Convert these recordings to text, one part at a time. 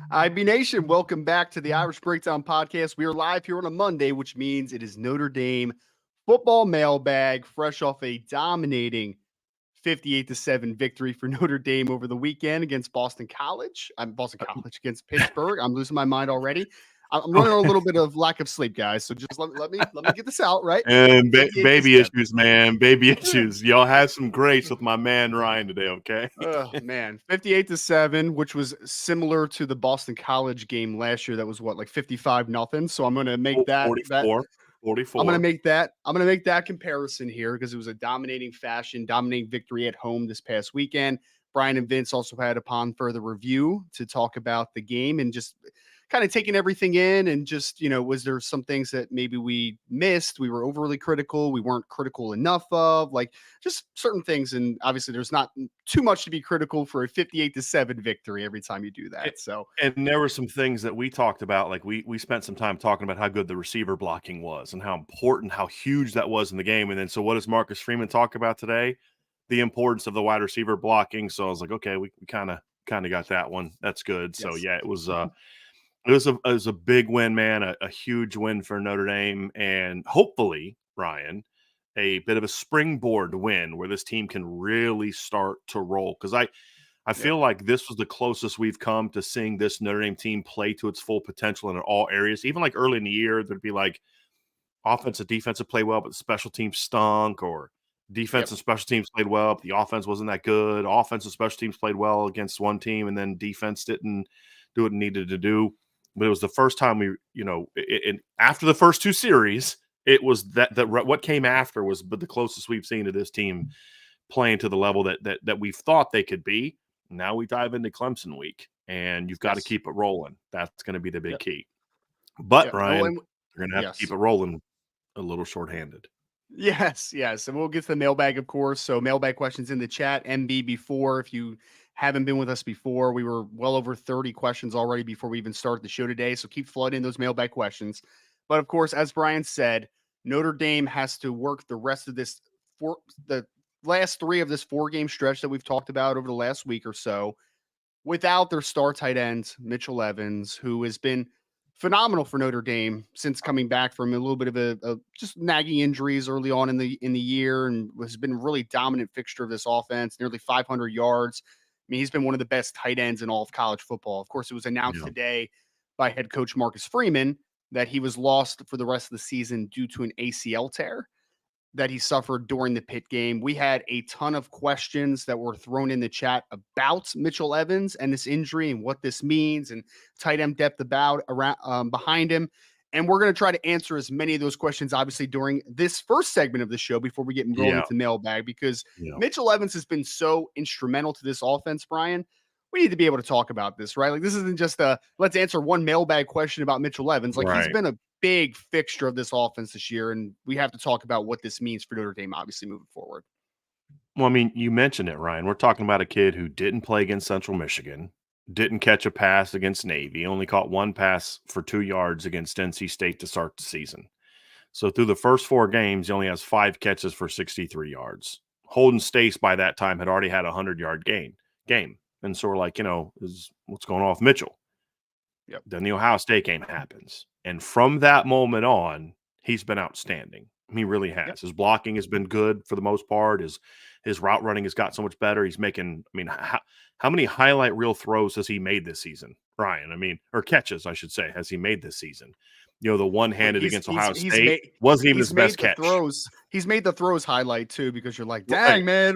IB Nation, welcome back to the Irish Breakdown Podcast. We are live here on a Monday, which means it is Notre Dame football mailbag, fresh off a dominating 58-7 victory for Notre Dame over the weekend against Boston College. Boston College against Pittsburgh. I'm losing my mind already. I'm running on a little bit of lack of sleep, guys. So just let me get this out, right? And baby 58-7. issues, man. Baby issues. Y'all had some grace with my man Ryan today, okay? Oh man, 58-7, which was similar to the Boston College game last year. That was what, like 55-0. So I'm going to make that 44. I'm going to make that comparison here because it was a dominating victory at home this past weekend. Brian and Vince also had upon further review to talk about the game and just kind of taking everything in and just, was there some things that maybe we missed? We were overly critical. We weren't critical enough of, like, just certain things. And obviously there's not too much to be critical for a 58-7 victory every time you do that. So, and there were some things that we talked about. Like we spent some time talking about how good the receiver blocking was and how important, how huge that was in the game. And then, so what does Marcus Freeman talk about today? The importance of the wide receiver blocking. So I was like, okay, we kind of got that one. That's good. So yes. yeah, it was a big win, man, a huge win for Notre Dame, and hopefully, Ryan, a bit of a springboard win where this team can really start to roll. Because I feel like this was the closest we've come to seeing this Notre Dame team play to its full potential in all areas. Even like early in the year, there'd be like offensive, defensive play well, but the special teams stunk, or defense and special teams played well, but the offense wasn't that good. Offensive special teams played well against one team, and then defense didn't do what it needed to do. But it was the first time after the first two series, it was that what came after was the closest we've seen to this team playing to the level that we've thought they could be. Now we dive into Clemson week, and you've got to keep it rolling. That's going to be the big key. But Ryan, you're going to have to keep it rolling a little shorthanded. Yes. And we'll get to the mailbag, of course. So mailbag questions in the chat, MB before. If you haven't been with us before, we were well over 30 questions already before we even started the show today. So keep flooding those mailbag questions. But of course, as Brian said, Notre Dame has to work the rest of the last three of this 4-game stretch that we've talked about over the last week or so without their star tight end, Mitchell Evans, who has been phenomenal for Notre Dame since coming back from a little bit of a just nagging injuries early on in the year, and has been a really dominant fixture of this offense, nearly 500 yards. I mean, he's been one of the best tight ends in all of college football. Of course, it was announced today by head coach Marcus Freeman that he was lost for the rest of the season due to an ACL tear that he suffered during the Pitt game. We had a ton of questions that were thrown in the chat about Mitchell Evans and this injury and what this means and tight end depth behind him. And we're going to try to answer as many of those questions, obviously, during this first segment of the show before we get rolling into mailbag, because Mitchell Evans has been so instrumental to this offense, Brian. We need to be able to talk about this, right? Like, this isn't just let's answer one mailbag question about Mitchell Evans. Like, he's been a big fixture of this offense this year, and we have to talk about what this means for Notre Dame, obviously, moving forward. Well, I mean, you mentioned it, Ryan. We're talking about a kid who didn't play against Central Michigan, didn't catch a pass against Navy, only caught one pass for 2 yards against NC State to start the season. So through the first 4 games, he only has 5 catches for 63 yards. Holden Staes by that time had already had a 100-yard game. And so we're like, what's going on with Mitchell? Then the Ohio State game happens. And from that moment on, he's been outstanding. He really has. His blocking has been good for the most part. His route running has got so much better. He's making, how many highlight reel throws has he made this season, Ryan? Or catches, I should say, has he made this season? The one-handed against Ohio State wasn't even his best catch. He's made the throws highlight, too, because you're like, dang, man.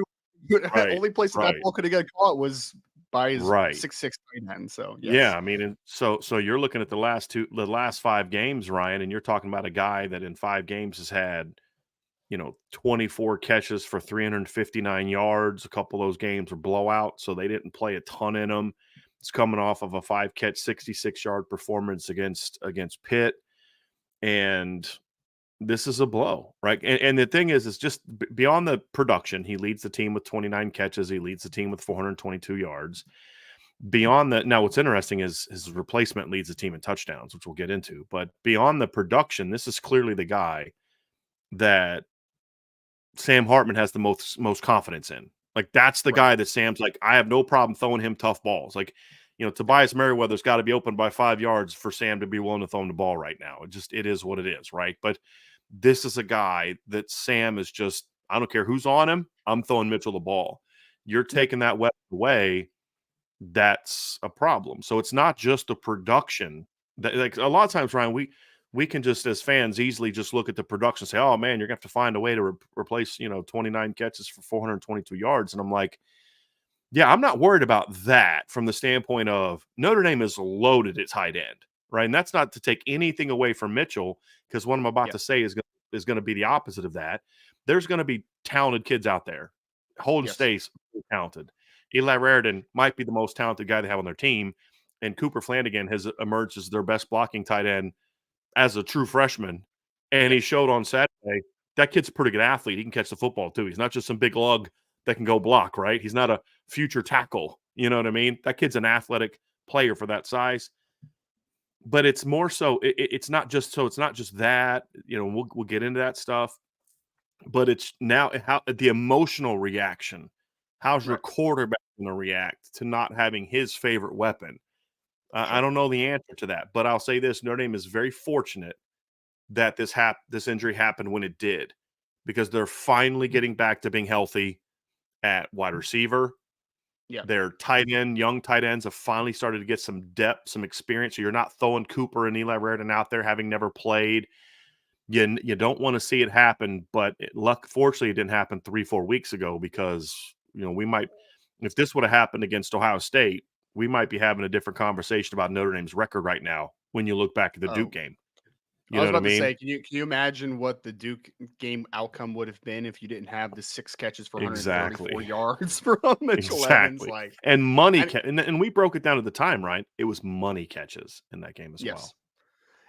Only place that ball could have got caught was by his 6'6" tight end. So and so you're looking at the last 5 games, Ryan, and you're talking about a guy that in 5 games has had 24 catches for 359 yards. A couple of those games were blowouts, so they didn't play a ton in them. It's coming off of a 5-catch, 66-yard performance against Pitt, and this is a blow, right? And the thing is just beyond the production, he leads the team with 29 catches. He leads the team with 422 yards. Beyond that, now what's interesting is his replacement leads the team in touchdowns, which we'll get into. But beyond the production, this is clearly the guy that Sam Hartman has the most confidence in. Like, that's the guy that Sam's like, I have no problem throwing him tough balls. Like, Tobias Merriweather's got to be open by 5 yards for Sam to be willing to throw him the ball right now. It is what it is, right? But this is a guy that Sam is just, I don't care who's on him, I'm throwing Mitchell the ball. You're Yep. taking that weapon away, that's a problem. So it's not just the production. That, like a lot of times, Ryan, we can just as fans easily just look at the production and say, oh man, you're gonna have to find a way to replace 29 catches for 422 yards. And I'm like, yeah, I'm not worried about that from the standpoint of Notre Dame is loaded at tight end, right? And that's not to take anything away from Mitchell, because what I'm about to say is going to be the opposite of that. There's going to be talented kids out there. Holden Staes, talented. Eli Raridan might be the most talented guy they have on their team, and Cooper Flanagan has emerged as their best blocking tight end as a true freshman. And he showed on Saturday that kid's a pretty good athlete. He can catch the football too. He's not just some big lug that can go block, right? He's not a future tackle. You know what I mean? That kid's an athletic player for that size. But it's more so, it's not just that, we'll get into that stuff. But it's now how the emotional reaction. How's your quarterback going to react to not having his favorite weapon? I don't know the answer to that, but I'll say this: Notre Dame is very fortunate that this injury happened when it did, because they're finally getting back to being healthy at wide receiver. Yeah. Their young tight ends have finally started to get some depth, some experience. So you're not throwing Cooper and Eli Raridan out there having never played. You don't want to see it happen, but fortunately, it didn't happen 3-4 weeks ago, because we might, if this would have happened against Ohio State, we might be having a different conversation about Notre Dame's record right now when you look back at the Duke game. I was about to say, can you imagine what the Duke game outcome would have been if you didn't have the 6 catches for 134 yards from Mitchell Evans? And money, and we broke it down at the time, right? It was money catches in that game as well.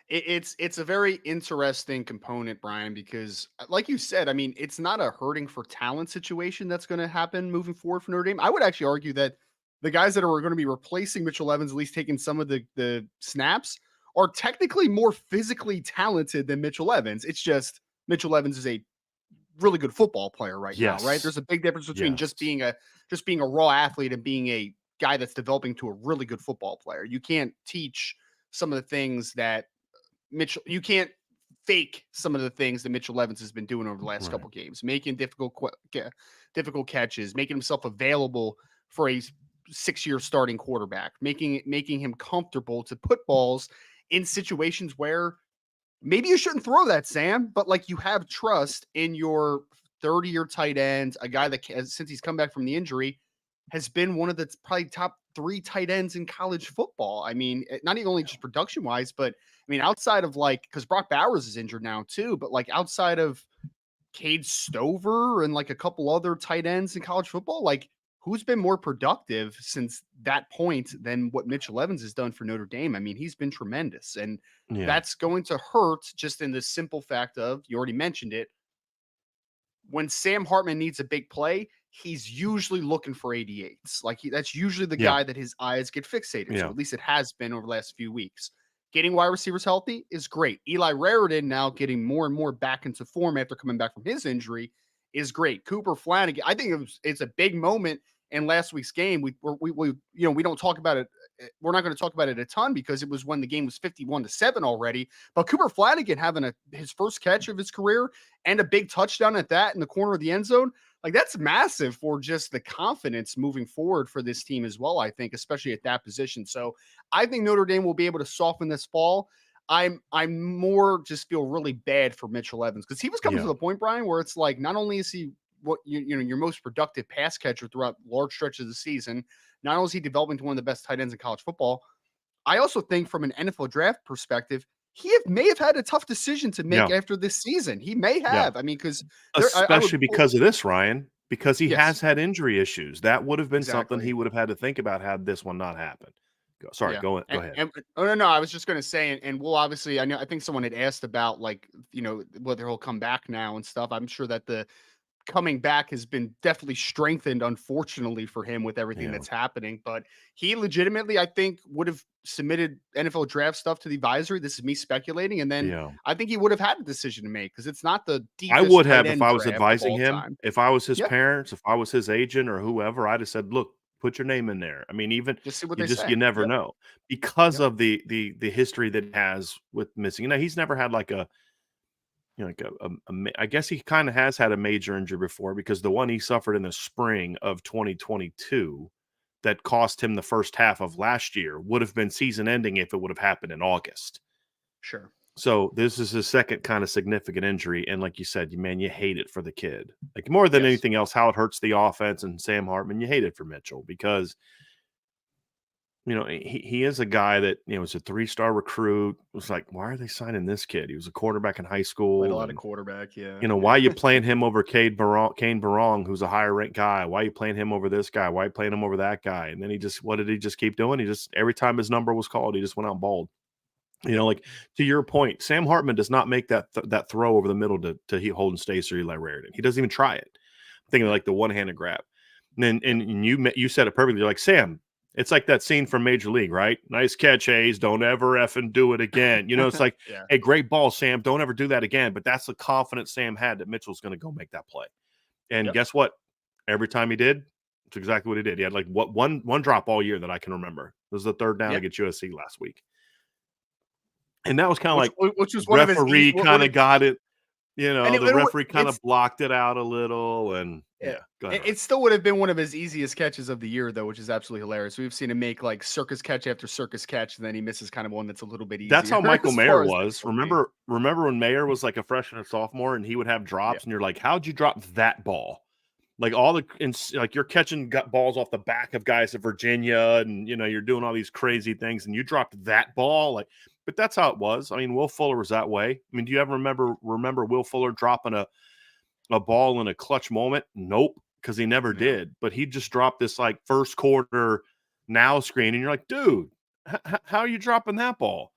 It's a very interesting component, Brian, because like you said, I mean, it's not a hurting for talent situation that's going to happen moving forward for Notre Dame. I would actually argue that the guys that are going to be replacing Mitchell Evans, at least taking some of the snaps, are technically more physically talented than Mitchell Evans. It's just Mitchell Evans is a really good football player right now, right? There's a big difference between just being a raw athlete and being a guy that's developing to a really good football player. You can't teach some of the things that you can't fake some of the things that Mitchell Evans has been doing over the last couple games, making difficult catches, making himself available for a 6-year starting quarterback, making him comfortable to put balls in situations where maybe you shouldn't throw that, Sam, but like you have trust in your 30-year tight end, a guy that since he's come back from the injury has been one of the probably top 3 tight ends in college football. I mean, not even only just production wise, but I mean, outside of because Brock Bowers is injured now too, but like outside of Cade Stover and like a couple other tight ends in college football, like who's been more productive since that point than what Mitchell Evans has done for Notre Dame? I mean, he's been tremendous, and that's going to hurt just in the simple fact of, you already mentioned it, when Sam Hartman needs a big play, he's usually looking for 88s. Like that's usually the guy that his eyes get fixated to. At least it has been over the last few weeks. Getting wide receivers healthy is great. Eli Raridan now getting more and more back into form after coming back from his injury is great. Cooper Flanagan, I think it's a big moment in last week's game. We don't talk about it. We're not going to talk about it a ton because it was when the game was 51-7 already. But Cooper Flanagan having his first catch of his career and a big touchdown at that in the corner of the end zone, like that's massive for just the confidence moving forward for this team as well, I think, especially at that position. So I think Notre Dame will be able to soften this fall. I'm more just feel really bad for Mitchell Evans because he was coming to the point, Brian, where it's like not only is he what your most productive pass catcher throughout large stretches of the season, not only is he developing to one of the best tight ends in college football, I also think from an NFL draft perspective, he may have had a tough decision to make after this season. He may have. I mean, because especially because of this, Ryan, because he has had injury issues. That would have been something he would have had to think about had this one not happened. Sorry, go ahead. No, I was just going to say, and we'll obviously, I think someone had asked about whether he'll come back now and stuff. I'm sure that the coming back has been definitely strengthened, unfortunately for him with everything that's happening, but he legitimately, I think, would have submitted NFL draft stuff to the advisory. This is me speculating. And then I think he would have had a decision to make because it's not the deepest. I would have if I was advising him, if I was his parents, if I was his agent or whoever, I'd have said, look, Put your name in there. I mean, even Just see what they say. you never Yep. know because Yep. of the history that he has with missing. He's never had like a I guess he kind of has had a major injury before, because the one he suffered in the spring of 2022 that cost him the first half of last year would have been season ending if it would have happened in August. Sure. So this is his second kind of significant injury. And like you said, man, you hate it for the kid. Like more than Yes. anything else, how it hurts the offense and Sam Hartman, you hate it for Mitchell because he is a guy that, was a 3-star recruit. It was like, why are they signing this kid? He was a quarterback in high Played a school. lot of And, quarterback. Yeah. why are you playing him over Kane Barong, who's a higher ranked guy? Why are you playing him over this guy? Why are you playing him over that guy? And then what did he just keep doing? He just, every time his number was called, he just went out and balled. Like to your point, Sam Hartman does not make that throw over the middle to Holden Staes or Eli Raritan. He doesn't even try it. I'm thinking like the one-handed grab. And you said it perfectly. You're like, Sam, it's like that scene from Major League, right? Nice catch, Hayes. Don't ever effing do it again. It's like, Yeah. hey, great ball, Sam. Don't ever do that again. But that's the confidence Sam had that Mitchell's going to go make that play. And Yep. guess what? Every time he did, it's exactly what he did. He had like one drop all year that I can remember. It was the third down against USC last week. And that was kind of like which was one of his referee kind of got it. and The referee kind of blocked it out a little, and go ahead. It still would have been one of his easiest catches of the year, though, which is absolutely hilarious. We've seen him make like circus catch after circus catch, and then he misses kind of one that's a little bit easier. That's how Michael as Mayer far as was. the game. Remember when Mayer was like a freshman and sophomore, and he would have drops, and you're like, how'd you drop that ball? Like like you're catching balls off the back of guys at Virginia, and you're doing all these crazy things, and you dropped that ball, like. But that's how it was. I mean, Will Fuller was that way. I mean, do you ever remember Will Fuller dropping a ball in a clutch moment? Nope, because he never did. But he just dropped this like first quarter now screen, and you're like, dude, how are you dropping that ball?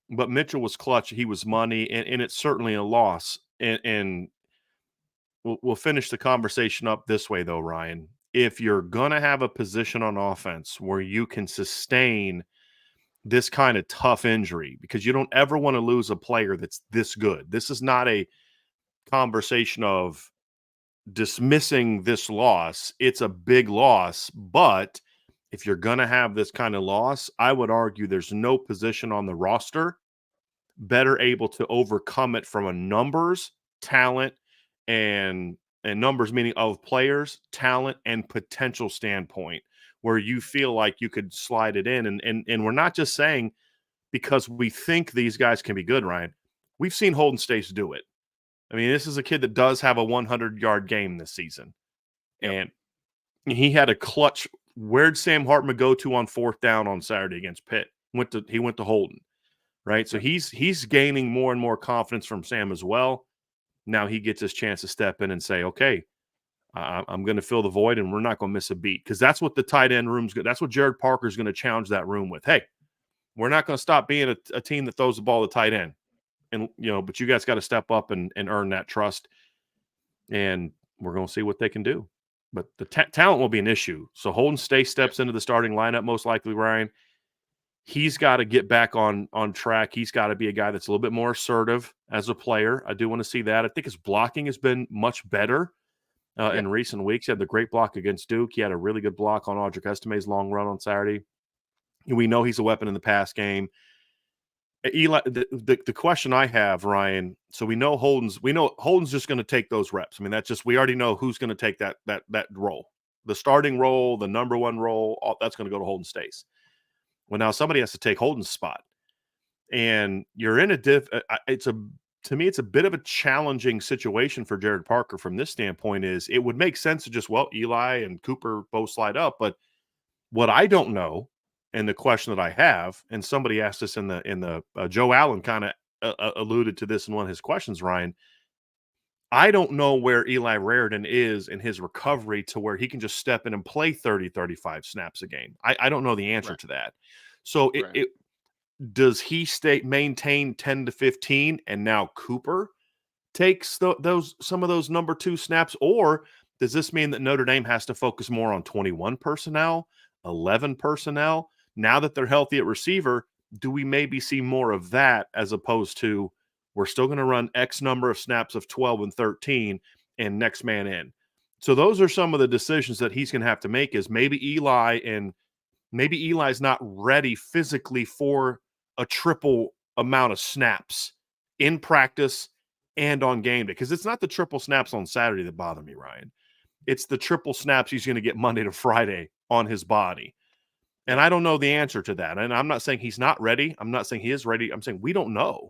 But Mitchell was clutch. He was money, and it's certainly a loss. And we'll finish the conversation up this way, though, Ryan. If you're going to have a position on offense where you can sustain this kind of tough injury, because you don't ever want to lose a player that's this good. This is not a conversation of dismissing this loss. It's a big loss, but if you're going to have this kind of loss, I would argue there's no position on the roster better able to overcome it from a numbers, talent, and numbers meaning of players, talent, and potential standpoint, where you feel like you could slide it in. And we're not just saying because we think these guys can be good, Ryan. We've seen Holden Staes do it. I mean, this is a kid that does have a 100-yard game this season. And he had a clutch. Where'd Sam Hartman go to on fourth down on Saturday against Pitt? He went to Holden, right? So he's gaining more and more confidence from Sam as well. Now he gets his chance to step in and say, okay, I'm going to fill the void, and we're not going to miss a beat, because that's what the tight end room's good. That's what Jared Parker's going to challenge that room with. Hey, we're not going to stop being a team that throws the ball to tight end, and but you guys got to step up and earn that trust, and we're going to see what they can do. But the talent will be an issue. So Holden Staes steps into the starting lineup most likely, Ryan. He's got to get back on track. He's got to be a guy that's a little bit more assertive as a player. I do want to see that. I think his blocking has been much better in recent weeks. He had the great block against Duke. He had a really good block on Audric Estime's long run on Saturday. We know he's a weapon in the pass game. Eli, the question I have, Ryan, so we know Holden's just going to take those reps. I mean, that's just, we already know who's going to take that role. The starting role, the number one role, that's going to go to Holden Staes. Well, now somebody has to take Holden's spot. And you're in to me, it's a bit of a challenging situation for Jared Parker from this standpoint. Is it would make sense to just, Eli and Cooper both slide up. But what I don't know, and the question that I have, and somebody asked us in the Joe Allen kind of alluded to this in one of his questions, Ryan, I don't know where Eli Raritan is in his recovery to where he can just step in and play 30, 35 snaps a game. I don't know the answer to that. So does he maintain 10 to 15, and now Cooper takes some of those number two snaps? Or does this mean that Notre Dame has to focus more on 21 personnel, 11 personnel? Now that they're healthy at receiver, do we maybe see more of that, as opposed to we're still going to run X number of snaps of 12 and 13 and next man in? So those are some of the decisions that he's going to have to make. Is maybe Eli's not ready physically for a triple amount of snaps in practice and on game day, because it's not the triple snaps on Saturday that bother me, Ryan. It's the triple snaps he's going to get Monday to Friday on his body. And Yep. I don't know the answer to that. And I'm not saying he's not ready. I'm not saying he is ready. I'm saying we don't know.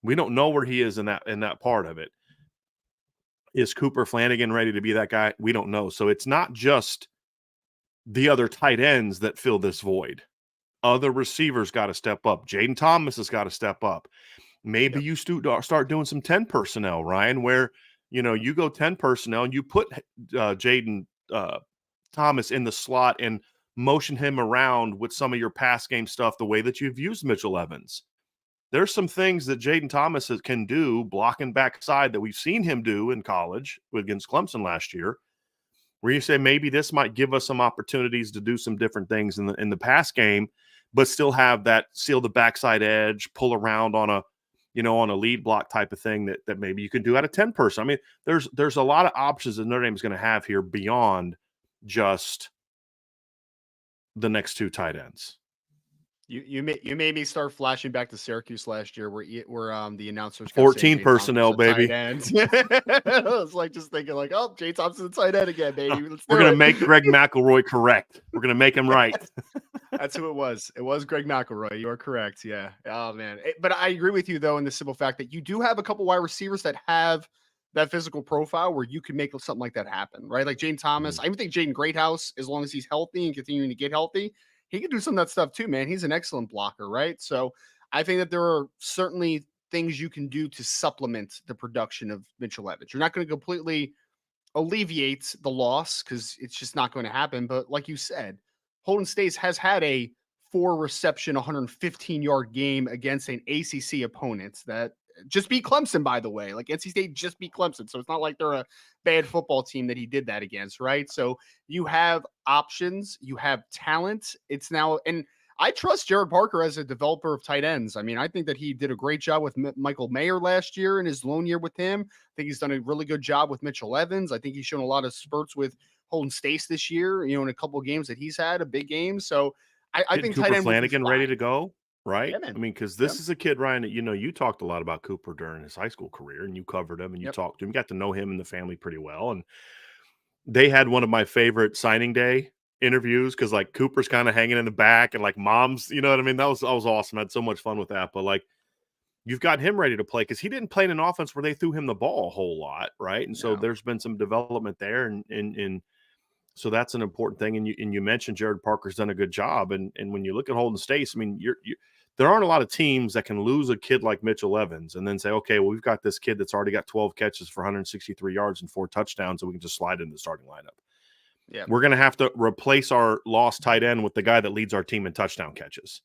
We don't know where he is in that part of it. Is Cooper Flanagan ready to be that guy? We don't know. So it's not just the other tight ends that fill this void. Other receivers got to step up. Jaden Thomas has got to step up. Maybe Yep. you start doing some 10 personnel, Ryan, where you go 10 personnel and you put Jaden Thomas in the slot and motion him around with some of your pass game stuff the way that you've used Mitchell Evans. There's some things that Jaden Thomas can do blocking backside that we've seen him do in college against Clemson last year, where you say maybe this might give us some opportunities to do some different things in the pass game, but still have that seal the backside edge, pull around on a lead block type of thing that maybe you can do out of 10 person. I mean, there's a lot of options that Notre Dame is going to have here beyond just the next two tight ends. You made me start flashing back to Syracuse last year, where the announcers kept 14 saying personnel, baby. tight end. I was like just thinking like, oh, Jay Thompson's a tight end again, baby. We're gonna make Greg McElroy correct. We're gonna make him right. That's who it was. It was Greg McElroy. You are correct. Yeah. Oh man. But I agree with you though in the simple fact that you do have a couple wide receivers that have that physical profile where you can make something like that happen, right? Like Jaden Thomas. I even think Jaden Greathouse, as long as he's healthy and continuing to get healthy, he can do some of that stuff too, man. He's an excellent blocker, right? So I think that there are certainly things you can do to supplement the production of Mitchell Evans. You're not going to completely alleviate the loss because it's just not going to happen. But like you said, Holden Staes has had a 4-reception, 115-yard game against an ACC opponent that just beat Clemson, by the way. Like NC State just beat Clemson. So it's not like they're a bad football team that he did that against, right? So you have options, you have talent. It's now, and I trust Jared Parker as a developer of tight ends. I mean, I think that he did a great job with Michael Mayer last year in his lone year with him. I think he's done a really good job with Mitchell Evans. I think he's shown a lot of spurts with Holden Staes this year, in a couple of games that he's had, a big game. So I think Cooper tight end Flanagan ready to go, right? Yeah, man. I mean, because Yeah. this is a kid, Ryan, that you talked a lot about Cooper during his high school career, and you covered him and you Yep. talked to him, you got to know him and the family pretty well. And they had one of my favorite signing day interviews because like Cooper's kind of hanging in the back and like mom's, you know what I mean? That was awesome. I had so much fun with that. But like you've got him ready to play because he didn't play in an offense where they threw him the ball a whole lot, right? And so No. there's been some development there, and so that's an important thing. And you mentioned Jared Parker's done a good job. And when you look at Holden Staes, I mean, there aren't a lot of teams that can lose a kid like Mitchell Evans and then say, okay, well, we've got this kid that's already got 12 catches for 163 yards and 4 touchdowns, so we can just slide into the starting lineup. Yeah. We're going to have to replace our lost tight end with the guy that leads our team in touchdown catches.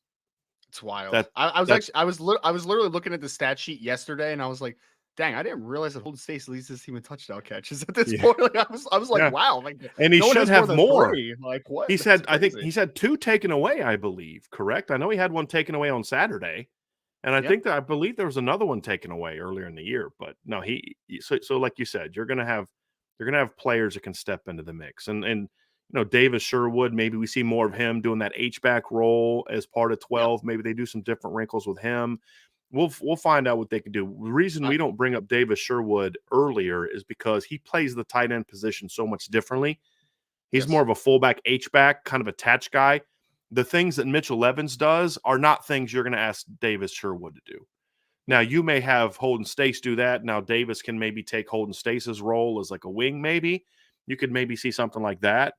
It's wild. I was literally looking at the stat sheet yesterday, and I was like, "Dang, I didn't realize that Holden Staes leads this team in touchdown catches at this point." Like, I was like, Yeah. "Wow!" Like, and he no one should has have than more. 3. Like, what? He's That's had, I think crazy. he's had 2 taken away, I believe. Correct? I know he had one taken away on Saturday, and I believe there was another one taken away earlier in the year. But no, so like you said, you're gonna have players that can step into the mix, and Davis Sherwood, maybe we see more of him doing that H-back role as part of 12. Maybe they do some different wrinkles with him. We'll find out what they can do. The reason we don't bring up Davis Sherwood earlier is because he plays the tight end position so much differently. He's more of a fullback H-back, kind of attached guy. The things that Mitchell Evans does are not things you're going to ask Davis Sherwood to do. Now, you may have Holden Staes do that. Now, Davis can maybe take Holden Staes' role as like a wing, maybe. You could maybe see something like that.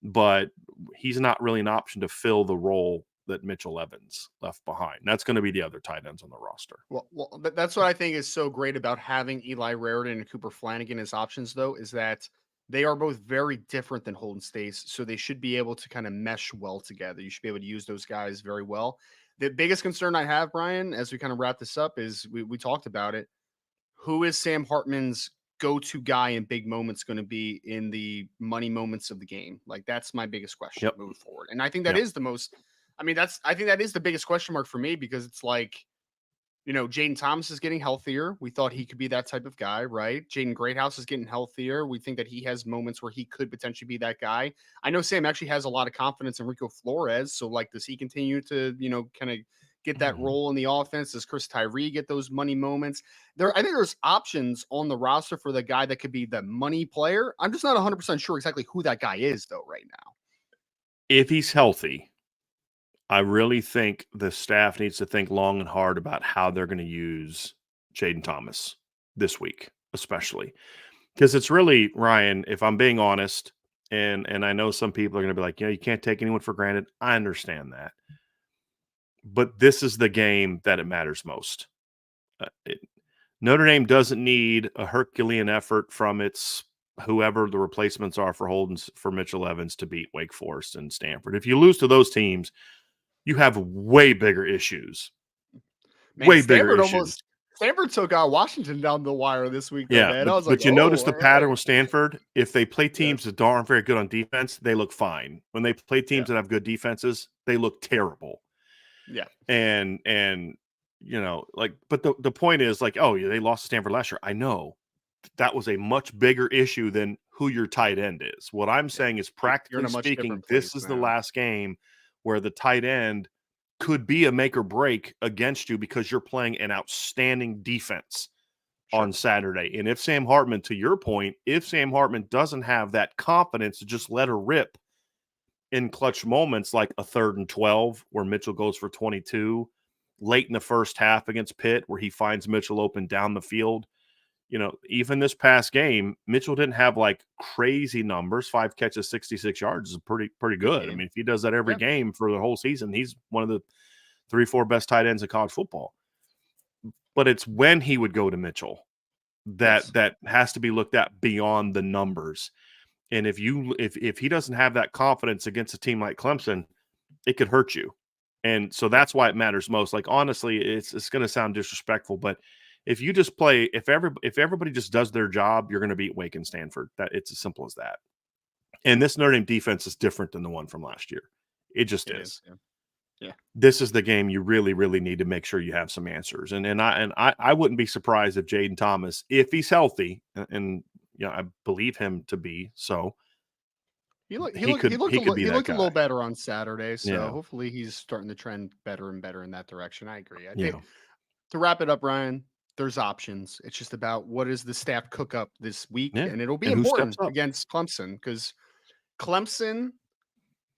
But he's not really an option to fill the role that Mitchell Evans left behind. That's going to be the other tight ends on the roster. Well, that's what I think is so great about having Eli Raritan and Cooper Flanagan as options, though, is that they are both very different than Holden Staes, so they should be able to kind of mesh well together. You should be able to use those guys very well. The biggest concern I have, Brian, as we kind of wrap this up, is we talked about it. Who is Sam Hartman's go-to guy in big moments going to be in the money moments of the game? Like that's my biggest question moving forward. And I think that is the most, I think that is the biggest question mark for me because it's like, Jaden Thomas is getting healthier. We thought he could be that type of guy, right? Jaden Greathouse is getting healthier. We think that he has moments where he could potentially be that guy. I know Sam actually has a lot of confidence in Rico Flores. So, like, does he continue to, kind of get that role in the offense? Does Chris Tyree get those money moments? I think there's options on the roster for the guy that could be the money player. I'm just not 100% sure exactly who that guy is, though, right now. If he's healthy, I really think the staff needs to think long and hard about how they're going to use Jaden Thomas this week, especially. Because it's really, Ryan, if I'm being honest, and I know some people are going to be like, you can't take anyone for granted. I understand that. But this is the game that it matters most. Notre Dame doesn't need a Herculean effort from its whoever the replacements are for Mitchell Evans to beat Wake Forest and Stanford. If you lose to those teams, you have way bigger issues. Man, Stanford took out Washington down the wire this week, though, man. I was like, but you notice the pattern right. with Stanford. If they play teams that aren't very good on defense, they look fine. When they play teams that have good defenses, they look terrible. Yeah. And but the point is, like, oh, yeah, they lost to Stanford last year. I know. That was a much bigger issue than who your tight end is. What I'm saying is, practically speaking, this is the last game where the tight end could be a make or break against you because you're playing an outstanding defense on Saturday. And if Sam Hartman, to your point, if Sam Hartman doesn't have that confidence to just let her rip in clutch moments like a 3rd and 12 where Mitchell goes for 22, late in the first half against Pitt where he finds Mitchell open down the field, even this past game, Mitchell didn't have like crazy numbers. 5 catches, 66 yards is pretty good. I mean, if he does that every game for the whole season, he's one of the 3-4 best tight ends in college football. But it's when he would go to Mitchell that has to be looked at beyond the numbers. And if he doesn't have that confidence against a team like Clemson, it could hurt you. And so that's why it matters most. Like, honestly, it's going to sound disrespectful, but if you just play, if everybody just does their job, you're going to beat Wake and Stanford. That it's as simple as that. And this Notre Dame defense is different than the one from last year. It just is. Yeah. This is the game you really, really need to make sure you have some answers. And I wouldn't be surprised if Jaden Thomas, if he's healthy, and I believe him to be so. He looked a little better on Saturday, so hopefully he's starting to trend better and better in that direction. I agree. I think to wrap it up, Ryan, there's options. It's just about what does the staff cook up this week, and it'll be important against Clemson because Clemson,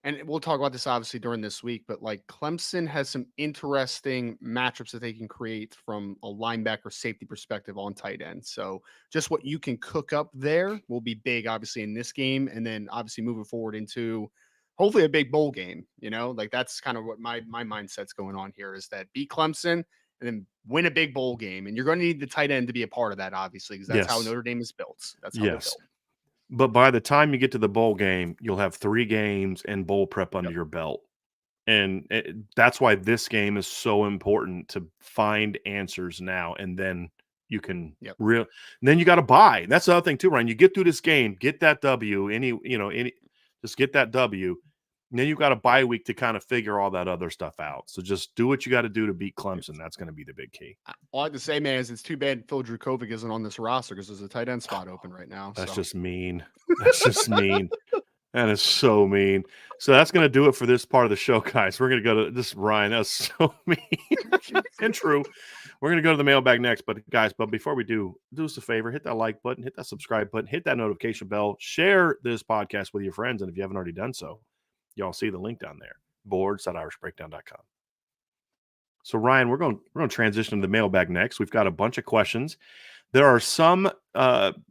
and we'll talk about this obviously during this week, but like Clemson has some interesting matchups that they can create from a linebacker safety perspective on tight end. So just what you can cook up there will be big, obviously, in this game. And then obviously moving forward into hopefully a big bowl game, like that's kind of what my mindset's going on here is that beat Clemson and then win a big bowl game. And you're going to need the tight end to be a part of that, obviously, because that's how Notre Dame is built. That's how they're built. But by the time you get to the bowl game, you'll have 3 games and bowl prep under your belt. And that's why this game is so important to find answers now. And then you can then you got to buy. That's the other thing too, Ryan. You get through this game, get that W, just get that W. And then you got a bye week to kind of figure all that other stuff out. So just do what you got to do to beat Clemson. That's going to be the big key. All I have to say, man, is it's too bad Phil Drukovic isn't on this roster because there's a tight end spot open right now. That's just mean. That's just mean. That is so mean. So that's going to do it for this part of the show, guys. We're going to go to this. Ryan, that's so mean and true. We're going to go to the mailbag next. But guys, before we do us a favor, hit that like button, hit that subscribe button, hit that notification bell, share this podcast with your friends. And if you haven't already done so, y'all see the link down there, boards.irishbreakdown.com. So Ryan, we're going to transition to the mailbag next. We've got a bunch of questions. There are some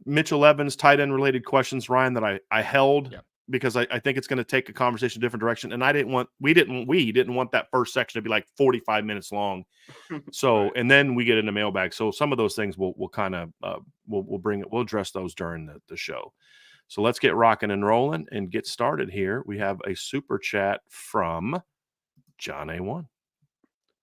Mitchell Evans tight end related questions, Ryan, that I held because I think it's going to take a conversation a different direction. And we didn't want that first section to be like 45 minutes long. So, and then we get into mailbag. So some of those things we'll kind of, we'll address those during the show. So let's get rocking and rolling and get started here. We have a super chat from John A1.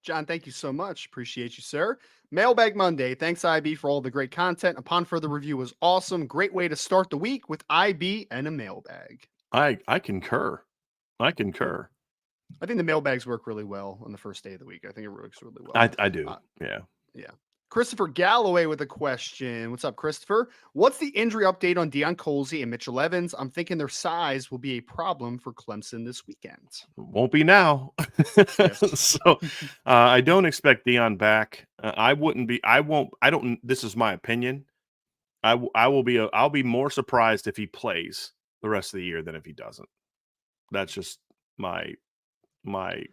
John, thank you so much. Appreciate you, sir. Mailbag Monday. Thanks, IB, for all the great content. Upon further review was awesome. Great way to start the week with IB and a mailbag. I concur. I think the mailbags work really well on the first day of the week. I think it works really well. I do. Yeah. Yeah. Christopher Galloway with a question. What's up, Christopher? What's the injury update on Deion Colsey and Mitchell Evans? I'm thinking their size will be a problem for Clemson this weekend. Won't be now. Yes. So I don't expect Dion back. I wouldn't be. I won't. I don't. This is my opinion. Will be. I'll be more surprised if he plays the rest of the year than if he doesn't. That's just my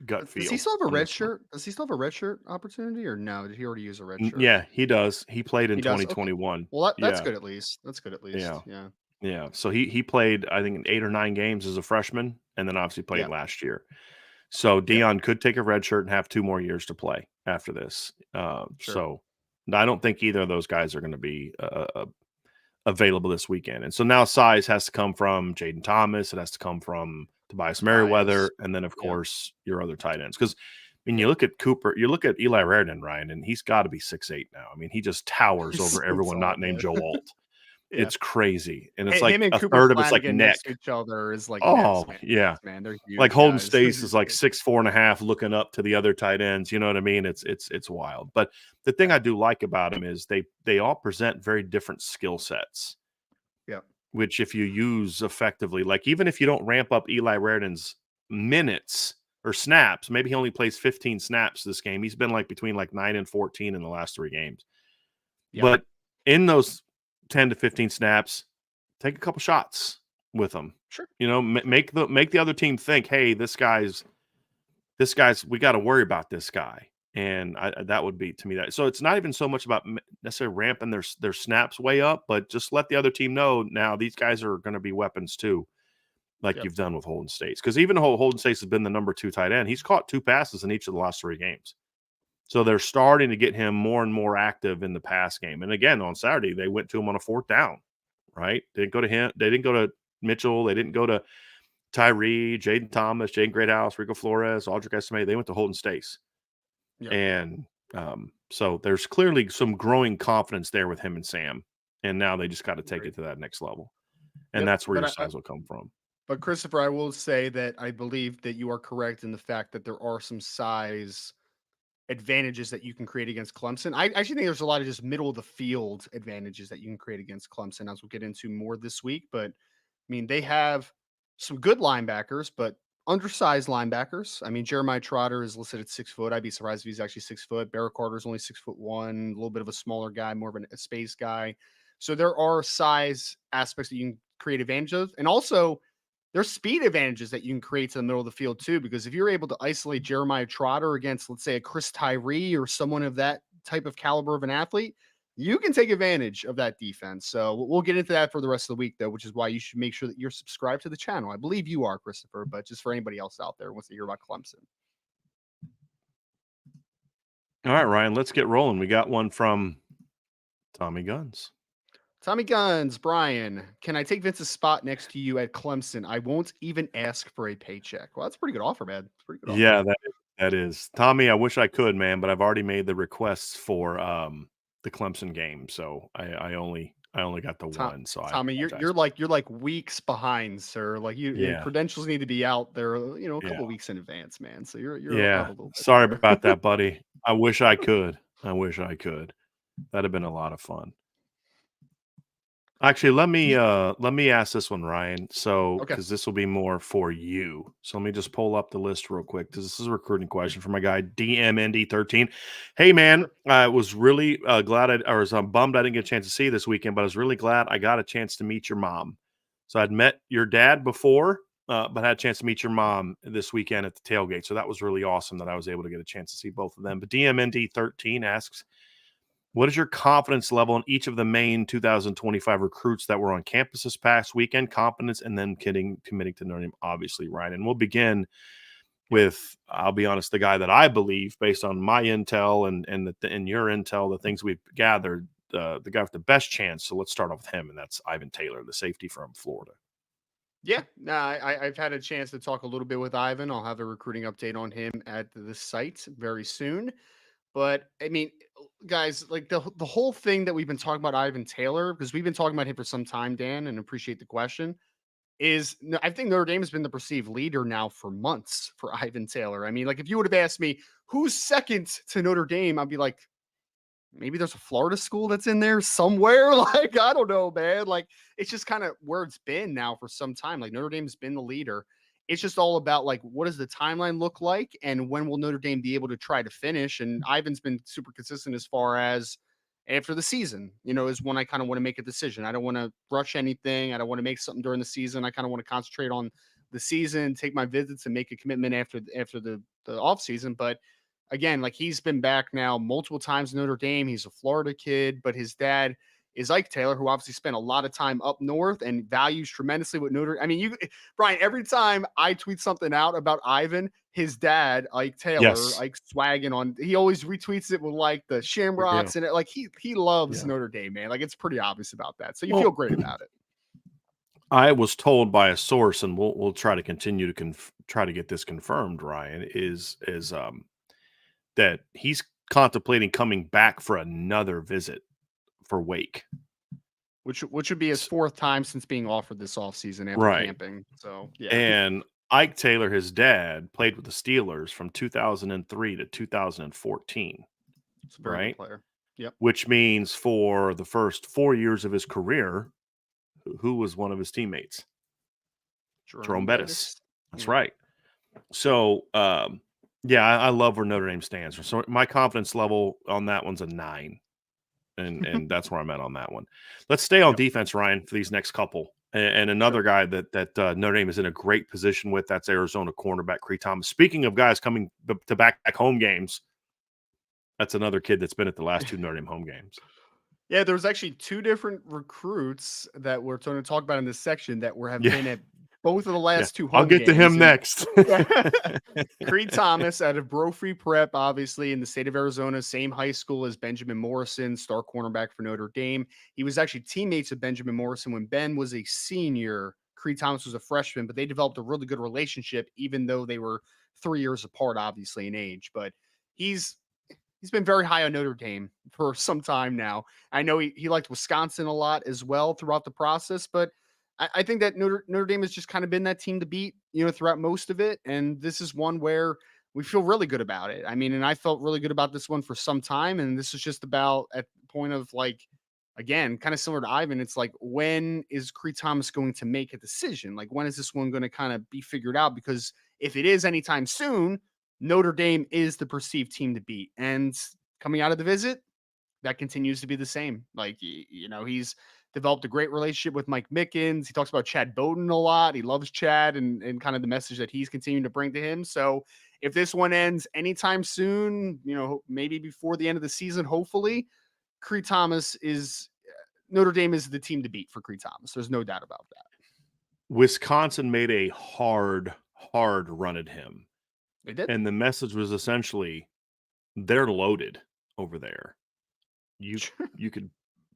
gut feel. Does he still have a on red this one. shirt? Does he still have a red shirt opportunity or no? Did he already use a red shirt? Yeah, he does. He played in He does. Okay. 2021. Well, that's Yeah, good at least. That's good at yeah, least. Yeah. yeah. So he played, I think, in 8 or 9 games as a freshman, and then obviously played Yeah. last year. So Yeah. Dion could take a red shirt and have 2 more years to play after this. Sure. So I don't think either of those guys are going to be available this weekend. And so now size has to come from Jaden Thomas. It has to come from Tobias Merriweather, and then of Yeah. course your other tight ends. Because I mean, Yeah. you look at Cooper, you look at Eli Raridan, Ryan, and he's got to be 6'8" now. I mean, he just towers He's over so everyone tall, not named man. Joe Alt. Yeah. It's crazy, and it's Him like and a Cooper third of it's like Flanagan neck. next to each other is like Oh man. yeah, Man, they're like huge Holden guys. Staes is like 6'4.5", looking up to the other tight ends. You know what I mean? It's wild. But the thing I do like about him is they all present very different skill sets, Yeah. which if you use effectively, like even if you don't ramp up Eli Raridan's minutes or snaps, maybe he only plays 15 snaps this game. He's been like between like 9 and 14 in the last 3 games. Yeah. But in those 10 to 15 snaps, take a couple shots with them. Sure. You know, make the other team think, hey, this guy's we got to worry about this guy. And that would be to me that. So it's not even so much about necessarily ramping their snaps way up, but just let the other team know now these guys are going to be weapons too, like Yep. you've done with Holden Staes. Because even though Holden Staes has been the number 2 tight end, he's caught 2 passes in each of the last 3 games. So they're starting to get him more and more active in the pass game. And again, on Saturday, they went to him on a 4th down, right? They didn't go to him. They didn't go to Mitchell. They didn't go to Tyree, Jaden Thomas, Jaden Greathouse, Rico Flores, Aldrich Estimate. They went to Holden Staes. Yep. And so there's clearly some growing confidence there with him and Sam. And now they just got to take it to that next level. And that's where your size will come from. But Christopher, I will say that I believe that you are correct in the fact that there are some size advantages that you can create against Clemson. I actually think there's a lot of just middle of the field advantages that you can create against Clemson, as we'll get into more this week. But I mean, they have some good linebackers, but undersized linebackers. I mean, Jeremiah Trotter is listed at 6 foot. I'd be surprised if he's actually 6 foot. Barrett Carter is only 6'1", a little bit of a smaller guy, more of a space guy. So there are size aspects that you can create advantage of. And also there's speed advantages that you can create to the middle of the field too, because if you're able to isolate Jeremiah Trotter against, let's say, a Chris Tyree or someone of that type of caliber of an athlete, you can take advantage of that defense. So we'll get into that for the rest of the week, though, which is why you should make sure that you're subscribed to the channel. I believe you are, Christopher, but just for anybody else out there who wants to hear about Clemson. All right, Ryan, let's get rolling. We got one from Tommy Guns. Tommy Guns, Brian, can I take Vince's spot next to you at Clemson? I won't even ask for a paycheck. Well, that's a pretty good offer, man. It's a pretty good offer. Yeah, that is. Tommy, I wish I could, man, but I've already made the requests for the Clemson game. So I only got the one. So Tommy, you're like weeks behind, sir. Like your credentials need to be out there, a couple weeks in advance, man. So you're out a little bit. Sorry about that, buddy. I wish I could. That'd have been a lot of fun. Actually, let me ask this one, Ryan. So, because this will be more for you. So let me just pull up the list real quick, because this is a recruiting question from my guy DMND13. Hey, man, I was really glad I was bummed I didn't get a chance to see you this weekend, but I was really glad I got a chance to meet your mom. So I'd met your dad before, but had a chance to meet your mom this weekend at the tailgate. So that was really awesome that I was able to get a chance to see both of them. But DMND13 asks, what is your confidence level in each of the main 2025 recruits that were on campus this past weekend? Confidence and then committing to Notre Dame, obviously, Ryan. And we'll begin with, I'll be honest, the guy that I believe, based on my intel and your intel, the things we've gathered, the guy with the best chance. So let's start off with him, and that's Ivan Taylor, the safety from Florida. Yeah, I've had a chance to talk a little bit with Ivan. I'll have a recruiting update on him at the site very soon. But I mean, guys, like the whole thing that we've been talking about Ivan Taylor, because we've been talking about him for some time, Dan, and appreciate the question, is I think Notre Dame has been the perceived leader now for months for Ivan Taylor. I mean, like if you would have asked me who's second to Notre Dame, I'd be like, maybe there's a Florida school that's in there somewhere. Like, I don't know, man. Like, it's just kind of where it's been now for some time. Like, Notre Dame's been the leader. It's just all about like, what does the timeline look like, and when will Notre Dame be able to try to finish? And Ivan's been super consistent as far as after the season, is when I kind of want to make a decision. I don't want to rush anything. I don't want to make something during the season. I kind of want to concentrate on the season, take my visits, and make a commitment after the off season. But again, like, he's been back now multiple times in Notre Dame. He's a Florida kid, but his dad is Ike Taylor, who obviously spent a lot of time up north and values tremendously what Notre. I mean, Brian, every time I tweet something out about Ivan, his dad, Ike Taylor, Yes. Ike swagging on, he always retweets it with like the Yeah. Shamrocks and it. Like, he loves Yeah. Notre Dame, man. Like, it's pretty obvious about that. So you Well, feel great about it. I was told by a source, and we'll try to continue to try to get this confirmed, Ryan, is that he's contemplating coming back for another visit for Wake. Which would be his fourth time since being offered this offseason after Right. camping. So yeah. And Ike Taylor, his dad, played with the Steelers from 2003 to 2014. It's a very right? good player. Yep. Which means for the first 4 years of his career, who was one of his teammates? Jerome Bettis. That's right. So, yeah, I love where Notre Dame stands. So my confidence level on that one's a 9. And that's where I'm at on that one. Let's stay on defense, Ryan, for these next couple. And another guy that Notre Dame is in a great position with, that's Arizona cornerback Cree Thomas. Speaking of guys coming to back home games, that's another kid that's been at the last 2 Notre Dame home games. Yeah, there was actually 2 different recruits that we're going to talk about in this section that have been at both of the last 2 home I'll get games. to him next. Cree Thomas out of Brophy Prep, obviously in the state of Arizona, same high school as Benjamin Morrison, star cornerback for Notre Dame. He was actually teammates with Benjamin Morrison when Ben was a senior. Cree Thomas was a freshman, but they developed a really good relationship, even though they were 3 years apart, obviously in age. But he's been very high on Notre Dame for some time now. I know he liked Wisconsin a lot as well throughout the process, but I think that Notre Dame has just kind of been that team to beat, throughout most of it. And this is one where we feel really good about it. I mean, and I felt really good about this one for some time. And this is just about at the point of like, again, kind of similar to Ivan. It's like, when is Cree Thomas going to make a decision? Like, when is this one going to kind of be figured out? Because if it is anytime soon, Notre Dame is the perceived team to beat. And coming out of the visit, that continues to be the same. Like, he's developed a great relationship with Mike Mickens. He talks about Chad Bowden a lot. He loves Chad and kind of the message that he's continuing to bring to him. So if this one ends anytime soon, maybe before the end of the season, hopefully, Cree Thomas Notre Dame is the team to beat for Cree Thomas. There's no doubt about that. Wisconsin made a hard run at him. They did. And the message was essentially, they're loaded over there. You could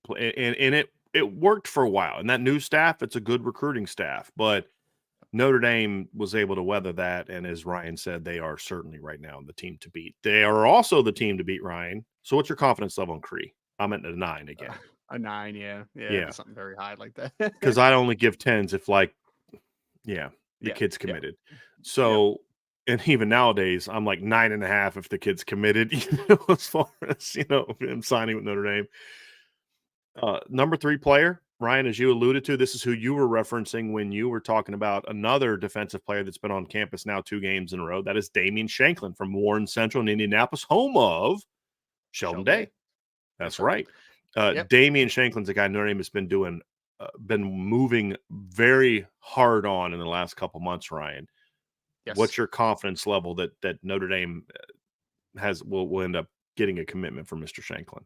play, and it worked for a while. And that new staff, it's a good recruiting staff, but Notre Dame was able to weather that. And as Ryan said, they are certainly right now the team to beat. They are also the team to beat, Ryan. So what's your confidence level on Cree? I'm at a 9 again. A 9, yeah. Something very high like that. Because I only give 10s if the kid's committed. So, and even nowadays, I'm like 9.5 if the kid's committed, as far as, him signing with Notre Dame. Number 3 player, Ryan, as you alluded to, this is who you were referencing when you were talking about another defensive player that's been on campus now 2 games in a row. That is Damien Shanklin from Warren Central in Indianapolis, home of Sheldon Day. That's right. Damien Shanklin's a guy Notre Dame has been moving very hard on in the last couple months, Ryan. Yes. What's your confidence level that Notre Dame will end up getting a commitment from Mr. Shanklin?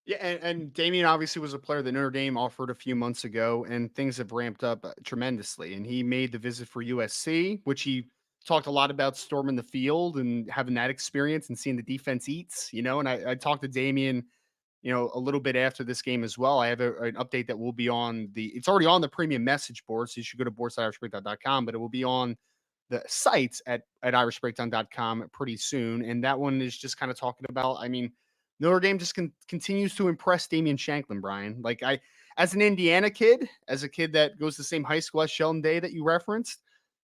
Yeah, and Damien obviously was a player that Notre Dame offered a few months ago, and things have ramped up tremendously. And he made the visit for USC, which he talked a lot about storming the field and having that experience and seeing the defense eats, And I talked to Damien, a little bit after this game as well. I have an update that will be on it's already on the premium message board, so you should go to board.irishbreakout.com, but it will be on the sites at irishbreakdown.com pretty soon. And that one is just kind of talking about, Notre Dame just continues to impress Damien Shanklin, Brian. Like, as an Indiana kid, as a kid that goes to the same high school as Sheldon Day that you referenced,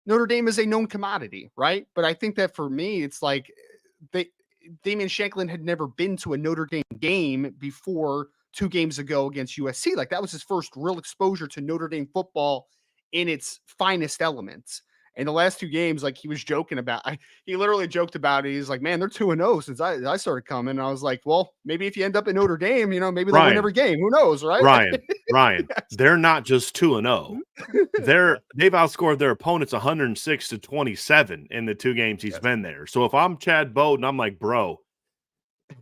Notre Dame is a known commodity, right? But I think that for me, it's like Damien Shanklin had never been to a Notre Dame game before 2 games ago against USC. Like that was his first real exposure to Notre Dame football in its finest elements. And the last 2 games, like he was joking about, he literally joked about it. He's like, man, they're 2-0 since I started coming. And I was like, well, maybe if you end up in Notre Dame, maybe they'll win Ryan, every game. Who knows, right? Ryan, Yes. they're not just 2-0. Yeah. They've outscored their opponents 106-27 in the 2 games he's Yes. been there. So if I'm Chad Bowden, I'm like, bro,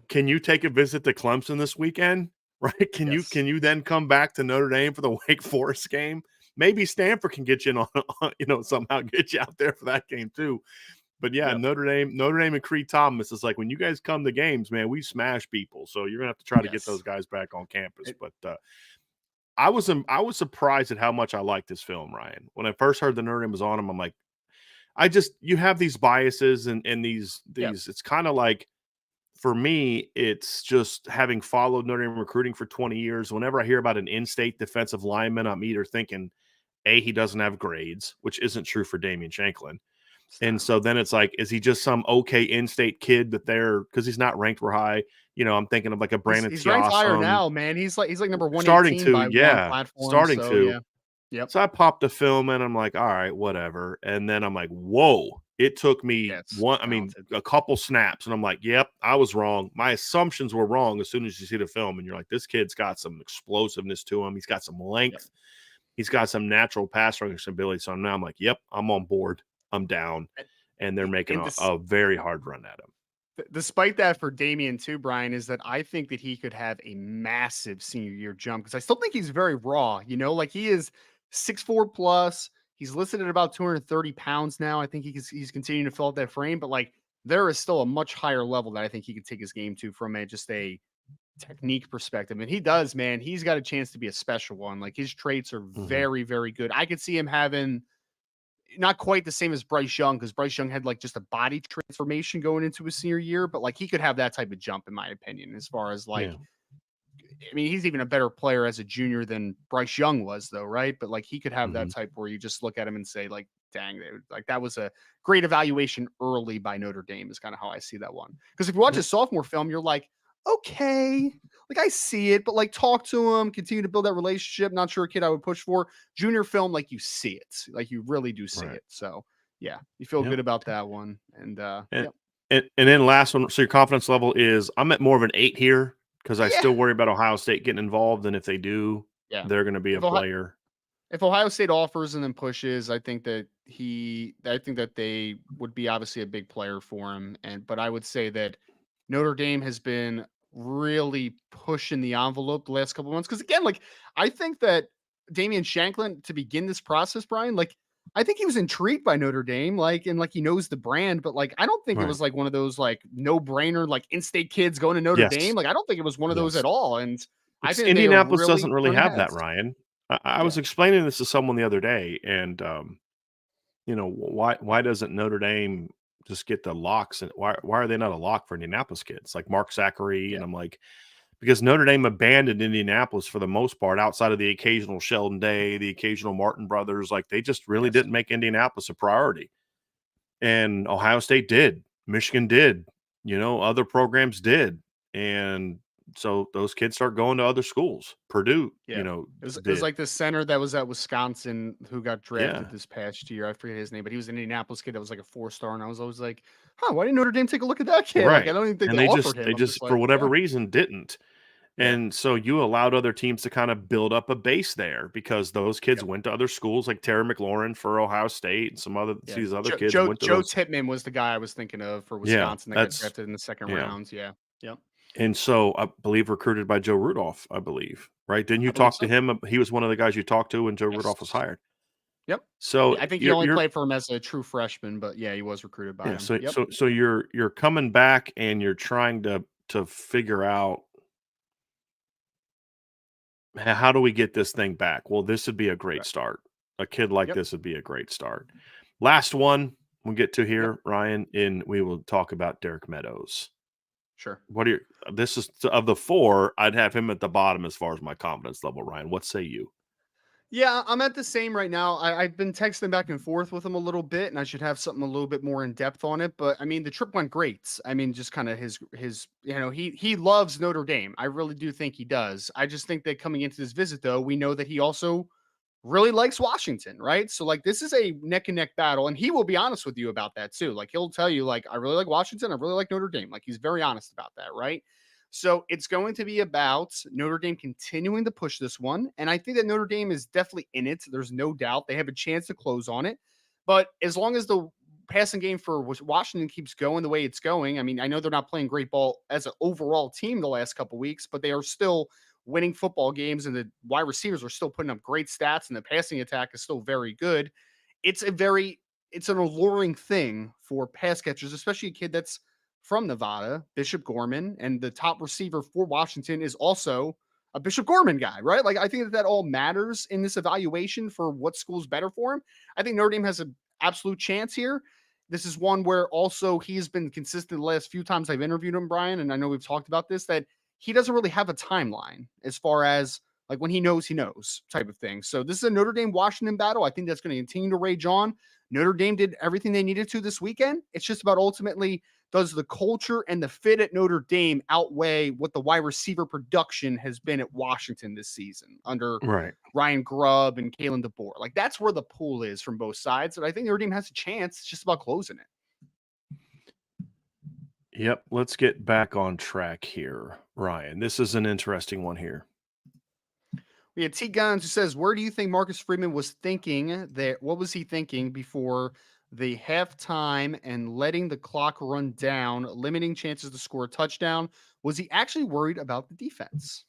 can you take a visit to Clemson this weekend? Right? Can you then come back to Notre Dame for the Wake Forest game? Maybe Stanford can get you in on, somehow get you out there for that game too. But yeah, Yep. Notre Dame and Creed Thomas is like, when you guys come to games, man, we smash people. So you're gonna have to try to get those guys back on campus. But I was surprised at how much I liked this film, Ryan. When I first heard the Notre Dame was on him, I'm like, you have these biases and these it's kind of like, for me, it's just having followed Notre Dame recruiting for 20 years. Whenever I hear about an in-state defensive lineman, I'm either thinking, A, he doesn't have grades, which isn't true for Damien Shanklin. And so then it's like, is he just some okay in-state kid that because he's not ranked real high? I'm thinking of like a Brandon He's ranked higher Tiasom. now, man. He's like number 118 Starting to, by one platform. starting So, to. yeah. Yep. So I popped the film and I'm like, all right, whatever. And then I'm like, whoa. It took me a couple snaps, and I'm like, yep, I was wrong. My assumptions were wrong as soon as you see the film, and you're like, this kid's got some explosiveness to him. He's got some length. Yep. He's got some natural pass rushing ability. So now I'm like, yep, I'm on board. I'm down. And they're making a very hard run at him. Despite that, for Damien too, Brian, is that I think that he could have a massive senior year jump, because I still think he's very raw. Like he is 6'4" plus. He's listed at about 230 pounds now. I think he's continuing to fill out that frame, but like there is still a much higher level that I think he could take his game to from just a technique perspective. And he does, man. He's got a chance to be a special one. Like his traits are very, very good. I could see him having not quite the same as Bryce Young, because Bryce Young had like just a body transformation going into his senior year, but like he could have that type of jump, in my opinion, as far as like, I mean, he's even a better player as a junior than Bryce Young was, though, right? But like he could have that type where you just look at him and say, like, dang, like that was a great evaluation early by Notre Dame, is kind of how I see that one. Because if you watch his sophomore film, you're like, okay, like I see it, but like talk to him, continue to build that relationship. Not sure a kid I would push for. Junior film, like you see it, like you really do see it. So yeah, you feel good about that one. And then last one. So your confidence level is, I'm at more of an 8 here, because I still worry about Ohio State getting involved. And if they do, they're going to be a player. If Ohio State offers and then pushes, I think that they would be obviously a big player for him. But I would say that Notre Dame has been really pushing the envelope the last couple of months. Because again, like I think that Damien Shanklin, to begin this process, Brian, like I think he was intrigued by Notre Dame, and he knows the brand, but like I don't think it was like one of those like no brainer like in-state kids going to Notre Dame. Like I don't think it was one of those at all. And I think Indianapolis doesn't really have that, Ryan. I was explaining this to someone the other day, and why doesn't Notre Dame just get the locks, and why are they not a lock for Indianapolis kids like Mark Zachary? And I'm like, because Notre Dame abandoned Indianapolis for the most part, outside of the occasional Sheldon Day, the occasional Martin brothers. Like they just really didn't make Indianapolis a priority. And Ohio State did, Michigan did, other programs did. And so those kids start going to other schools. Purdue, it was like the center that was at Wisconsin who got drafted this past year. I forget his name, but he was an Indianapolis kid that was like a 4-star, and I was always like, "Huh, why didn't Notre Dame take a look at that kid?" Right. Like, I don't even think and they just offered him. they just for whatever reason didn't. And so you allowed other teams to kind of build up a base there, because those kids went to other schools, like Terry McLaurin for Ohio State, and some other these other kids went to Joe Tippmann was the guy I was thinking of for Wisconsin that got drafted in the second rounds. Yeah. Yep. And so I believe recruited by Joe Rudolph, I believe, right? Didn't you talk to him? He was one of the guys you talked to when Joe Rudolph was hired. Yep. So I think he only played for him as a true freshman, but yeah, he was recruited by him. So you're coming back and you're trying to figure out, how do we get this thing back? Well, this would be a great start. A kid like this would be a great start. Last one we'll get to here, Ryan, and we will talk about Derek Meadows. Sure. This is of the 4, I'd have him at the bottom as far as my confidence level, Ryan. What say you? Yeah, I'm at the same right now. I've been texting back and forth with him a little bit, and I should have something a little bit more in depth on it. But I mean, the trip went great. I mean, just kind of his he loves Notre Dame. I really do think he does. I just think that coming into this visit, though, we know that he also really likes Washington, right? So like this is a neck and neck battle, and he will be honest with you about that too. Like he'll tell you, like, I really like Washington, I really like Notre Dame. Like he's very honest about that, right? So it's going to be about Notre Dame continuing to push this one. And I think that Notre Dame is definitely in it. There's no doubt they have a chance to close on it. But as long as the passing game for Washington keeps going the way it's going, I mean, I know they're not playing great ball as an overall team the last couple weeks, but they are still winning football games, and the wide receivers are still putting up great stats, and the passing attack is still very good. It's a very it's an alluring thing for pass catchers, especially a kid that's from Nevada, Bishop Gorman, and the top receiver for Washington is also a Bishop Gorman guy, right? Like I think that all matters in this evaluation for what school's better for him. I think Notre Dame has an absolute chance here. This is one where also he's been consistent the last few times I've interviewed him, Brian, and I know we've talked about this, that he doesn't really have a timeline as far as like when he knows type of thing. So this is a Notre Dame Washington battle. I think that's going to continue to rage on. Notre Dame did everything they needed to this weekend. It's just about ultimately, does the culture and the fit at Notre Dame outweigh what the wide receiver production has been at Washington this season under Right. Ryan Grubb and Kalen DeBoer? Like that's where the pool is from both sides. And I think Notre Dame has a chance. It's just about closing it. Yep. Let's get back on track here, Ryan. This is an interesting one here. We had T Guns who says, where do you think Marcus Freeman was thinking that? What was he thinking before the halftime and letting the clock run down, limiting chances to score a touchdown? Was he actually worried about the defense?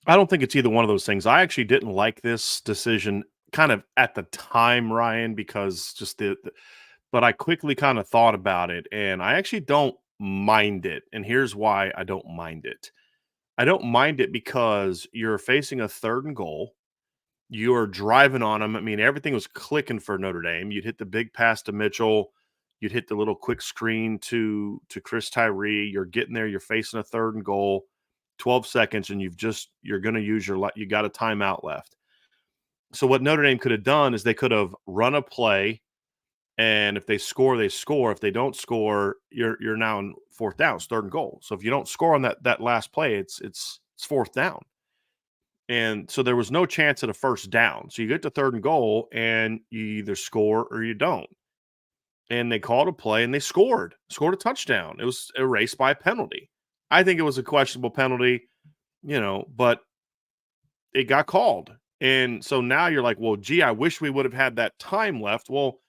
I don't think it's either one of those things. I actually didn't like this decision kind of at the time, Ryan, because but I quickly kind of thought about it and I actually don't mind it. And here's why I don't mind it. I don't mind it because you're facing a 3rd and goal. You're driving on them. I mean, everything was clicking for Notre Dame. You'd hit the big pass to Mitchell. You'd hit the little quick screen to Chris Tyree. You're getting there. You're facing a 3rd and goal, 12 seconds, and you're going to use you got a timeout left. So what Notre Dame could have done is they could have run a play, and if they score, they score. If they don't score, you're now in 4th down. It's 3rd and goal. So if you don't score on that last play, it's 4th down. And so there was no chance at a 1st down. So you get to 3rd and goal, and you either score or you don't. And they called a play, and they scored a touchdown. It was erased by a penalty. I think it was a questionable penalty, but it got called. And so now you're like, well, gee, I wish we would have had that time left. Well,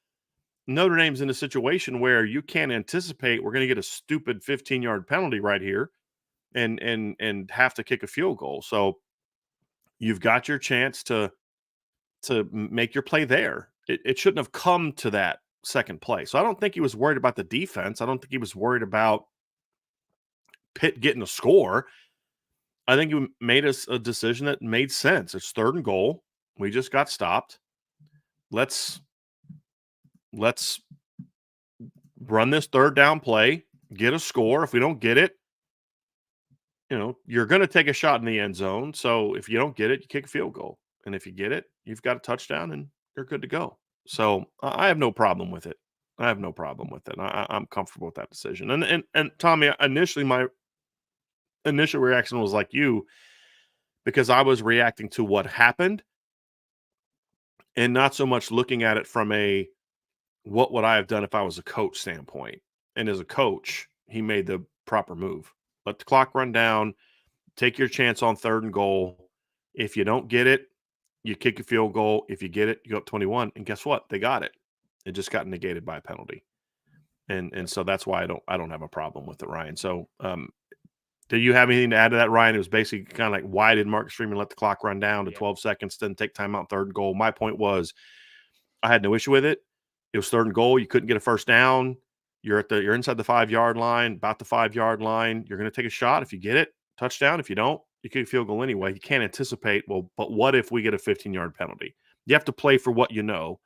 Notre Dame's in a situation where you can't anticipate we're going to get a stupid 15-yard penalty right here and have to kick a field goal. So you've got your chance to make your play there. It shouldn't have come to that 2nd play. So I don't think he was worried about the defense. I don't think he was worried about Pitt getting a score. I think he made a decision that made sense. It's 3rd and goal. We just got stopped. Let's run this 3rd down play, get a score. If we don't get it, you're going to take a shot in the end zone. So if you don't get it, you kick a field goal. And if you get it, you've got a touchdown and you're good to go. So I have no problem with it. I'm comfortable with that decision. And Tommy, initially, my initial reaction was like you, because I was reacting to what happened and not so much looking at it from a what would I have done if I was a coach standpoint. And as a coach, he made the proper move. Let the clock run down, take your chance on 3rd and goal. If you don't get it, you kick a field goal. If you get it, you go up 21. And guess what? They got it. It just got negated by a penalty. And so that's why I don't have a problem with it, Ryan. So do you have anything to add to that, Ryan? It was basically kind of like, why did Marcus Freeman let the clock run down to 12 seconds, then take time out 3rd and goal? My point was I had no issue with it. It was 3rd and goal. You couldn't get a 1st down. You're inside the 5-yard line, about the 5-yard line. You're going to take a shot. If you get it, touchdown. If you don't, you kick a field goal anyway. You can't anticipate, well, but what if we get a 15-yard penalty? You have to play for what you know.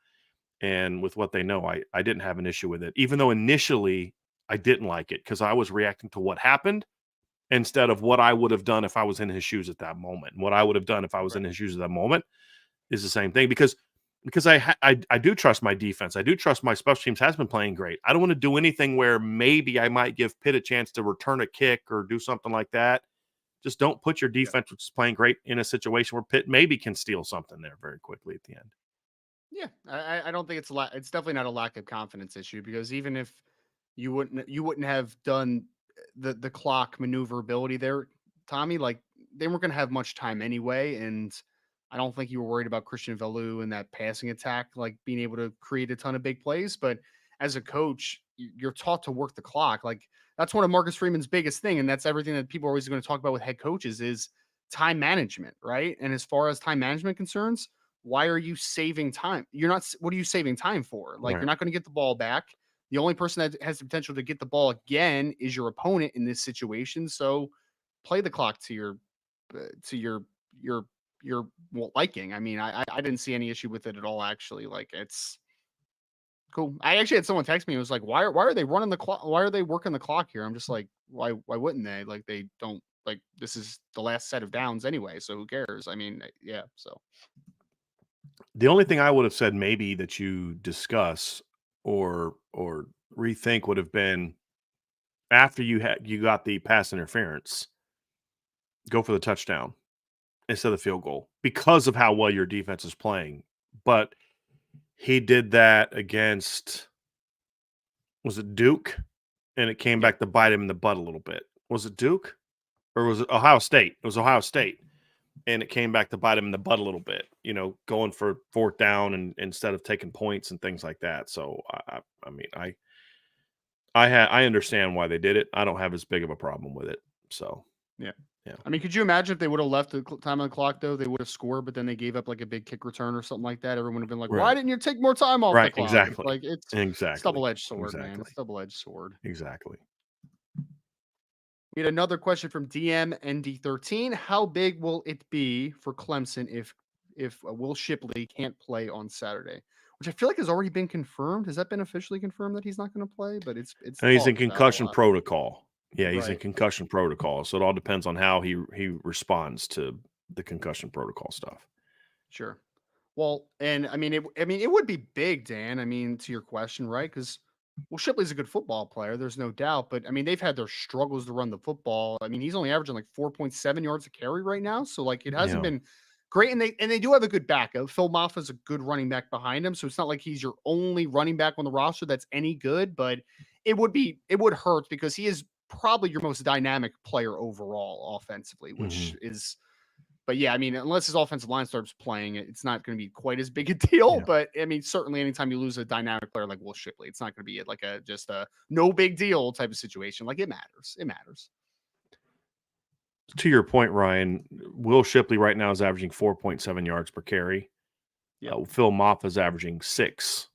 And with what they know, I didn't have an issue with it, even though initially I didn't like it because I was reacting to what happened instead of what I would have done if I was in his shoes at that moment. And what I would have done if I was in his shoes at that moment is the same thing because I do trust my defense. I do trust my special teams has been playing great. I don't want to do anything where maybe I might give Pitt a chance to return a kick or do something like that. Just don't put your defense, which is playing great, in a situation where Pitt maybe can steal something there very quickly at the end. Yeah, I don't think it's definitely not a lack of confidence issue because even if you wouldn't have done the clock maneuverability there, Tommy, like they weren't going to have much time anyway, and I don't think you were worried about Christian Velu and that passing attack, like being able to create a ton of big plays. But as a coach, you're taught to work the clock. Like that's one of Marcus Freeman's biggest thing, and that's everything that people are always going to talk about with head coaches is time management, right? And as far as time management concerns, why are you saving time? You're not. What are you saving time for? Like Right. you're not going to get the ball back. The only person that has the potential to get the ball again is your opponent in this situation. So play the clock to your liking. I mean, I didn't see any issue with it at all. Actually, like it's cool. I actually had someone text me. It was like, why are they running the clock? Why are they working the clock here? I'm just like, why wouldn't they? Like they don't like this is the last set of downs anyway. So who cares? I mean, yeah. So The only thing I would have said maybe that you discuss or rethink would have been after you got the pass interference, go for the touchdown instead of the field goal because of how well your defense is playing. But he did that against, was it Duke? And it came yeah, back to bite him in the butt a little bit. Was it Duke or was it Ohio State? It was Ohio State. And it came back to bite him in the butt a little bit, going for fourth down and instead of taking points and things like that. So I mean, I understand why they did it. I don't have as big of a problem with it. So yeah. yeah, I mean, could you imagine if they would have left the time on the clock though? They would have scored, but then they gave up like a big kick return or something like that. Everyone would have been like, "Why right, didn't you take more time off the right, clock?" It's exactly, like it's exactly, double edged sword, man. exactly, It's double edged sword. exactly. We had another question from DMND13. How big will it be for Clemson if Will Shipley can't play on Saturday? Which I feel like has already been confirmed. Has that been officially confirmed that he's not going to play? But it's And he's in talked about a concussion lot. protocol. Yeah, he's in Right. concussion protocol. So it all depends on how he responds to the concussion protocol stuff. Sure. Well, and I mean, it would be big, Dan. I mean, to your question, right? Because well, Shipley's a good football player. There's no doubt. But I mean, they've had their struggles to run the football. I mean, he's only averaging like 4.7 yards a carry right now. So like, it hasn't Yeah. been great. And they do have a good backup. Phil Maffa's a good running back behind him. So it's not like he's your only running back on the roster that's any good. But it would hurt because he is probably your most dynamic player overall offensively, which Hmm. is but yeah, I mean, unless his offensive line starts playing, it's not going to be quite as big a deal. Yeah. But I mean, certainly anytime you lose a dynamic player like Will Shipley, it's not going to be like a just a no big deal type of situation. Like it matters. It matters. To your point, Ryan, Will Shipley right now is averaging 4.7 yards per carry. Yep. Phil Maffa is averaging 6.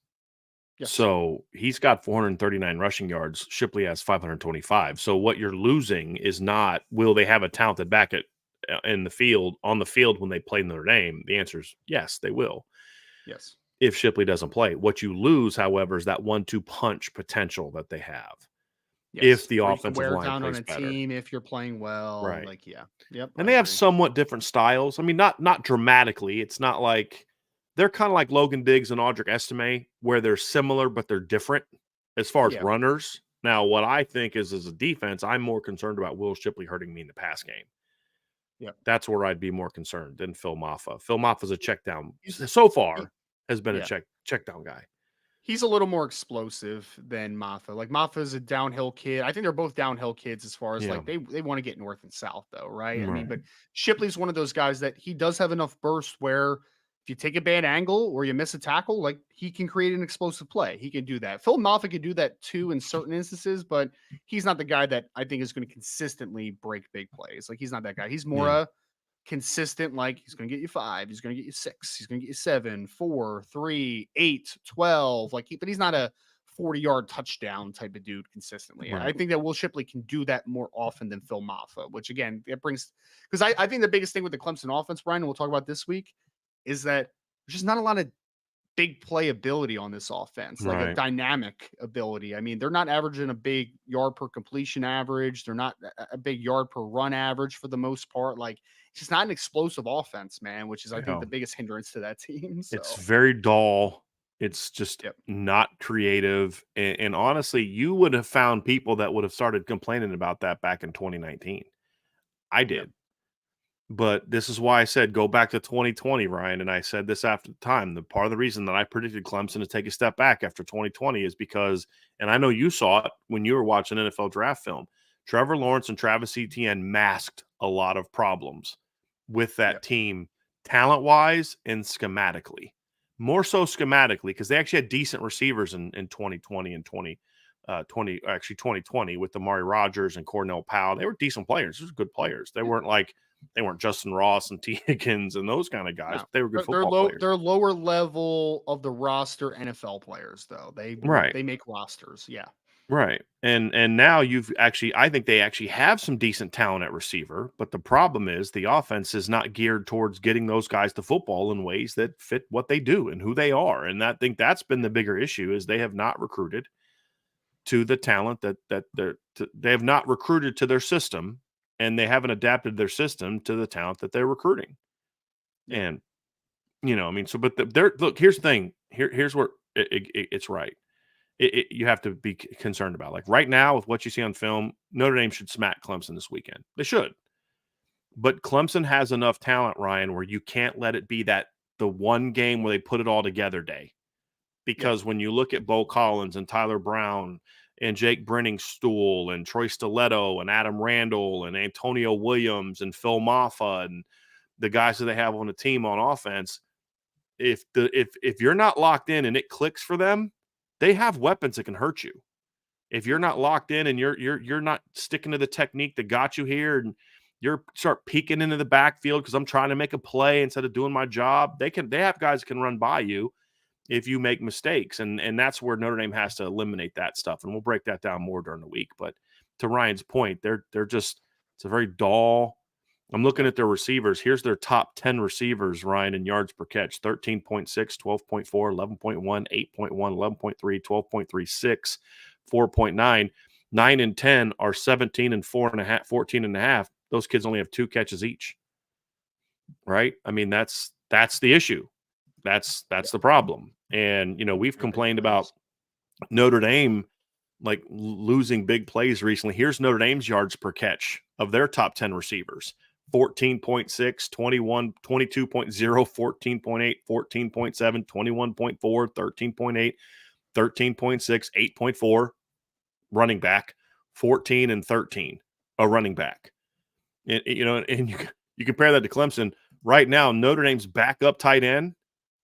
Yes. So he's got 439 rushing yards. Shipley has 525. So what you're losing is not will they have a talented back in the field on the field when they play Notre Dame? The answer is yes, they will. Yes. If Shipley doesn't play, what you lose, however, is that 1-2 punch potential that they have if Yes. the Where you can offensive wear line down on plays a better. team if you're playing well. Right. Like, yeah. Yep. And I they have agree. somewhat different styles. I mean, not dramatically. It's not like they're kind of like Logan Diggs and Audric Estime, where they're similar but they're different as far as Yeah. runners. Now, what I think is as a defense, I'm more concerned about Will Shipley hurting me in the pass game. Yep. That's where I'd be more concerned than Phil Maffa. Phil Maffa's a check down He's, so he, far has been a yeah. check down guy. He's a little more explosive than Maffa. Like Maffa's a downhill kid. I think they're both downhill kids as far as Yeah. like they want to get north and south though, right? I mean, Right. but Shipley's one of those guys that he does have enough burst where if you take a bad angle or you miss a tackle, like he can create an explosive play. He can do that. Phil Maffa could do that too in certain instances, but he's not the guy that I think is going to consistently break big plays. Like he's not that guy. He's more Yeah. a consistent, like he's going to get you 5, he's going to get you 6, he's going to get you 7, 4, 3, 8, 12. But he's not a 40-yard touchdown type of dude consistently. I Right. think that Will Shipley can do that more often than Phil Maffa, which again, it brings because I think the biggest thing with the Clemson offense, Brian, and we'll talk about this week, is that there's just not a lot of big playability on this offense, like a Right. dynamic ability. I mean, they're not averaging a big yard per completion average. They're not a big yard per run average for the most part. Like, it's just not an explosive offense, man, which is, I think, Yeah. the biggest hindrance to that team. It's So, very dull. It's just yep, not creative. And honestly, you would have found people that would have started complaining about that back in 2019. I yep, did. But this is why I said go back to 2020, Ryan. And I said this after the time. The part of the reason that I predicted Clemson to take a step back after 2020 is because, and I know you saw it when you were watching NFL draft film, Trevor Lawrence and Travis Etienne masked a lot of problems with that yep, team, talent wise and schematically. More so schematically, because they actually had decent receivers in 2020 and 2020 with Amari Rodgers and Cornell Powell. They were decent players. Those were good players. They weren't Justin Ross and T. Higgins and those kind of guys, no. but they were good They're football low. players. They're lower level of the roster NFL players, though. Right. They make rosters. Yeah. Right. And now you've actually I think they actually have some decent talent at receiver, but the problem is the offense is not geared towards getting those guys to football in ways that fit what they do and who they are. And I think that's been the bigger issue is they have not recruited to the talent they have not recruited to their system, and they haven't adapted their system to the talent that they're recruiting. Yep. And I mean, so but there. Look, here's the thing. Here's where it's right. You have to be concerned about. Like right now, with what you see on film, Notre Dame should smack Clemson this weekend. They should, but Clemson has enough talent, Ryan, where you can't let it be that the one game where they put it all together day. Yep. Because when you look at Bo Collins and Tyler Brown and Jake Brenningstool and Troy Stiletto and Adam Randall and Antonio Williams and Phil Maffa and the guys that they have on the team on offense, if you're not locked in and it clicks for them, they have weapons that can hurt you. If you're not locked in and you're not sticking to the technique that got you here, and you're start peeking into the backfield because I'm trying to make a play instead of doing my job, they have guys that can run by you if you make mistakes. And that's where Notre Dame has to eliminate that stuff. And we'll break that down more during the week. But to Ryan's point, they're just it's a very dull. I'm looking at their receivers. Here's their top 10 receivers, Ryan, in yards per catch: 13.6, 12.4, 11.1, 8.1, 11.3, 12.36, 4.9. 9 and 10 are 17 and 4.5, 14 and a half. Those kids only have 2 catches each. Right? I mean, that's the issue. That's the problem. And we've complained about Notre Dame like losing big plays recently. Here's Notre Dame's yards per catch of their top 10 receivers: 14.6, 21, 22.0, 14.8, 14.7, 21.4, 13.8, 13.6, 8.4 running back, 14 and 13 a running back. And you compare that to Clemson right now. Notre Dame's backup tight end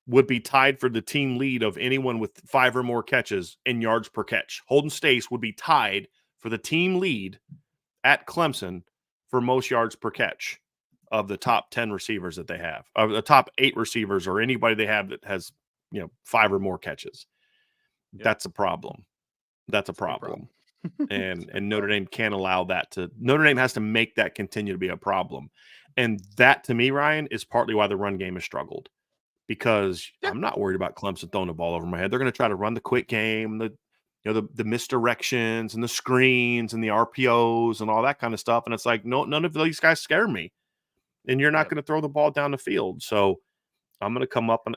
would be tied for the team lead of anyone with 5 or more catches in yards per catch. Holden Staes would be tied for the team lead at Clemson for most yards per catch of the top 10 receivers that they have, of the top 8 receivers or anybody they have that has 5 or more catches. Yep. That's a problem. That's a problem. And Notre Dame can't allow that to. Notre Dame has to make that continue to be a problem. And that, to me, Ryan, is partly why the run game has struggled. Because I'm not worried about Clemson throwing the ball over my head. They're going to try to run the quick game, the misdirections and the screens and the RPOs and all that kind of stuff. And it's like, no, none of these guys scare me. And you're not going to throw the ball down the field. So I'm going to come up and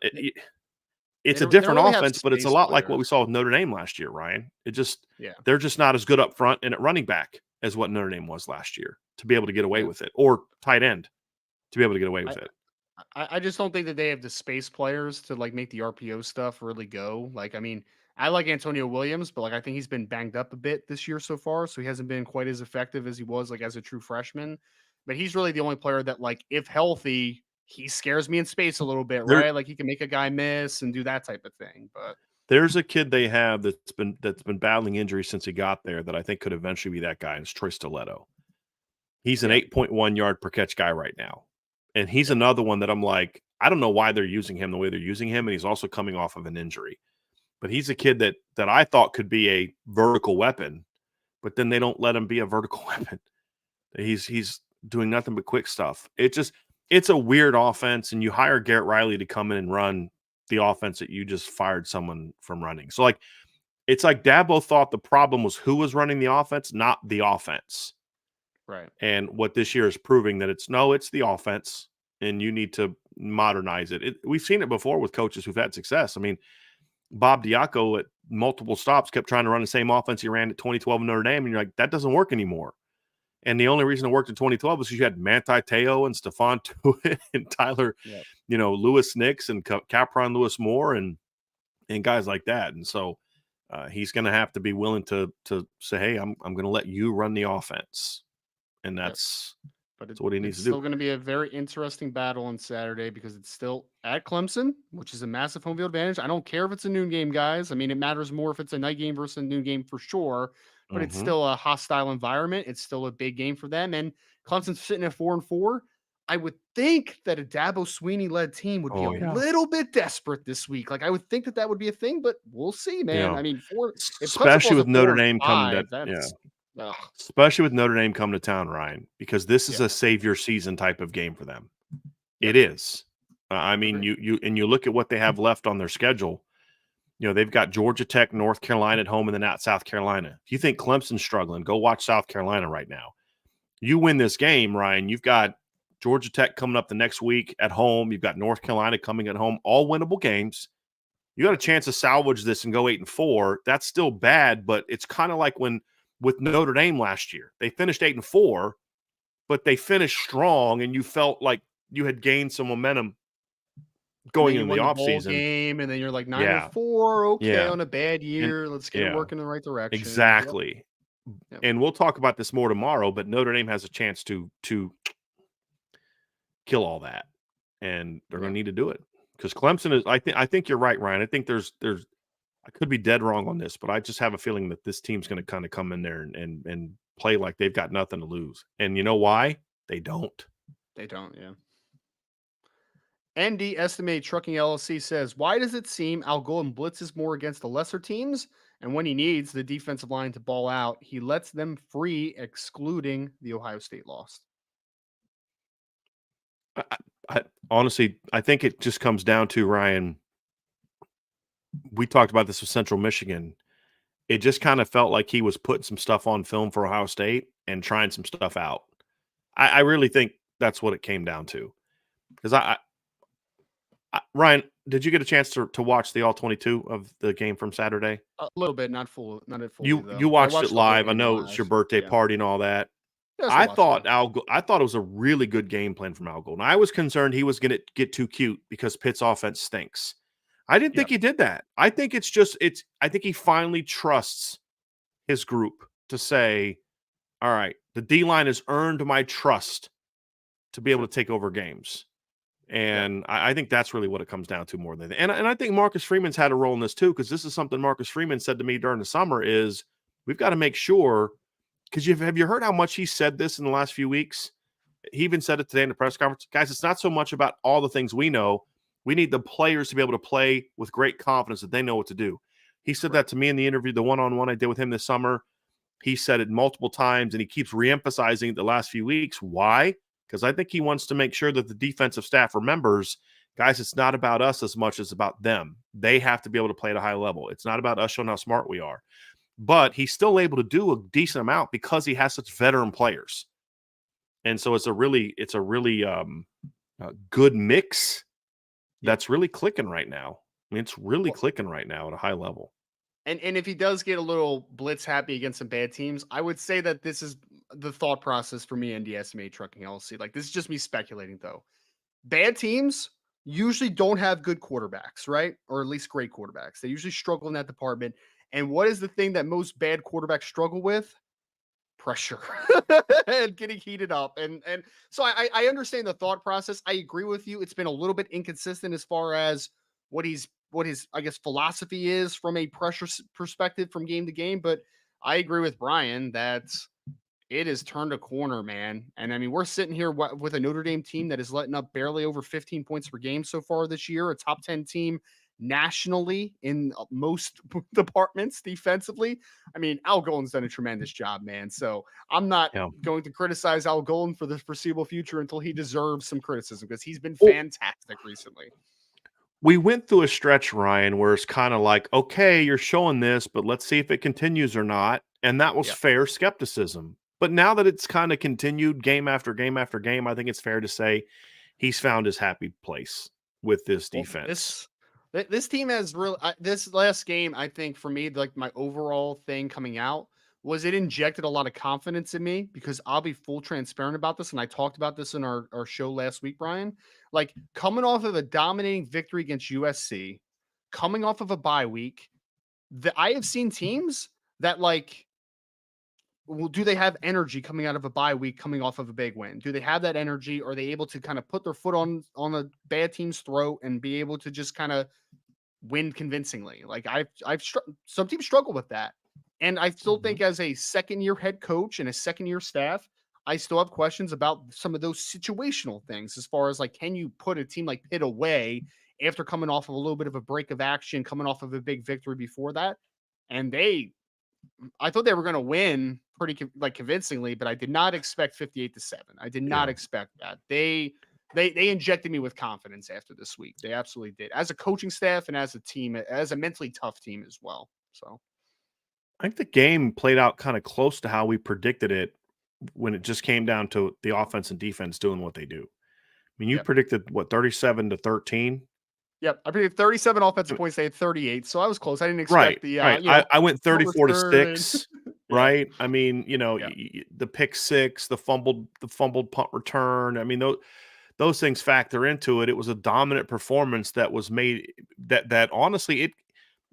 it's a different offense, but it's a lot like what we saw with Notre Dame last year, Ryan. They're just not as good up front and at running back as what Notre Dame was last year to be able to get away with it, or tight end to be able to get away with it. I just don't think that they have the space players to like make the RPO stuff really go. Like, I mean, I like Antonio Williams, but like I think he's been banged up a bit this year so far, so he hasn't been quite as effective as he was like as a true freshman. But he's really the only player that, like, if healthy, he scares me in space a little bit, right? Like he can make a guy miss and do that type of thing. But there's a kid they have that's been battling injury since he got there that I think could eventually be that guy, and it's Troy Stiletto. He's an 8.1 yard per catch guy right now. And he's another one that I'm like, I don't know why they're using him the way they're using him. And he's also coming off of an injury. But he's a kid that I thought could be a vertical weapon, but then they don't let him be a vertical weapon. He's doing nothing but quick stuff. It's a weird offense, and you hire Garrett Riley to come in and run the offense that you just fired someone from running. So, like, it's like Dabo thought the problem was who was running the offense, not the offense. Right. And what this year is proving that it's the offense, and you need to modernize it. We've seen it before with coaches who've had success. I mean, Bob Diaco at multiple stops kept trying to run the same offense he ran at 2012 in Notre Dame, and you're like, that doesn't work anymore. And the only reason it worked in 2012 was because you had Manti Te'o and Stephon Tuitt and Tyler, Yep. Lewis Nix and Capron Lewis Moore and guys like that. And so he's going to have to be willing to say, hey, I'm going to let you run the offense. And that's what he needs to do. It's still going to be a very interesting battle on Saturday because it's still at Clemson, which is a massive home field advantage. I don't care if it's a noon game, guys. I mean, it matters more if it's a night game versus a noon game for sure, but it's still a hostile environment. It's still a big game for them. And Clemson's sitting at 4-4. I would think that a Dabo Sweeney led team would be a little bit desperate this week. Like I would think that would be a thing, but we'll see, man. Yeah. I mean, especially with Notre Dame coming especially with Notre Dame coming to town, Ryan, because this is a savior season type of game for them. It is. I mean, you look at what they have left on their schedule. They've got Georgia Tech, North Carolina at home, and then at South Carolina. If you think Clemson's struggling, go watch South Carolina right now. You win this game, Ryan, you've got Georgia Tech coming up the next week at home. You've got North Carolina coming at home, all winnable games. You got a chance to salvage this and go 8-4. That's still bad, but it's kind of like with Notre Dame last year. They finished 8-4, but they finished strong, and you felt like you had gained some momentum going into the offseason. Game, and then you're like 9-4, okay, on a bad year. Let's get it working in the right direction. Exactly. Yep. And we'll talk about this more tomorrow, but Notre Dame has a chance to kill all that, and they're going to need to do it because Clemson is. I think you're right, Ryan. I think there's. I could be dead wrong on this, but I just have a feeling that this team's going to kind of come in there and play like they've got nothing to lose. And you know why? They don't. They don't, yeah. ND Estimate Trucking LLC says, why does it seem Al Golden blitzes more against the lesser teams? And when he needs the defensive line to ball out, he lets them free, excluding the Ohio State loss. I honestly, I think it just comes down to, Ryan, we talked about this with Central Michigan. It just kind of felt like he was putting some stuff on film for Ohio State and trying some stuff out. I really think that's what it came down to. Because Ryan, did you get a chance to watch the All-22 of the game from Saturday? A little bit, not full. You watched it live. I know it's your birthday party and all that. I thought it was a really good game plan from Al Golden. I was concerned he was going to get too cute because Pitt's offense stinks. I didn't think he did that. I think I think he finally trusts his group to say, all right, the D-line has earned my trust to be able to take over games. And I think that's really what it comes down to more than and I think Marcus Freeman's had a role in this too, because this is something Marcus Freeman said to me during the summer is we've got to make sure, because have you heard how much he said this in the last few weeks? He even said it today in the press conference. Guys, it's not so much about all the things we know. We need the players to be able to play with great confidence that they know what to do. He said that to me in the interview, the one-on-one I did with him this summer. He said it multiple times, and he keeps reemphasizing it the last few weeks. Why? Because I think he wants to make sure that the defensive staff remembers, guys, it's not about us as much as about them. They have to be able to play at a high level. It's not about us showing how smart we are. But he's still able to do a decent amount because he has such veteran players. And so it's a really good mix that's really clicking right now. I mean, it's really clicking right now at a high level. And if he does get a little blitz happy against some bad teams, I would say that this is the thought process for me and the SMA Trucking LLC. Like, this is just me speculating, though. Bad teams usually don't have good quarterbacks, right? Or at least great quarterbacks. They usually struggle in that department. And what is the thing that most bad quarterbacks struggle with? Pressure and getting heated up. And so I understand the thought process. I agree with you. It's been a little bit inconsistent as far as what his, I guess, philosophy is from a pressure perspective from game to game. But I agree with Brian that it has turned a corner, man. And I mean, we're sitting here with a Notre Dame team that is letting up barely over 15 points per game so far this year, a top 10 team nationally in most departments defensively. I mean, Al Golden's done a tremendous job, man. So I'm not going to criticize Al Golden for the foreseeable future until he deserves some criticism, because he's been fantastic recently. We went through a stretch, Ryan, where it's kind of like, okay, you're showing this, but let's see if it continues or not. And that was Yeah. fair skepticism. But now that it's kind of continued game after game after game, I think it's fair to say he's found his happy place with this Well, defense. this team has really this last game. I think for me, like my overall thing coming out was it injected a lot of confidence in me because I'll be full transparent about this, and I talked about this in our show last week, Brian. Like coming off of a dominating victory against USC, coming off of a bye week, I have seen teams that like well, do they have energy coming out of a bye week, coming off of a big win? Do they have that energy? Are they able to kind of put their foot on a bad team's throat and be able to just kind of win convincingly? Like some teams struggle with that, and I still think as a second year head coach and a second year staff, I still have questions about some of those situational things as far as like, can you put a team like Pitt away after coming off of a little bit of a break of action, coming off of a big victory before that, and I thought they were going to win pretty convincingly, but I did not expect 58-7. I did not Yeah. expect that. They injected me with confidence after this week. They absolutely did. As a coaching staff and as a team, as a mentally tough team as well. So I think the game played out kind of close to how we predicted it when it just came down to the offense and defense doing what they do. I mean, you yep. predicted what, 37-13? Yep. I predicted 37 offensive points. They had 38. So I was close. I didn't Right, expect the right. I went punt 34 to return. 6, yeah. right? I mean, Yeah. the pick 6, the fumbled punt return. I mean, those things factor into it. It was a dominant performance that was made that honestly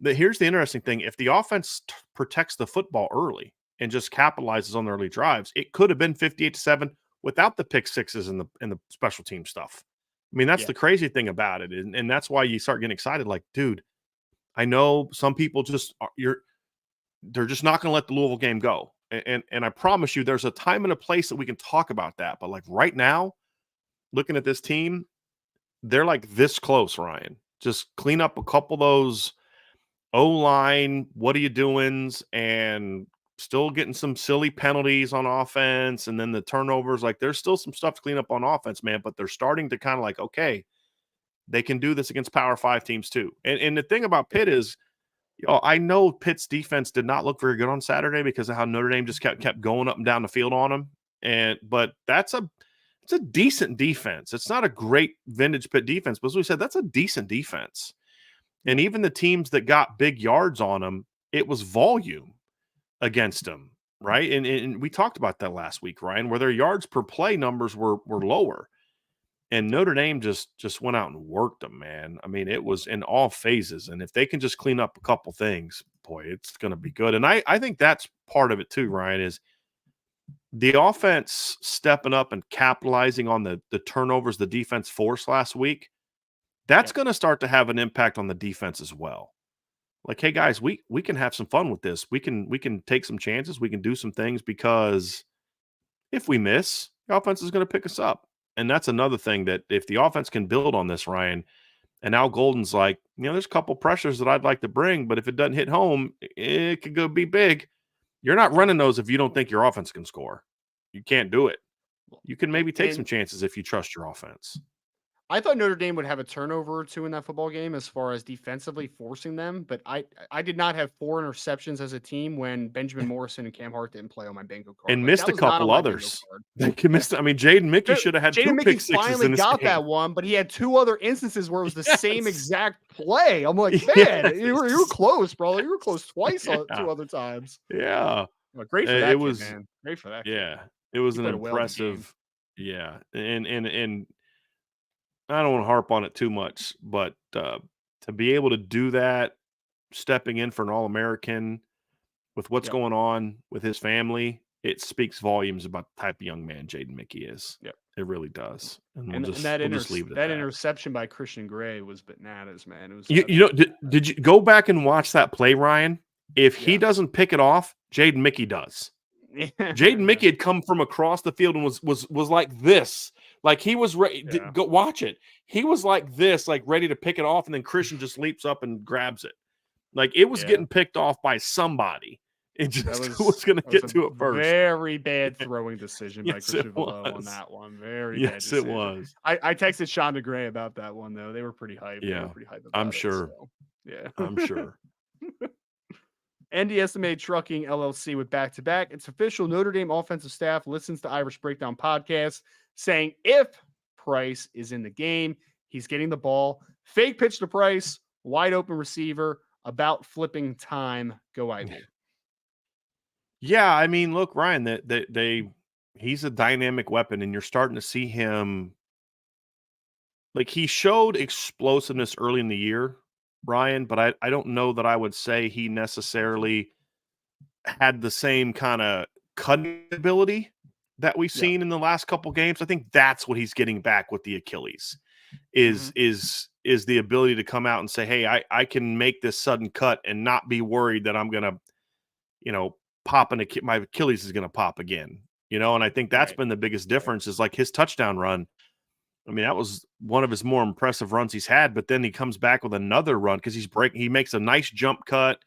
here's the interesting thing. If the offense protects the football early and just capitalizes on the early drives, it could have been 58-7 without the pick sixes and the special team stuff. I mean, that's Yeah. the crazy thing about it. And that's why you start getting excited. Like, dude, I know some people they're just not going to let the Louisville game go. And I promise you, there's a time and a place that we can talk about that. But like right now, looking at this team, they're like this close, Ryan. Just clean up a couple of those O-line, what are you doings, and still getting some silly penalties on offense, and then the turnovers. Like there's still some stuff to clean up on offense, man. But they're starting to kind of like, okay, they can do this against Power 5 teams too. And the thing about Pitt is, I know Pitt's defense did not look very good on Saturday because of how Notre Dame just kept going up and down the field on them. But it's a decent defense. It's not a great vintage Pitt defense, but as we said, that's a decent defense. And even the teams that got big yards on them, it was volume against them, right? And we talked about that last week, Ryan, where their yards per play numbers were lower. And Notre Dame just went out and worked them, man. I mean, it was in all phases. And if they can just clean up a couple things, boy, it's going to be good. And I think that's part of it too, Ryan, is the offense stepping up and capitalizing on the turnovers the defense forced last week. That's going to start to have an impact on the defense as well. Like, hey guys, we can have some fun with this. We can take some chances. We can do some things because if we miss, the offense is going to pick us up. And that's another thing that if the offense can build on this, Ryan, and now Golden's like, there's a couple pressures that I'd like to bring, but if it doesn't hit home, it could go be big. You're not running those if you don't think your offense can score. You can't do it. You can maybe take some chances if you trust your offense. I thought Notre Dame would have a turnover or two in that football game as far as defensively forcing them, but I did not have 4 interceptions as a team when Benjamin Morrison and Cam Hart didn't play on my bingo card. And missed a couple others. They missed. I mean, Jaden Mickey should have had 2 pick sixes finally in this got game. that one, but he had 2 other instances where it was the same exact play. I'm like, man, you were close, bro. You were close twice 2 other times. Yeah. Well, great for that kid, man. Great for that kid. Yeah. It was an impressive. Yeah. And I don't want to harp on it too much, but to be able to do that, stepping in for an All-American with what's going on with his family, it speaks volumes about the type of young man Jaden Mickey is. Yep. It really does. And we'll just leave it at that. Interception by Christian Gray was bananas, man. It was did you go back and watch that play, Ryan? If he doesn't pick it off, Jaden Mickey does. Jaden Mickey had come from across the field and was like this. Like he was ready to go watch it. He was like this, like ready to pick it off, and then Christian just leaps up and grabs it. Like it was getting picked off by somebody. It That just was was going to that was get a to it first. very bad throwing decision by Yes, it Christian Velo on was. that one. Very bad Yes, it decision. was. I texted Sean DeGray about that one though. They were pretty hyped. They were Yeah, pretty hyped I'm about it. sure. So yeah. I'm sure. ND Estimated Trucking LLC with back to back. It's official. Notre Dame offensive staff listens to Irish Breakdown podcast, saying if Price is in the game, he's getting the ball. Fake pitch to Price, wide open receiver, about flipping time. Go Ivy. Yeah, I mean, look, Ryan, he's a dynamic weapon, and you're starting to see him. Like, he showed explosiveness early in the year, Ryan, but I don't know that I would say he necessarily had the same kind of cutting ability that we've Yeah. seen in the last couple games. I think that's what he's getting back with the Achilles is the ability to come out and say, hey, I can make this sudden cut and not be worried that I'm gonna, pop my Achilles is gonna pop again. And I think that's Right. been the biggest difference is like his touchdown run. I mean, that was one of his more impressive runs he's had, but then he comes back with another run because he makes a nice jump cut.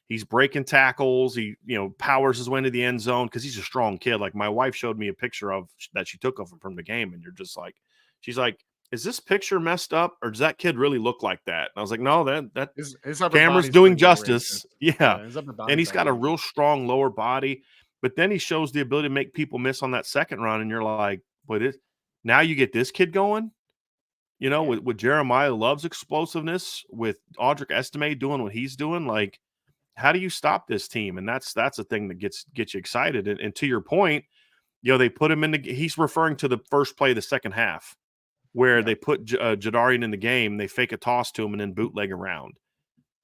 He's breaking tackles. He, powers his way into the end zone because he's a strong kid. Like my wife showed me a picture of that she took of him from the game, and you're just like, she's like, is this picture messed up or does that kid really look like that? And I was like, no, that His upper camera's body's doing pretty well raised. justice. Yeah. His upper And body's he's got a dynamic. real strong lower body, but then he shows the ability to make people miss on that second run. And you're like, now you get this kid going. With Jeremiah loves explosiveness, with Audric Estime doing what he's doing, like, how do you stop this team? And that's a thing that gets you excited. And to your point, they put him in he's referring to the first play of the second half where they put Jadarian in the game. They fake a toss to him and then bootleg around.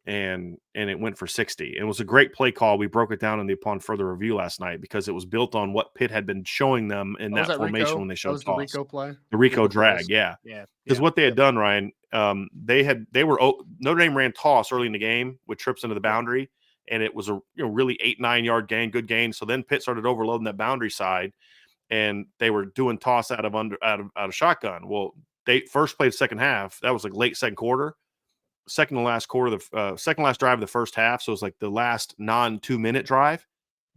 And it went for 60. It was a great play call. We broke it down in the Upon Further Review last night because it was built on what Pitt had been showing them in Was that that formation Rico? when they That showed was the toss. Rico play. The Rico plays. drag, yeah. Yeah. Because what they had done, Ryan, Notre Dame ran toss early in the game with trips into the boundary, and it was a really 8-9 yard gain, good gain. So then Pitt started overloading that boundary side, and they were doing toss out of shotgun. Well, they first played second half. That was like late second quarter. Second to last drive of the first half. So it was like the last non 2-minute drive.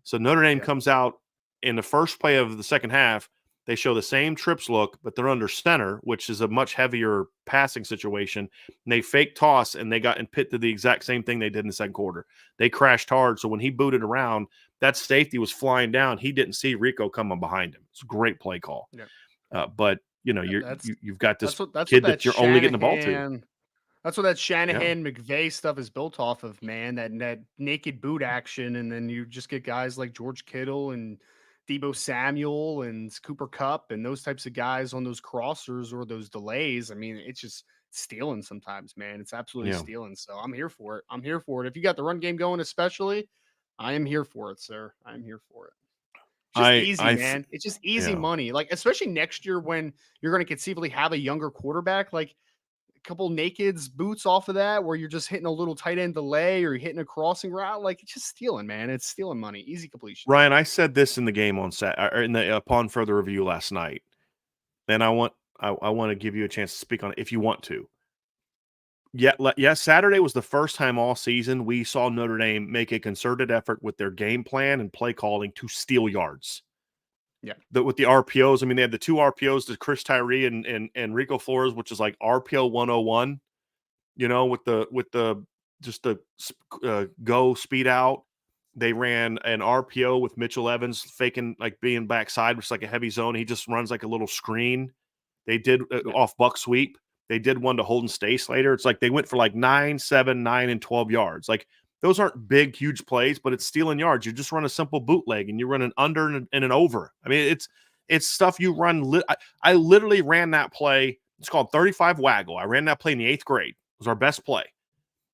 So Notre Dame comes out in the first play of the second half. They show the same trips look, but they're under center, which is a much heavier passing situation. And they fake toss, and Pitt did the exact same thing they did in the second quarter. They crashed hard. So when he booted around, that safety was flying down. He didn't see Rico coming behind him. It's a great play call. Yeah. But you've got this that's kid what that you're only getting the ball to. That's what that Shanahan McVay stuff is built off of, man. That naked boot action, and then you just get guys like George Kittle and Debo Samuel and Cooper Kupp and those types of guys on those crossers or those delays. I mean, it's just stealing sometimes, man. It's absolutely stealing. So I'm here for it. I'm here for it. If you got the run game going, especially, I am here for it, sir. I'm here for it. Just easy, man. It's just easy money. Like, especially next year when you're going to conceivably have a younger quarterback, like couple nakeds boots off of that where you're just hitting a little tight end delay or you're hitting a crossing route, like it's just stealing, man. It's stealing money. Easy completion. Ryan, I said this in the game Upon Further Review last night, and I want to give you a chance to speak on it if you want to. Yeah, Saturday was the first time all season we saw Notre Dame make a concerted effort with their game plan and play calling to steal yards. Yeah. With the RPOs, I mean, they had the 2 RPOs to Chris Tyree and Rico Flores, which is like RPO 101, with the go speed out. They ran an RPO with Mitchell Evans faking like being backside, which is like a heavy zone. He just runs like a little screen. They did off buck sweep. They did one to Holden Staes later. It's like they went for like 9, 7, 9, and 12 yards. Like those aren't big, huge plays, but it's stealing yards. You just run a simple bootleg and you run an under and an over. I mean, it's stuff you run. I literally ran that play. It's called 35 waggle. I ran that play in the 8th grade. It was our best play.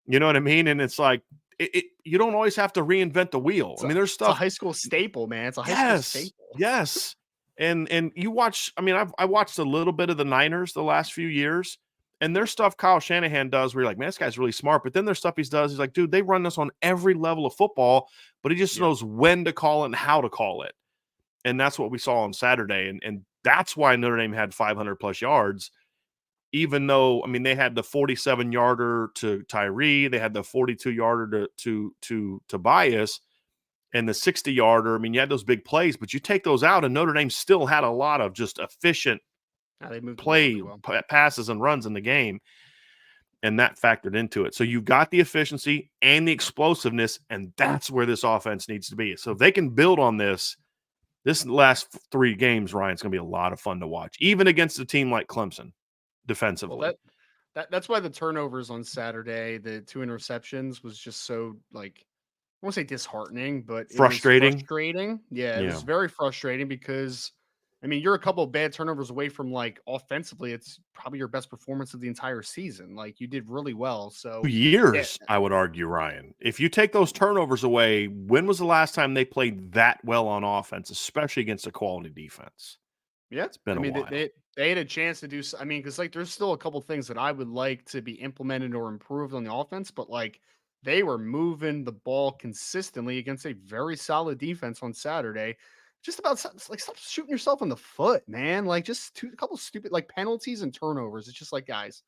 You know what I mean? And it's like, you don't always have to reinvent the wheel. There's stuff. It's a high school staple, man. It's a high school staple. Yes. And you watch, I watched a little bit of the Niners the last few years. And there's stuff Kyle Shanahan does where you're like, man, this guy's really smart. But then there's stuff he does. He's like, dude, they run this on every level of football, but he just knows when to call it and how to call it. And that's what we saw on Saturday. And that's why Notre Dame had 500 plus yards, even though, they had the 47 yarder to Tyree. They had the 42 yarder to Tobias. and the 60-yarder. I mean, you had those big plays, but you take those out, and Notre Dame still had a lot of just efficient They moved play well. passes and runs in the game, and that factored into it. So you've got the efficiency and the explosiveness, and that's where this offense needs to be. So if they can build on this last 3 games, Ryan, it's going to be a lot of fun to watch, even against a team like Clemson defensively. Well, that's why the turnovers on Saturday, the 2 interceptions, was just so, like, I won't say disheartening, but Frustrating. It was frustrating. Yeah, it was very frustrating because, I mean, you're a couple of bad turnovers away from, like, offensively, it's probably your best performance of the entire season. Like, you did really well. So, Years, I would argue, Ryan. If you take those turnovers away, when was the last time they played that well on offense, especially against a quality defense? yeah, It's been a while. they had a chance to do. I mean, because like there's still a couple things that I would like to be implemented or improved on the offense, but like they were moving the ball consistently against a very solid defense on Saturday. Just about like stop shooting yourself in the foot, man. Like just a couple stupid like penalties and turnovers. It's just like guys,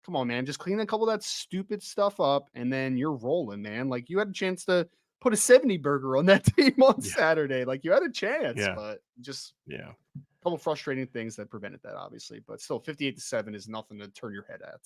come on, man. Just clean a couple of that stupid stuff up, and then you're rolling, man. Like you had a chance to put a 70 burger on that team on Saturday. Like you had a chance, but just couple frustrating things that prevented that, obviously, but still 58-7 is nothing to turn your head at.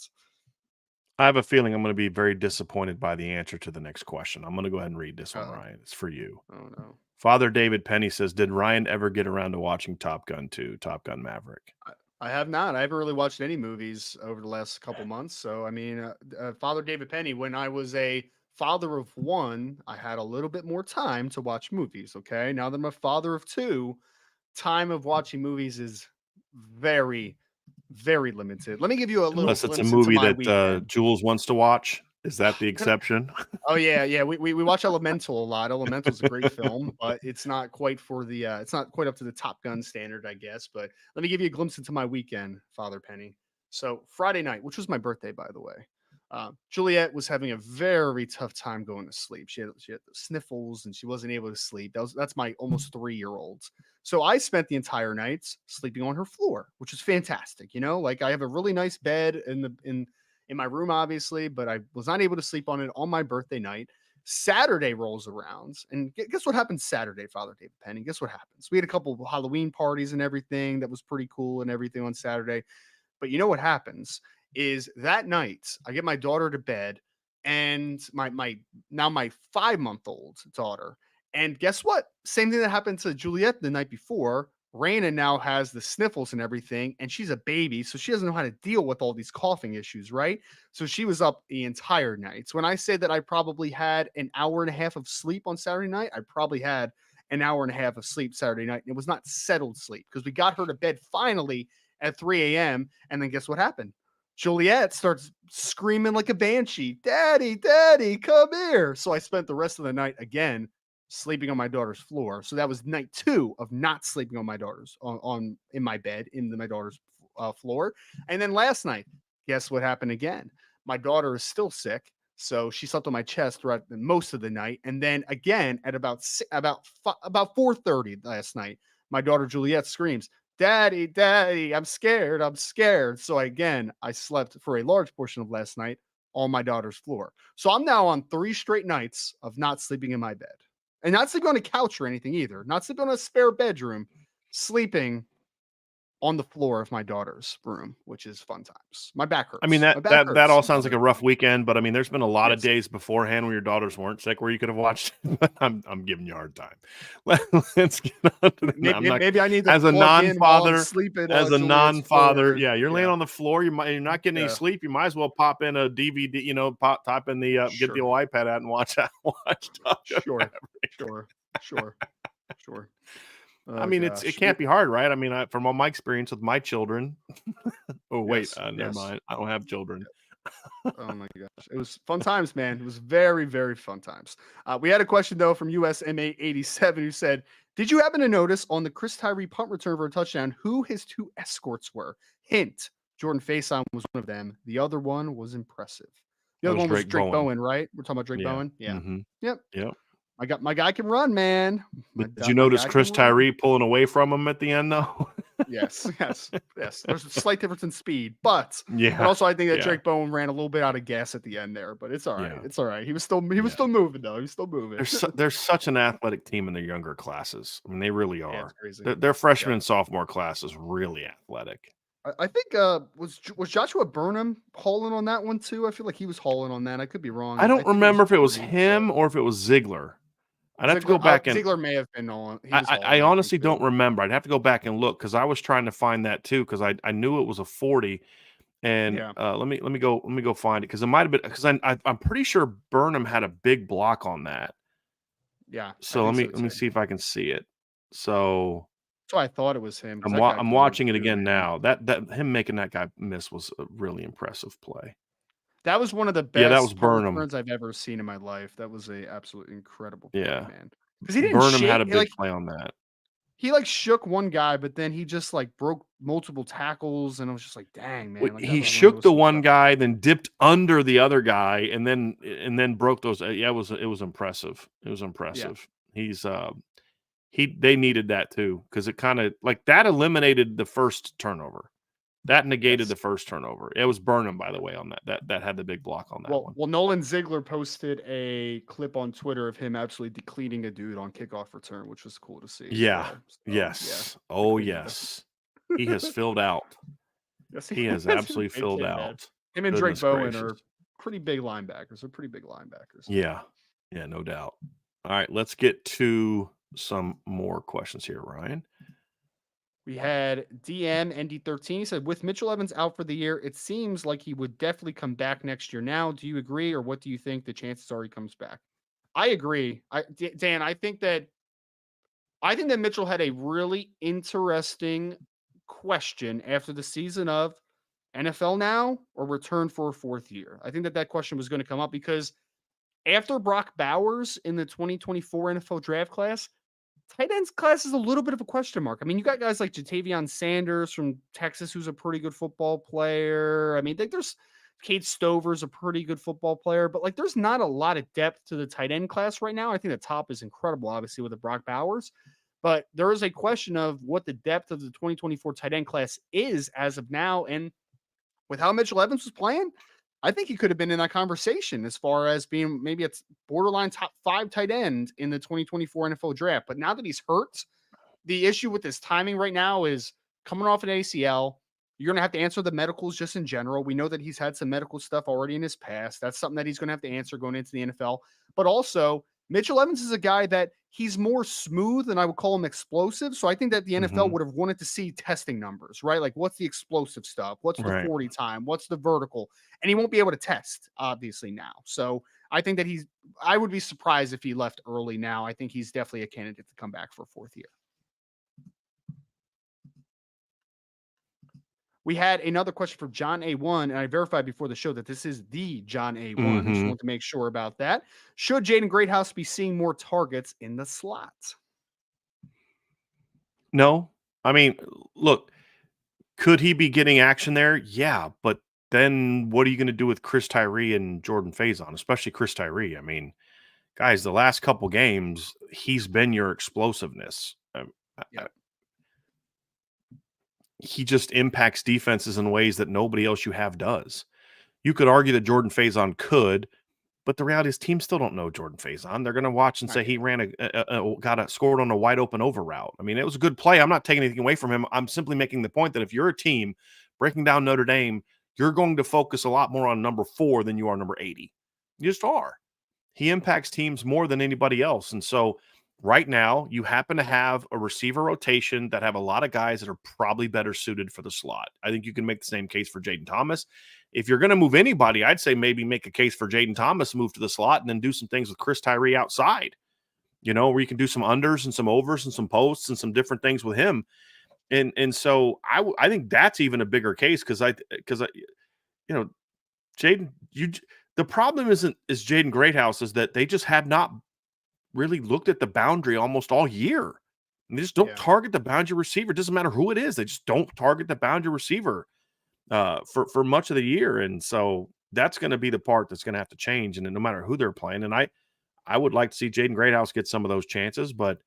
I have a feeling I'm going to be very disappointed by the answer to the next question. I'm going to go ahead and read this one, Ryan. It's for you. Oh, no. Father David Penny says, did Ryan ever get around to watching Top Gun 2, Top Gun Maverick? I have not. I haven't really watched any movies over the last couple months. So, I mean, Father David Penny, when I was a father of 1, I had a little bit more time to watch movies. Okay. Now that I'm a father of 2, time of watching movies is very, very limited. Let me give you a little Unless it's a glimpse movie into my that weekend. Jules wants to watch. Is that the exception? Oh yeah. We watch Elemental a lot. Elemental's a great film, but it's not quite for the it's not quite up to the Top Gun standard, I guess. But let me give you a glimpse into my weekend, Father Penny. So Friday night, which was my birthday, by the way, Juliet was having a very tough time going to sleep. She had the sniffles and she wasn't able to sleep. That's my almost 3-year-old. So I spent the entire night sleeping on her floor, which is fantastic. You know, like I have a really nice bed in my room, obviously, but I was not able to sleep on it on my birthday night. Saturday rolls around, and guess what happened Saturday, Father David Penny? Guess what happens? We had a couple of Halloween parties and everything that was pretty cool and everything on Saturday. But you know what happens is that night I get my daughter to bed and my 5-month-old daughter. And guess what? Same thing that happened to Juliet the night before. Raina now has the sniffles and everything, and she's a baby, so she doesn't know how to deal with all these coughing issues, right? So she was up the entire night. So when I say that I probably had an hour and a half of sleep on Saturday night, I probably had an hour and a half of sleep Saturday night. And it was not settled sleep because we got her to bed finally at 3 a.m. And then guess what happened? Juliet starts screaming like a banshee, Daddy, Daddy, come here. So I spent the rest of the night again sleeping on my daughter's floor. So that was night 2 of not sleeping on my daughter's in my bed in my daughter's floor. And then last night, guess what happened again? My daughter is still sick, so she slept on my chest throughout most of the night. And then again at about 4:30 last night, my daughter Juliet screams, Daddy, Daddy, I'm scared. I'm scared. So again, I slept for a large portion of last night on my daughter's floor. So I'm now on 3 straight nights of not sleeping in my bed. And not sleeping on a couch or anything either. Not sleeping on a spare bedroom. Sleeping on the floor of my daughter's room, which is fun times. My back hurts. I mean, My back that all hurts. sounds like a rough weekend, but I mean, there's been a lot of days beforehand where your daughters weren't sick where you could have watched. I'm giving you a hard time. Let's get on to maybe I need to as a non-father. Sleeping as a non-father, yeah, you're laying yeah. on the floor. You're not getting any sleep. You might as well pop in a DVD. You know, type in the get the old iPad out and watch Sure. Oh, I mean, it can't be hard, right? I mean, from all my experience with my children. Oh wait, never mind. I don't have children. Oh my gosh, it was fun times, man. It was very, very fun times. We had a question though from USMA 87 who said, "Did you happen to notice on the Chris Tyree punt return for a touchdown who his 2 escorts were? Hint: Jordan Faison was one of them. The other one was impressive. The other one was Drake Bowen, right? We're talking about Drake Bowen. Yeah. Mm-hmm. Yep. Yep. My guy can run, man. Did you notice Chris Tyree pulling away from him at the end, though? Yes, yes, yes. There's a slight difference in speed, but Yeah. also I think that Yeah. Drake Bowen ran a little bit out of gas at the end there, but it's all right. Yeah. It's all right. He was Yeah. still moving though. He was still moving. There's such an athletic team in the younger classes. I mean, they really Yeah, it's are. crazy. Their freshman Yeah. and sophomore class is really athletic. I think was Joshua Burnham hauling on that one too? I feel like he was hauling on that. I could be I wrong. I don't think it was remember if it was Jordan, but him or if it was Ziegler. I'd have to Ziegler go back and Ziegler may have been on. He was I hauling, I think honestly too. don't remember. I'd have to go back and look because I was trying to find that too because I knew it was a 40. And Yeah, let me go find it because it might have been because I'm pretty sure Burnham had a big block on that. yeah, I So let think me so let me too. see if I can see it. So So I thought it was him because that guy I'm could really watching it shoot, again man. now. That him making that guy miss was a really impressive play. That was one of the Yeah, that was best punt Burnham. returns I've ever seen in my life. That was a absolutely incredible play, Yeah, man. Because he didn't Burnham had shake. a big play on that. He like shook one guy, but then he just like broke multiple tackles, and I was just like, dang, man, like that He was one of the shook the most one impressive. guy, then dipped under the other guy, and then broke those. Yeah, it was impressive. It was Yeah, impressive. He's they needed that too because it kind of like that eliminated the first turnover. That negated yes. the first turnover. It was Burnham, by the way, on that had the big block on that Well, one. well, Nolan Ziegler posted a clip on Twitter of him absolutely decleating a dude on kickoff return, which was cool to see as Yeah. well. So yeah, Yes. the Oh, clean. yes. He has filled out. Yes, He has he's a absolutely big filled kid, man. out. Him and Drake Goodness Bowen gracious. are pretty big linebackers. They're pretty big linebackers. Yeah. Yeah, no doubt. All right, let's get to some more questions here, Ryan. We had DM ND13. He said, with Mitchell Evans out for the year, it seems like he would definitely come back next year. Now, do you agree, or what do you think the chances are he comes back? I agree. Dan, I think that Mitchell had a really interesting question after the season of NFL now or return for a fourth year. I think that question was going to come up because after Brock Bowers in the 2024 NFL draft class, tight ends class is a little bit of a question mark. I mean, you got guys like Jatavion Sanders from Texas, who's a pretty good football player. I mean, there's Kate Stover's a pretty good football player, but like there's not a lot of depth to the tight end class right now. I think the top is incredible, obviously, with the Brock Bowers. But there is a question of what the depth of the 2024 tight end class is as of now. And with how Mitchell Evans was playing, I think he could have been in that conversation as far as being maybe it's borderline top 5 tight end in the 2024 NFL draft. But now that he's hurt, the issue with his timing right now is coming off an ACL. You're going to have to answer the medicals just in general. We know that he's had some medical stuff already in his past. That's something that he's going to have to answer going into the NFL. But also, Mitchell Evans is a guy that he's more smooth and I would call him explosive. So I think that the NFL Mhm. would have wanted to see testing numbers, right? Like what's the explosive stuff? What's the Right. 40 time? What's the vertical? And he won't be able to test, obviously, now. So I think that I would be surprised if he left early now. I think he's definitely a candidate to come back for a fourth year. We had another question from John A1, and I verified before the show that this is the John A1. I just Mhm. want to make sure about that. Should Jaden Greathouse be seeing more targets in the slot? No. I mean, look, could he be getting action there? Yeah, but then what are you gonna do with Chris Tyree and Jordan Faison, especially Chris Tyree? I mean, guys, the last couple games, he's been your explosiveness. I Yep. he just impacts defenses in ways that nobody else you have does. You could argue that Jordan Faison could, but the reality is teams still don't know Jordan Faison. They're going to watch and I say he get it. ran scored on a wide open over route. I mean, it was a good play. I'm not taking anything away from him. I'm simply making the point that if you're a team breaking down Notre Dame, you're going to focus a lot more on number 4 than you are number 80. You just are. He impacts teams more than anybody else. And so right now, you happen to have a receiver rotation that have a lot of guys that are probably better suited for the slot. I think you can make the same case for Jaden Thomas. If you're going to move anybody, I'd say maybe make a case for Jaden Thomas, move to the slot, and then do some things with Chris Tyree outside, where you can do some unders and some overs and some posts and some different things with him. And so I think that's even a bigger case because you know, Jaden, the problem is Jaden Greathouse is that they just have not really looked at the boundary almost all year. And they just don't Yeah. target the boundary receiver. It doesn't matter who it is. They just don't target the boundary receiver for much of the year. And so that's going to be the part that's going to have to change. And no matter who they're playing, and I would like to see Jaden Greathouse get some of those chances, but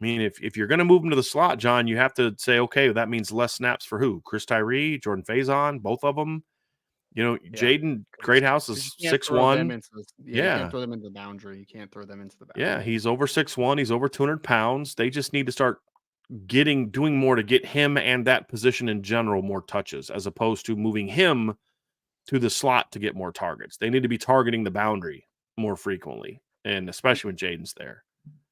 mean, if you're going to move him to the slot, John, you have to say, okay, that means less snaps for who? Chris Tyree, Jordan Faison, both of them. You know, Yeah, Jaden Greathouse because is you can't throw them 6'1". into the you can't Yeah. throw them into the boundary. You can't throw them into the Yeah. boundary. He's over 6'1". He's over 200 pounds. They just need to start doing more to get him and that position in general more touches, as opposed to moving him to the slot to get more targets. They need to be targeting the boundary more frequently, and And especially when Jaden's there.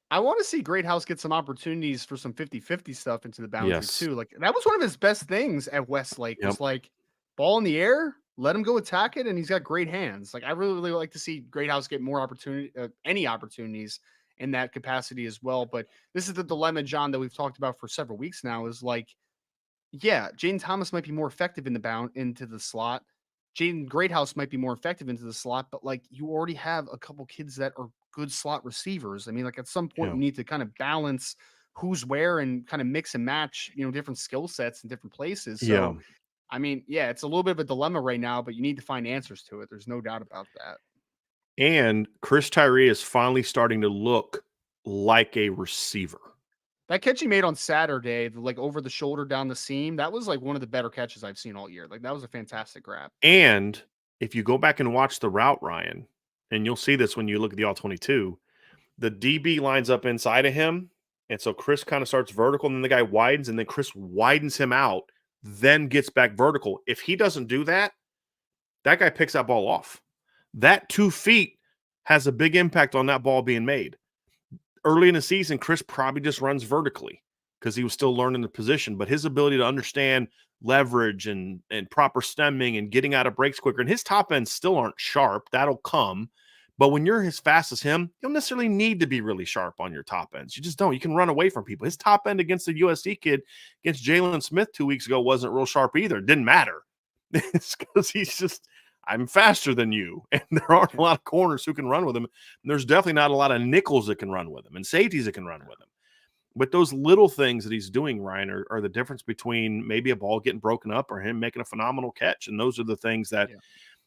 I want to see Greathouse get some opportunities for some 50-50 stuff into the boundary Yes. too. Like that was one of his best things at Westlake Yep. was like ball in the air, let him go attack it, and he's got great hands. Like I really like to see Greathouse get more any opportunities in that capacity as well. But this is the dilemma, John, that we've talked about for several weeks now. Is like, yeah, Jaden Thomas might be more effective in the bound into the slot. Jaden Greathouse might be more effective into the slot, but like you already have a couple kids that are good slot receivers. I mean, like at some point Yeah. you need to kind of balance who's where and kind of mix and match, different skill sets in different places. Yeah. So, I mean, yeah, it's a little bit of a dilemma right now, but you need to find answers to it. There's no doubt about that. And Chris Tyree is finally starting to look like a receiver. That catch he made on Saturday, like over the shoulder down the seam, that was like one of the better catches I've seen all year. Like that was a fantastic grab. And if you go back and watch the route, Ryan, and you'll see this when you look at the all 22, the DB lines up inside of him. And so Chris kind of starts vertical, and then the guy widens, and then Chris widens him out, then gets back vertical. If he doesn't do that, that guy picks that ball off. That 2 feet has a big impact on that ball being made. Early in the season, Chris probably just runs vertically because he was still learning the position, but his ability to understand leverage and proper stemming and getting out of breaks quicker, and his top ends still aren't sharp. That'll come. But when you're as fast as him, you don't necessarily need to be really sharp on your top ends. You just don't. You can run away from people. His top end against the USC kid, against Jalen Smith 2 weeks ago, wasn't real sharp either. It didn't matter. It's because he's just, I'm faster than you. And there aren't a lot of corners who can run with him. And there's definitely not a lot of nickels that can run with him and safeties that can run with him. But those little things that he's doing, Ryan, are the difference between maybe a ball getting broken up or him making a phenomenal catch. And those are the things that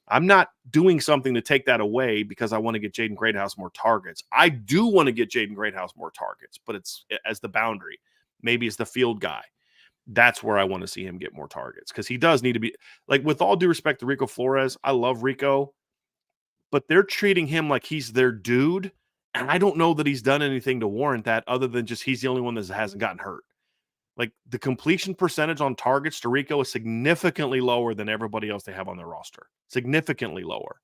I'm not doing something to take that away because I want to get Jaden Greathouse more targets. I do want to get Jaden Greathouse more targets, but it's as the boundary. Maybe it's the field guy. That's where I want to see him get more targets because he does need to be, like, with all due respect to Rico Flores, I love Rico, but they're treating him like he's their dude. And I don't know that he's done anything to warrant that other than just he's the only one that hasn't gotten hurt. Like the completion percentage on targets to Rico is significantly lower than everybody else they have on their roster. Significantly lower,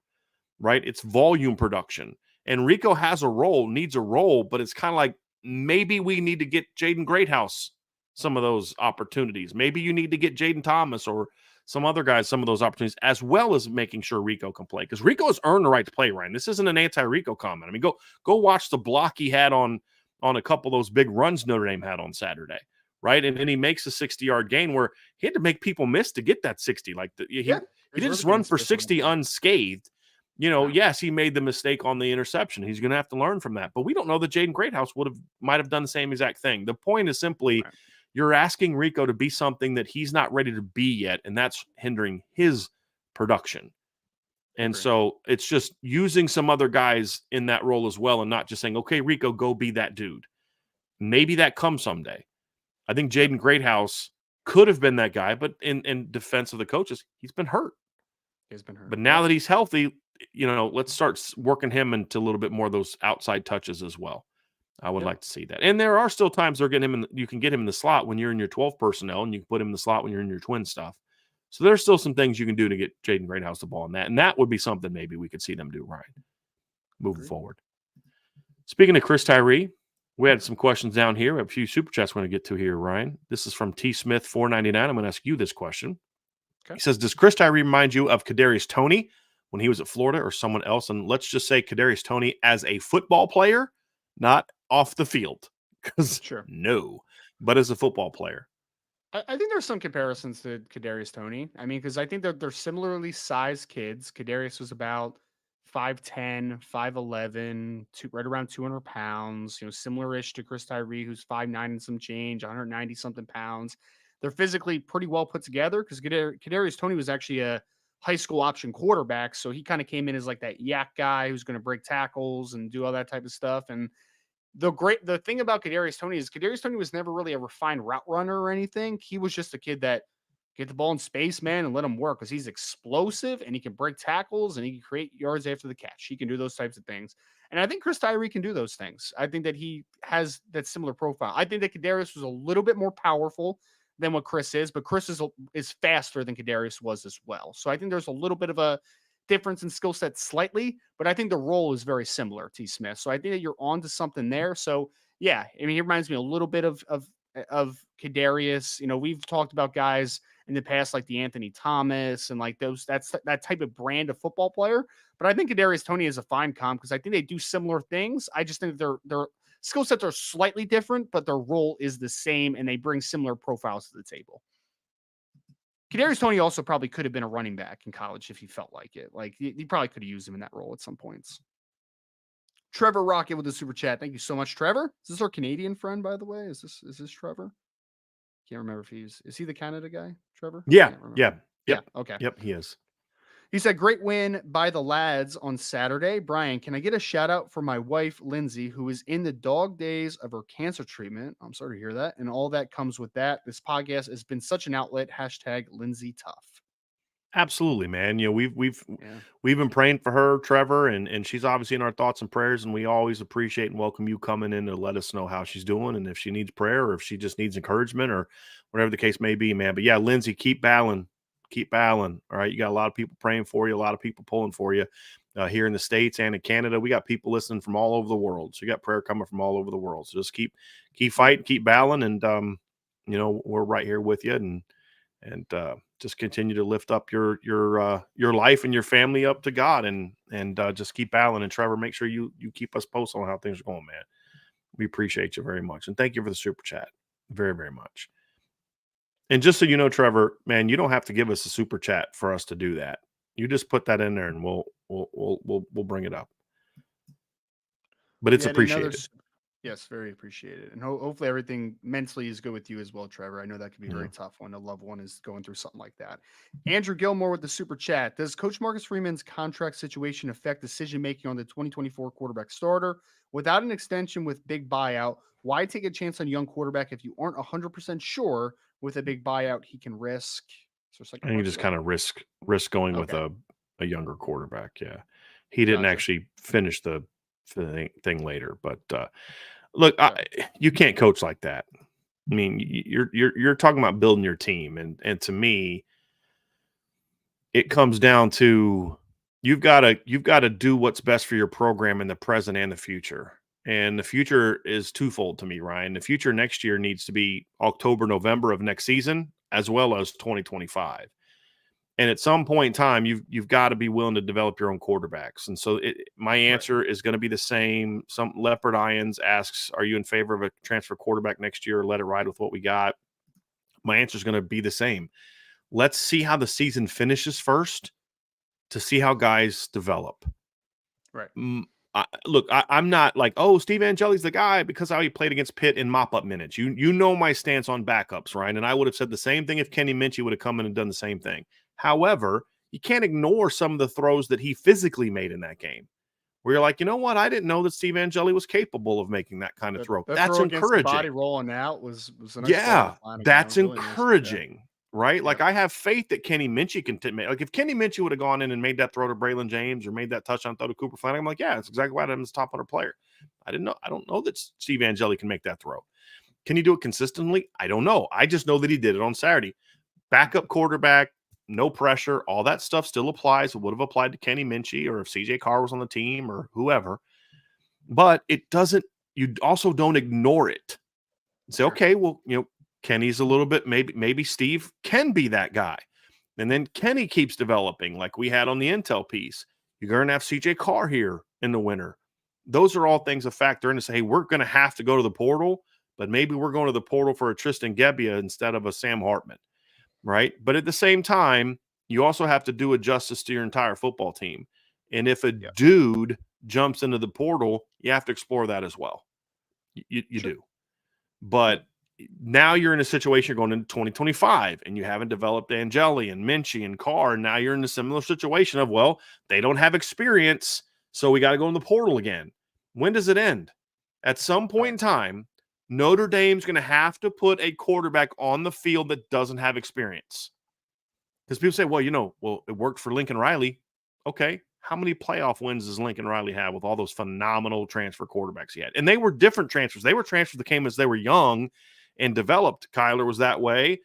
right? It's volume production. And Rico has a role, needs a role, but it's kind of like maybe we need to get Jaden Greathouse some of those opportunities. Maybe you need to get Jaden Thomas or some other guys some of those opportunities, as well as making sure Rico can play. Because Rico has earned the right to play, Ryan. This isn't an anti-Rico comment. I mean, go watch the block he had on a couple of those big runs Notre Dame had on Saturday, right? And then he makes a 60-yard gain where he had to make people miss to get that 60. Like he didn't just run for 60 unscathed. Yes, he made the mistake on the interception. He's going to have to learn from that. But we don't know that Jaden Greathouse might have done the same exact thing. The point is simply you're asking Rico to be something that he's not ready to be yet, and that's hindering his production. And so it's just using some other guys in that role as well and not just saying, okay, Rico, go be that dude. Maybe that comes someday. I think Jaden Greathouse could have been that guy, but in defense of the coaches, he's been hurt. He's been hurt. But now that he's healthy, let's start working him into a little bit more of those outside touches as well. I would like to see that. And there are still times they're getting him you can get him in the slot when you're in your 12 personnel, and you can put him in the slot when you're in your twin stuff. So there's still some things you can do to get Jaden Greathouse the ball in that. And that would be something maybe we could see them do, Ryan, moving forward. Speaking of Chris Tyree, we had some questions down here. We have a few super chats we're going to get to here, Ryan. This is from T. Smith 499. I'm going to ask you this question. Okay. He says, does Chris Tyree remind you of Kadarius Toney when he was at Florida or someone else? And let's just say Kadarius Toney as a football player, not off the field. Because no, but as a football player. I think there's some comparisons to Kadarius Toney. I mean, because I think that they're similarly sized kids. Kadarius was about 5'10", 5'11", right around 200 pounds, similar-ish to Chris Tyree, who's 5'9" and some change, 190-something pounds. They're physically pretty well put together because Kadarius Toney was actually a high school option quarterback, so he kind of came in as like that yak guy who's going to break tackles and do all that type of stuff. And The thing about Kadarius Toney is Kadarius Toney was never really a refined route runner or anything. He was just a kid that get the ball in space, man, and let him work because he's explosive and he can break tackles and he can create yards after the catch. He can do those types of things. And I think Chris Tyree can do those things. I think that he has that similar profile. I think that Kadarius was a little bit more powerful than what Chris is, but Chris is faster than Kadarius was as well. So I think there's a little bit of a difference in skill set slightly, but I think the role is very similar, T. Smith. So I think that you're on to something there. So yeah, I mean, he reminds me a little bit of Kadarius. You know, we've talked about guys in the past like the Anthony Thomas and like that's that type of brand of football player. But I think Kadarius Toney is a fine comp because I think they do similar things. I just think their skill sets are slightly different, but their role is the same and they bring similar profiles to the table. Kadarius Toney also probably could have been a running back in college if he felt like it. Like he probably could have used him in that role at some points. Trevor Rocket with the super chat. Thank you so much, Trevor. Is this our Canadian friend, by the way? Is this Trevor? Can't remember if is he the Canada guy, Trevor? Yeah. Can't remember. Yeah. Yep. Yeah. Okay. Yep. He is. He said, great win by the lads on Saturday. Brian, can I get a shout out for my wife, Lindsay, who is in the dog days of her cancer treatment? I'm sorry to hear that. And all that comes with that. This podcast has been such an outlet. Hashtag Lindsay Tough. Absolutely, man. You know, we've been praying for her, Trevor, and she's obviously in our thoughts and prayers, and we always appreciate and welcome you coming in to let us know how she's doing and if she needs prayer or if she just needs encouragement or whatever the case may be, man. But yeah, Lindsay, keep battling. Keep battling. All right. You got a lot of people praying for you, a lot of people pulling for you here in the States and in Canada. We got people listening from all over the world. So you got prayer coming from all over the world. So just keep fighting, keep battling, and you know, we're right here with you and just continue to lift up your life and your family up to God and just keep battling. And Trevor, make sure you keep us posted on how things are going, man. We appreciate you very much. And thank you for the super chat. Very, very much. And just so you know, Trevor, man, you don't have to give us a super chat for us to do that. You just put that in there and we'll bring it up. But it's appreciated. Yes, very appreciated. And hopefully everything mentally is good with you as well, Trevor. I know that can be very tough when a loved one is going through something like that. Andrew Gilmore with the super chat. Does Coach Marcus Freeman's contract situation affect decision-making on the 2024 quarterback starter? Without an extension with big buyout, why take a chance on young quarterback if you aren't 100% sure with a big buyout he can risk? And you just kind of risk going with a younger quarterback. Yeah. He didn't actually finish the thing later, but look, you can't coach like that. I mean, you're talking about building your team, and to me, it comes down to you've got to do what's best for your program in the present and the future. And the future is twofold to me, Ryan. The future next year needs to be October, November of next season, as well as 2025. And at some point in time, you've got to be willing to develop your own quarterbacks. And so my answer is going to be the same. Some Leopard Ions asks, are you in favor of a transfer quarterback next year or let it ride with what we got? My answer is going to be the same. Let's see how the season finishes first to see how guys develop. Right. I'm not like, oh, Steve Angeli's the guy because how he played against Pitt in mop-up minutes. You know my stance on backups, Ryan, and I would have said the same thing if Kenny Minchie would have come in and done the same thing. However, you can't ignore some of the throws that he physically made in that game where you're like, you know what? I didn't know that Steve Angeli was capable of making that kind of throw. That's throw encouraging. Body rolling out was a nice that's encouraging, nice. Right? Yeah. Like I have faith that Kenny Minchie can make. Like if Kenny Minchie would have gone in and made that throw to Braylon James or made that touchdown throw to Cooper Flanagan, I'm like, yeah, that's exactly why I'm his top 100 player. I don't know that Steve Angeli can make that throw. Can he do it consistently? I don't know. I just know that he did it on Saturday. Backup quarterback. No pressure, all that stuff still applies. It would have applied to Kenny Minchie or if CJ Carr was on the team or whoever. But it doesn't, you also don't ignore it. Say, okay, well, you know, Kenny's a little bit, maybe Steve can be that guy. And then Kenny keeps developing like we had on the Intel piece. You're going to have CJ Carr here in the winter. Those are all things a factor in to say, hey, we're going to have to go to the portal, but maybe we're going to the portal for a Tristan Gebbia instead of a Sam Hartman. Right. But at the same time, you also have to do a justice to your entire football team. And if a dude jumps into the portal, you have to explore that as well. You do. But now you're in a situation you're going into 2025 and you haven't developed Angeli and Minchie and Carr. And now you're in a similar situation of, well, they don't have experience. So we got to go in the portal again. When does it end? At some point in time, Notre Dame's going to have to put a quarterback on the field that doesn't have experience. Because people say, well, it worked for Lincoln Riley. Okay. How many playoff wins does Lincoln Riley have with all those phenomenal transfer quarterbacks he had? And they were different transfers. They were transfers that came as they were young and developed. Kyler was that way.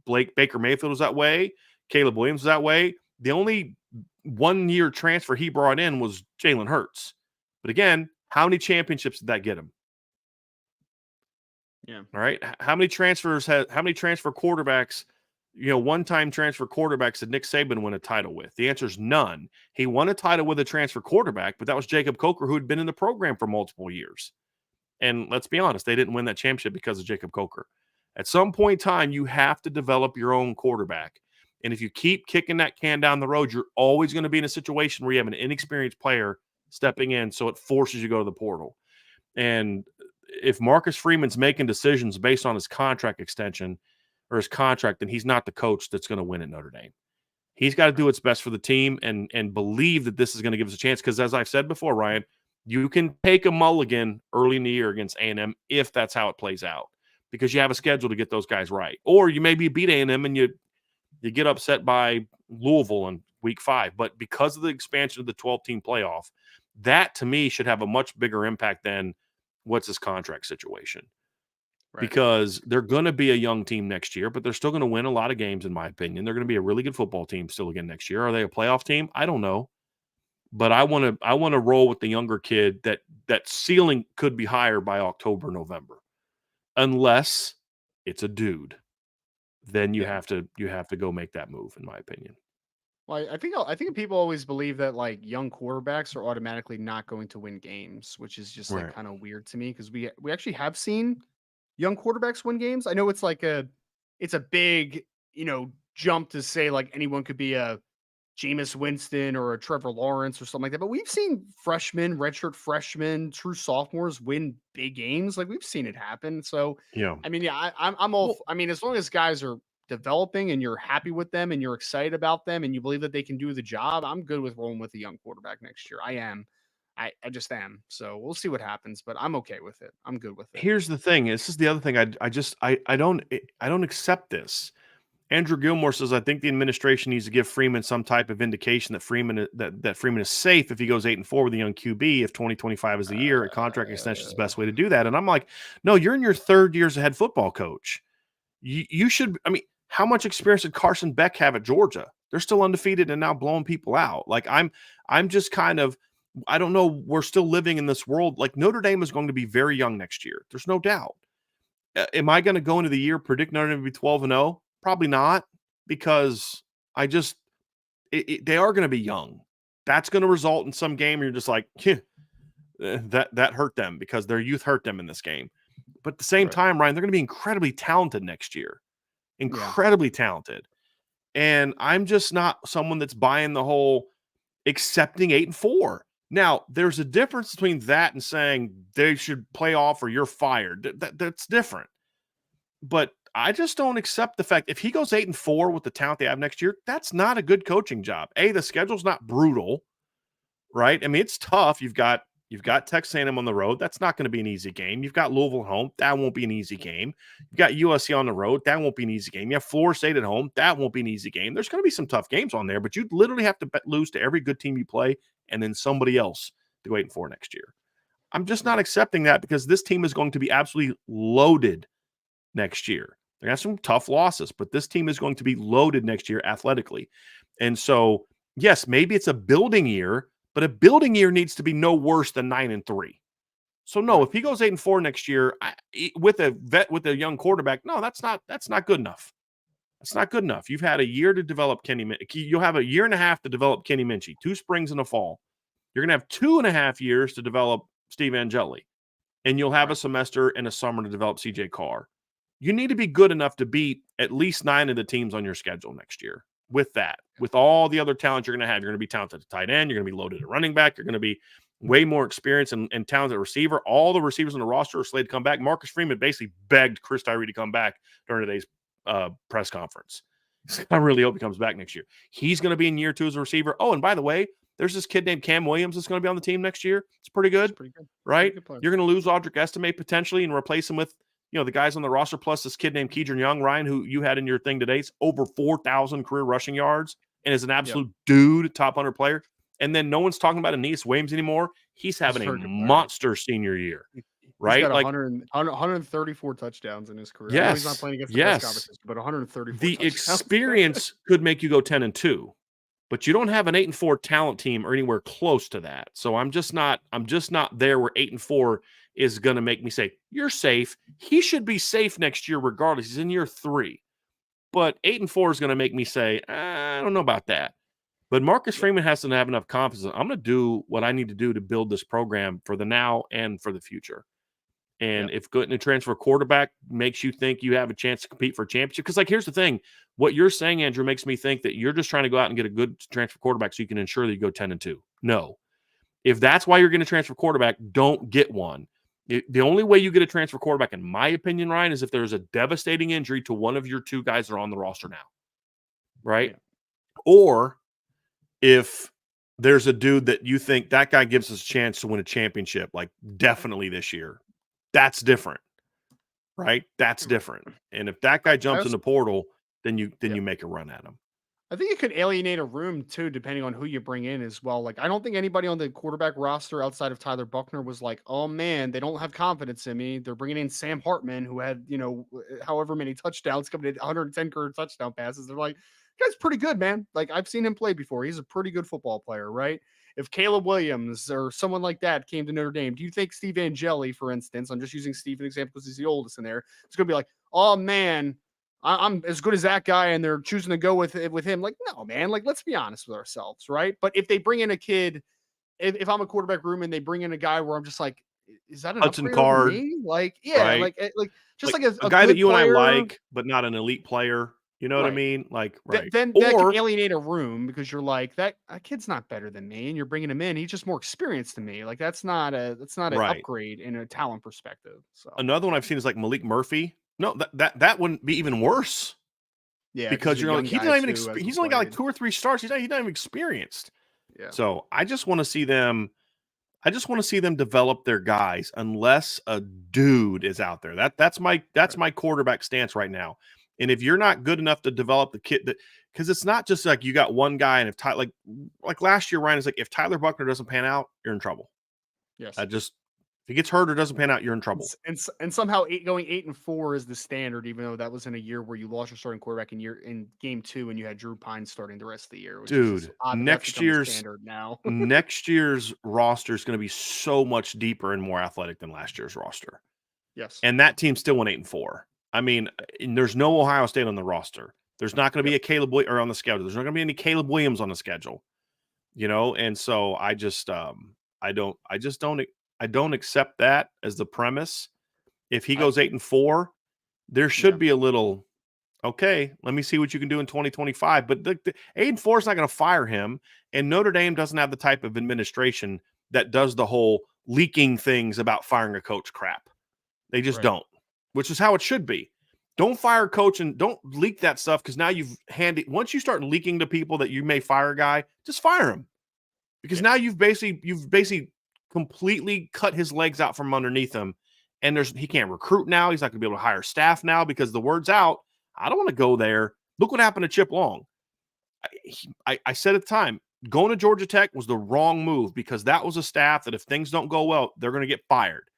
Blake Baker Mayfield was that way. Caleb Williams was that way. The only 1 year transfer he brought in was Jalen Hurts. But again, how many championships did that get him? Yeah. All right. How many transfer quarterbacks, one-time transfer quarterbacks did Nick Saban win a title with? The answer is none. He won a title with a transfer quarterback, but that was Jacob Coker, who had been in the program for multiple years. And let's be honest, they didn't win that championship because of Jacob Coker. At some point in time, you have to develop your own quarterback. And if you keep kicking that can down the road, you're always going to be in a situation where you have an inexperienced player stepping in, so it forces you to go to the portal. And if Marcus Freeman's making decisions based on his contract extension or his contract, then he's not the coach that's going to win at Notre Dame. He's got to do what's best for the team and believe that this is going to give us a chance. Because as I've said before, Ryan, you can take a mulligan early in the year against A&M if that's how it plays out, because you have a schedule to get those guys right. Or you maybe beat A&M and you get upset by Louisville in week 5. But because of the expansion of the 12-team playoff, that to me should have a much bigger impact than what's his contract situation. Right. Because they're going to be a young team next year, but they're still going to win a lot of games, in my opinion. They're going to be a really good football team still again next year. Are they a playoff team? I don't know. But I want to roll with the younger kid that ceiling could be higher by October, November. Unless it's a dude. Then you have to go make that move, in my opinion. Well, I think people always believe that like young quarterbacks are automatically not going to win games, which is just like kind of weird to me, because we actually have seen young quarterbacks win games. I know it's a big, jump to say like anyone could be a Jameis Winston or a Trevor Lawrence or something like that, but we've seen freshmen, redshirt freshmen, true sophomores win big games. Like we've seen it happen. So yeah, I mean, I'm all. Well, I mean, as long as guys are developing and you're happy with them and you're excited about them and you believe that they can do the job, I'm good with rolling with a young quarterback next year. I am. I just am. So we'll see what happens, but I'm okay with it. I'm good with it. Here's the thing. This is the other thing. I don't accept this. Andrew Gilmore says, I think the administration needs to give Freeman some type of indication that Freeman is safe if he goes 8-4 with a young QB. If 2025 is the year, a contract extension is the best way to do that. And I'm like, no, you're in your 3rd year as a head football coach. You should. I mean, how much experience did Carson Beck have at Georgia? They're still undefeated and now blowing people out. Like I'm just kind of, I don't know. We're still living in this world. Like Notre Dame is going to be very young next year. There's no doubt. Am I going to go into the year predict Notre Dame to be 12-0? Probably not, because they are going to be young. That's going to result in some game where you're just like, that hurt them because their youth hurt them in this game. But at the same time, Ryan, they're going to be incredibly talented next year. Incredibly talented. And I'm just not someone that's buying the whole accepting 8-4. Now, there's a difference between that and saying they should play off or you're fired. That's different. But I just don't accept the fact if he goes 8-4 with the talent they have next year, that's not a good coaching job. The schedule's not brutal, right? I mean, it's tough. You've got Texas A&M on the road. That's not going to be an easy game. You've got Louisville at home. That won't be an easy game. You've got USC on the road. That won't be an easy game. You have Florida State at home. That won't be an easy game. There's going to be some tough games on there, but you literally have to lose to every good team you play and then somebody else to go 8-4 next year. I'm just not accepting that, because this team is going to be absolutely loaded next year. They have some tough losses, but this team is going to be loaded next year athletically. And so, yes, maybe it's a building year, but a building year needs to be no worse than 9-3. So no, if he goes 8-4 next year with a young quarterback, no, that's not good enough. That's not good enough. You've had a year to develop Kenny. You'll have a year and a half to develop Kenny Minchie, 2 springs and a fall. You're going to have 2.5 years to develop Steve Angeli, and you'll have a semester and a summer to develop CJ Carr. You need to be good enough to beat at least 9 of the teams on your schedule next year. With that, with all the other talent you're going to have, you're going to be talented at tight end. You're going to be loaded at running back. You're going to be way more experienced and talented receiver. All the receivers on the roster are slated to come back. Marcus Freeman basically begged Chris Tyree to come back during today's press conference. I really hope he comes back next year. He's going to be in year 2 as a receiver. Oh, and by the way, There's this kid named Cam Williams that's going to be on the team next year. It's pretty good, Pretty good. right? Pretty good. You're going to lose Audric Estime potentially and replace him with, the guys on the roster, plus this kid named Keidron Young, Ryan, who you had in your thing today. It's over 4,000 career rushing yards and is an absolute dude, top 100 player. And then no one's talking about Aeneas Williams anymore. He's having a monster senior year, right? He's got 134 touchdowns in his career. Yes, I know he's not playing against the best competition, but 134 The touchdowns. experience could make you go 10-2. But you don't have an 8-4 talent team or anywhere close to that. So I'm just not there where 8-4 is going to make me say, you're safe. He should be safe next year regardless. He's in year 3. But 8-4 is going to make me say, I don't know about that. But Marcus Freeman has to have enough confidence. I'm going to do what I need to do to build this program for the now and for the future. And if getting a transfer quarterback makes you think you have a chance to compete for a championship, because here's the thing, what you're saying, Andrew, makes me think that you're just trying to go out and get a good transfer quarterback so you can ensure that you go 10-2. No, if that's why you're going to transfer quarterback, don't get one. The only way you get a transfer quarterback, in my opinion, Ryan, is if there's a devastating injury to one of your 2 guys that are on the roster now, right? Yeah. Or if there's a dude that you think that guy gives us a chance to win a championship, like definitely this year. That's different, right? That's different. And if that guy jumps in the portal, then you make a run at him. I think it could alienate a room too, depending on who you bring in as well. Like, I don't think anybody on the quarterback roster outside of Tyler Buchner was like, oh man, they don't have confidence in me. They're bringing in Sam Hartman, who had, however many touchdowns, coming in 110 career touchdown passes. They're like, guy's pretty good, man. Like, I've seen him play before. He's a pretty good football player, right? If Caleb Williams or someone like that came to Notre Dame, do you think Steve Angeli, for instance, I'm just using Steve as an example because he's the oldest in there, it's going to be like, oh man, I'm as good as that guy, and they're choosing to go with him. Like, no, man, like, let's be honest with ourselves, right? But if they bring in a kid, if I'm a quarterback room and they bring in a guy where I'm just like, is that an Hudson upgrade Card, over me? Like, yeah, right? like just like a guy that you player, and I like, but not an elite player. You know what I mean? Like, right. Then that can alienate a room because you're like, that kid's not better than me, and you're bringing him in. He's just more experienced than me. Like, that's not an upgrade in a talent perspective. So another one I've seen is like Malik Murphy. No, that wouldn't be even worse. Yeah, because you're like, he's not even he's only got like 2 or 3 starts. He's not even experienced. Yeah. So I just want to see them. I just want to see them develop their guys unless a dude is out there. That's my quarterback stance right now. And if you're not good enough to develop the kid, because it's not just like you got one guy, and if like last year, Ryan is like, if Tyler Buchner doesn't pan out, you're in trouble. Yes. If he gets hurt or doesn't pan out, you're in trouble. And somehow going 8-4 is the standard, even though that was in a year where you lost your starting quarterback in game 2 and you had Drew Pine starting the rest of the year. Dude, next year's roster is going to be so much deeper and more athletic than last year's roster. Yes. And that team still went 8-4. I mean, there's no Ohio State on the roster. There's not going to be a Caleb or on the schedule. There's not going to be any Caleb Williams on the schedule, And so I just, I don't accept that as the premise. If he goes 8-4, there should be a little, okay, let me see what you can do in 2025. But the 8-4 is not going to fire him, and Notre Dame doesn't have the type of administration that does the whole leaking things about firing a coach crap. They just don't. Which is how it should be. Don't fire a coach and don't leak that stuff, because now once you start leaking to people that you may fire a guy, just fire him. Because now you've basically completely cut his legs out from underneath him, and he can't recruit now. He's not going to be able to hire staff now because the word's out. I don't want to go there. Look what happened to Chip Long. I said at the time, going to Georgia Tech was the wrong move, because that was a staff that if things don't go well, they're going to get fired.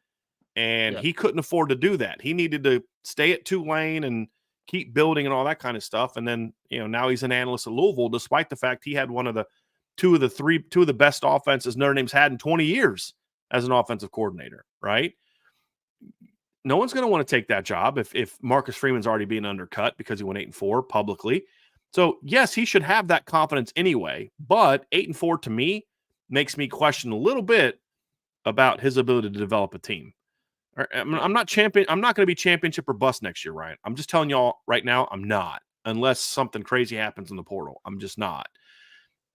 And he couldn't afford to do that. He needed to stay at Tulane and keep building and all that kind of stuff. And then, now he's an analyst at Louisville, despite the fact he had two of the best offenses Notre Dame's had in 20 years as an offensive coordinator, right? No one's going to want to take that job if Marcus Freeman's already being undercut because he went 8-4 publicly. So yes, he should have that confidence anyway, but 8-4 to me makes me question a little bit about his ability to develop a team. I'm not going to be championship or bust next year, Ryan. I'm just telling y'all right now, I'm not, unless something crazy happens in the portal. I'm just not.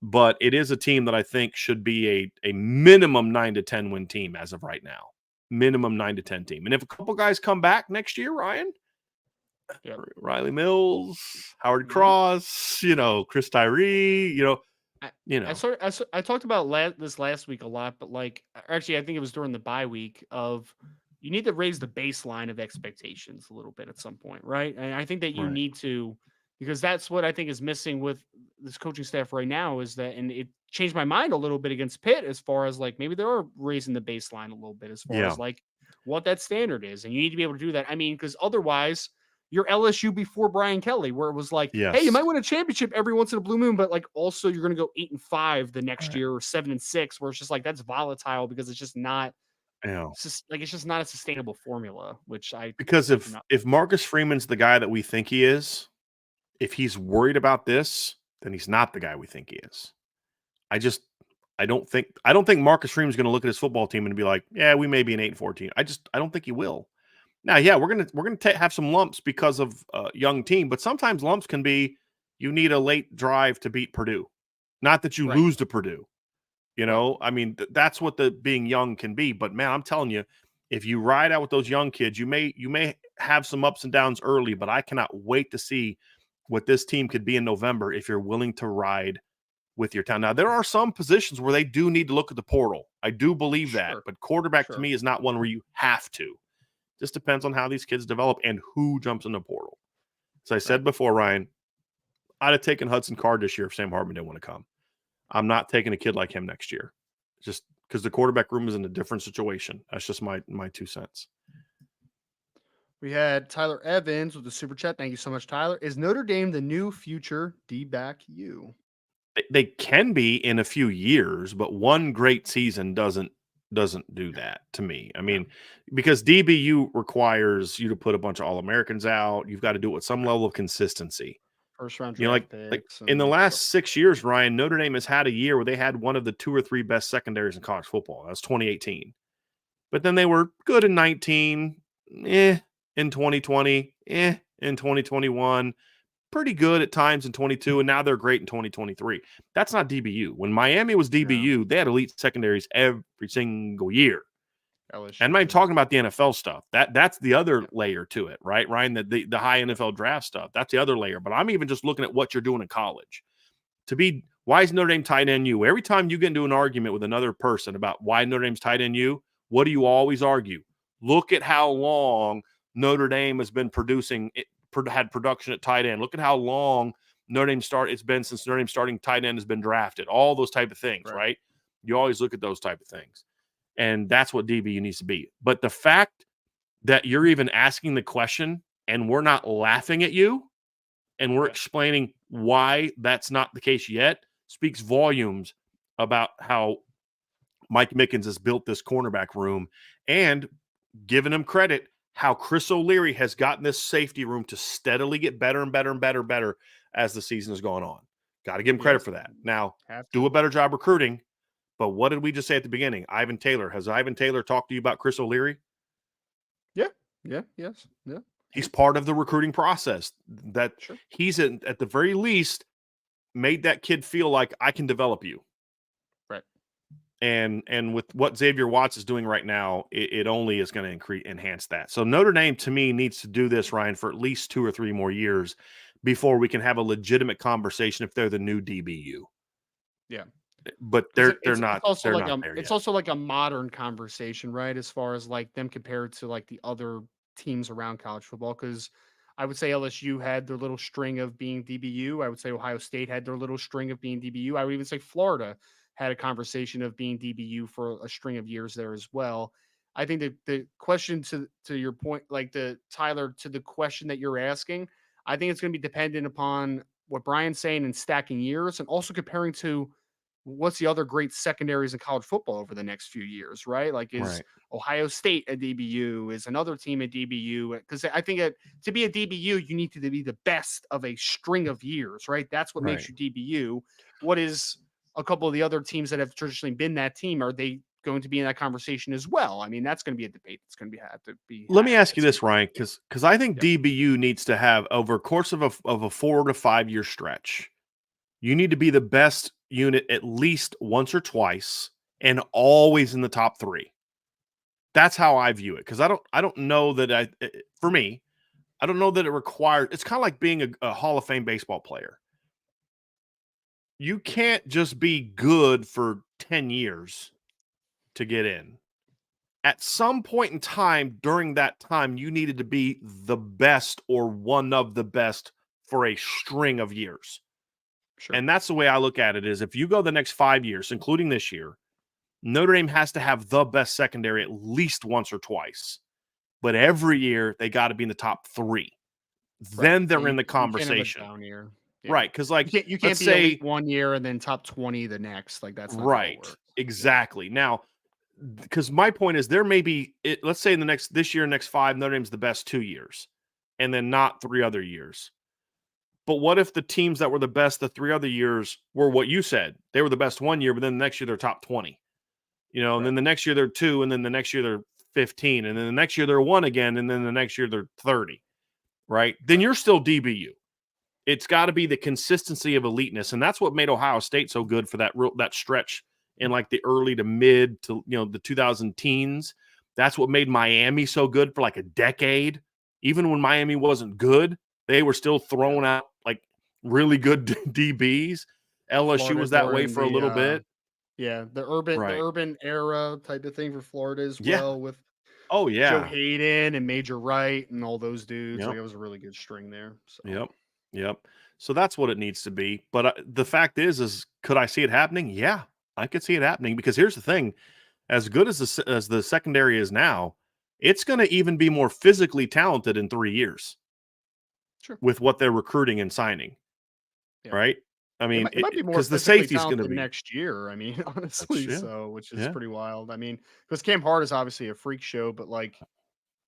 But it is a team that I think should be a minimum 9-10 win team as of right now. Minimum 9-10 team. And if a couple guys come back next year, Ryan, Riley Mills, Howard Cross, Chris Tyree, I You I know, sort I talked about this last week a lot, but like actually, I think it was during the bye week of you need to raise the baseline of expectations a little bit at some point, right? And I think that you right? need to because that's what I think is missing with this coaching staff right now is that, and it changed my mind a little bit against Pitt as far as like maybe they are raising the baseline a little bit as far Yeah. as like what that standard is, and you need to be able to do that. I mean, because otherwise you're LSU before Brian Kelly, where it was like, hey, you Yes. might win a championship every once in a blue moon, but like also you're going to go 8-5 the next year or 7-6, where it's just like that's volatile because it's just not, Yeah. it's just not a sustainable formula, which Because I do not. if Marcus Freeman's the guy that we think he is, if he's worried about this, then he's not the guy we think he is. I just I don't think Marcus Freeman's going to look at his football team and be like, "Yeah, we may be an 8-14." I don't think he will. Now, yeah, we're gonna have some lumps because of a young team, but sometimes lumps can be you need a late drive to beat Purdue. Not that you Right. lose to Purdue. You Right. know, I mean, that's what the being young can be. But man, I'm telling you, if you ride out with those young kids, you may have some ups and downs early, but I cannot wait to see what this team could be in November if you're willing to ride with your town. Now, there are some positions where they do need to look at the portal. I do believe that, Sure. but quarterback to Sure. me is not one where you have to. Just depends on how these kids develop and who jumps in the portal. As I Right. said before, Ryan, I'd have taken Hudson Card this year if Sam Hartman didn't want to come. I'm not taking a kid like him next year, just because the quarterback room is in a different situation. That's just my 2 cents. We had Tyler Evans with the super chat. Thank you so much, Tyler. Is Notre Dame the new future D back you? They can be in a few years, but one great season doesn't do No. that to me. I No. mean, because DBU requires you to put a bunch of All Americans out. You've got to do it with some Right. level of consistency. First round You know, draft like picks in the and stuff. last 6 years, Ryan, Notre Dame has had a year where they had one of the two or three best secondaries in college football. That was 2018. But then they were good in 19, in 2020, in 2021, pretty good at times in 22, and now they're great in 2023. That's not DBU. When Miami was No. DBU, they had elite secondaries every single year. And I'm LSU not even did. talking about the NFL stuff. That's the other Yeah. layer to it, right, Ryan? The high NFL draft stuff. That's the other layer. But I'm even just looking at what you're doing in college. To be why is Notre Dame tight end you? Every time you get into an argument with another person about why Notre Dame's tight end you, what do you always argue? Look at how long Notre Dame has been producing had production at tight end. Look at how long it's been since Notre Dame starting tight end has been drafted. All those type of things, Right. right? You always look at those type of things. And that's what DBU needs to be. But the fact that you're even asking the question and we're not laughing at you and we're Yeah. explaining why that's not the case yet speaks volumes about how Mike Mickens has built this cornerback room and giving him credit how Chris O'Leary has gotten this safety room to steadily get better and better and better and better as the season has gone on. Got to give him credit Yes. for that. Now, Have do to. a better job recruiting. But what did we just say at the beginning? Ivan Taylor. Has Ivan Taylor talked to you about Chris O'Leary? Yeah. Yeah. Yes. Yeah. He's part of the recruiting process. That Sure. he's at the very least made that kid feel like I can develop you. Right. And with what Xavier Watts is doing right now, it only is going to enhance that. So Notre Dame, to me, needs to do this, Ryan, for at least 2 or 3 more years before we can have a legitimate conversation if they're the new DBU. Yeah. But Because they're it's not also they're like not there it's yet. also like a modern conversation, right? As far as like them compared to like the other teams around college football. Because I would say LSU had their little string of being DBU. I would say Ohio State had their little string of being DBU. I would even say Florida had a conversation of being DBU for a string of years there as well. I think that the question to your point, like the Tyler, to the question that you're asking, I think it's going to be dependent upon what Brian's saying and stacking years, and also comparing to what's the other great secondaries in college football over the next few years, right? Like, is Right. Ohio State a DBU? Is another team a DBU? Because I think to be a DBU, you need to be the best of a string of years, right? That's what makes Right. you DBU. What is a couple of the other teams that have traditionally been that team? Are they going to be in that conversation as well? I mean, that's going to be a debate that's going to have to be Let me had ask at you some this, point. Ryan, because I think Yep. DBU needs to have over a course of a 4 to 5 year stretch. You need to be the best unit at least once or twice and always in the top 3. That's how I view it because I don't know that for me, I don't know that it requires. It's kind of like being a Hall of Fame baseball player. you can't just be good for 10 years to get in. At some point in time during that time, you needed to be the best or one of the best for a string of years. Sure. And that's the way I look at it is if you go the next 5 years, including this year, Notre Dame has to have the best secondary at least once or twice. But every year they got to be in the top 3. Right. Then they're Yeah, in the you can't have a conversation. down year. Yeah. Right, because like You can't let's be elite say one year and then top 20 the next. Like that's not how it right, works. exactly. Now, because my point is there may be let's say in the next this year, next 5, Notre Dame's the best 2 years, and then not 3 other years. But what if the teams that were the best the 3 other years were what you said? They were the best 1 year, but then the next year they're top 20. And Right. then the next year they're 2, and then the next year they're 15, and then the next year they're 1 again, and then the next year they're 30, right? Then Right. you're still DBU. It's got to be the consistency of eliteness, and that's what made Ohio State so good for that stretch in like the early to mid to the 2000 teens. That's what made Miami so good for like a decade. Even when Miami wasn't good, they were still throwing out like really good DBs. LSU Florida was that way during for a little bit. the Right. urban era type of thing for Florida as Yeah. well with Oh Joe yeah. Hayden and Major Wright and all those dudes. Like Yep. it was a really good string there. So Yep. Yep. So that's what it needs to be. But the fact is could I see it happening? Yeah, I could see it happening because here's the thing: as good as the secondary is now, it's going to even be more physically talented in 3 years sure. with what they're recruiting and signing. Yeah. Right? I mean, It might be more because the physically safety is going to talented be. next year. I mean, That's honestly, yeah, so which is yeah. pretty wild. I mean, because Cam Hart is obviously a freak show, but like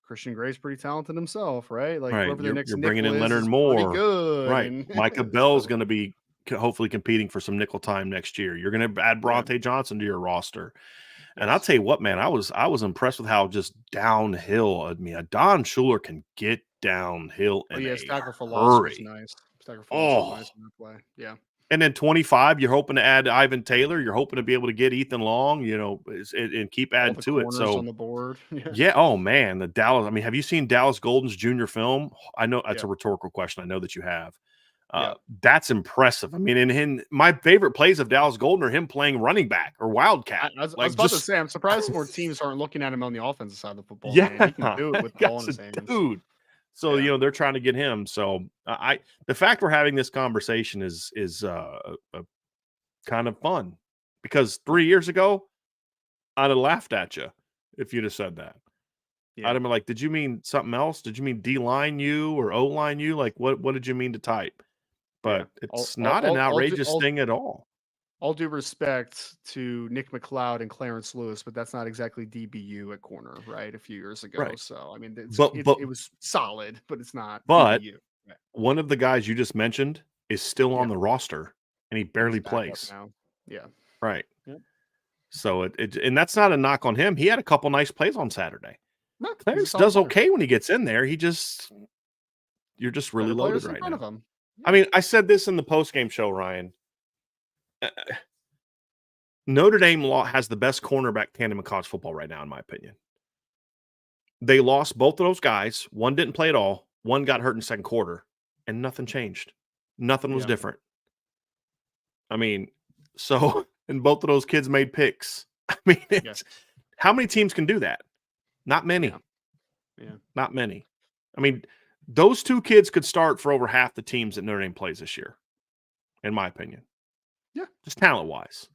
Christian Gray's pretty talented himself, right? Like Right. whoever their You're next bringing nickel in Leonard is pretty Moore. good. Right. And Micah Bell's so going to be hopefully competing for some nickel time next year. You're going to add yeah, Bronte Johnson to your roster. And I'll yes. tell you what, man, I was impressed with how just downhill. I mean, Don Schuler can get downhill Oh in yeah, a Stacker for Loss was hurry. nice. Stacker for Loss was Oh, nice in that play. Yeah. and then 25, you're hoping to add Ivan Taylor. You're hoping to be able to get Ethan Long, and keep All adding the to it. corners on So the board. Yeah. yeah, oh man, the Dallas. I mean, have you seen Dallas Golden's junior film? I know that's Yeah. a rhetorical question. I know that you have. Yeah. That's impressive. I mean, and my favorite plays of Dallas Golden are him playing running back or wildcat. I was Like about to just say, I'm surprised more teams aren't looking at him on the offensive side of the football, yeah, man. He can do it with the ball in that's a his hands. dude. So Yeah. they're trying to get him. So the fact we're having this conversation is kind of fun because Yeah. 3 years ago I'd have laughed at you if you'd have said that. I'd Yeah. have been like, "Did you mean something else? Did you mean D line you or O line you? Like what did you mean to type?" Yeah. But it's not an outrageous thing at all. All due respect to Nick McLeod and Clarence Lewis, but that's not exactly DBU at corner, right? A few years ago. Right. So I mean, But but it was solid, but it's not but DBU. Right. one of the guys you just mentioned is still on Yeah. the roster and he And barely he's back up plays. now. Yeah. Right. Yep. So and that's not a knock on him. He had a couple nice plays on Saturday. No, he's a Clarence solid does player. okay when he gets in there. You're just really Better loaded players in right front now. of him. I Yeah. mean, I said this in the postgame show, Ryan. Uh, Notre Dame has the best cornerback tandem in college football right now, in my opinion. They lost both of those guys. One didn't play at all. One got hurt in the second quarter, and nothing changed. Nothing was Yeah. different. I mean, so and both of those kids made picks. I mean, Yes. how many teams can do that? Not many. Yeah. Yeah. Not many. I mean, those two kids could start for over half the teams that Notre Dame plays this year, in my opinion. Yeah. Just talent wise.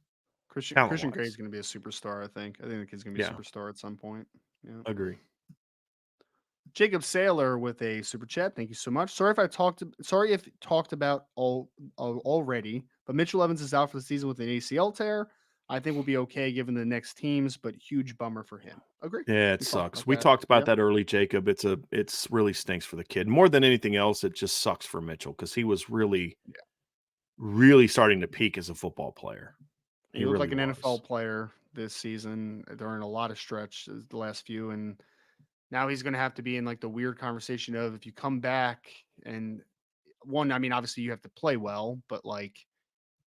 Christian Gray is going to be a superstar. I think the kid's going to be a Yeah, superstar at some point. Yeah. agree. Jacob Saylor with a super chat. Thank you so much. Sorry if talked about already, but Mitchell Evans is out for the season with an ACL tear. I think we'll be okay given the next teams, but huge bummer for him. Agree. Yeah, it We talked sucks. about We that. talked about Yep. that early, Jacob. It's really stinks for the kid. More than anything else, it just sucks for Mitchell because he was really, Yeah. really starting to peak as a football player. He looked really like an was. NFL player this season during a lot of stretches, the last few, and now he's going to have to be in like the weird conversation of if you come back and one, I mean, obviously you have to play well, but like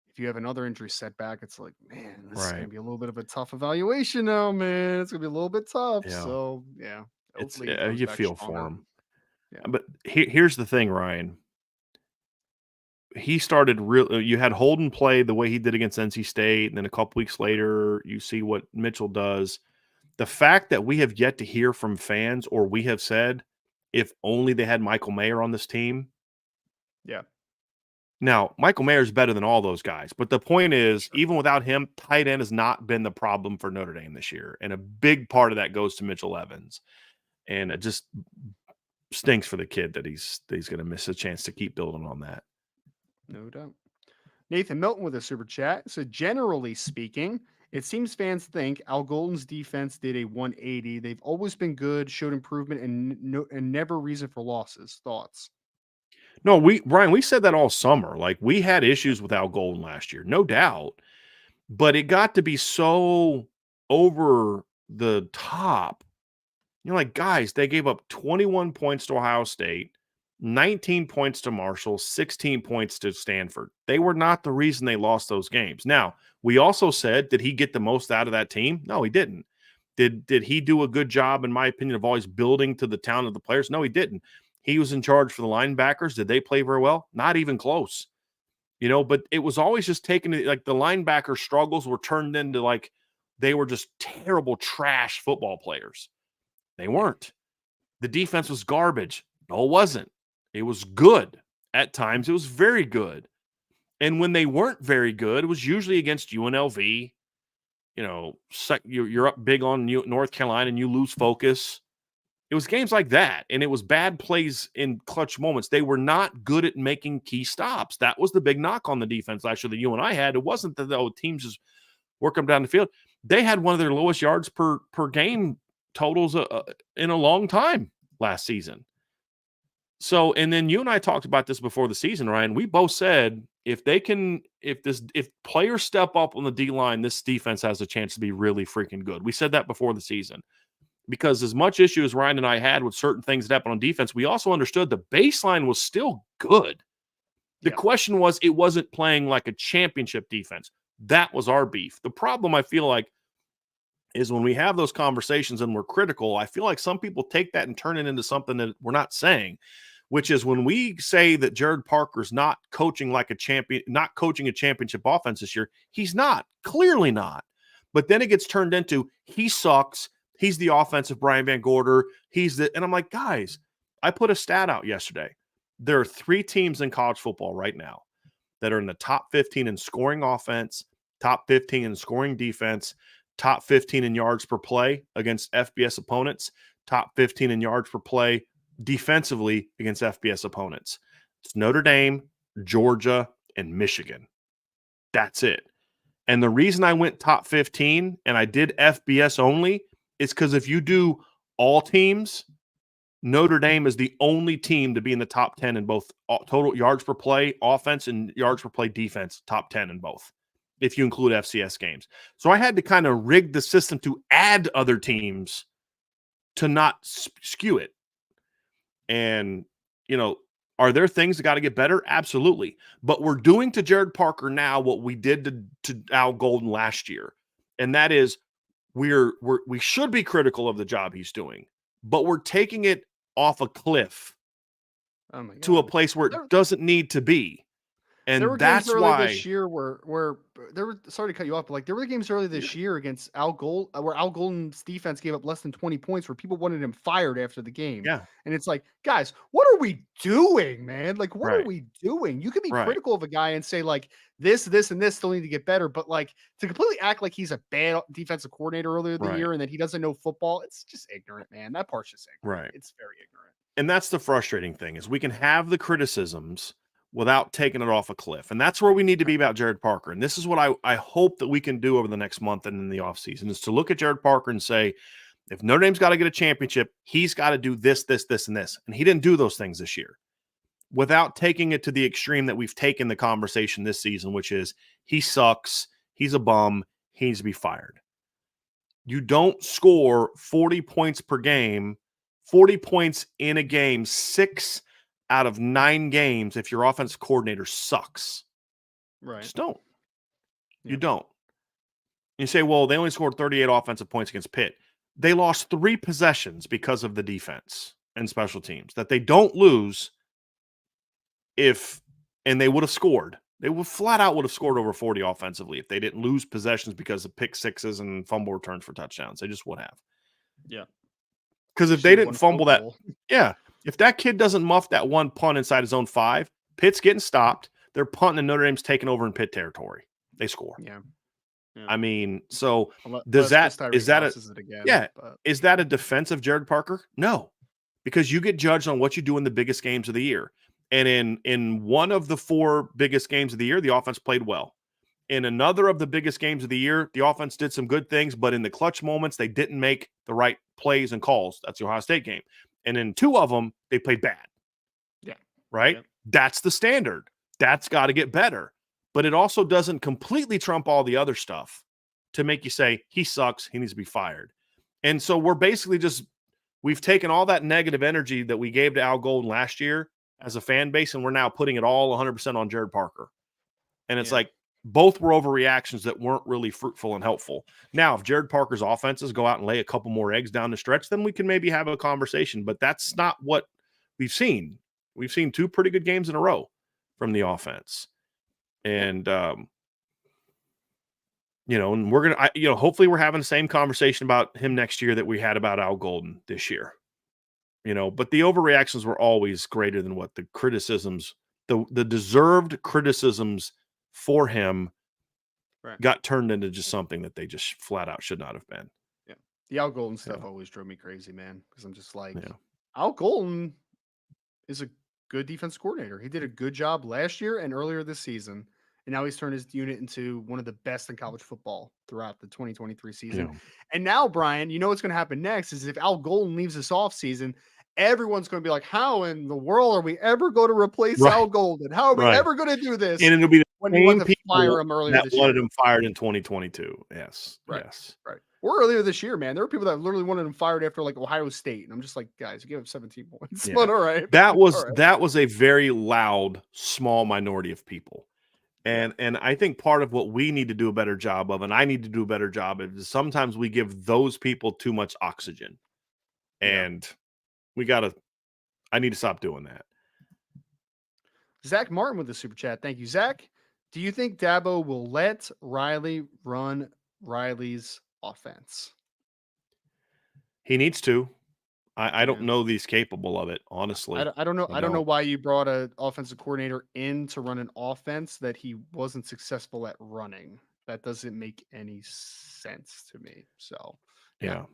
if you have another injury setback, it's like, man, this is going Right. to be a little bit of a tough evaluation now, man. It's going to be a little bit tough. Yeah. So, yeah, It's hopefully he comes you back feel for stronger. him. Yeah. But here's the thing, Ryan. he started real. You had Holden play the way he did against NC State, and then a couple weeks later, you see what Mitchell does. The fact that we have yet to hear from fans, or we have said, if only they had Michael Mayer on this team. Yeah. Now, Michael Mayer is better than all those guys, but the point is, even without him, tight end has not been the problem for Notre Dame this year, and a big part of that goes to Mitchell Evans, and it just stinks for the kid that he's going to miss a chance to keep building on that. No doubt. Nathan Milton with a super chat. So generally speaking, it seems fans think Al Golden's defense did a 180. They've always been good, showed improvement, and never reason for losses. Thoughts? No, Brian, we said that all summer. Like, we had issues with Al Golden last year, no doubt, but it got to be so over the top. You're like, guys, they gave up 21 points to Ohio State, 19 points to Marshall, 16 points to Stanford. They were not the reason they lost those games. Now, we also said, did he get the most out of that team? No, he didn't. Did he do a good job, in my opinion, of always building to the talent of the players? No, he didn't. He was in charge for the linebackers. Did they play very well? Not even close. But it was always just taken, like, the linebacker struggles were turned into like they were just terrible trash football players. They weren't. The defense was garbage. No, it wasn't. It was good. At times, it was very good. And when they weren't very good, it was usually against UNLV. You're up big on North Carolina and you lose focus. It was games like that, and it was bad plays in clutch moments. They were not good at making key stops. That was the big knock on the defense last year that you and I had. It wasn't that the teams just work them down the field. They had one of their lowest yards per game totals in a long time last season. So, and then you and I talked about this before the season, Ryan. We both said if players step up on the D line, this defense has a chance to be really freaking good. We said that before the season, because as much issue as Ryan and I had with certain things that happened on defense, we also understood the baseline was still good. The question was, it wasn't playing like a championship defense. That was our beef. The problem, I feel like, is when we have those conversations and we're critical, I feel like some people take that and turn it into something that we're not saying, which is when we say that Jared Parker's not coaching like a champion, not coaching a championship offense this year. He's not, clearly not. But then it gets turned into, he sucks. He's the offensive Brian Van Gorder. And I'm like, guys, I put a stat out yesterday. There are 3 teams in college football right now that are in the top 15 in scoring offense, top 15 in scoring defense, top 15 in yards per play against FBS opponents, top 15 in yards per play defensively against FBS opponents. It's Notre Dame, Georgia, and Michigan. That's it. And the reason I went top 15 and I did FBS only is because if you do all teams, Notre Dame is the only team to be in the top 10 in both total yards per play offense and yards per play defense, top 10 in both, if you include FCS games. So I had to kind of rig the system to add other teams to not skew it. And, are there things that got to get better? Absolutely. But we're doing to Jared Parker now what we did to Al Golden last year. And that is, we should be critical of the job he's doing, but we're taking it off a cliff to a place where it doesn't need to be. And that's why this year where there were, sorry to cut you off, but like there were games early this year against where Al Golden's defense gave up less than 20 points, where people wanted him fired after the game. Yeah. And it's like, guys, what are we doing, man? Like, what are we doing? You can be critical of a guy and say like this, and this still need to get better, but like to completely act like he's a bad defensive coordinator earlier the year and that he doesn't know football, it's just ignorant, man. That part's just ignorant. Right. It's very ignorant. And that's the frustrating thing, is we can have the criticisms without taking it off a cliff. And that's where we need to be about Jared Parker. And this is what I hope that we can do over the next month and in the offseason, is to look at Jared Parker and say, if Notre Dame's got to get a championship, he's got to do this, this, this, and this. And he didn't do those things this year, without taking it to the extreme that we've taken the conversation this season, which is he sucks, he's a bum, he needs to be fired. You don't score 40 points per game, 40 points in a game, 6 out of 9 games if your offensive coordinator sucks. Right. Just don't. You don't. You say, well, they only scored 38 offensive points against Pitt. They lost 3 possessions because of the defense and special teams that they don't lose if and they would have scored. They would flat out would have scored over 40 offensively if they didn't lose possessions because of pick sixes and fumble returns for touchdowns. They just would have. Yeah. Because if they didn't fumble that, if that kid doesn't muff that one punt inside his own 5, Pitt's getting stopped. They're punting and Notre Dame's taking over in Pitt territory. They score. Yeah. I mean, so is that is that a defense of Jared Parker? No, because you get judged on what you do in the biggest games of the year. And in one of the 4 biggest games of the year, the offense played well. In another of the biggest games of the year, the offense did some good things, but in the clutch moments, they didn't make the right plays and calls. That's the Ohio State game. And in 2 of them, they played bad. Yeah. Right? Yep. That's the standard. That's got to get better. But it also doesn't completely trump all the other stuff to make you say, he sucks, he needs to be fired. And so we're basically we've taken all that negative energy that we gave to Al Golden last year as a fan base, and we're now putting it all 100% on Jared Parker. And it's like, both were overreactions that weren't really fruitful and helpful. Now, if Jared Parker's offenses go out and lay a couple more eggs down the stretch, then we can maybe have a conversation. But that's not what we've seen. We've seen 2 pretty good games in a row from the offense. And, and we're going to, hopefully we're having the same conversation about him next year that we had about Al Golden this year. But the overreactions were always greater than what the criticisms, the deserved criticisms for him got turned into just something that they just flat out should not have been. Yeah. The Al Golden stuff always drove me crazy, man. Because I'm just like, Al Golden is a good defense coordinator. He did a good job last year and earlier this season. And now he's turned his unit into one of the best in college football throughout the 2023 season. Yeah. And now, Brian, what's going to happen next is if Al Golden leaves this offseason, everyone's going to be like, how in the world are we ever going to replace Al Golden? How are we ever going to do this? And it'll be the when we wanted to fire him earlier that wanted him fired in 2022. Yes. Right. Yes. Right. Or earlier this year, man. There were people that literally wanted him fired after like Ohio State. And I'm just like, guys, you gave him 17 points. Yeah. But all right. That was a very loud, small minority of people. And I think part of what we need to do a better job of, and I need to do a better job of, is sometimes we give those people too much oxygen. And I need to stop doing that. Zach Martin with the super chat. Thank you, Zach. Do you think Dabo will let Riley run Riley's offense? He needs to. I don't know that he's capable of it, honestly. I don't know. I don't know why you brought an offensive coordinator in to run an offense that he wasn't successful at running. That doesn't make any sense to me. So, yeah.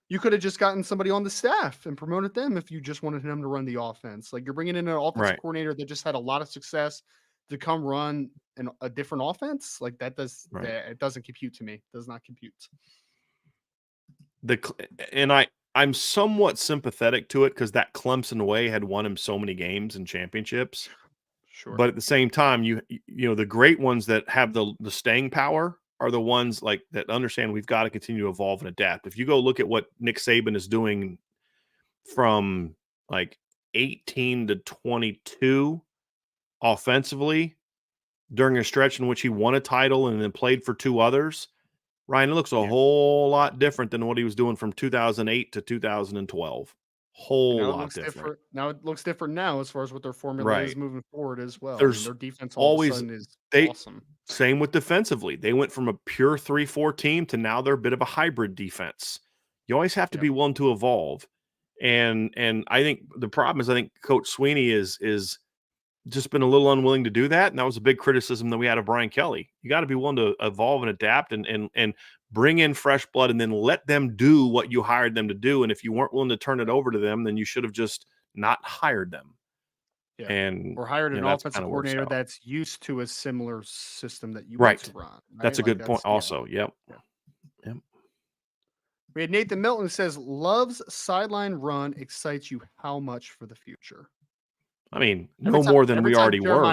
You could have just gotten somebody on the staff and promoted them if you just wanted him to run the offense. Like you're bringing in an offensive coordinator that just had a lot of success to come run a different offense. Like that it doesn't compute to me. It does not compute. I'm somewhat sympathetic to it because that Clemson way had won him so many games and championships. Sure. But at the same time, you know, the great ones that have the staying power are the ones like that understand we've got to continue to evolve and adapt. If you go look at what Nick Saban is doing from like 18 to 22 offensively during a stretch in which he won a title and then played for 2 others, Ryan, it looks a whole lot different than what he was doing from 2008 to 2012. Whole lot different. Now it looks different now as far as what their formula is moving forward as well. Their defense all of a sudden is awesome. Same with defensively. They went from a pure 3-4 team to now they're a bit of a hybrid defense. You always have to be willing to evolve. And I think the problem is I think Coach Sweeney is just been a little unwilling to do that. And that was a big criticism that we had of Brian Kelly. You got to be willing to evolve and adapt and bring in fresh blood and then let them do what you hired them to do. And if you weren't willing to turn it over to them, then you should have just not hired them. Yeah. Or hired an offensive coordinator that's used to a similar system that you want to run. Right? That's a good point also. Yep. We had Nathan Milton who says, Love's sideline run excites you how much for the future? I mean, more than we already were.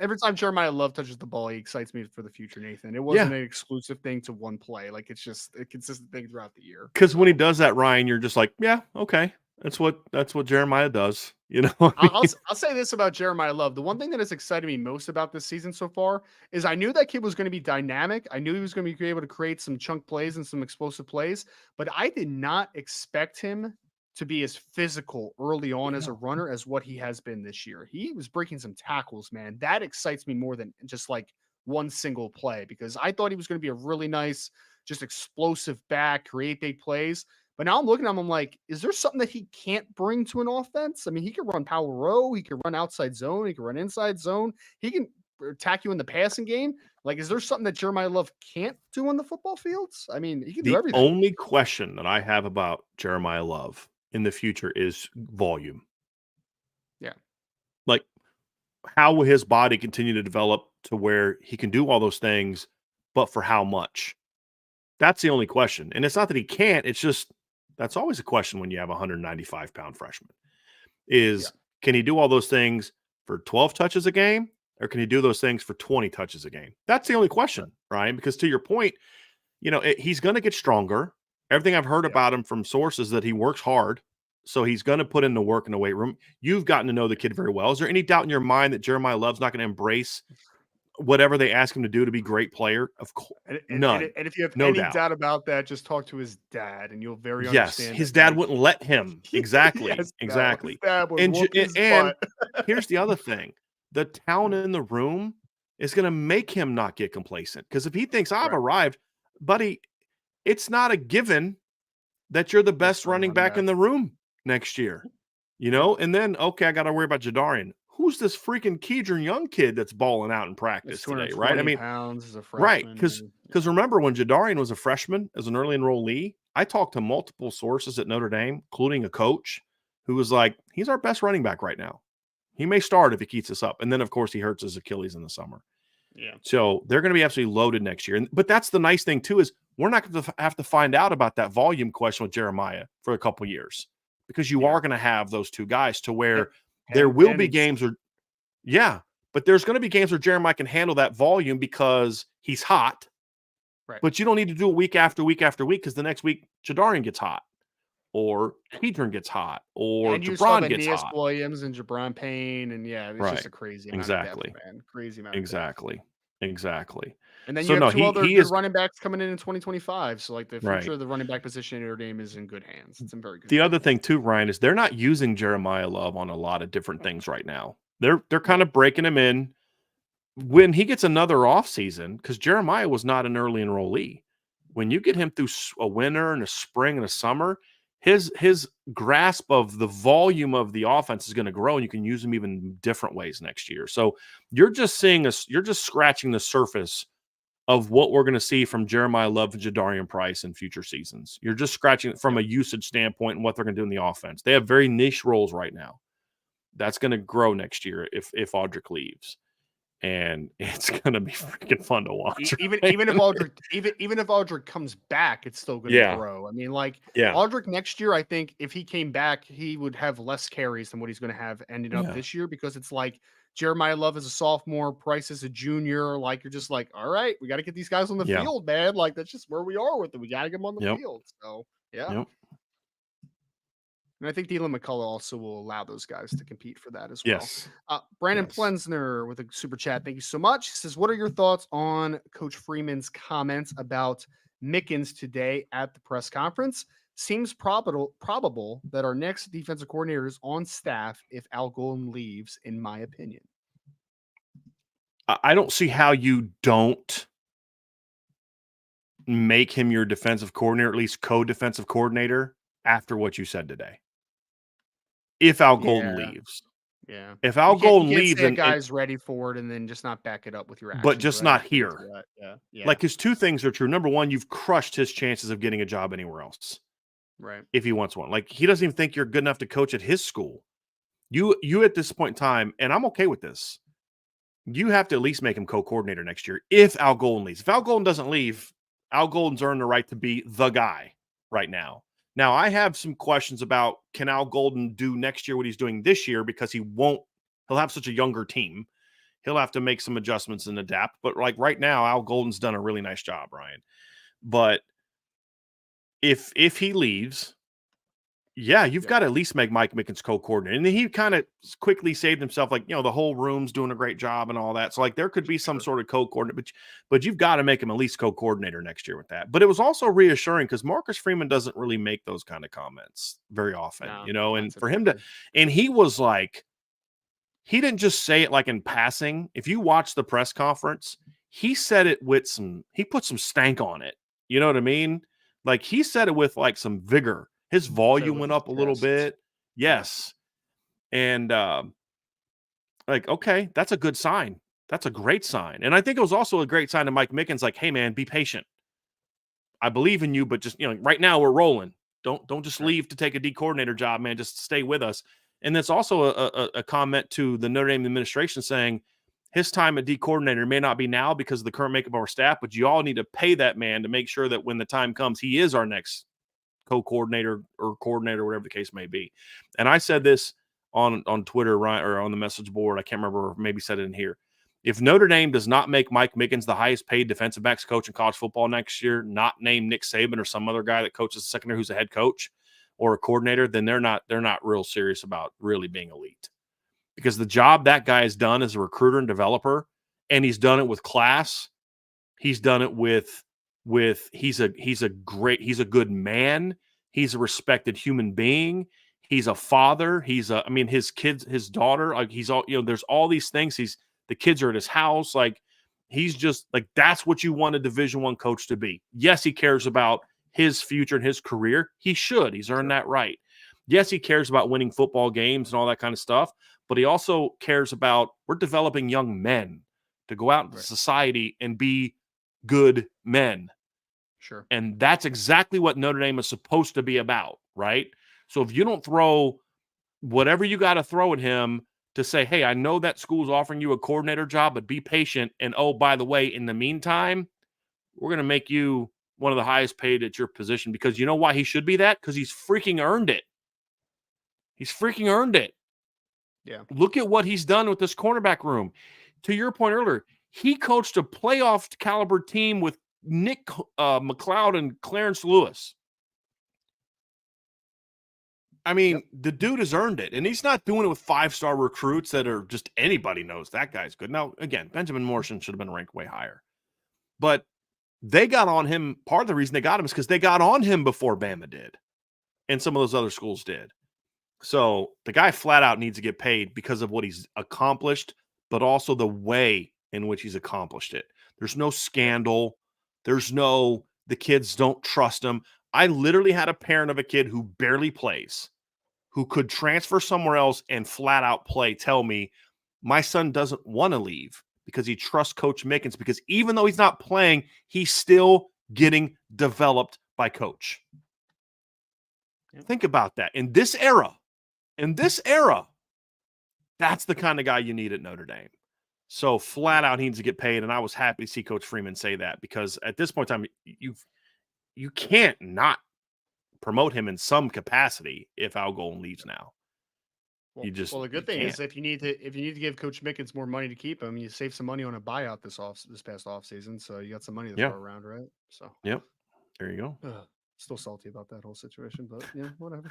Every time Jeremiah Love touches the ball, he excites me for the future, Nathan. It wasn't an exclusive thing to one play. Like, it's just a consistent thing throughout the year. Because when he does that, Ryan, you're just like, yeah, okay. That's what Jeremiah does. You know, I'll say this about Jeremiah Love. The one thing that has excited me most about this season so far is I knew that kid was going to be dynamic. I knew he was going to be able to create some chunk plays and some explosive plays, but I did not expect him to be as physical early on as a runner as what he has been this year. He was breaking some tackles, man. That excites me more than just like one single play, because I thought he was going to be a really nice, just explosive back, create big plays. But now I'm looking at him, I'm like, is there something that he can't bring to an offense? I mean, he can run power row, he can run outside zone, he can run inside zone, he can attack you in the passing game. Like, is there something that Jeremiah Love can't do on the football fields? I mean, he can do The everything. only question that I have about Jeremiah Love in the future is volume. Yeah. Like, how will his body continue to develop to where he can do all those things, but for how much? That's the only question. And it's not that he can't, it's just that's always a question when you have a 195-pound freshman. Yeah. Can he do all those things for 12 touches a game, or can he do those things for 20 touches a game? That's the only question, Ryan, because to your point, he's going to get stronger. Everything I've heard about him from sources that he works hard. So he's going to put in the work in the weight room. You've gotten to know the kid very well. Is there any doubt in your mind that Jeremiah Love's not going to embrace whatever they ask him to do to be a great player? Of course, none. And if you have No any doubt. doubt about that, just talk to his dad, and you'll very Yes, understand. his that, dad like, wouldn't let him. Exactly, yes, no, exactly. his dad would And whoop his and butt. here's the other thing: the town in the room is going to make him not get complacent, because if he thinks I've Right. arrived, buddy, it's not a given that you're the best running back in the room next year, And then, okay, I got to worry about Jadarian. Who's this freaking Kedron Young kid that's balling out in practice today, right? I mean, pounds as a right, freshman. because remember when Jadarian was a freshman as an early enrollee, I talked to multiple sources at Notre Dame, including a coach, who was like, he's our best running back right now. He may start if he keeps us up. And then, of course, he hurts his Achilles in the summer. Yeah. So they're going to be absolutely loaded next year. But that's the nice thing, too, is we're not going to have to find out about that volume question with Jeremiah for a couple years, because you are going to have those two guys to where there will be games where, but there's going to be games where Jeremiah can handle that volume because he's hot. Right. But you don't need to do it week after week after week, because the next week Jadarian gets hot, or Kedron gets hot, or Jabron gets hot. Williams and Jabron Payne, and it's just a crazy amount of depth, man. Crazy amount. Exactly. And then you have two other good running backs coming in 2025. So, like, the future of the running back position in Notre Dame is in good hands. It's in very good hands. Other thing too, Ryan, is they're not using Jeremiah Love on a lot of different things right now. They're kind of breaking him in when he gets another offseason, because Jeremiah was not an early enrollee. When you get him through a winter and a spring and a summer, his grasp of the volume of the offense is going to grow, and you can use him even different ways next year. So you're just scratching the surface of what we're going to see from Jeremiah Love and Jadarian Price in future seasons. You're just scratching it from a usage standpoint and what they're going to do in the offense. They have very niche roles right now. That's going to grow next year if Audric leaves. And it's going to be freaking fun to watch. Even if Audric comes back, it's still going to grow. I mean, Audric next year, I think if he came back, he would have less carries than what he's going to have ended up this year, because it's like Jeremiah Love is a sophomore, Price is a junior. Like, you're just like, all right, we got to get these guys on the field, man. Like, that's just where we are with it. We got to get them on the field. So, And I think Dylan McCullough also will allow those guys to compete for that as well. Yes. Brandon Plensner with a super chat. Thank you so much. He says, what are your thoughts on Coach Freeman's comments about Mickens today at the press conference? Seems probable that our next defensive coordinator is on staff if Al Golden leaves, in my opinion. I don't see how you don't make him your defensive coordinator, at least co-defensive coordinator, after what you said today. If Al Golden leaves. Yeah. If Al Golden leaves, and guy's ready for it, and then just not back it up with your actions. But just not here. Yeah. Like, his two things are true. Number one, you've crushed his chances of getting a job anywhere else. Right. If he wants one. Like, he doesn't even think you're good enough to coach at his school. You at this point in time, and I'm okay with this, you have to at least make him co-coordinator next year if Al Golden leaves. If Al Golden doesn't leave, Al Golden's earned the right to be the guy right now. Now, I have some questions about, can Al Golden do next year what he's doing this year, because he'll have such a younger team. He'll have to make some adjustments and adapt. But like right now, Al Golden's done a really nice job, Ryan. But if he leaves, Yeah, you've got to at least make Mike Mickens co-coordinator. And then he kind of quickly saved himself, like, the whole room's doing a great job and all that. So, like, there could be some sort of co-coordinator, but you've got to make him at least co-coordinator next year with that. But it was also reassuring because Marcus Freeman doesn't really make those kind of comments very often, and for him to, and he was like, he didn't just say it like in passing. If you watch the press conference, he said it with he put some stank on it. You know what I mean? Like, he said it with like some vigor. His volume went up a little bit. Yes. And like, okay, that's a good sign. That's a great sign. And I think it was also a great sign to Mike Mickens, like, hey man, be patient. I believe in you, but just, right now we're rolling. Don't just leave to take a D coordinator job, man. Just stay with us. And that's also a comment to the Notre Dame administration saying his time at D coordinator may not be now because of the current makeup of our staff, but you all need to pay that man to make sure that when the time comes, he is our next co-coordinator or coordinator, whatever the case may be. And I said this on Twitter, right, or on the message board. I can't remember, or maybe said it in here. If Notre Dame does not make Mike Mickens the highest paid defensive backs coach in college football next year, not name Nick Saban or some other guy that coaches the secondary who's a head coach or a coordinator, then they're not real serious about really being elite. Because the job that guy has done as a recruiter and developer, and he's done it with class, he's done it with he's a good man. He's a respected human being. He's a father. His kids, his daughter, like, he's all, there's all these things. The kids are at his house. Like, he's just like, that's what you want a Division I coach to be. Yes, he cares about his future and his career. He should. He's earned that right. Yes, he cares about winning football games and all that kind of stuff, but he also cares about, we're developing young men to go out into society and be good men. Sure. And that's exactly what Notre Dame is supposed to be about, right? So if you don't throw whatever you got to throw at him to say, hey, I know that school's offering you a coordinator job, but be patient. And, oh, by the way, in the meantime, we're going to make you one of the highest paid at your position, because you know why he should be that? Because he's freaking earned it. He's freaking earned it. Yeah. Look at what he's done with this cornerback room. To your point earlier, he coached a playoff caliber team with Nick McLeod and Clarence Lewis. I mean, the dude has earned it, and he's not doing it with 5-star recruits that are just anybody knows that guy's good. Now, again, Benjamin Morrison should have been ranked way higher, but they got on him. Part of the reason they got him is because they got on him before Bama did, and some of those other schools did. So the guy flat out needs to get paid because of what he's accomplished, but also the way in which he's accomplished it. There's no scandal. There's no, the kids don't trust him. I literally had a parent of a kid who barely plays, who could transfer somewhere else and flat out play, tell me, my son doesn't want to leave because he trusts Coach Mickens, because even though he's not playing, he's still getting developed by Coach. Think about that. In this era, that's the kind of guy you need at Notre Dame. So flat out, he needs to get paid, and I was happy to see Coach Freeman say that, because at this point in time, you can't not promote him in some capacity if Al Golden leaves now. Well, the good thing is, if you need to give Coach Mickens more money to keep him, you save some money on a buyout this past off season, so you got some money to throw around, right? So there you go. Still salty about that whole situation, but yeah, whatever.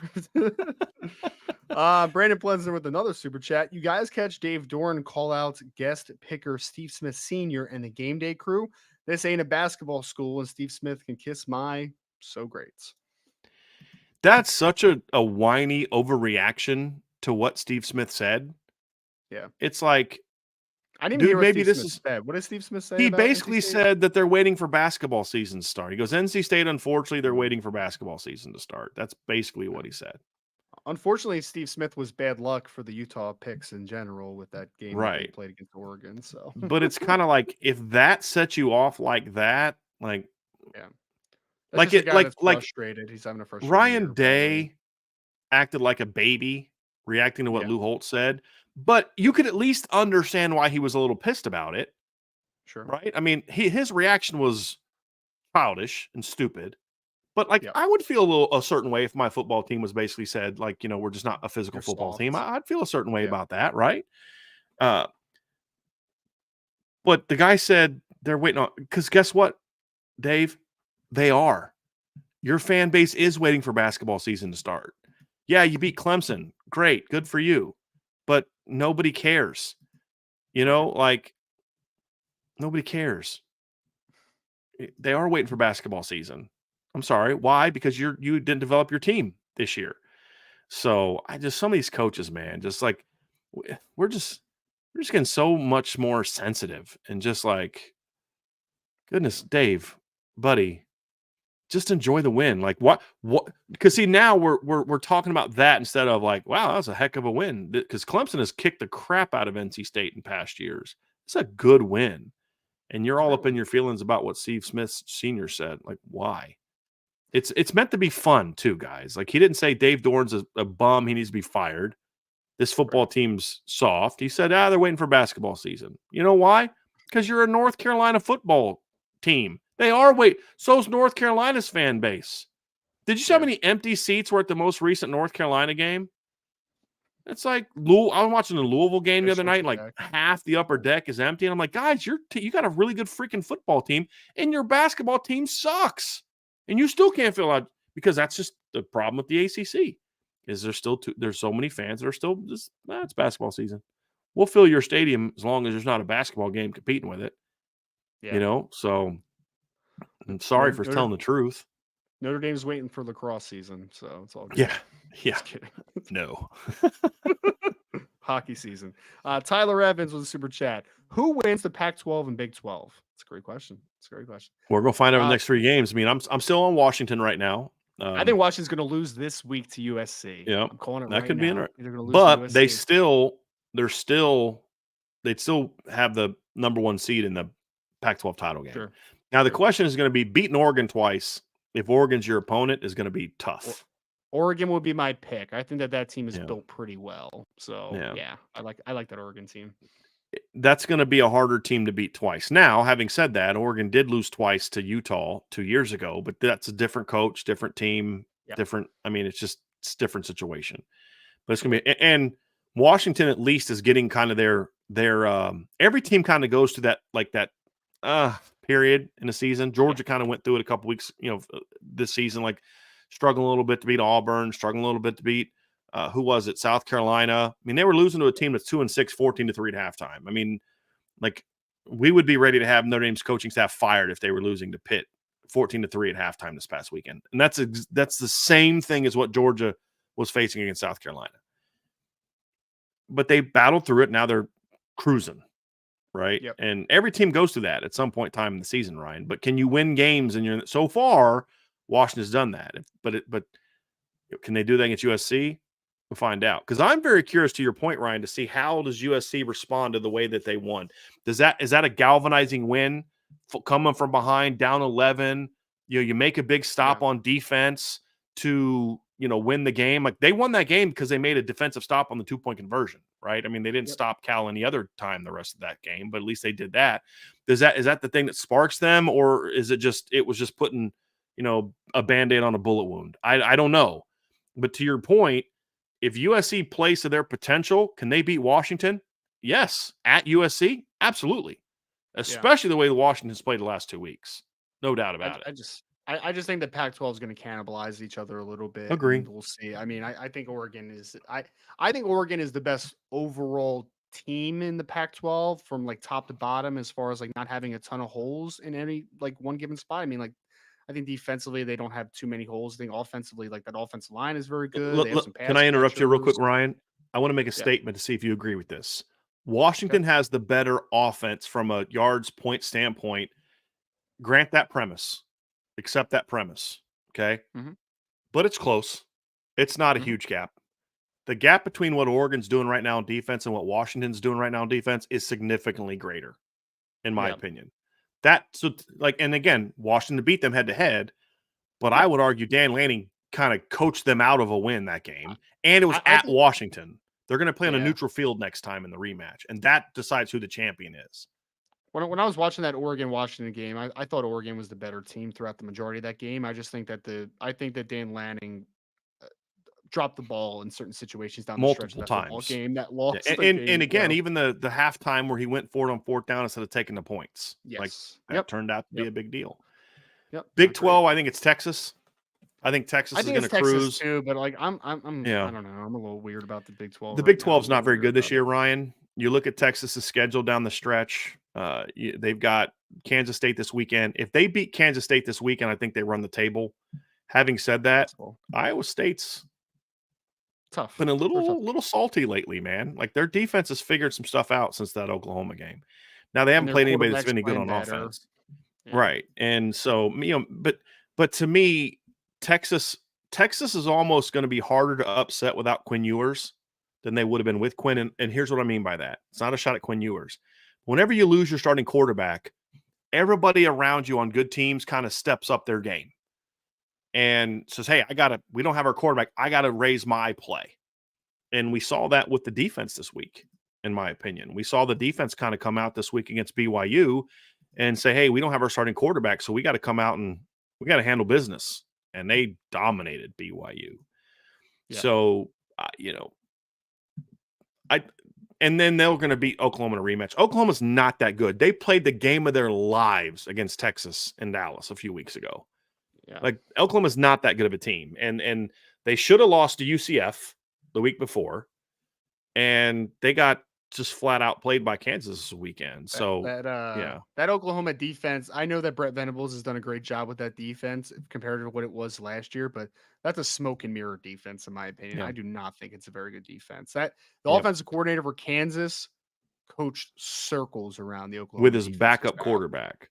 Brandon Plensner with another super chat. You guys catch Dave Doran call out guest picker Steve Smith Sr. and the game day crew? This ain't a basketball school, and Steve Smith can kiss my so greats. That's such a whiny overreaction to what Steve Smith said. Yeah. It's like, I didn't hear what Steve Smith said. What did Steve Smith say? He basically said that they're waiting for basketball season to start. He goes, NC State, unfortunately, they're waiting for basketball season to start. That's basically what he said. Unfortunately, Steve Smith was bad luck for the Utah picks in general with that game that they played against Oregon. So, but it's kind of like, if that sets you off like that, like, yeah, that's frustrated. He's having a frustrated Ryan year, Day acted like a baby reacting to what Lou Holtz said, but you could at least understand why he was a little pissed about it. Sure. Right? I mean, his reaction was childish and stupid, but like, I would feel a certain way if my football team was basically said, like, we're just not a physical football team. I'd feel a certain way about that. Right. But the guy said they're waiting on, because guess what, Dave? They are. Your fan base is waiting for basketball season to start. Yeah, you beat Clemson. Great. Good for you. But nobody cares. Like nobody cares. They are waiting for basketball season. I'm sorry. Why? Because you didn't develop your team this year. So some of these coaches, man, just like we're just getting so much more sensitive and just like, goodness, Dave, buddy, just enjoy the win. Like what? Because see, now we're talking about that instead of like, wow, that was a heck of a win. Because Clemson has kicked the crap out of NC State in past years. It's a good win, and you're all up in your feelings about what Steve Smith Sr. said. Like, why? It's meant to be fun too, guys. Like he didn't say Dave Dorn's a bum. He needs to be fired. This football team's soft. He said, they're waiting for basketball season. You know why? Because you're a North Carolina football team. They are so's North Carolina's fan base. Did you see how many empty seats were at the most recent North Carolina game? It's like I was watching the Louisville game the other night. Like half the upper deck is empty, and I'm like, guys, you got a really good freaking football team, and your basketball team sucks, and you still can't fill out because that's just the problem with the ACC. Is there's so many fans that are still just it's basketball season. We'll fill your stadium as long as there's not a basketball game competing with it. Yeah. So I'm sorry for telling the truth. Notre Dame's waiting for lacrosse season, so it's all good. Yeah. Just kidding. No. Hockey season. Tyler Evans with a super chat. Who wins the Pac-12 and Big 12? It's a great question. We're gonna find out in the next 3 games. I mean, I'm still on Washington right now. I think Washington's going to lose this week to USC. Yeah, I'm calling it that right could now. be interesting. But they'd still have the number 1 seed in the Pac-12 title game. Sure. Now the question is going to be beating Oregon twice. If Oregon's your opponent, is going to be tough. Oregon would be my pick. I think that team is built pretty well. So yeah, I like that Oregon team. That's going to be a harder team to beat twice. Now, having said that, Oregon did lose twice to Utah 2 years ago, but that's a different coach, different team, different. I mean, it's a different situation. But it's going to be, and Washington at least is getting kind of their every team kind of goes to that period in the season. Georgia kind of went through it a couple weeks, this season, like struggling a little bit to beat Auburn, struggling a little bit to beat who was it? South Carolina. I mean, they were losing to a team that's 2-6, 14-3 at halftime. I mean, like we would be ready to have Notre Dame's coaching staff fired if they were losing to Pitt 14-3 at halftime this past weekend. And that's the same thing as what Georgia was facing against South Carolina. But they battled through it. Now they're cruising, right? Yep. And every team goes through that at some point in time in the season, Ryan. But can you win games? And so far, Washington's done that. But can they do that against USC? We'll find out. Because I'm very curious to your point, Ryan, to see how does USC respond to the way that they won. Is that a galvanizing win coming from behind, down 11? You make a big stop on defense to win the game. Like they won that game because they made a defensive stop on the 2-point conversion, right? I mean, they didn't stop Cal any other time the rest of that game, but at least they did that. Is that the thing that sparks them, or is it was just putting a Band-Aid on a bullet wound? I don't know. But to your point, if USC plays to their potential, can they beat Washington? Yes. At USC? Absolutely. Especially the way the Washington's played the last 2 weeks. No doubt about it. I just think the Pac-12 is going to cannibalize each other a little bit. Agree. We'll see. I mean, I think Oregon is I think Oregon is the best overall team in the Pac-12 from like top to bottom as far as like not having a ton of holes in any like one given spot. I mean, like I think defensively they don't have too many holes. I think offensively, like that offensive line is very good. Can I interrupt you real quick, Ryan? I want to make a statement to see if you agree with this. Washington has the better offense from a yards point standpoint. Grant that premise. Accept that premise. Okay. Mm-hmm. But it's close. It's not a huge gap. The gap between what Oregon's doing right now in defense and what Washington's doing right now in defense is significantly greater, in my opinion. And again, Washington beat them head to head, but I would argue Dan Lanning kind of coached them out of a win that game, and it was at Washington. They're going to play on a neutral field next time in the rematch, and that decides who the champion is. When I was watching that Oregon-Washington game, I thought Oregon was the better team throughout the majority of that game. I just think that Dan Lanning dropped the ball in certain situations down multiple the stretch of that times. Game that lost. And again, even the halftime where he went for it on 4th down instead of taking the points. Yes. Like that turned out to be a big deal. Yep. Big 12, I think it's Texas. I think I Texas is think going it's to Texas cruise. too, but like I Yeah. don't know. I'm a little weird about the Big 12 The right Big now. 12 I'm is a not little very weird good this about year, it. Ryan. You look at Texas's schedule down the stretch. They've got Kansas State this weekend. If they beat Kansas State this weekend, I think they run the table. Having said that, Possible. Iowa State's Tough. been a They're a tough little salty lately, man. Like their defense has figured some stuff out since that Oklahoma game. Now they and haven't their played anybody that's quarterback's been any good playing on better. offense. Yeah. Right. And so, but to me, Texas is almost going to be harder to upset without Quinn Ewers than they would have been with Quinn. And here's what I mean by that. It's not a shot at Quinn Ewers. Whenever you lose your starting quarterback, everybody around you on good teams kind of steps up their game and says, hey, we don't have our quarterback. I got to raise my play. And we saw that with the defense this week, in my opinion. We saw the defense kind of come out this week against BYU and say, hey, we don't have our starting quarterback, so we got to come out and we got to handle business. And they dominated BYU. Yeah. So, and then they're going to beat Oklahoma in a rematch. Oklahoma's not that good. They played the game of their lives against Texas and Dallas a few weeks ago. Yeah. Like Oklahoma's not that good of a team. And they should have lost to UCF the week before. And they got just flat out played by Kansas this weekend. So that Oklahoma defense, I know that Brett Venables has done a great job with that defense compared to what it was last year, but that's a smoke and mirror defense, in my opinion. Yeah. I do not think it's a very good defense. The offensive coordinator for Kansas coached circles around the Oklahoma with his defense backup quarterback.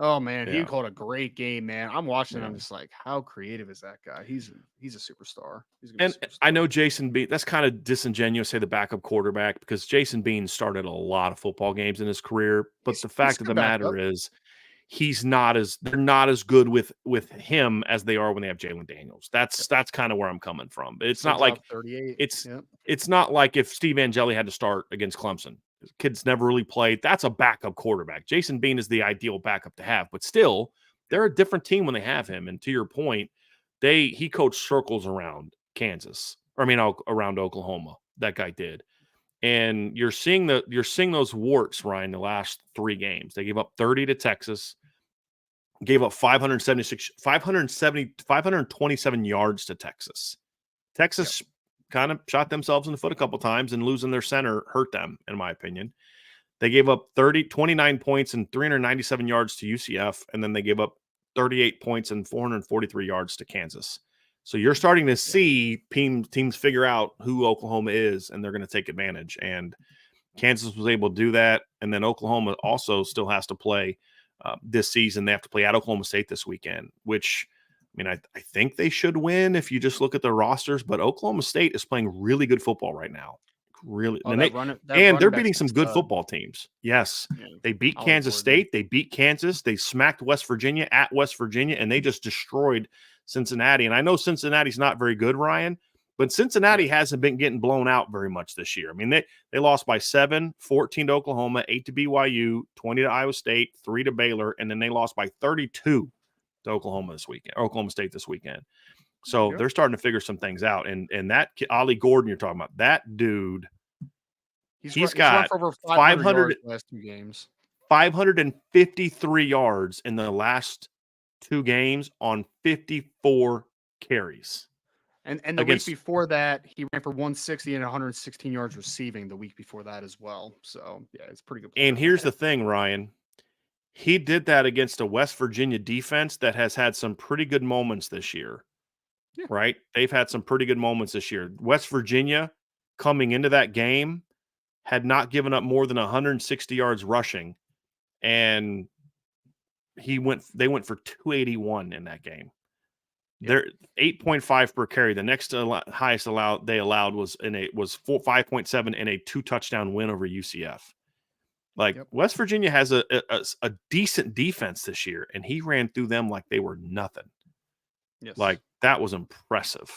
Oh man, he Yeah. called a great game, man. I'm watching. Yeah. I'm just like, how creative is that guy? He's a superstar. He's And superstar. I know Jason Bean. That's kind of disingenuous to say the backup quarterback because Jason Bean started a lot of football games in his career. But the fact of the matter is, they're not as good with him as they are when they have Jalen Daniels. That's kind of where I'm coming from. It's not like 38. It's not like if Steve Angeli had to start against Clemson. Kids never really played. That's a backup quarterback. Jason Bean is the ideal backup to have, but still, they're a different team when they have him. And to your point, he coached circles around Kansas. Around Oklahoma. That guy did. And you're seeing those warts, Ryan, the last 3 games. They gave up 30 to Texas, gave up 527 yards to Texas. Texas kind of shot themselves in the foot a couple times, and losing their center hurt them, in my opinion. They gave up 29 points and 397 yards to UCF, and then they gave up 38 points and 443 yards to Kansas. So you're starting to see teams figure out who Oklahoma is, and they're going to take advantage. And Kansas was able to do that. And then Oklahoma also still has to play this season. They have to play at Oklahoma State this weekend, which – I think they should win if you just look at the rosters, but Oklahoma State is playing really good football right now. Really. And they're beating some good football teams. Yes. Yeah. They beat Kansas State. They beat Kansas. They smacked West Virginia at West Virginia, and they just destroyed Cincinnati. And I know Cincinnati's not very good, Ryan, but Cincinnati hasn't been getting blown out very much this year. They lost by 7, 14 to Oklahoma, 8 to BYU, 20 to Iowa State, 3 to Baylor, and then they lost by 32 to Oklahoma State this weekend. So they're starting to figure some things out. And that Ollie Gordon you're talking about, that dude, he's got for over 500 last 2 games. 553 yards in the last 2 games on 54 carries. And the week before that, he ran for 160 and 116 yards receiving the week before that as well. So, yeah, it's pretty good. And here's the thing, Ryan. He did that against a West Virginia defense that has had some pretty good moments this year, right? They've had some pretty good moments this year. West Virginia, coming into that game, had not given up more than 160 yards rushing, and they went for 281 in that game. They're 8.5 per carry. The next highest they allowed was 5.7 in a 2-touchdown win over UCF. West Virginia has a decent defense this year, and he ran through them like they were nothing. Yes. That was impressive.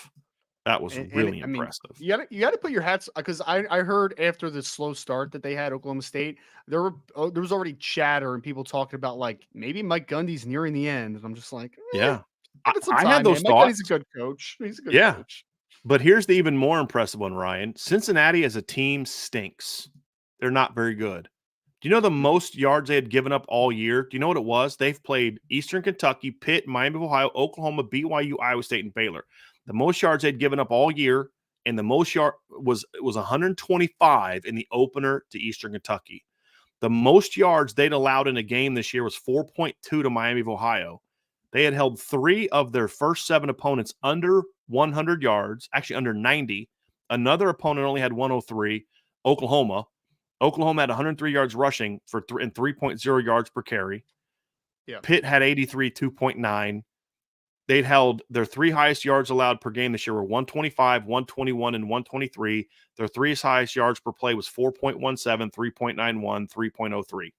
That was really impressive. You got to put your hats, because I heard after the slow start that they had Oklahoma State, there was already chatter and people talking about maybe Mike Gundy's nearing the end, and I'm just like, yeah, I had those thoughts. He's a good coach. He's a good coach. But here's the even more impressive one, Ryan. Cincinnati as a team stinks. They're not very good. Do you know the most yards they had given up all year? Do you know what it was? They've played Eastern Kentucky, Pitt, Miami of Ohio, Oklahoma, BYU, Iowa State, and Baylor. The most yards they'd given up all year, and the most yard was 125 in the opener to Eastern Kentucky. The most yards they'd allowed in a game this year was 4.2 to Miami of Ohio. They had held 3 of their first 7 opponents under 100 yards, actually under 90. Another opponent only had 103, Oklahoma. Oklahoma had 103 yards rushing and 3.0 yards per carry. Yeah. Pitt had 83, 2.9. They'd held their 3 highest yards allowed per game this year were 125, 121, and 123. Their 3 highest yards per play was 4.17, 3.91, 3.03.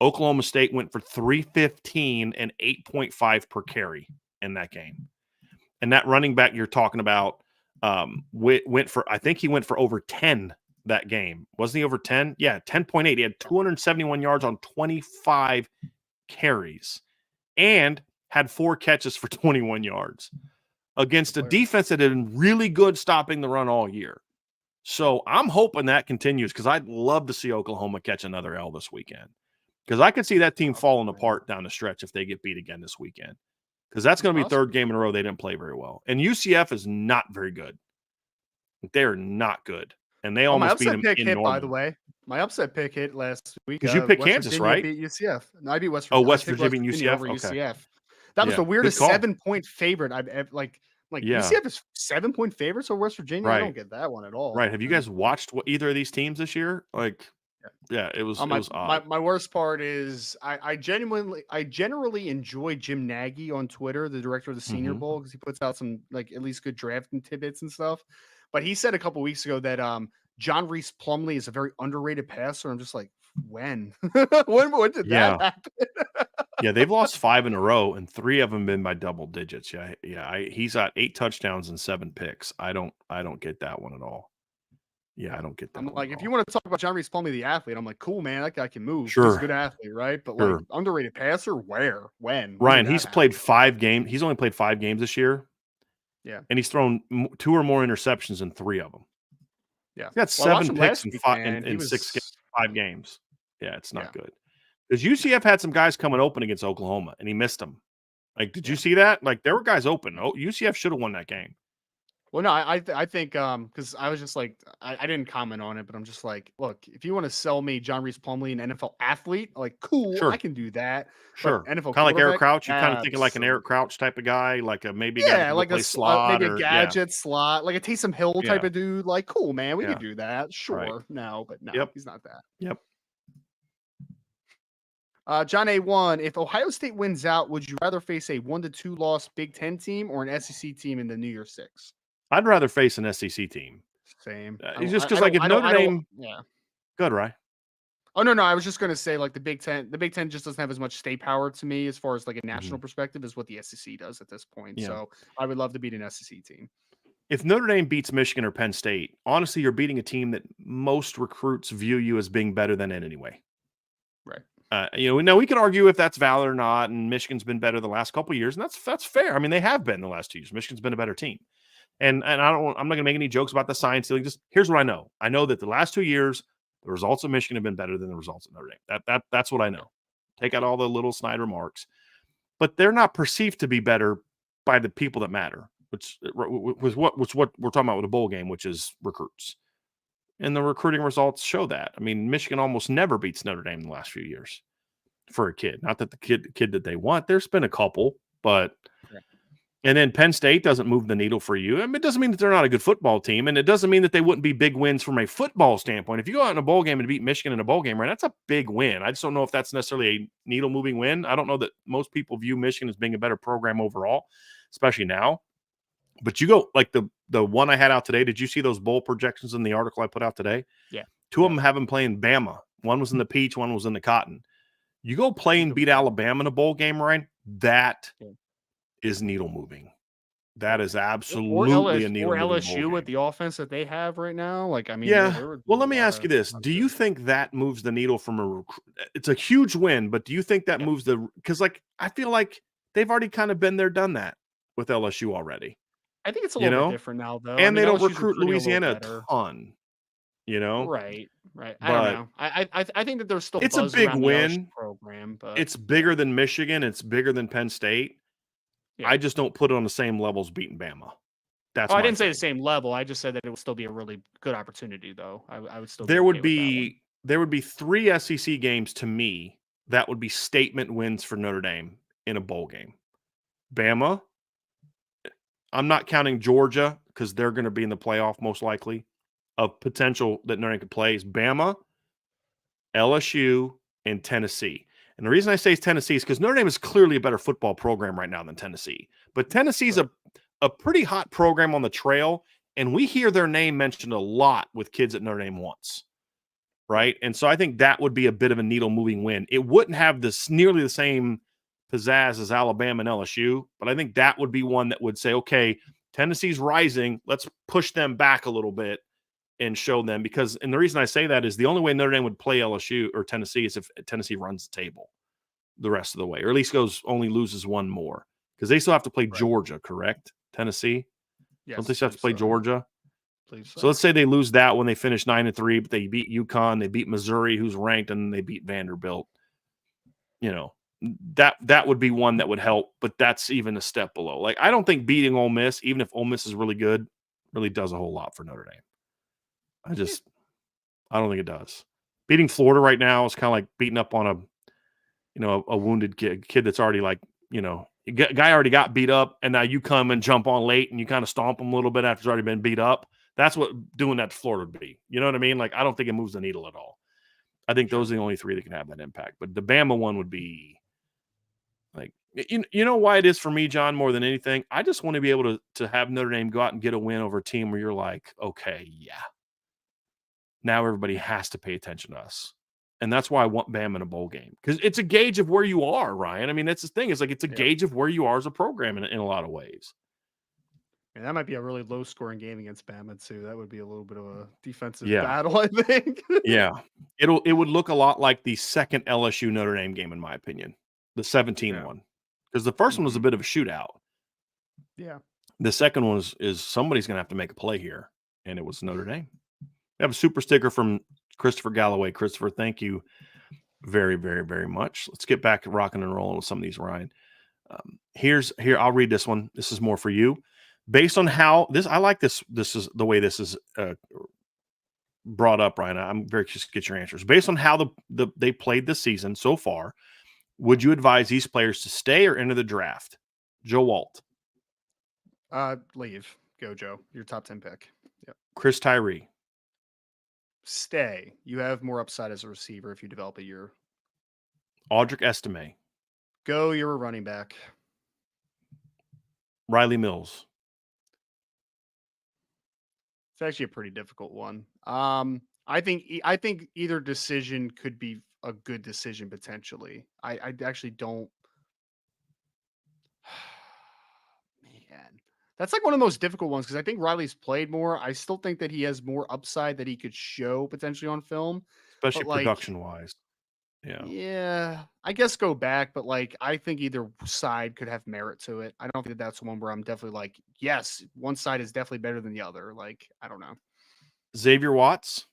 Oklahoma State went for 315 and 8.5 per carry in that game. And that running back you're talking about went for, I think he went for over 10 that game. Wasn't he over 10? Yeah, 10.8. He had 271 yards on 25 carries and had 4 catches for 21 yards against a defense that had been really good stopping the run all year. So I'm hoping that continues because I'd love to see Oklahoma catch another L this weekend. Because I could see that team falling apart down the stretch if they get beat again this weekend. Because that's going to be third game in a row they didn't play very well. And UCF is not very good. They're not good. And they almost beat them in Norman. By the way. My upset pick hit last week. Because you picked Kansas, Virginia right? Beat UCF. No, I beat West Virginia. Oh, West Virginia beat UCF? Over okay. UCF. That was the weirdest 7-point favorite I've ever, UCF is 7-point favorites over West Virginia. Right. I don't get that one at all. Right. Have you guys watched either of these teams this year? Yeah, it was odd. My worst part is I generally enjoy Jim Nagy on Twitter, the director of the Senior Bowl, because he puts out some at least good drafting tidbits and stuff. But he said a couple weeks ago that John Reese Plumlee is a very underrated passer. I'm just like, when? when did that happen? Yeah, they've lost 5 in a row, and 3 of them been by double digits. He's got 8 touchdowns and 7 picks. I don't get that one at all. Yeah, I don't get that. I'm like, if you want to talk about John Reese Plumlee, the athlete, I'm like, cool, man, that guy can move. Sure. He's a good athlete, right? But underrated passer, where, when? Ryan, he's played 5 games. He's only played 5 games this year. Yeah, and he's thrown 2 or more interceptions in 3 of them. Yeah, he got 7 picks in 5 games. Yeah, it's not good. Because UCF had some guys coming open against Oklahoma, and he missed them. Did you see that? There were guys open. UCF should have won that game. Well, no, I think because I was just like I didn't comment on it, but I'm just like, look, if you want to sell me John Reese Plumlee, an NFL athlete, cool, sure. I can do that. Sure, but NFL kind of like Eric Crouch. You kind of thinking like an Eric Crouch type of guy, like a maybe a slot, maybe a gadget slot, like a Taysom Hill type of dude. Cool, man, we could do that. Sure, right. No, he's not that. Yep. John A1, if Ohio State wins out, would you rather face a 1-2 loss Big Ten team or an SEC team in the New Year's Six? I'd rather face an SEC team. Same. Just because, if Notre Dame, good, right? Oh no, I was just gonna say the Big Ten. The Big Ten just doesn't have as much state power to me as far as a national perspective as what the SEC does at this point. Yeah. So I would love to beat an SEC team. If Notre Dame beats Michigan or Penn State, honestly, you're beating a team that most recruits view you as being better than it anyway. Right. We can argue if that's valid or not, and Michigan's been better the last couple of years, and that's fair. I mean, they have been the last 2 years. Michigan's been a better team. And I'm not going to make any jokes about the science. Just here's what I know. I know that the last 2 years, the results of Michigan have been better than the results of Notre Dame. That's what I know. Take out all the little snide remarks, but they're not perceived to be better by the people that matter, which was what we're talking about with a bowl game, which is recruits. And the recruiting results show that. I mean, Michigan almost never beats Notre Dame in the last few years for a kid. Not that the kid that they want. There's been a couple, but. And then Penn State doesn't move the needle for you. I mean, it doesn't mean that they're not a good football team, and it doesn't mean that they wouldn't be big wins from a football standpoint. If you go out in a bowl game and beat Michigan in a bowl game, right, that's a big win. I just don't know if that's necessarily a needle-moving win. I don't know that most people view Michigan as being a better program overall, especially now. But you go the one I had out today. Did you see those bowl projections in the article I put out today? Yeah. 2 of them have them playing Bama. One was in the Peach, one was in the Cotton. You go play and beat Alabama in a bowl game, Ryan, that is needle moving. That is absolutely a needle moving. Or LSU with the offense that they have right now. Well, let me ask you this. Do you think that moves the needle from it's a huge win, but do you think that moves because I feel like they've already kind of been there, done that with LSU already. I think it's a little bit different now, though. And they don't recruit Louisiana a ton. you know, Right. I don't but know. I think that there's still it's a buzz big around the LSU win. program, but It's yeah, bigger than Michigan. It's bigger than Penn State. yeah. I just don't put it on the same level as beating Bama. Oh, That's I my didn't say the thing. same level. I just said that it would still be a really good opportunity, though. I would still be There okay would with that one. be there would be 3 SEC games to me that would be statement wins for Notre Dame in a bowl game. Bama, I'm not counting Georgia because they're going to be in the playoff most likely. Of potential that Notre Dame could play is Bama, LSU, and Tennessee. And the reason I say it's Tennessee is because Notre Dame is clearly a better football program right now than Tennessee. But Tennessee's Right. a pretty hot program on the trail, and we hear their name mentioned a lot with kids at Notre Dame once. Right. And so I think that would be a bit of a needle moving win. It wouldn't have this nearly the same pizzazz as Alabama and LSU, but I think that would be one that would say, okay, Tennessee's rising. Let's push them back a little bit and show them because, and the reason I say that is the only way Notre Dame would play LSU or Tennessee is if Tennessee runs the table the rest of the way, or at least only loses one more because they still have to play Right. Georgia, correct? Tennessee? Don't they Yes, still have to believe play so. Georgia? Believe So so. let's say they lose that when they finish 9-3, but they beat UConn, they beat Missouri, who's ranked, and they beat Vanderbilt. You know, that would be one that would help, but that's even a step below. Like I don't think beating Ole Miss, even if Ole Miss is really good, really does a whole lot for Notre Dame. Yeah. I don't think it does. Beating Florida right now is kind of like beating up on a wounded kid that's already like, guy already got beat up, and now you come and jump on late and you kind of stomp him a little bit after he's already been beat up. That's what doing that to Florida would be. You know what I mean? Like, I don't think it moves the needle at all. I think Sure. those are the only 3 that can have that impact. But the Bama one would be like, you know why it is for me, John, more than anything? I just want to be able to have Notre Dame go out and get a win over a team where you're like, okay, yeah, now everybody has to pay attention to us. And that's why I want Bama in a bowl game because it's a gauge of where you are, Ryan. I mean, that's the thing. It's like it's a Yeah. gauge of where you are as a program in a lot of ways. And that might be a really low scoring game against Bama too. That would be a little bit of a defensive Yeah, battle, I think. yeah. It would look a lot like the second LSU Notre Dame game, in my opinion, the 17 Yeah. one, because the first one was a Mhm. bit of a shootout. Yeah. The second one is somebody's going to have to make a play here, and it was Notre Dame. We have a super sticker from Christopher Galloway. Christopher, thank you very, very, very much. Let's get back to rocking and rolling with some of these, Ryan. Here. I'll read this one. This is more for you. Based on how this, I like this. This is the way this is brought up, Ryan. I'm very curious to get your answers. Based on how they played this season so far, would you advise these players to stay or enter the draft? Joe Walt, Leave. Go, Joe. Your top 10 pick. Yep. Chris Tyree, Stay. You have more upside as a receiver if you develop a year. Audric Estime, Go, you're a running back. Riley Mills, It's actually a pretty difficult one. I think either decision could be a good decision potentially. I actually don't. Man, that's like one of the most difficult ones because I think Riley's played more. I still think that he has more upside that he could show potentially on film. especially But like, production wise. Yeah. yeah, I guess go back. But like, I think either side could have merit to it. I don't think that that's one where I'm definitely like, yes, one side is definitely better than the other. Like, I don't know. Xavier Watts,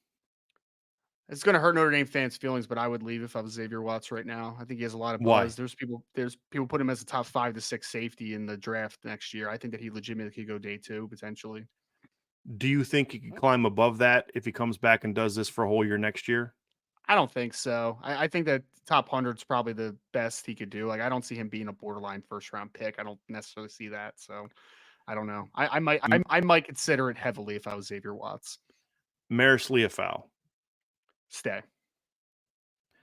It's gonna hurt Notre Dame fans' feelings, but I would leave if I was Xavier Watts right now. I think he has a lot of buzz. why? There's people put him as a top 5 to 6 safety in the draft next year. I think that he legitimately could go day 2 potentially. Do you think he can climb above that if he comes back and does this for a whole year next year? I don't think so. I think that top 100 is probably the best he could do. Like I don't see him being a borderline first round pick. I don't necessarily see that. So I don't know. I might consider it heavily if I was Xavier Watts. Maris Leofau, Stay.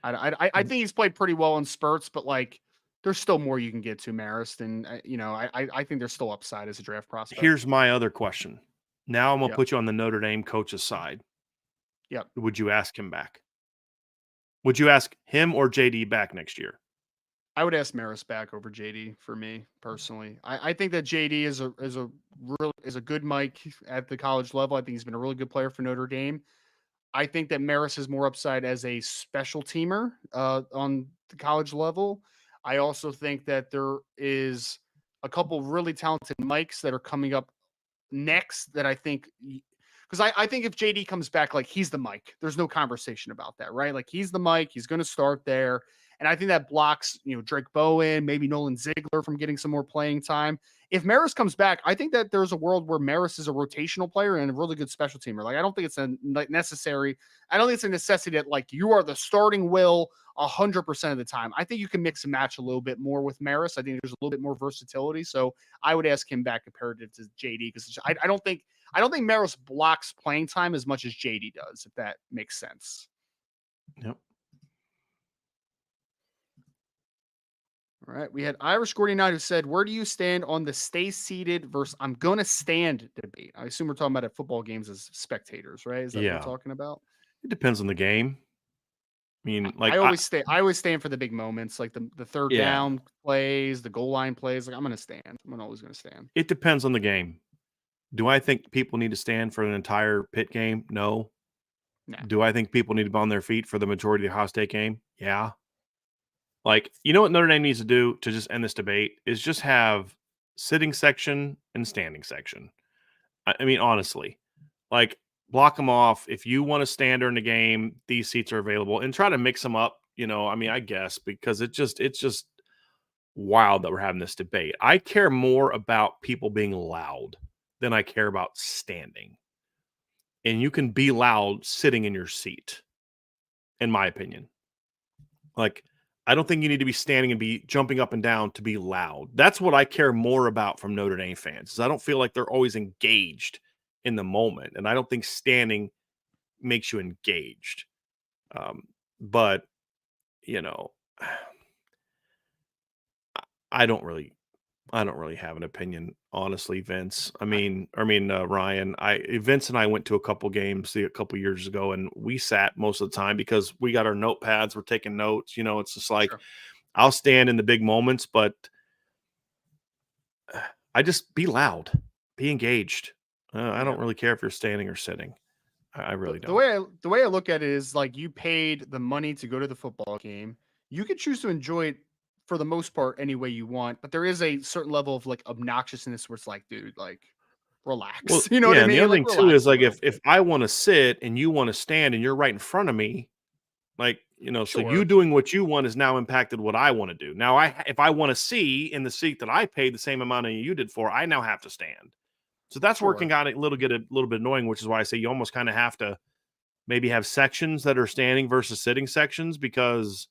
I think he's played pretty well in spurts, but like there's still more you can get to Marist, and I think there's still upside as a draft prospect. here's my other question. Now I'm gonna Yep, put you on the Notre Dame coach's side. yep. Would you ask him back? Would you ask him or JD back next year? I would ask Marist back over JD for me personally. I think that JD is a good Mike at the college level. I think he's been a really good player for Notre Dame. I think that Maris has more upside as a special teamer on the college level. I also think that there is a couple really talented Mikes that are coming up next that I think Because I think if JD comes back, like he's the Mike, there's no conversation about that, right? Like he's the Mike, he's going to start there. And I think that blocks, Drake Bowen, maybe Nolan Ziegler from getting some more playing time. If Maris comes back, I think that there's a world where Maris is a rotational player and a really good special teamer. Like I don't think it's necessary. I don't think it's a necessity that like you are the starting will 100% of the time. I think you can mix and match a little bit more with Maris. I think there's a little bit more versatility. So I would ask him back comparative to JD because I don't think Maris blocks playing time as much as JD does, if that makes sense. Yep. All right. We had Irish 49 who said, where do you stand on the stay seated versus I'm going to stand debate? I assume we're talking about at football games as spectators, right? Is that what we're talking about? It depends on the game. I mean, like I always stand for the big moments, like the third down plays, the goal line plays. Like I'm going to stand. I'm always going to stand. It depends on the game. Do I think people need to stand for an entire Pitt game? No. Do I think people need to be on their feet for the majority of the Ohio State game? Yeah. Like, you know what Notre Dame needs to do to just end this debate is just have sitting section and standing section. I mean, honestly, like block them off. If you want to stand during the game, these seats are available and try to mix them up. I mean, I guess because it's just wild that we're having this debate. I care more about people being loud than I care about standing. And you can be loud sitting in your seat, in my opinion. Like, I don't think you need to be standing and be jumping up and down to be loud. That's what I care more about from Notre Dame fans. Is I don't feel like they're always engaged in the moment, and I don't think standing makes you engaged. But I don't really have an opinion, honestly, Vince. Ryan. Vince and I went to a couple games a couple years ago, and we sat most of the time because we got our notepads. We're taking notes. It's just like I'll stand in the big moments, but I just be loud, be engaged. I don't really care if you're standing or sitting. I really don't. The way I look at it is like you paid the money to go to the football game. You could choose to enjoy it for the most part any way you want, but there is a certain level of like obnoxiousness where it's like, dude, like relax. Well, you know what I mean? And the other thing too is like if bit. I want to sit and you want to stand and you're right in front of me, like, Sure. So you doing what you want has now impacted what I want to do. Now, if I want to see in the seat that I paid the same amount of you did for, I now have to stand. So that's working out a little bit annoying, which is why I say you almost kind of have to maybe have sections that are standing versus sitting sections because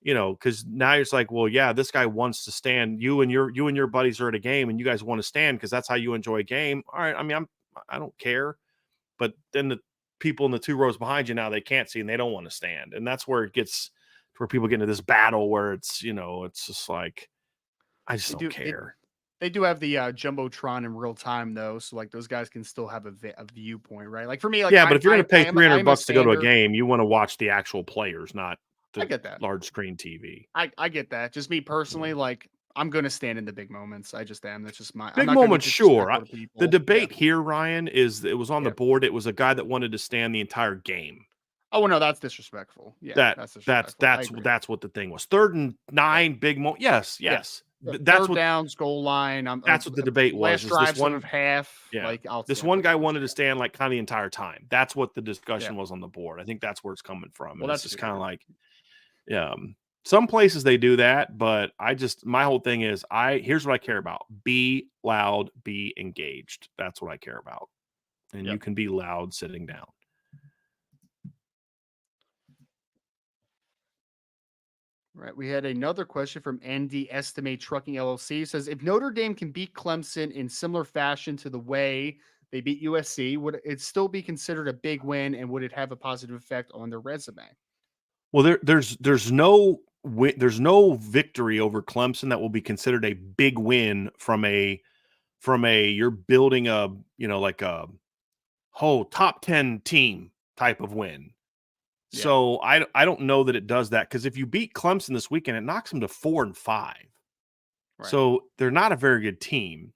now it's like, well, yeah, this guy wants to stand. You and your buddies are at a game and you guys want to stand because that's how you enjoy a game. All right. I mean, I don't care. But then the people in the two rows behind you now, they can't see and they don't want to stand. And that's where it gets to where people get into this battle where it's, it's just like, I just don't care. They do have the Jumbotron in real time though. So like those guys can still have a viewpoint, right? Like for me, like, yeah, but if you're going to pay $300 to go to a game, you want to watch the actual players, not I get that large screen TV. I get that. Just me personally, like I'm going to stand in the big moments. I just am. That's just my big moments. Sure. The debate here, Ryan, is it was on the board. It was a guy that wanted to stand the entire game. Oh, well, no, that's disrespectful. Yeah, that's disrespectful. That's what the thing was. 3rd and 9, big moment. Yes. That's what downs, goal line. That's what the debate was. Last drive, one of half. Yeah. Like this one guy wanted to stand like kind of the entire time. That's what the discussion was on the board. I think that's where it's coming from. Well, that's just kind of like, some places they do that, but my whole thing is here's what I care about. Be loud, be engaged. That's what I care about. And you can be loud sitting down. Right. We had another question from ND Estimate Trucking LLC. It says, if Notre Dame can beat Clemson in similar fashion to the way they beat USC, would it still be considered a big win and would it have a positive effect on their resume? Well, there's no victory over Clemson that will be considered a big win from a you're building a like a whole top 10 team type of win. Yeah. So I don't know that it does that because if you beat Clemson this weekend, it knocks them to 4-5. Right. So they're not a very good team.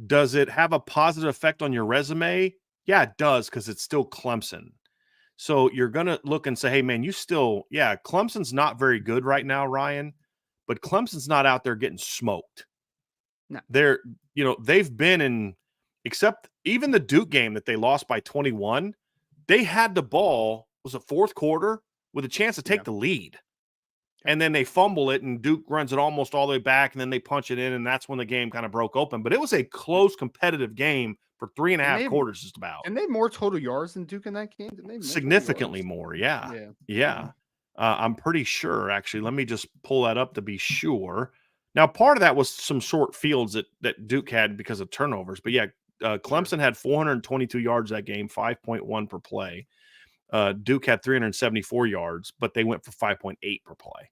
Does it have a positive effect on your resume? Yeah, it does because it's still Clemson. So you're going to look and say, hey, man, Clemson's not very good right now, Ryan, but Clemson's not out there getting smoked. No. They've been in except even the Duke game that they lost by 21, they had the ball, was it fourth quarter, with a chance to take the lead. And then they fumble it, and Duke runs it almost all the way back, and then they punch it in, and that's when the game kind of broke open. But it was a close, competitive game for 3.5 quarters just about. And they had more total yards than Duke in that game? Didn't they have more Significantly more, yeah. Yeah. Yeah. I'm pretty sure, actually. Let me just pull that up to be sure. Now, part of that was some short fields that Duke had because of turnovers. But, yeah, Clemson had 422 yards that game, 5.1 per play. Duke had 374 yards, but they went for 5.8 per play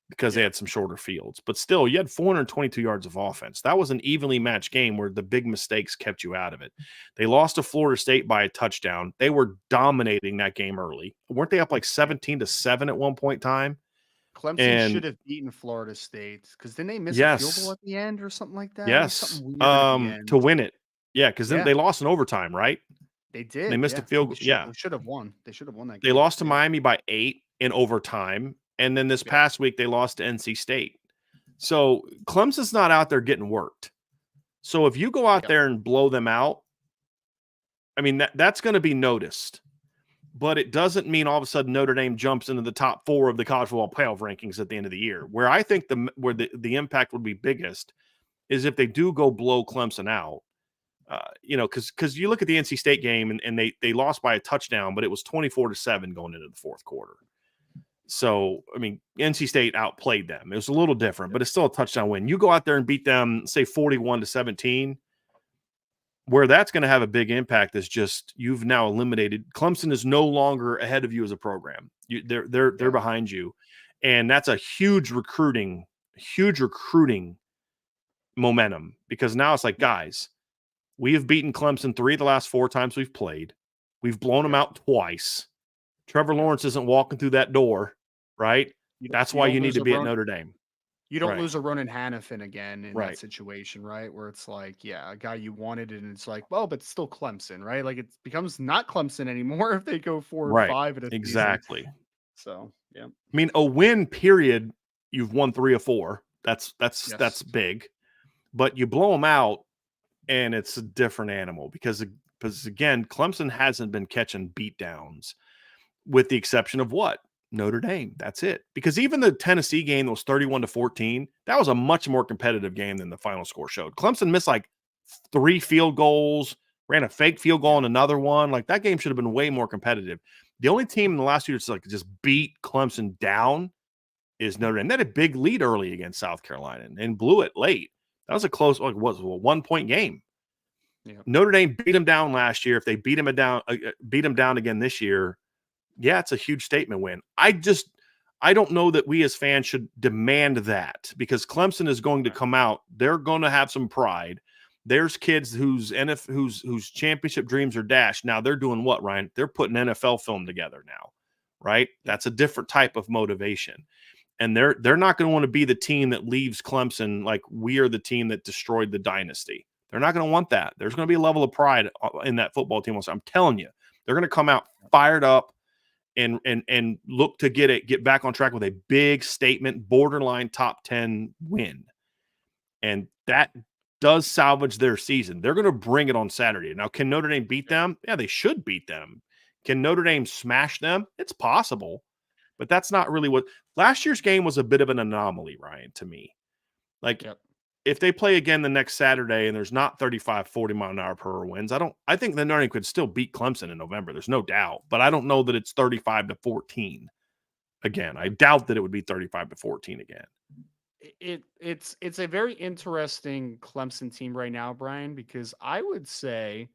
because they had some shorter fields. But still, you had 422 yards of offense. That was an evenly matched game where the big mistakes kept you out of it. They lost to Florida State by a touchdown. They were dominating that game early. Weren't they up like 17-7 at one point in time? Clemson should have beaten Florida State because then they missed a field goal at the end or something like that. Yes. Something weird at the end. To win it. Yeah, because then they lost in overtime, right? They did. They missed a field goal. Yeah. They should have won. They should have won that game. They lost to Miami by 8 in overtime. And then this past week, they lost to NC State. So Clemson's not out there getting worked. So if you go out there and blow them out, I mean, that's going to be noticed. But it doesn't mean all of a sudden Notre Dame jumps into the top 4 of the college football playoff rankings at the end of the year. Where I think the impact would be biggest is if they do go blow Clemson out. Because you look at the NC State game and they lost by a touchdown, but it was 24-7 going into the fourth quarter. So, I mean, NC State outplayed them. It was a little different, but it's still a touchdown win. You go out there and beat them, say 41-17, where that's going to have a big impact is just you've now eliminated. Clemson is no longer ahead of you as a program. They're behind you, and that's a huge recruiting momentum because now it's like, guys, we have beaten Clemson 3 of the last 4 times we've played. We've blown them out twice. Trevor Lawrence isn't walking through that door, right? That's why you need to be at Notre Dame. You don't lose a Ronan Hannafin again in that situation, right? Where it's like, a guy you wanted, and it's like, well, but it's still Clemson, right? Like it becomes not Clemson anymore if they go 4 or 5 at a exactly. Season. So, yeah. I mean, a win period, you've won 3 of 4. That's big. But you blow them out, and it's a different animal because again, Clemson hasn't been catching beatdowns. With the exception of what? Notre Dame. That's it. Because even the Tennessee game that was 31-14, that was a much more competitive game than the final score showed. Clemson missed like 3 field goals, ran a fake field goal on another one. Like that game should have been way more competitive. The only team in the last 2 years to just beat Clemson down is Notre Dame. They had a big lead early against South Carolina and blew it late. That was a close, like was a 1-point game. Yeah. Notre Dame beat them down last year. If they beat them down again this year, it's a huge statement win. I don't know that we as fans should demand that because Clemson is going to come out. They're going to have some pride. There's kids whose championship dreams are dashed. Now they're doing what, Ryan? They're putting NFL film together now, right? That's a different type of motivation. And they're not going to want to be the team that leaves Clemson like we are the team that destroyed the dynasty. They're not going to want that. There's going to be a level of pride in that football team. I'm telling you, they're going to come out fired up and look to get back on track with a big statement, borderline top 10 win. And that does salvage their season. They're going to bring it on Saturday. Now, can Notre Dame beat them? Yeah, they should beat them. Can Notre Dame smash them? It's possible. But that's not really what last year's game was. A bit of an anomaly, Ryan, to me. Like if they play again the next Saturday and there's not 35, 40 mile an hour per hour winds, I think the Notre Dame could still beat Clemson in November. There's no doubt, but I don't know that it's 35-14 again. I doubt that it would be 35-14 again. It's a very interesting Clemson team right now, Brian, because I would say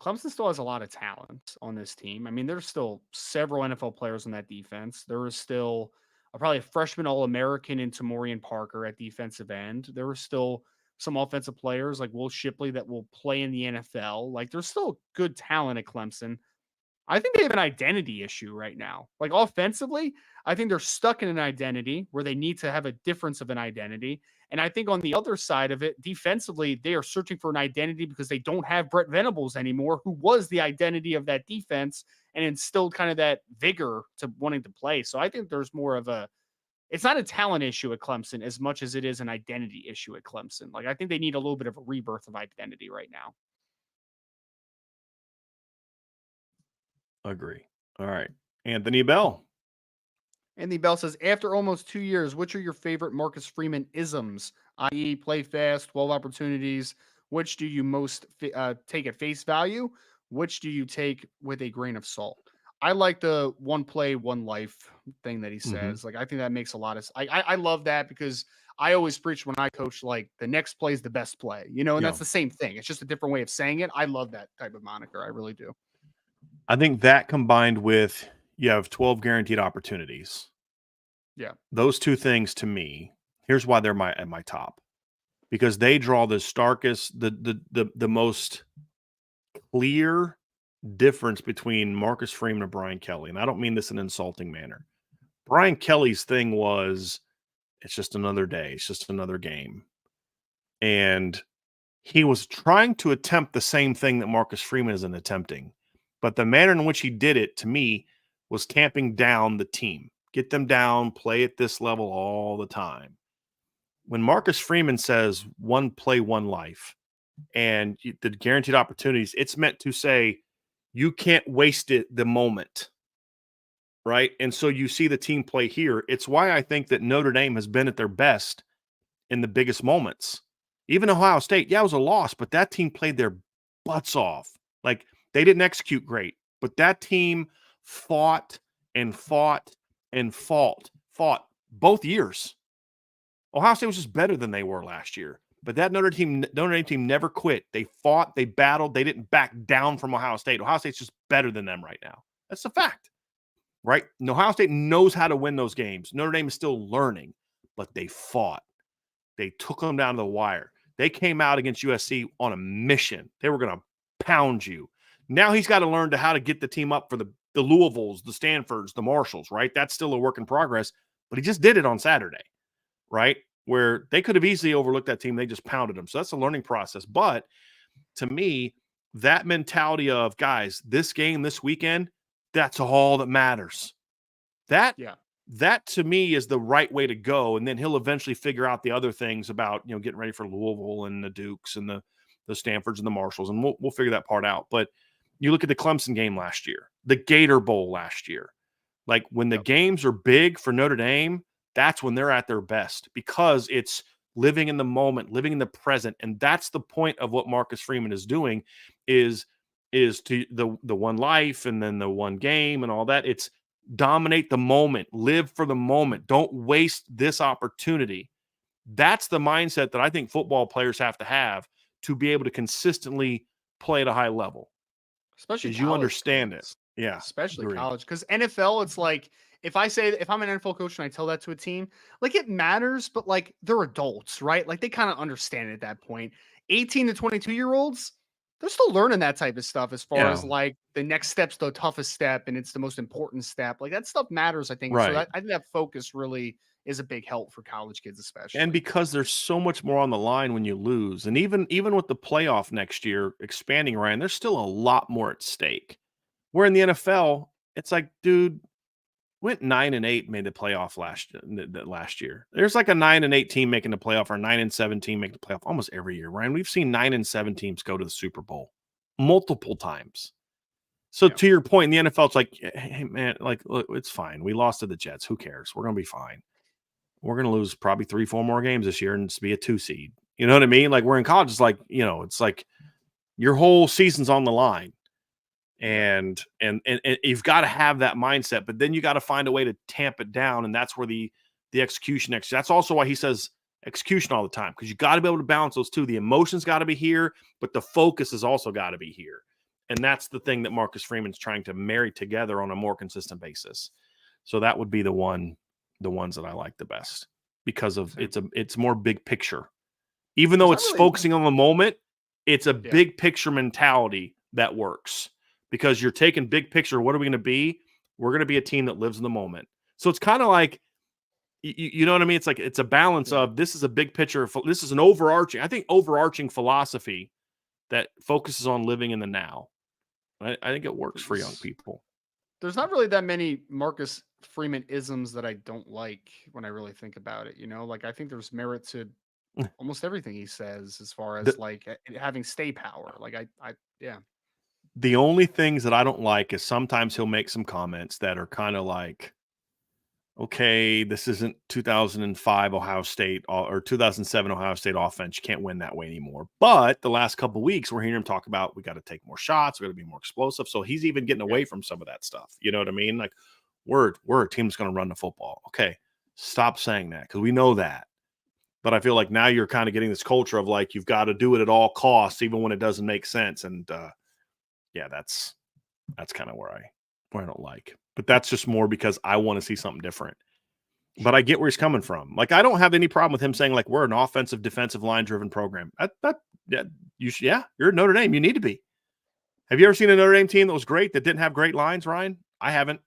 Clemson still has a lot of talent on this team. I mean, there's still several NFL players on that defense. There is still probably a freshman All-American in Tamorian Parker at defensive end. There are still some offensive players like Will Shipley that will play in the NFL. Like, there's still good talent at Clemson. I think they have an identity issue right now. Like, offensively, I think they're stuck in an identity where they need to have a difference of an identity. And I think on the other side of it, defensively, they are searching for an identity because they don't have Brett Venables anymore, who was the identity of that defense and instilled kind of that vigor to wanting to play. So I think there's more of it's not a talent issue at Clemson as much as it is an identity issue at Clemson. Like, I think they need a little bit of a rebirth of identity right now. Agree. All right. Anthony Bell. Andy Bell says, after almost 2 years, which are your favorite Marcus Freeman isms, i.e., play fast, 12 opportunities? Which do you most take at face value? Which do you take with a grain of salt? I like the one play, one life thing that he Mm-hmm. says. Like, I think that makes a lot of I love that because I always preach when I coach, like, the next play is the best play, and Yeah. that's the same thing. It's just a different way of saying it. I love that type of moniker. I really do. I think that combined with you have 12 guaranteed opportunities. Yeah. Those two things to me, here's why they're at my top. Because they draw the starkest, the most clear difference between Marcus Freeman and Brian Kelly. And I don't mean this in an insulting manner. Brian Kelly's thing was it's just another day, it's just another game. And he was trying to attempt the same thing that Marcus Freeman isn't attempting. But the manner in which he did it, to me, was tamping down the team. Get them down, play at this level all the time. When Marcus Freeman says one play, one life, and the guaranteed opportunities, it's meant to say you can't waste it the moment, right? And so you see the team play here. It's why I think that Notre Dame has been at their best in the biggest moments. Even Ohio State, yeah, it was a loss, but that team played their butts off. Like they didn't execute great, but that team fought and fought and fought both years. Ohio State was just better than they were last year. But that Notre Dame team never quit. They fought, they battled, they didn't back down from Ohio State. Ohio State's just better than them right now. That's a fact, right? And Ohio State knows how to win those games. Notre Dame is still learning, but they fought. They took them down to the wire. They came out against USC on a mission. They were going to pound you. Now he's got to learn how to get the team up for the Louisvilles, the Stanfords, the Marshalls, right? That's still a work in progress, but he just did it on Saturday, right? Where they could have easily overlooked that team. They just pounded them. So that's a learning process. But to me, that mentality of, guys, this game this weekend, that's all that matters. That Yeah. that to me is the right way to go. And then he'll eventually figure out the other things about, getting ready for Louisville and the Dukes and the Stanfords and the Marshalls. And we'll figure that part out. But you look at the Clemson game last year, the Gator Bowl last year. Like when the games are big for Notre Dame, that's when they're at their best because it's living in the moment, living in the present. And that's the point of what Marcus Freeman is doing is to the one life and then the one game and all that. It's dominate the moment, live for the moment. Don't waste this opportunity. That's the mindset that I think football players have to be able to consistently play at a high level. Especially Is you college understand it. fans. Yeah. Especially Agree. college. Because NFL, it's like if I'm an NFL coach and I tell that to a team, like it matters, but like they're adults, right? Like they kind of understand it at that point. 18 to 22-year-olds, they're still learning that type of stuff as far Yeah. as like the next step's the toughest step and it's the most important step. Like that stuff matters, I think. And so Right. that I think that focus really is a big help for college kids, And especially. because there's so much more on the line when you lose, and even with the playoff next year expanding, Ryan, there's still a lot more at stake. Where in the NFL, it's like, dude, went 9-8, made the playoff last year. There's like a 9-8 team making the playoff or a 9-7 team making the playoff almost every year, Ryan. We've seen 9-7 teams go to the Super Bowl multiple times. So Yeah. to your point, in the NFL, it's like, hey man, like look, it's fine. We lost to the Jets. Who cares? We're gonna be fine. We're gonna lose probably 3-4 more games this year and just be a 2 seed. You know what I mean? Like we're in college, it's like, it's like your whole season's on the line. Yeah. And you've got to have that mindset, but then you got to find a way to tamp it down, and that's where the execution next. That's also why he says execution all the time, because you got to be able to balance those two. The emotions got to be here, but the focus has also got to be here, and that's the thing that Marcus Freeman's trying to marry together on a more consistent basis. So that would be the ones that I like the best because of Same. it's more big picture. Even There's though not it's really focusing on the moment, it's a Yeah. big picture mentality that works because you're taking big picture. What are we going to be? We're going to be a team that lives in the moment. So it's kind of like, you know what I mean? It's like, it's a balance Yeah. of this is a big picture. This is an overarching philosophy that focuses on living in the now. I think it works for young people. There's not really that many Marcus Freeman isms that I don't like when I really think about it. Like I think there's merit to almost everything he says as far as The, like having stay power. Like I yeah. The only things that I don't like is sometimes he'll make some comments that are kind of like, okay, this isn't 2005 Ohio State or 2007 Ohio State offense. You can't win that way anymore. But the last couple of weeks, we're hearing him talk about we got to take more shots. We got to be more explosive. So he's even getting away from some of that stuff. You know what I mean? Like, we're a team that's going to run the football. Okay, stop saying that because we know that. But I feel like now you're kind of getting this culture of like you've got to do it at all costs, even when it doesn't make sense. And yeah, that's kind of where I don't like. But that's just more because I want to see something different. But I get where he's coming from. Like, I don't have any problem with him saying, like, we're an offensive, defensive line driven program. You're at Notre Dame. You need to be. Have you ever seen a Notre Dame team that was great that didn't have great lines, Ryan? I haven't.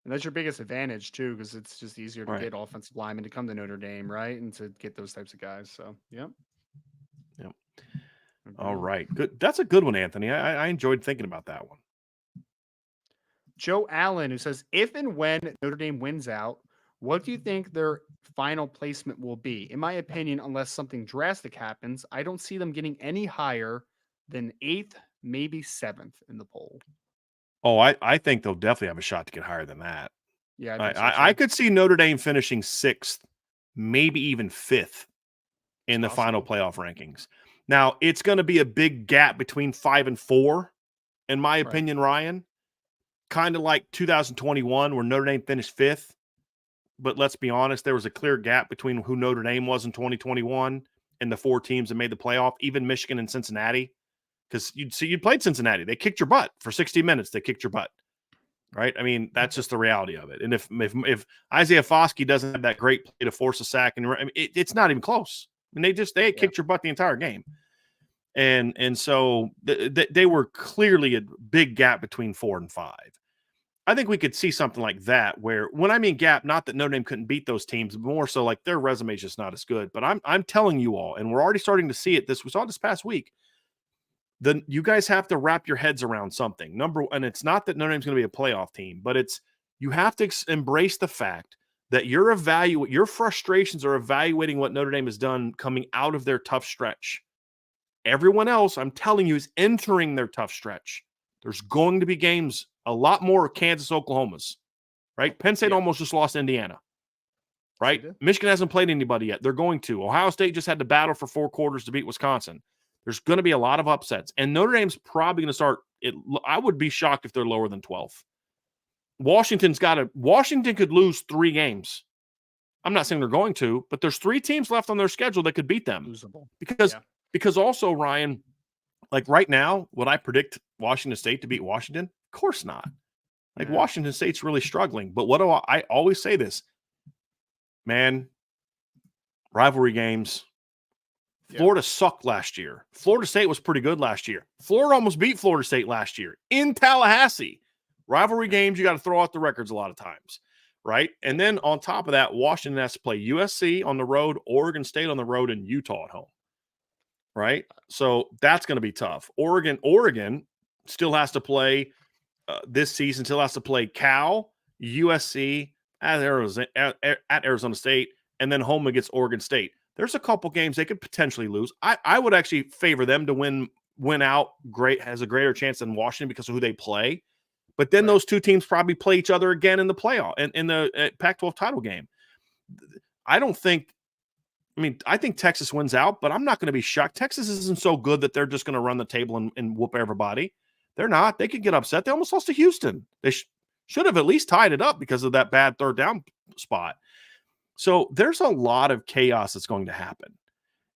And that's your biggest advantage, too, because it's just easier to Right. get offensive linemen to come to Notre Dame, right? And to get those types of guys. So, yep. All right. Good. That's a good one, Anthony. I enjoyed thinking about that one. Joe Allen, who says, if and when Notre Dame wins out, what do you think their final placement will be? In my opinion, unless something drastic happens, I don't see them getting any higher than 8th, maybe 7th in the poll. Oh, I think they'll definitely have a shot to get higher than that. Yeah, I could see Notre Dame finishing 6th, maybe even 5th in the final playoff rankings. Now, it's going to be a big gap between 5 and 4, in my opinion, Ryan. Kind of like 2021 where Notre Dame finished 5th. But let's be honest, there was a clear gap between who Notre Dame was in 2021 and the 4 teams that made the playoff, even Michigan and Cincinnati. Because you played Cincinnati. They kicked your butt for 60 minutes. They kicked your butt. Right? I mean, that's just the reality of it. And if Isaiah Foskey doesn't have that great play to force a sack, it's not even close. I mean, they kicked your butt the entire game. And so they were clearly a big gap between 4 and 5. I think we could see something like that where, when I mean gap, not that Notre Dame couldn't beat those teams, but more so like their resume is just not as good. But I'm telling you all, and we're already starting to see it. We saw this past week. Then you guys have to wrap your heads around something. And it's not that Notre Dame's going to be a playoff team, but you have to embrace the fact that your frustrations are evaluating what Notre Dame has done coming out of their tough stretch. Everyone else, I'm telling you, is entering their tough stretch. There's going to be games, a lot more Kansas, Oklahomas, right? Penn State almost just lost Indiana, right? Michigan hasn't played anybody yet. They're going to. Ohio State just had to battle for 4 quarters to beat Wisconsin. There's going to be a lot of upsets. And Notre Dame's probably going to start I would be shocked if they're lower than 12th. Washington could lose 3 games. I'm not saying they're going to, but there's 3 teams left on their schedule that could beat them. Losable. Because also, Ryan, like right now, would I predict Washington State to beat Washington? Of course not. Like, Washington State's really struggling. But what do I always say this, man, rivalry games. Florida sucked last year. Florida State was pretty good last year. Florida almost beat Florida State last year in Tallahassee. Rivalry games, you got to throw out the records a lot of times, right? And then on top of that, Washington has to play USC on the road, Oregon State on the road, and Utah at home, right? So that's going to be tough. Oregon still has to play this season, still has to play Cal, USC, at Arizona State, and then home against Oregon State. There's a couple games they could potentially lose. I would actually favor them to win out. Has a greater chance than Washington because of who they play. But then those 2 teams probably play each other again in the playoff and in the Pac-12 title game. I think Texas wins out, but I'm not going to be shocked. Texas isn't so good that they're just going to run the table and whoop everybody. They're not. They could get upset. They almost lost to Houston. They should have at least tied it up because of that bad 3rd down spot. So there's a lot of chaos that's going to happen.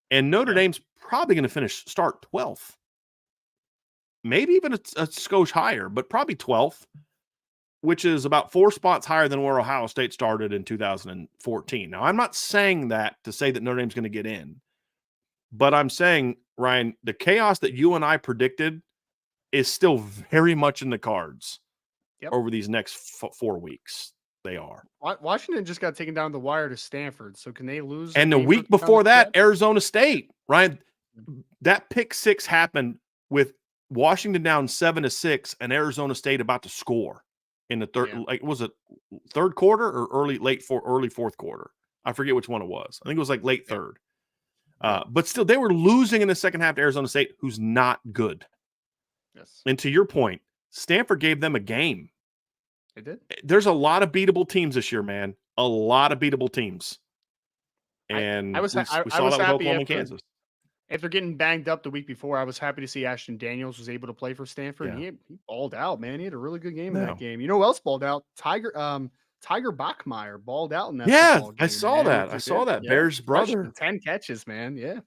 And Notre Dame's probably going to start 12th. Maybe even a skosh higher, but probably 12th, which is about 4 spots higher than where Ohio State started in 2014. Now, I'm not saying that to say that Notre Dame's going to get in, but I'm saying, Ryan, the chaos that you and I predicted is still very much in the cards over these next 4 weeks. They are. Washington just got taken down the wire to Stanford, so can they lose? And the week before that, Arizona State, Ryan, that pick 6 happened with Washington down 7-6 and Arizona State about to score in the third. Like, was it 3rd quarter or early 4th quarter? I forget which one it was. I think it was like late 3rd. But still, they were losing in the second half to Arizona State, who's not good. Yes, And to your point, Stanford gave them a game. it did. There's a lot of beatable teams this year, man. A lot of beatable teams. I And was we I saw was that with happy Oklahoma and after Kansas. getting banged up the week before. I was happy to see Ashton Daniels was able to play for Stanford, and Yeah. he balled out, man. He had a really good game in that No. game. You know who else balled out? Tiger Bachmeyer balled out in that Yeah, football I game, saw man. that. Which I is saw that. yeah, Bear's freshman, brother. 10 catches, man. Yeah,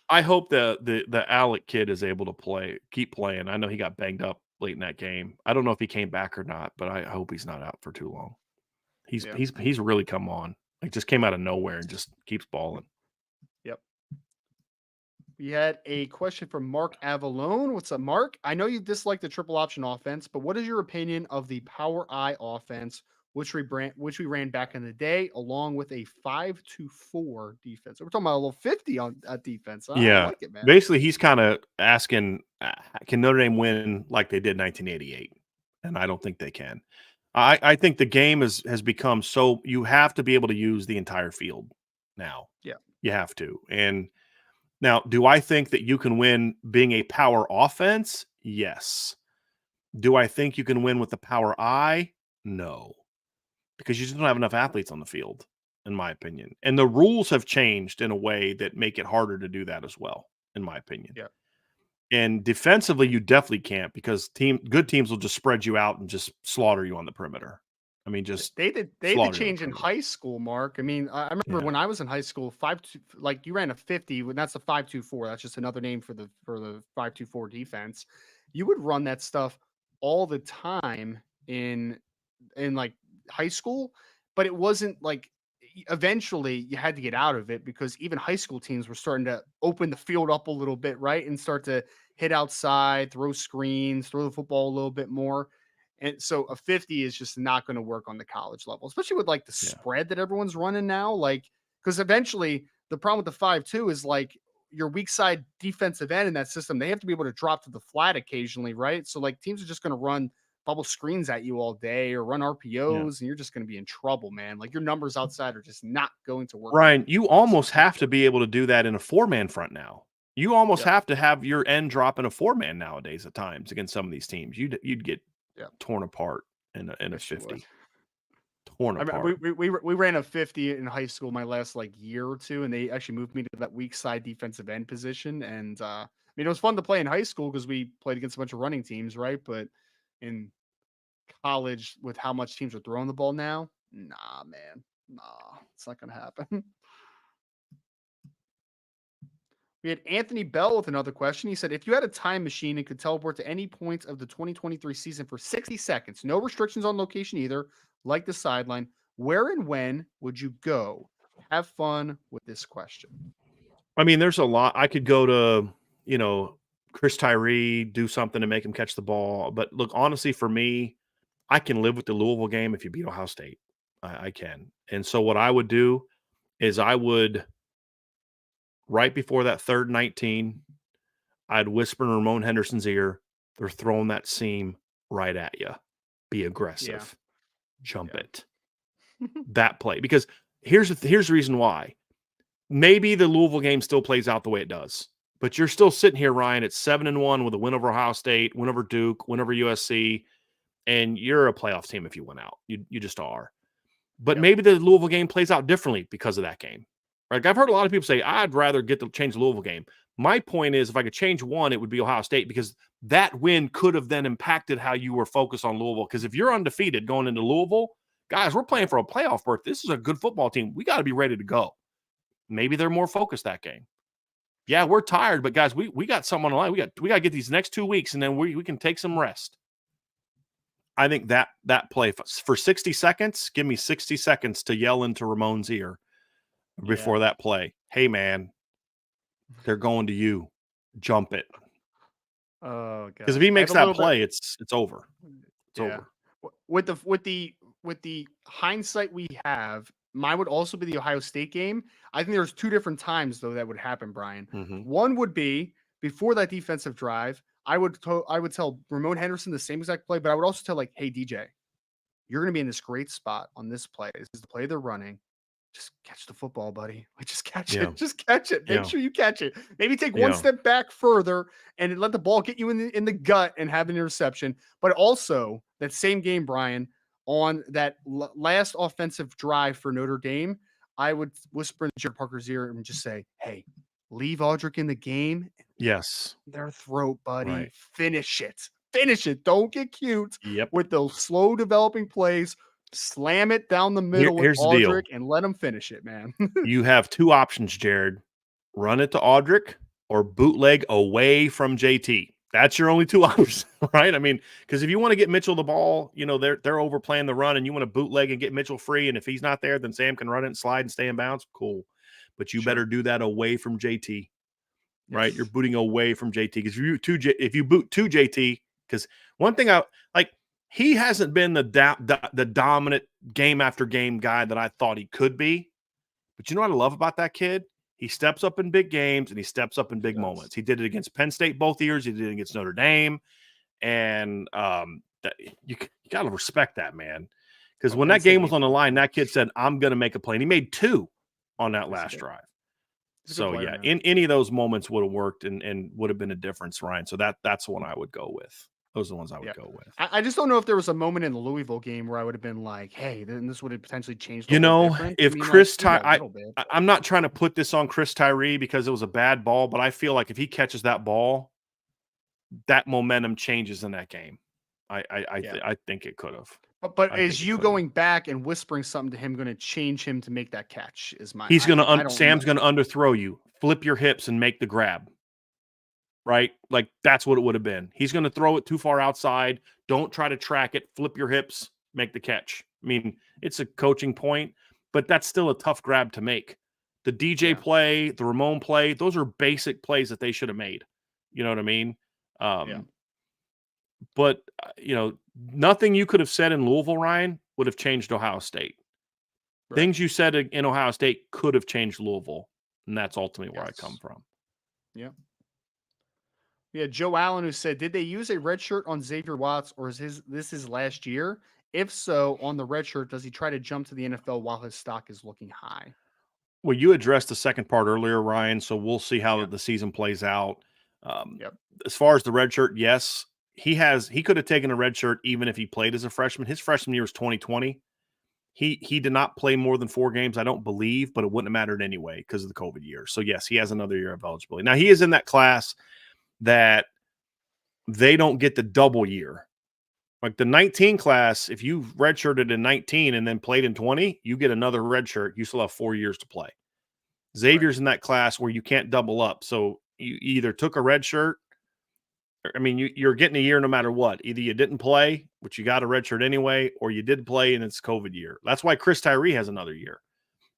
I hope the Alec kid is able to keep playing. I know he got banged up late in that game. I don't know if he came back or not, but I hope he's not out for too long. He's yeah, he's really come on. Like just came out of nowhere and just keeps balling. yep. We had a question from Mark Avalone. What's up, Mark? I know you dislike the triple option offense, but what is your opinion of the power I offense, which we ran back in the day, along with a 5-2-4 defense? So we're talking about a little 50 on defense. Huh? I Yeah. like it, man. Basically, he's kind of asking, can Notre Dame win like they did in 1988? And I don't think they can. I think the game has become so you have to be able to use the entire field now. Yeah. You have to. And now, do I think that you can win being a power offense? Yes. Do I think you can win with the power I? No. Because you just don't have enough athletes on the field, in my opinion. And the rules have changed in a way that make it harder to do that as well, in my opinion. Yeah. And defensively, you definitely can't because good teams will just spread you out and just slaughter you on the perimeter. I mean, just They did slaughter you on the change in perimeter. high school, Mark. I mean, I remember Yeah. when I was in high school, like you ran a 50, when that's a 5-2-4. That's just another name for the 5-2-4 defense. You would run that stuff all the time in like high school, but it wasn't like eventually you had to get out of it because even high school teams were starting to open the field up a little bit, right? And start to hit outside, throw screens, throw the football a little bit more. And so a 50 is just not going to work on the college level, especially with like the Yeah. spread that everyone's running now. Like, because eventually the problem with the 5-2 is like your weak side defensive end in that system, they have to be able to drop to the flat occasionally, right? So like teams are just going to run bubble screens at you all day or run Yeah. RPOs, and you're just going to be in trouble, man. Like your numbers outside are just not going to work. Ryan, you almost have to be able to do that in a four-man front now. You almost Yep. have to have your end drop in a four-man nowadays at times against some of these teams. You'd get Yep. torn apart in a Yes, you would. 50. Torn I mean, apart. we ran a 50 in high school my last like year or two, and they actually moved me to that weak side defensive end position. And I mean, it was fun to play in high school because we played against a bunch of running teams, right? But in college, with how much teams are throwing the ball now, nah, man, nah, it's not gonna happen. We had Anthony Bell with another question. He said, if you had a time machine and could teleport to any point of the 2023 season for 60 seconds, no restrictions on location either, like the sideline, where and when would you go? Have fun with this question. I mean, there's a lot. I could go to, Chris Tyree, do something to make him catch the ball. But look, honestly, for me, I can live with the Louisville game if you beat Ohio State. I can. And so what I would do is I would, right before that third 19, I'd whisper in Ramon Henderson's ear, they're throwing that seam right at you. Be aggressive. Jump it. That play. Because here's the reason why. Maybe the Louisville game still plays out the way it does. But you're still sitting here, Ryan, at 7-1 with a win over Ohio State, win over Duke, win over USC, and you're a playoff team if you win out. You just are. But maybe the Louisville game plays out differently because of that game. Like I've heard a lot of people say, I'd rather get to change the Louisville game. My point is, if I could change one, it would be Ohio State because that win could have then impacted how you were focused on Louisville. Because if you're undefeated going into Louisville, guys, we're playing for a playoff berth. This is a good football team. We got to be ready to go. Maybe they're more focused that game. Yeah, we're tired, but guys, we got something on the line. We got to get these next 2 weeks, and then we can take some rest. I think that play for 60 seconds, give me 60 seconds to yell into Ramon's ear before that play. Hey, man, they're going to you. Jump it. Oh, God. Because if he makes that play, it's over. It's over. With the hindsight we have, mine would also be the Ohio State game. I think there's two different times though that would happen, Brian. Mm-hmm. One would be before that defensive drive. I would tell Ramon Henderson the same exact play, but I would also tell like, hey DJ, you're going to be in this great spot on this play. This is the play they're running. just catch the football, buddy. Like, just catch Yeah. it. Just catch it. Make Yeah. sure you catch it. Maybe take one Yeah. step back further and let the ball get you in the gut and have an interception. But also that same game, Brian, on that last offensive drive for Notre Dame, I would whisper in Jared Parker's ear and just say, "Hey, leave Audric in the game. Yes. Their throat, buddy. Right. Finish it. Finish it. Don't get cute Yep. with those slow developing plays. Slam it down the middle with Here's the deal. Audric and let him finish it, man." You have two options, Jared. Run it to Audric or bootleg away from JT. That's your only two options, right? I mean, because if you want to get Mitchell the ball, they're overplaying the run and you want to bootleg and get Mitchell free. And if he's not there, then Sam can run it and slide and stay in bounds. Cool. But you better do that away from JT, right? Yes. You're booting away from JT because if you boot to JT, because one thing he hasn't been the dominant game after game guy that I thought he could be. But you know what I love about that kid? He steps up in big games and he steps up in big moments. He did it against Penn State both years. He did it against Notre Dame. And you got to respect that, man. Because when that game was on the line, that kid said, "I'm going to make a play." And he made two on that last drive. So, player, in any of those moments would have worked and would have been a difference, Ryan. So that's the one I would go with. Those are the ones I would go with. I just don't know if there was a moment in the Louisville game where I would have been like, "Hey, then this would have potentially changed." If Chris I'm not trying to put this on Chris Tyree because it was a bad ball, but I feel like if he catches that ball, that momentum changes in that game. I think it could have. But is you going back and whispering something to him going to change him to make that catch? He's going to Sam's going to underthrow you, flip your hips, and make the grab. Right? Like that's what it would have been. He's going to throw it too far outside. Don't try to track it. Flip your hips, make the catch. I mean, it's a coaching point, but that's still a tough grab to make. The DJ play, the Ramon play, those are basic plays that they should have made. You know what I mean? But, nothing you could have said in Louisville, Ryan, would have changed Ohio State. Right. Things you said in Ohio State could have changed Louisville, and that's ultimately where I come from. Yeah. Yeah, Joe Allen, who said, "Did they use a red shirt on Xavier Watts, or is this his last year? If so, on the red shirt, does he try to jump to the NFL while his stock is looking high?" Well, you addressed the second part earlier, Ryan, so we'll see how the season plays out. As far as the red shirt, yes, he could have taken a red shirt even if he played as a freshman. His freshman year was 2020. He did not play more than 4 games, I don't believe, but it wouldn't have mattered anyway because of the COVID year. So, yes, he has another year of eligibility. Now, he is in that class that they don't get the double year. Like the 19 class, if you redshirted in 19 and then played in 20, you get another red shirt. You still have 4 years to play. Xavier's in that class where you can't double up. So you either took a red shirt. I mean, you're getting a year no matter what. Either you didn't play, which you got a red shirt anyway, or you did play and it's COVID year. That's why Chris Tyree has another year.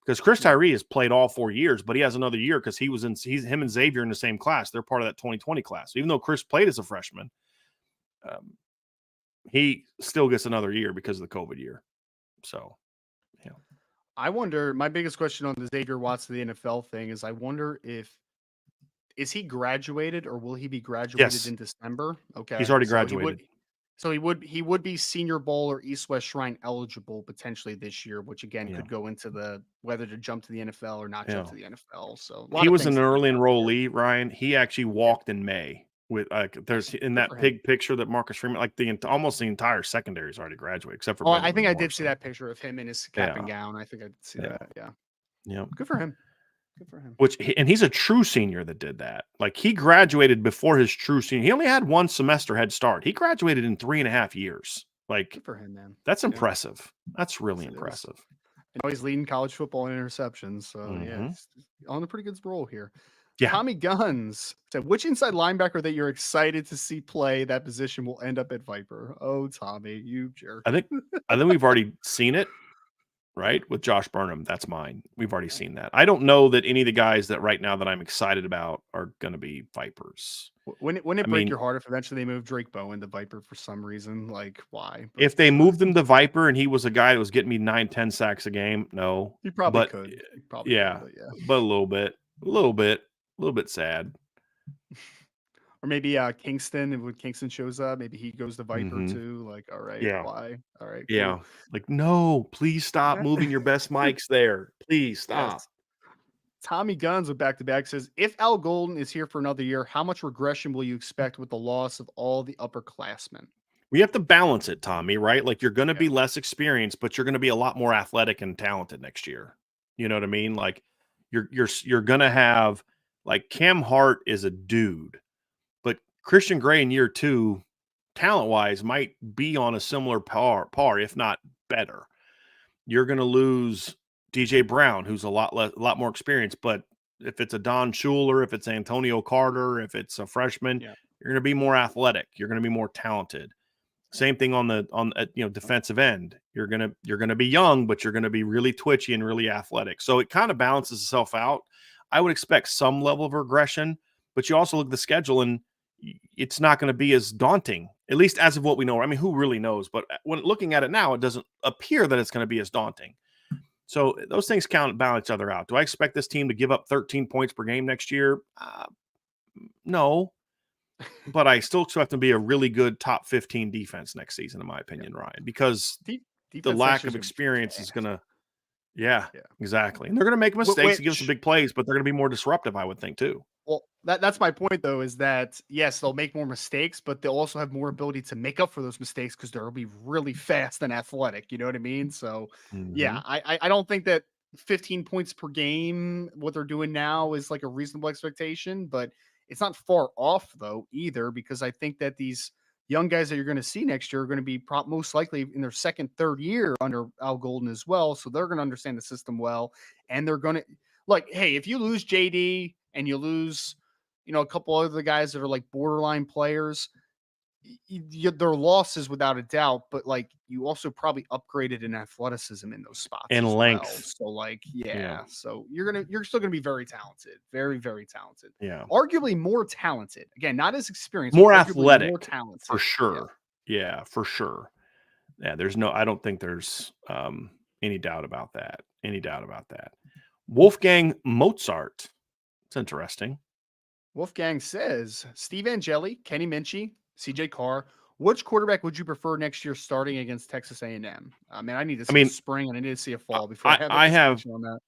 Because Chris Tyree has played all 4 years, but he has another year because him and Xavier in the same class. They're part of that 2020 class. So even though Chris played as a freshman, he still gets another year because of the COVID year. So, yeah. I wonder, my biggest question on the Xavier Watts to the NFL thing is I wonder is he graduated or will he be graduated in December? Okay. He's already graduated. So he would be Senior Bowl or East West Shrine eligible potentially this year, which again could go into the whether to jump to the NFL or not jump to the NFL. So he was an early enrollee, Ryan. He actually walked in May with there's in that big picture that Marcus Freeman, like almost the entire secondary is already graduated except for. I think I did see that picture of him in his cap and gown. I think I did see that. Yeah. Good for him. Good for him. And he's a true senior that did that. Like he graduated before his true senior. He only had 1 semester head start. He graduated in 3.5 years. Like good for him, man. That's impressive. That's really impressive. He's leading college football in interceptions. So he's on a pretty good roll here. Yeah. Tommy Guns said, "Which inside linebacker that you're excited to see play that position will end up at Viper?" Oh, Tommy, you jerk. I think we've already seen it. Right? With Josh Burnham. That's mine. We've already seen that. I don't know that any of the guys that right now that I'm excited about are going to be Vipers. Wouldn't it break your heart if eventually they move Drake Bowen to Viper for some reason? Like, why? But if they moved him to Viper and he was a guy that was getting me 9-10 sacks a game, no. He probably could. He probably could, but a little bit sad. Or maybe Kingston, and when Kingston shows up, maybe he goes to Viper Mhm. too. Like, all right, Yeah. why? All right, Yeah. cool. Like, "No, please stop moving your best mics there. Please stop." Yes. Tommy Guns with back to back says, if Al Golden is here for another year, how much regression will you expect with the loss of all the upperclassmen? We have to balance it, Tommy, right? Like, you're gonna Yeah. be less experienced, but you're gonna be a lot more athletic and talented next year. You know what I mean? Like, you're gonna have like, Cam Hart is a dude, but Christian Gray in year 2, talent-wise, might be on a similar par, if not better. You're gonna lose DJ Brown, who's a lot more experienced, but if it's a Don Schuler, if it's Antonio Carter, if it's a freshman, Yeah. you're gonna be more athletic. You're gonna be more talented. Same thing on defensive end. You're gonna be young, but you're gonna be really twitchy and really athletic. So it kind of balances itself out. I would expect some level of regression, but you also look at the schedule and it's not going to be as daunting, at least as of what we know. I mean, who really knows? But when looking at it now, it doesn't appear that it's going to be as daunting. So those things balance each other out. Do I expect this team to give up 13 points per game next year? No, but I still expect them to be a really good top 15 defense next season, in my Yeah. opinion, Ryan, because the Defense next lack year is of going to be experience is going fast. to, yeah, Yeah. exactly. And they're going to make mistakes and give some Which, big plays, but they're going to be more disruptive, I would think, too. well, that's my point though, is that yes, they'll make more mistakes, but they'll also have more ability to make up for those mistakes because they'll be really fast and athletic. You know what I mean? So Mm-hmm. yeah, I don't think that 15 points per game, what they're doing now, is like a reasonable expectation, but it's not far off though either, because I think that these young guys that you're going to see next year are going to be most likely in their second, third year under Al Golden as well. So they're going to understand the system well, and they're going to, like, hey, if you lose JD and you lose, a couple other guys that are like borderline players, they're losses without a doubt. But like, you also probably upgraded in athleticism in those spots And as well. length. So like, Yeah. yeah, so you're still gonna be very talented, very very talented, Yeah. arguably more talented. Again, not as experienced, but More arguably more athletic for talented. Yeah, sure. Yeah, for sure. Yeah, I don't think there's any doubt about that. Any doubt about that. Wolfgang Mozart. It's interesting. Wolfgang says Steve Angeli, Kenny Minchie, CJ Carr. Which quarterback would you prefer next year starting against Texas A&M? Man, I need to I see a mean, spring and I need to see a I fall before I have a discussion on that.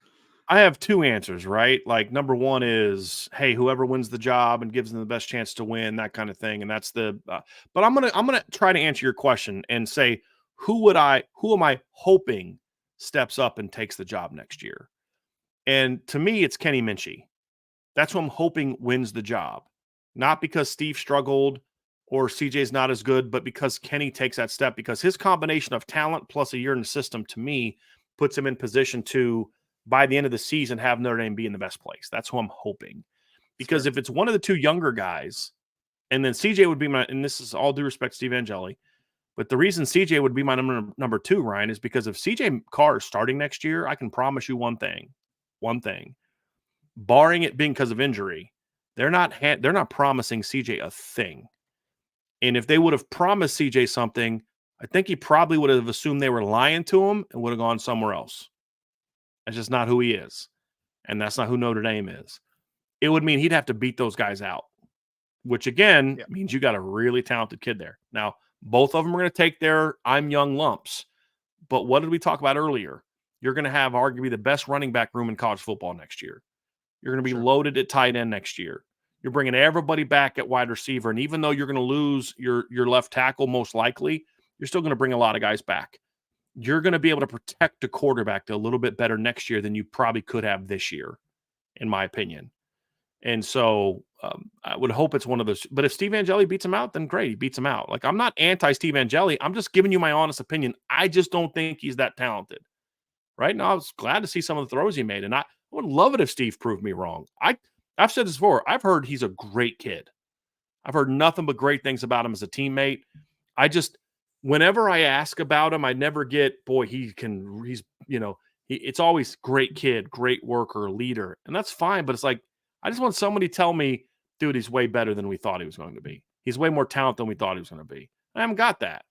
I have two answers, right? Like number one is, hey, whoever wins the job and gives them the best chance to win, that kind of thing, and that's the. But I'm gonna try to answer your question and say who am I hoping steps up and takes the job next year? And to me, it's Kenny Minchie. That's who I'm hoping wins the job. Not because Steve struggled or CJ's not as good, but because Kenny takes that step because his combination of talent plus a year in the system to me puts him in position to, by the end of the season, have Notre Dame be in the best place. That's who I'm hoping. It's Because fair. if it's one of the two younger guys, and then CJ would be and this is all due respect to Steve Angeli, but the reason CJ would be my number two, Ryan, is because if CJ Carr is starting next year, I can promise you one thing. Barring it being because of injury, they're not promising CJ a thing. And if they would have promised CJ something, I think he probably would have assumed they were lying to him and would have gone somewhere else. That's just not who he is. And that's not who Notre Dame is. It would mean he'd have to beat those guys out, which again Yeah, means you got a really talented kid there. Now, both of them are going to take their I'm young lumps. But what did we talk about earlier? You're going to have arguably the best running back room in college football next year. You're going to be sure. loaded at tight end next year. You're bringing everybody back at wide receiver. And even though you're going to lose your left tackle most likely, you're still going to bring a lot of guys back. You're going to be able to protect the quarterback a little bit better next year than you probably could have this year, in my opinion. And so I would hope it's one of those. But if Steve Angeli beats him out, then great. He beats him out. Like, I'm not anti-Steve Angeli. I'm just giving you my honest opinion. I just don't think he's that talented. Right now, I was glad to see some of the throws he made. And I would love it if Steve proved me wrong. I've said this before. I've heard he's a great kid. I've heard nothing but great things about him as a teammate. Whenever I ask about him, I never get, boy, it's always great kid, great worker, leader. And that's fine. But it's like, I just want somebody to tell me, dude, he's way better than we thought he was going to be. He's way more talent than we thought he was going to be. I haven't got that.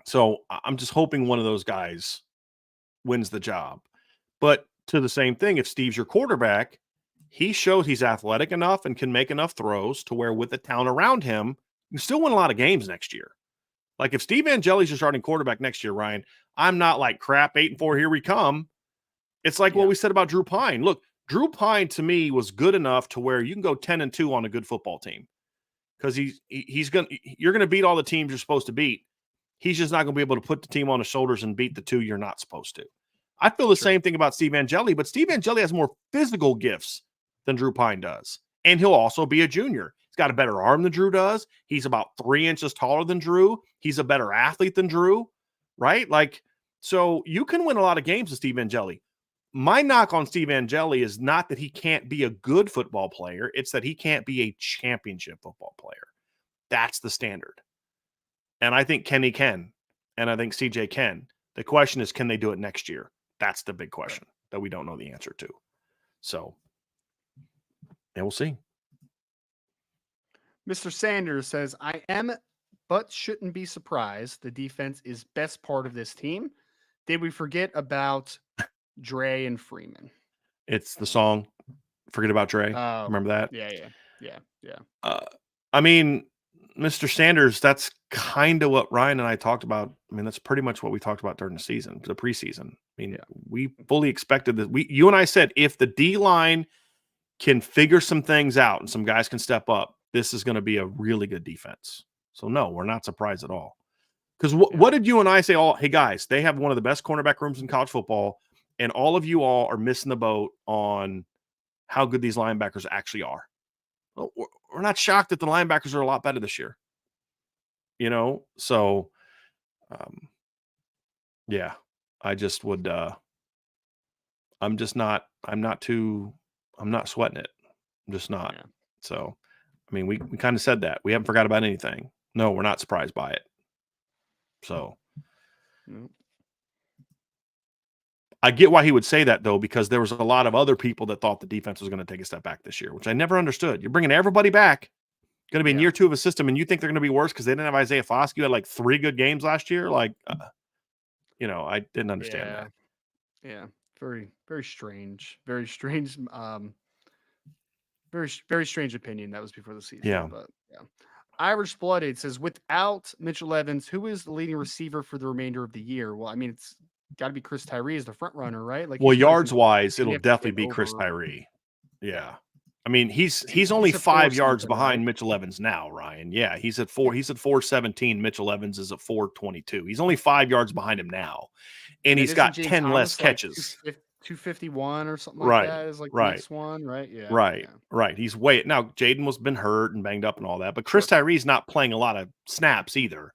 So I'm just hoping one of those guys wins the job. But to the same thing, if Steve's your quarterback, he shows he's athletic enough and can make enough throws to where with the talent around him, you can still win a lot of games next year. Like if Steve Angeli's your starting quarterback next year, Ryan, I'm not like crap 8-4, here we come. It's like what we said about Drew Pine. Look, Drew Pine to me was good enough to where you can go 10-2 on a good football team because you're gonna beat all the teams you're supposed to beat. He's just not going to be able to put the team on his shoulders and beat the two you're not supposed to. I feel the same thing about Steve Angeli, but Steve Angeli has more physical gifts than Drew Pine does. And he'll also be a junior. He's got a better arm than Drew does. He's about 3 inches taller than Drew. He's a better athlete than Drew, right? Like, so you can win a lot of games with Steve Angeli. My knock on Steve Angeli is not that he can't be a good football player. It's that he can't be a championship football player. That's the standard. And I think Kenny can, and I think CJ can. The question is, can they do it next year? That's the big question that we don't know the answer to. So, and we'll see. Mr. Sanders says, I am, but shouldn't be surprised. The defense is best part of this team. Did we forget about Dre and Freeman? It's the song, Forget About Dre. Remember that? Yeah. I mean, Mr. Sanders, that's kind of what Ryan and I talked about. I mean, that's pretty much what we talked about during the season, the preseason. I mean, we fully expected that. You and I said, if the D-line can figure some things out and some guys can step up, this is going to be a really good defense. So, no, we're not surprised at all. Because what did you and I say? Hey, guys, they have one of the best cornerback rooms in college football, and all of you all are missing the boat on how good these linebackers actually are. Well, we're not shocked that the linebackers are a lot better this year. You know, so I just would I'm not sweating it. I'm just not. Yeah. So I mean, we kind of said that. We haven't forgot about anything. No, we're not surprised by it. So I get why he would say that, though, because there was a lot of other people that thought the defense was going to take a step back this year, which I never understood. You're bringing everybody back, going to be in year 2 of a system, and you think they're going to be worse because they didn't have Isaiah Foskey, who had like 3 good games last year. Like, I didn't understand that. Yeah, very, very strange. Very strange. Very, very strange opinion. That was before the season. Yeah. But Irish Blooded says, without Mitchell Evans, who is the leading receiver for the remainder of the year? Well, I mean, it's got to be Chris Tyree as the front runner, right? Like, well, yards wise, it'll definitely be Chris Tyree. Yeah. I mean, he's only 5 yards behind Mitchell Evans now, Ryan. Yeah, he's at 417. Mitchell Evans is at 422. He's only 5 yards behind him now. And he's got 10 less catches. 251 or something like that is like the next one, right? Yeah. Right. He's now Jaden was been hurt and banged up and all that, but Chris Tyree's not playing a lot of snaps either.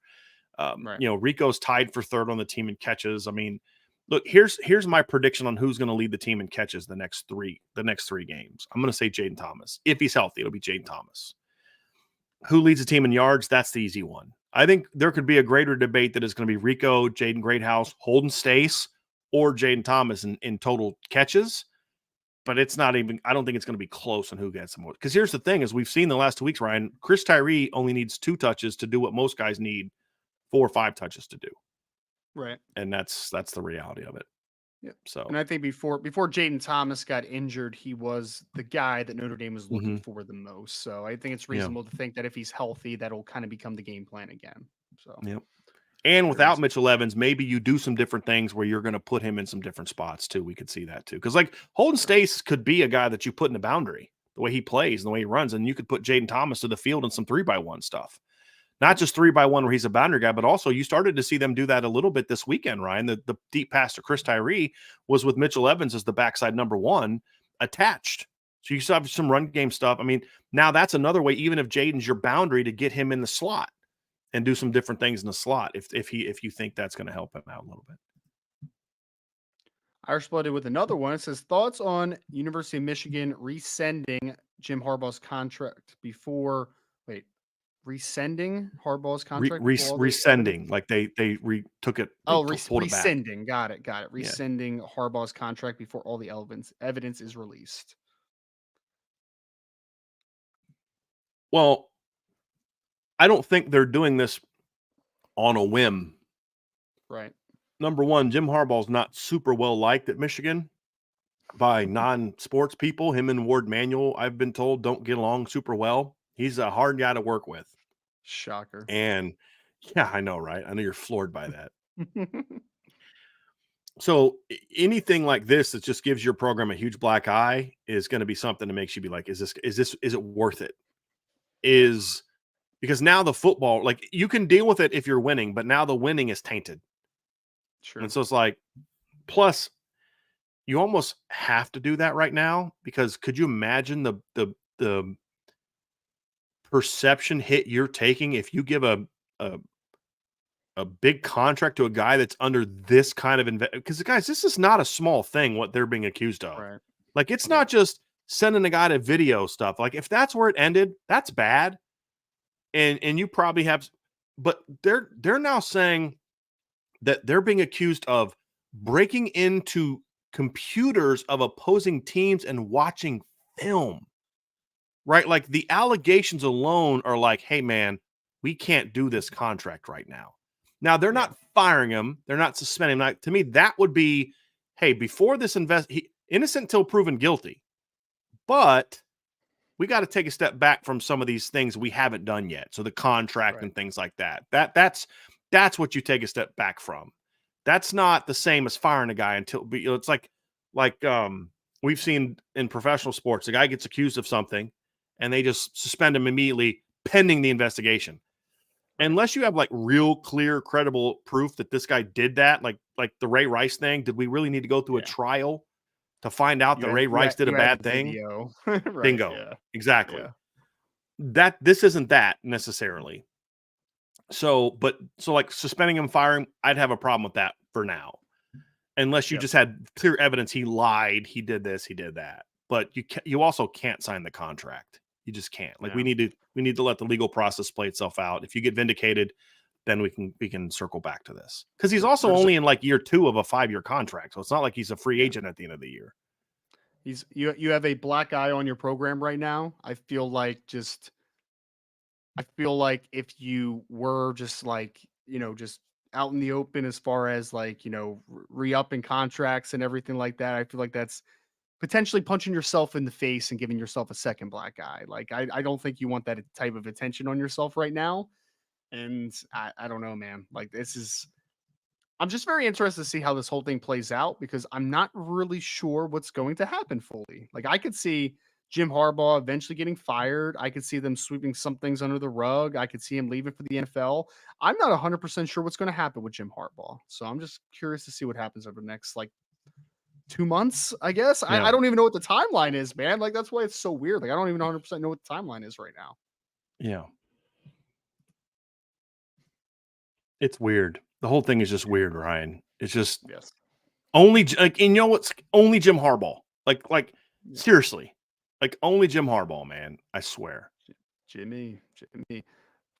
Rico's tied for 3rd on the team in catches. I mean, look, here's my prediction on who's going to lead the team in catches the next 3 games. I'm going to say Jaden Thomas. If he's healthy, it'll be Jaden Thomas. Who leads the team in yards? That's the easy one. I think there could be a greater debate that is going to be Rico, Jaden Greathouse, Holden Staes, or Jaden Thomas in total catches. But it's not even, I don't think it's going to be close on who gets them more. Because here's the thing, as we've seen the last 2 weeks, Ryan, Chris Tyree only needs 2 touches to do what most guys need 4 or 5 touches to do. Right. And that's the reality of it. Yeah. So, and I think before Jaden Thomas got injured, he was the guy that Notre Dame was looking for the most. So I think it's reasonable to think that if he's healthy, that'll kind of become the game plan again. So, And without Mitchell Evans, maybe you do some different things where you're going to put him in some different spots too. We could see that too. Because like Holden Staes could be a guy that you put in the boundary, the way he plays and the way he runs. And you could put Jaden Thomas to the field in some 3x1 stuff. Not just 3x1 where he's a boundary guy, but also you started to see them do that a little bit this weekend, Ryan. The deep pass to Chris Tyree was with Mitchell Evans as the backside number 1 attached. So you still have some run game stuff. I mean, now that's another way, even if Jaden's your boundary, to get him in the slot and do some different things in the slot if you think that's going to help him out a little bit. Irish Blooded with another one. It says, thoughts on University of Michigan rescinding Jim Harbaugh's contract before rescinding Harbaugh's contract? Rescinding, like they took it. Rescinding. Got it. Rescinding Harbaugh's contract before all the evidence is released. Well, I don't think they're doing this on a whim. Right. Number one, Jim Harbaugh's not super well liked at Michigan. by non-sports people. Him and Ward Manuel, I've been told, don't get along super well. He's a hard guy to work with. Shocker. And yeah, I know, right? I know you're floored by that. So anything like this that just gives your program a huge black eye is going to be something that makes you be like, is it worth it? Is because now the football, like you can deal with it if you're winning, but now the winning is tainted. Sure. And so it's like, plus you almost have to do that right now because could you imagine the perception hit you're taking if you give a a big contract to a guy that's under this kind of because guys, this is not a small thing what they're being accused of. Right. Like it's Yeah. not just sending a guy to video stuff. Like if that's where it ended, that's bad. And you probably have, but they're now saying that they're being accused of breaking into computers of opposing teams and watching film. Right? Like the allegations alone are like, hey man, we can't do this contract right now. Now they're not firing him, they're not suspending him. Like, to me, that would be, hey, before this innocent until proven guilty. But we got to take a step back from some of these things we haven't done yet. So the contract and things like that. That's what you take a step back from. That's not the same as firing a guy until it's like we've seen in professional sports, a guy gets accused of something and they just suspend him immediately pending the investigation. Unless you have like real clear, credible proof that this guy did that, like the Ray Rice thing, did we really need to go through a trial to find out that Ray Rice did a bad thing? Right. Bingo. Yeah. Exactly. Yeah. This isn't that necessarily. So like suspending him, firing, I'd have a problem with that for now. Unless you just had clear evidence he lied, he did this, he did that. But you also can't sign the contract. You just can't. Like we need to let the legal process play itself out. If you get vindicated, then we can circle back to this. Because he's also only in like year 2 of a 5-year contract. So it's not like he's a free agent at the end of the year. You have a black eye on your program right now. I feel like if you were just like, just out in the open as far as like, re-upping contracts and everything like that, I feel like that's potentially punching yourself in the face and giving yourself a second black eye. Like, I don't think you want that type of attention on yourself right now. And I don't know, man. Like, I'm just very interested to see how this whole thing plays out because I'm not really sure what's going to happen fully. Like, I could see Jim Harbaugh eventually getting fired. I could see them sweeping some things under the rug. I could see him leaving for the NFL. I'm not 100% sure what's going to happen with Jim Harbaugh. So I'm just curious to see what happens over the next, like, 2 months, I guess. Yeah. I don't even know what the timeline is, man. Like, that's why it's so weird. Like, I don't even 100% know what the timeline is right now. Yeah. It's weird. The whole thing is just weird, Ryan. It's just only like, and you know what's only Jim Harbaugh. Like seriously, like only Jim Harbaugh, man. I swear. Jimmy.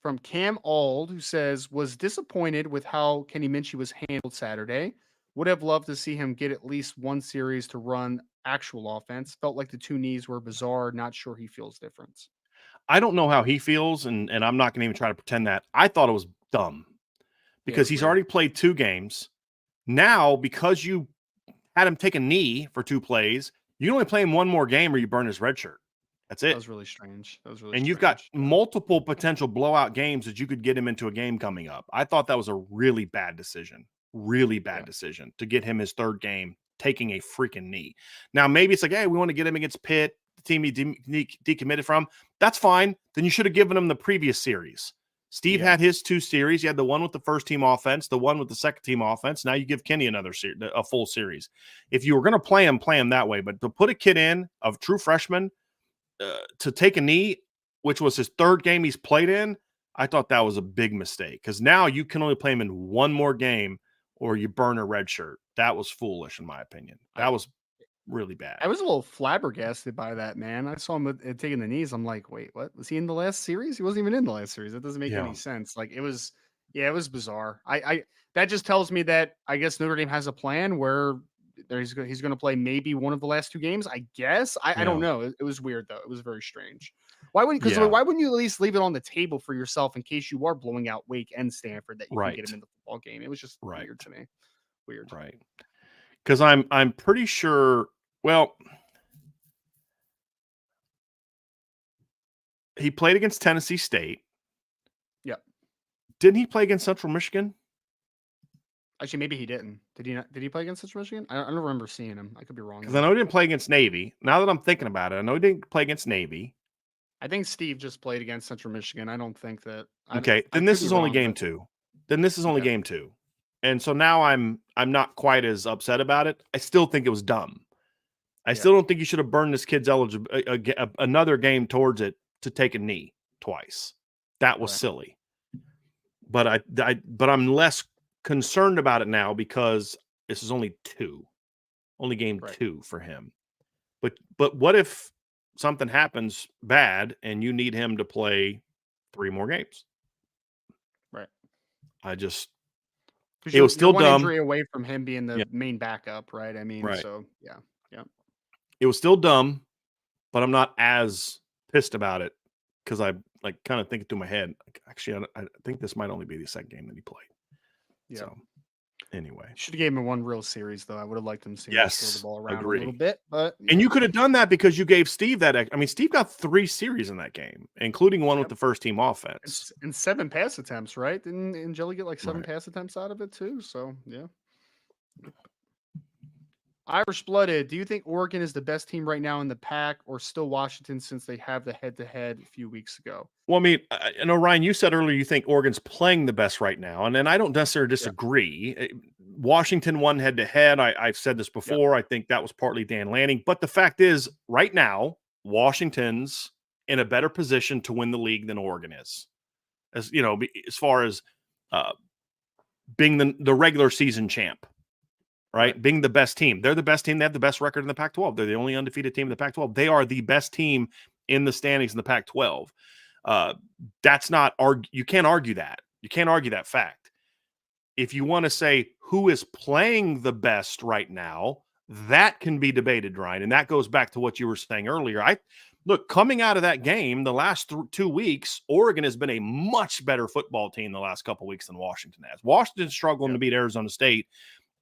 From Cam Ald, who says, was disappointed with how Kenny Minchie was handled Saturday. Would have loved to see him get at least one series to run actual offense. Felt like the 2 knees were bizarre. Not sure he feels different. I don't know how he feels, and I'm not going to even try to pretend that. I thought it was dumb because he's already played 2 games. Now, because you had him take a knee for 2 plays, you can only play him 1 more game or you burn his red shirt. That's it. That was really strange. And you've got multiple potential blowout games that you could get him into a game coming up. I thought that was a really bad decision. Really bad decision to get him his 3rd game taking a freaking knee. Now, maybe it's like, hey, we want to get him against Pitt, the team he decommitted from. That's fine. Then you should have given him the previous series. Steve had his 2 series. He had the one with the first team offense, the one with the second team offense. Now you give Kenny a full series. If you were going to play him that way. But to put a kid in of true freshman to take a knee, which was his 3rd game he's played in, I thought that was a big mistake because now you can only play him in 1 more game or you burn a red shirt. That was foolish, in my opinion. That was really bad. I was a little flabbergasted by that, man. I saw him taking the knees. I'm like, wait, what? Was he in the last series? He wasn't even in the last series. That doesn't make any sense. Like, it was bizarre. That just tells me that I guess Notre Dame has a plan where he's going to play maybe one of the last 2 games. I guess. I don't know. It was weird though. It was very strange. Why wouldn't you at least leave it on the table for yourself in case you are blowing out Wake and Stanford that you can get him in the football game? It was just weird to me. Weird. Right. Because I'm pretty sure Well, he played against Tennessee State. Yep. Didn't he play against Central Michigan? Actually, maybe he didn't. Did he not? Did he play against Central Michigan? I don't remember seeing him. I could be wrong. Because I know he didn't play against Navy. Now that I'm thinking about it, I know he didn't play against Navy. I think Steve just played against Central Michigan. I don't think that. Okay, I then could this be is only wrong, game but 2. Then this is only okay. game 2. And so now I'm not quite as upset about it. I still think it was dumb. I still don't think you should have burned this kid's another game towards it to take a knee twice. That was silly. But but I'm less concerned about it now because this is only game 2 for him. But what if something happens bad and you need him to play 3 more games? Right. It was still one dumb. injury away from him being the main backup, right? I mean, so yeah. It was still dumb, but I'm not as pissed about it because I kind of think it through my head. Actually, I think this might only be the second game that he played. Yeah. So anyway, should have gave him one real series though. I would have liked him to throw the ball around a little bit, but and you could have done that because you gave Steve that. I mean, Steve got 3 series in that game, including one with the first team offense and 7 pass attempts. Right? Didn't Angeli get like 7 pass attempts out of it too? So yeah. Irish blooded. Do you think Oregon is the best team right now in the pack, or still Washington since they have the head-to-head a few weeks ago? Well, I mean, I know Ryan, you said earlier you think Oregon's playing the best right now, and then I don't necessarily disagree. Washington won head-to-head. I've said this before. I think that was partly Dan Lanning, but the fact is, right now, Washington's in a better position to win the league than Oregon is, as you know, as far as being the regular season champ. Right? Being the best team. They're the best team. They have the best record in the Pac-12. They're the only undefeated team in the Pac-12. They are the best team in the standings in the Pac-12. That's not you can't argue that. You can't argue that fact. If you want to say who is playing the best right now, that can be debated, Ryan. And that goes back to what you were saying earlier. Look, coming out of that game, the last 2 weeks, Oregon has been a much better football team the last couple of weeks than Washington has. Washington's struggling to beat Arizona State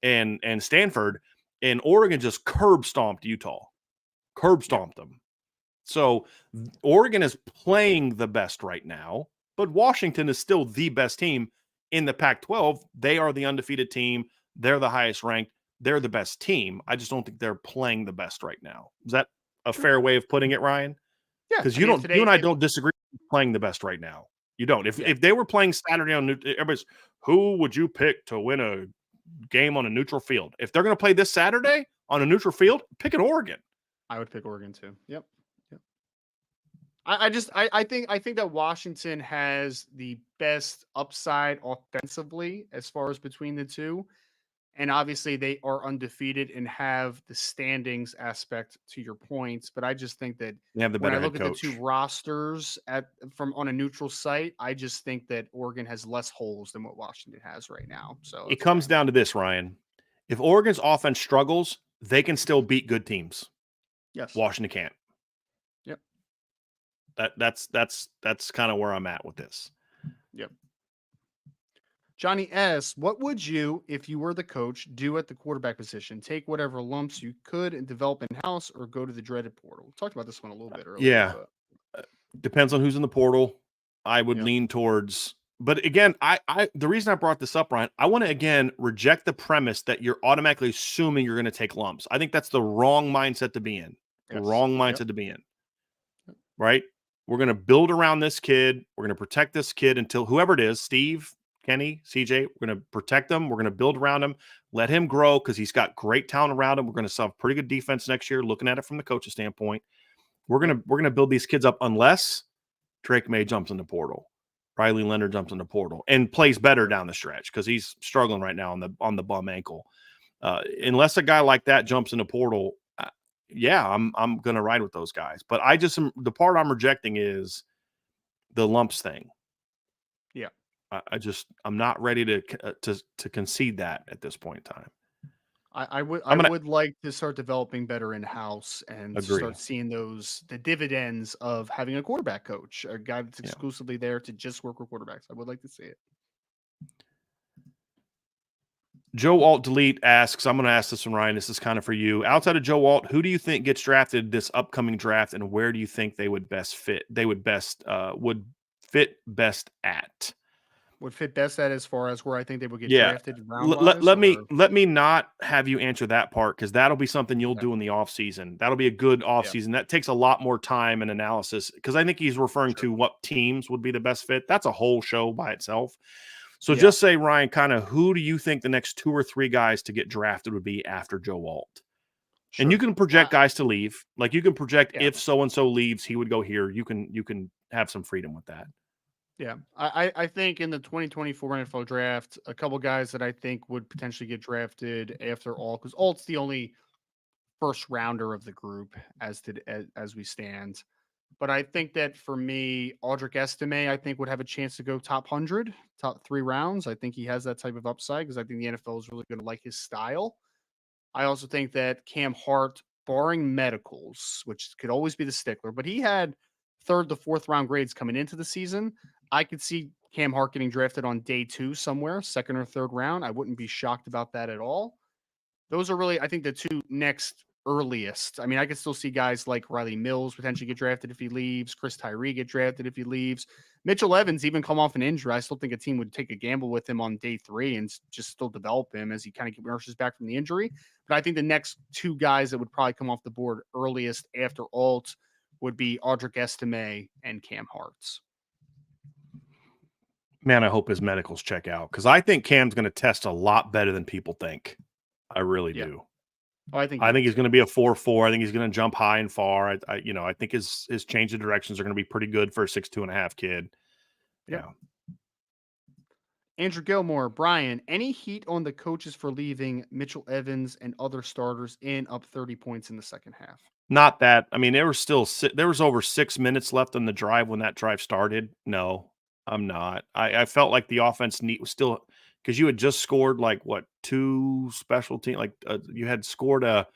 and Stanford, and Oregon just curb stomped Utah, them. So Oregon is playing the best right now, but Washington is still the best team in the Pac-12. They are the undefeated team. They're the highest ranked. They're the best team. I just don't think they're playing the best right now. Is that a fair way of putting it, Ryan? Yeah, because you and I don't disagree with playing the best right now. You don't. If they were playing Saturday on everybody's, who would you pick to win a game on a neutral field? If they're going to play this Saturday on a neutral field, pick an Oregon. I would pick Oregon too. Yep. I think that Washington has the best upside offensively as far as between the two. And obviously they are undefeated and have the standings aspect to your points. But I just think that they have the when better I look head at coach. the two rosters on a neutral site, I just think that Oregon has less holes than what Washington has right now. So it comes down to this, Ryan. If Oregon's offense struggles, they can still beat good teams. Yes. Washington can't. Yep. That's kind of where I'm at with this. Yep. Johnny S., what would you, if you were the coach, do at the quarterback position? Take whatever lumps you could and develop in-house, or go to the dreaded portal? We talked about this one a little bit earlier. Yeah. Depends on who's in the portal. I would lean towards, but again, the reason I brought this up, Ryan, I want to again reject the premise that you're automatically assuming you're going to take lumps. I think that's the wrong mindset to be in. Yes. Wrong mindset to be in. Right? We're going to build around this kid. We're going to protect this kid until whoever it is, Steve, Kenny, CJ, we're going to protect him. We're going to build around him, let him grow because he's got great talent around him. We're going to have pretty good defense next year, looking at it from the coach's standpoint. We're going to build these kids up unless Drake May jumps in the portal, Riley Leonard jumps in the portal and plays better down the stretch because he's struggling right now on the bum ankle. Unless a guy like that jumps in the portal, I'm going to ride with those guys. But the part I'm rejecting is the lumps thing. Yeah. I'm not ready to concede that at this point in time. I would like to start developing better in-house and start seeing the dividends of having a quarterback coach, a guy that's exclusively there to just work with quarterbacks. I would like to see it. Joe Alt Delete asks, I'm going to ask this one, Ryan. This is kind of for you. Outside of Joe Alt, who do you think gets drafted this upcoming draft, and where do you think they would best fit? They would fit best at? Would fit best at as far as where I think they would get Yeah. drafted round wise, Let or me not have you answer that part, because that'll be something you'll do in the offseason. That'll be a good yeah, offseason. That takes a lot more time and analysis, because I think he's referring sure. to what teams would be the best fit. That's a whole show by itself. So Yeah, just say, Ryan, kind of who do you think the next 2 or 3 guys to get drafted would be after Joe Alt? And you sure. can project guys to leave. Like, you can project Yeah, if so and so leaves, he would go here. You can have some freedom with that. yeah. I think in the 2024 NFL draft, a couple guys that I think would potentially get drafted after Alt, because Alt's the only first rounder of the group as we stand. But I think that for me, Audric Estime, I think would have a chance to go top 100, top 3 rounds. I think he has that type of upside because I think the NFL is really going to like his style. I also think that Cam Hart, barring medicals, which could always be the stickler, but he had third to fourth round grades coming into the season. I could see Cam Hart getting drafted on day 2 somewhere, second or third round. I wouldn't be shocked about that at all. Those are really, I think, the 2 next earliest. I mean, I could still see guys like Riley Mills potentially get drafted if he leaves, Chris Tyree get drafted if he leaves. Mitchell Evans even come off an injury. I still think a team would take a gamble with him on day 3 and just still develop him as he kind of nurses back from the injury. But I think the next 2 guys that would probably come off the board earliest after Alt would be Audric Estime and Cam Hartz. Man, I hope his medicals check out, because I think Cam's going to test a lot better than people think. I really Yeah. do. Oh, I think I think he's going to be a 4.4. I think he's going to jump high and far. I think his change of directions are going to be pretty good for a 6'2.5" kid. Yep. Yeah. Andrew Gilmore, Brian, any heat on the coaches for leaving Mitchell Evans and other starters in up 30 points in the second half? Not that. I mean, there was over 6 minutes left on the drive when that drive started. No, I'm not. I felt like the offense was still, because you had just scored like what, 2 special team, like you had scored a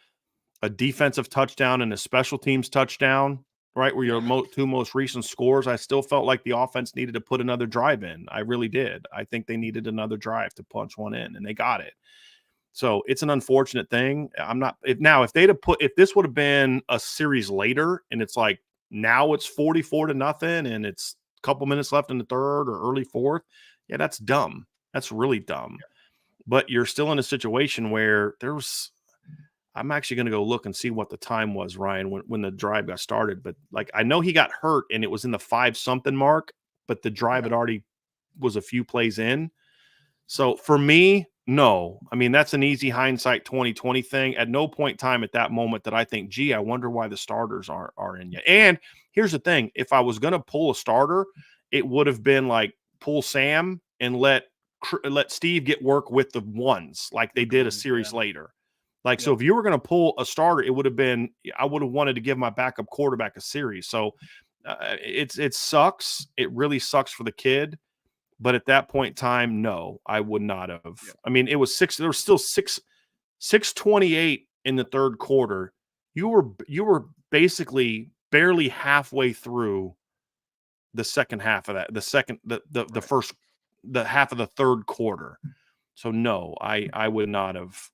defensive touchdown and a special teams touchdown, right? Were your 2 most recent scores. I still felt like the offense needed to put another drive in. I really did. I think they needed another drive to punch one in, and they got it. So it's an unfortunate thing. I'm not, if this would have been a series later and it's like now it's 44-0 and it's a couple minutes left in the third or early fourth, yeah, that's dumb. That's really dumb. But you're still in a situation where I'm actually going to go look and see what the time was, Ryan, when the drive got started. But like, I know he got hurt and it was in the 5-something mark, but the drive had already was a few plays in. So for me, no. I mean, that's an easy hindsight 2020 thing. At no point in time at that moment did I think, gee, I wonder why the starters are in yet. And here's the thing. If I was going to pull a starter, it would have been like pull Sam and let Steve get work with the ones like they did a series later. Like, so if you were going to pull a starter, it would have been, I would have wanted to give my backup quarterback a series. So it sucks. It really sucks for the kid. But at that point in time, no, I would not have. Yeah. I mean, it was there was still 6:28 in the third quarter. You were basically barely halfway through the second half of that. The first half of the third quarter. So no, I would not have.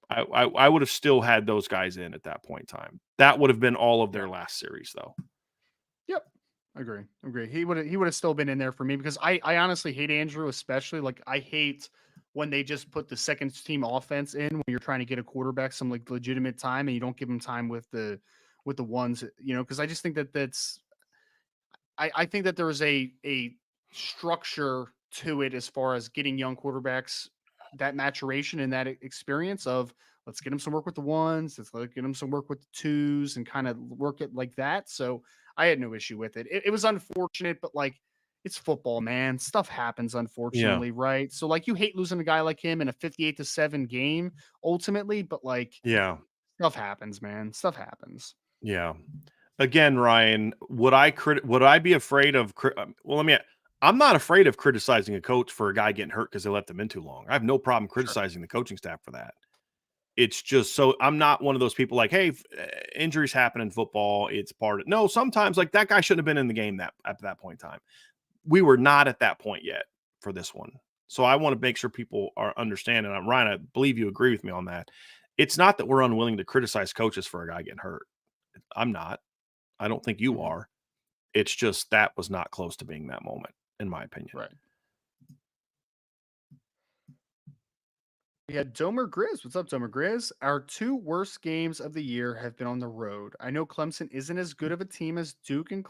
I would have still had those guys in at that point in time. That would have been all of their last series, though. Yep. Agree. He would have still been in there for me because I honestly hate Andrew, especially like I hate when they just put the second team offense in when you're trying to get a quarterback some like legitimate time and you don't give him time with the ones, because I just think that's I think that there is a structure to it as far as getting young quarterbacks that maturation and that experience of let's get them some work with the ones, let's get them some work with the twos and kind of work it like that. So I had no issue with it. It was unfortunate, but like it's football, man. Stuff happens, unfortunately, right? So like you hate losing a guy like him in a 58-7 game ultimately, but like stuff happens, man. Stuff happens. Yeah. Again, Ryan, would I be afraid of I'm not afraid of criticizing a coach for a guy getting hurt because they left him in too long. I have no problem criticizing the coaching staff for that. It's just so I'm not one of those people like, hey, injuries happen in football. It's part of no. Sometimes like that guy shouldn't have been in the game at that point in time. We were not at that point yet for this one. So I want to make sure people are understanding. Ryan, I believe you agree with me on that. It's not that we're unwilling to criticize coaches for a guy getting hurt. I'm not. I don't think you are. It's just that was not close to being that moment, in my opinion. Right. We had Domer Grizz. What's up, Domer Grizz? Our 2 worst games of the year have been on the road. I know Clemson isn't as good of a team as Duke and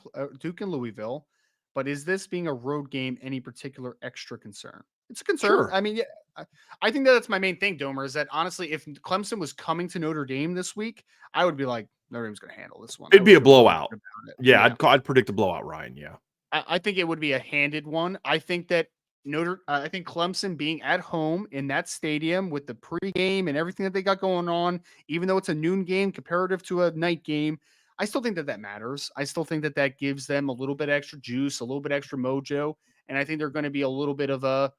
Louisville, but is this being a road game any particular extra concern? It's a concern. Sure. I mean, yeah, I think that's my main thing, Domer, is that honestly, if Clemson was coming to Notre Dame this week, I would be like, Notre Dame's going to handle this one. It'd be a blowout. Yeah, Yeah. I'd predict a blowout, Ryan. Yeah. I think it would be a handed one. I think that I think Clemson being at home in that stadium with the pregame and everything that they got going on, even though it's a noon game comparative to a night game, I still think that matters. I still think that gives them a little bit extra juice, a little bit extra mojo, and I think they're going to be a little bit of a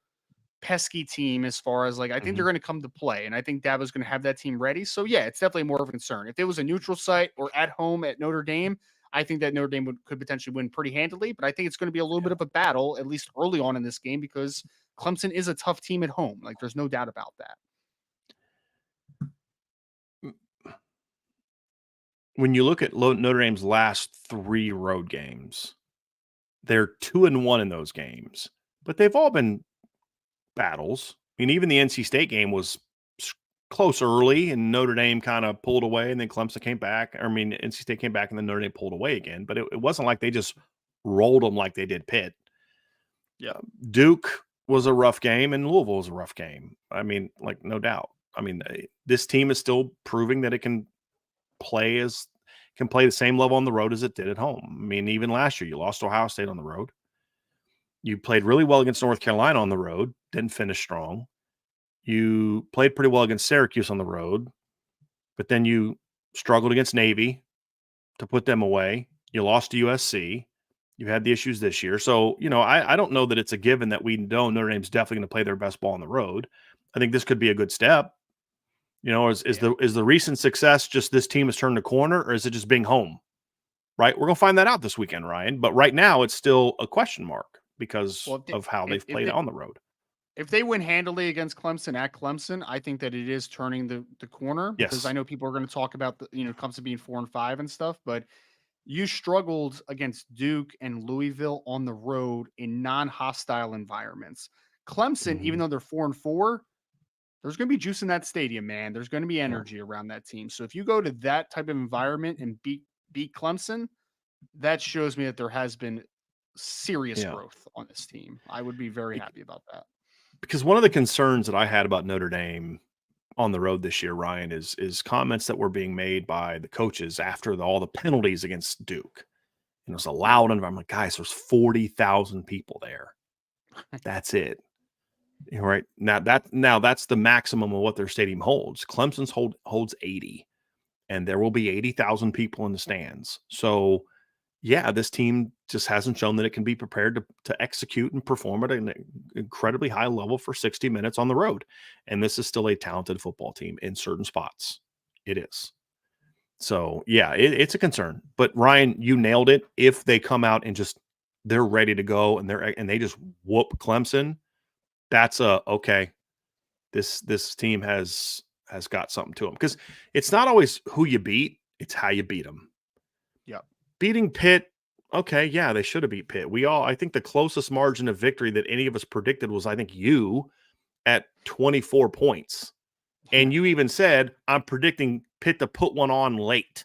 pesky team as far as I think they're going to come to play, and I think Dabo's going to have that team ready. So yeah, it's definitely more of a concern. If it was a neutral site or at home at Notre Dame, I think that Notre Dame could potentially win pretty handily, but I think it's going to be a little bit of a battle, at least early on in this game, because Clemson is a tough team at home. There's no doubt about that. When you look at Notre Dame's last 3 road games, they're 2-1 in those games, but they've all been battles. I mean, even the NC State game was close early, and Notre Dame kind of pulled away, and then Clemson came back. NC State came back, and then Notre Dame pulled away again. But it wasn't like they just rolled them like they did Pitt. Yeah, Duke was a rough game, and Louisville was a rough game. I mean, no doubt. I mean, this team is still proving that it can play the same level on the road as it did at home. I mean, even last year, you lost to Ohio State on the road. You played really well against North Carolina on the road, didn't finish strong. You played pretty well against Syracuse on the road, but then you struggled against Navy to put them away. You lost to USC. You had the issues this year. So, I don't know that it's a given that we know Notre Dame's definitely going to play their best ball on the road. I think this could be a good step. Is the recent success just this team has turned the corner, or is it just being home? Right? We're going to find that out this weekend, Ryan. But right now, it's still a question mark because of how they've played on the road. If they win handily against Clemson at Clemson, I think that it is turning the corner, because I know people are going to talk about Clemson being 4-5 and stuff, but you struggled against Duke and Louisville on the road in non-hostile environments. Clemson, even though they're 4-4, there's going to be juice in that stadium, man. There's going to be energy around that team. So if you go to that type of environment and beat Clemson, that shows me that there has been serious growth on this team. I would be very happy about that. Because one of the concerns that I had about Notre Dame on the road this year, Ryan, is comments that were being made by the coaches after all the penalties against Duke. And it was a loud environment. Guys, there's 40,000 people there. That's it. Right now, that's the maximum of what their stadium holds. Clemson's holds 80, and there will be 80,000 people in the stands. So, yeah, this team just hasn't shown that it can be prepared to execute and perform at an incredibly high level for 60 minutes on the road. And this is still a talented football team in certain spots. It is. So, yeah, it's a concern. But Ryan, you nailed it. If they come out and they're ready to go and they just whoop Clemson, that's okay. This team has got something to them, because it's not always who you beat, it's how you beat them. Yeah. Beating Pitt, okay, yeah, they should have beat Pitt. I think the closest margin of victory that any of us predicted was, I think, you at 24 points. And you even said, I'm predicting Pitt to put one on late,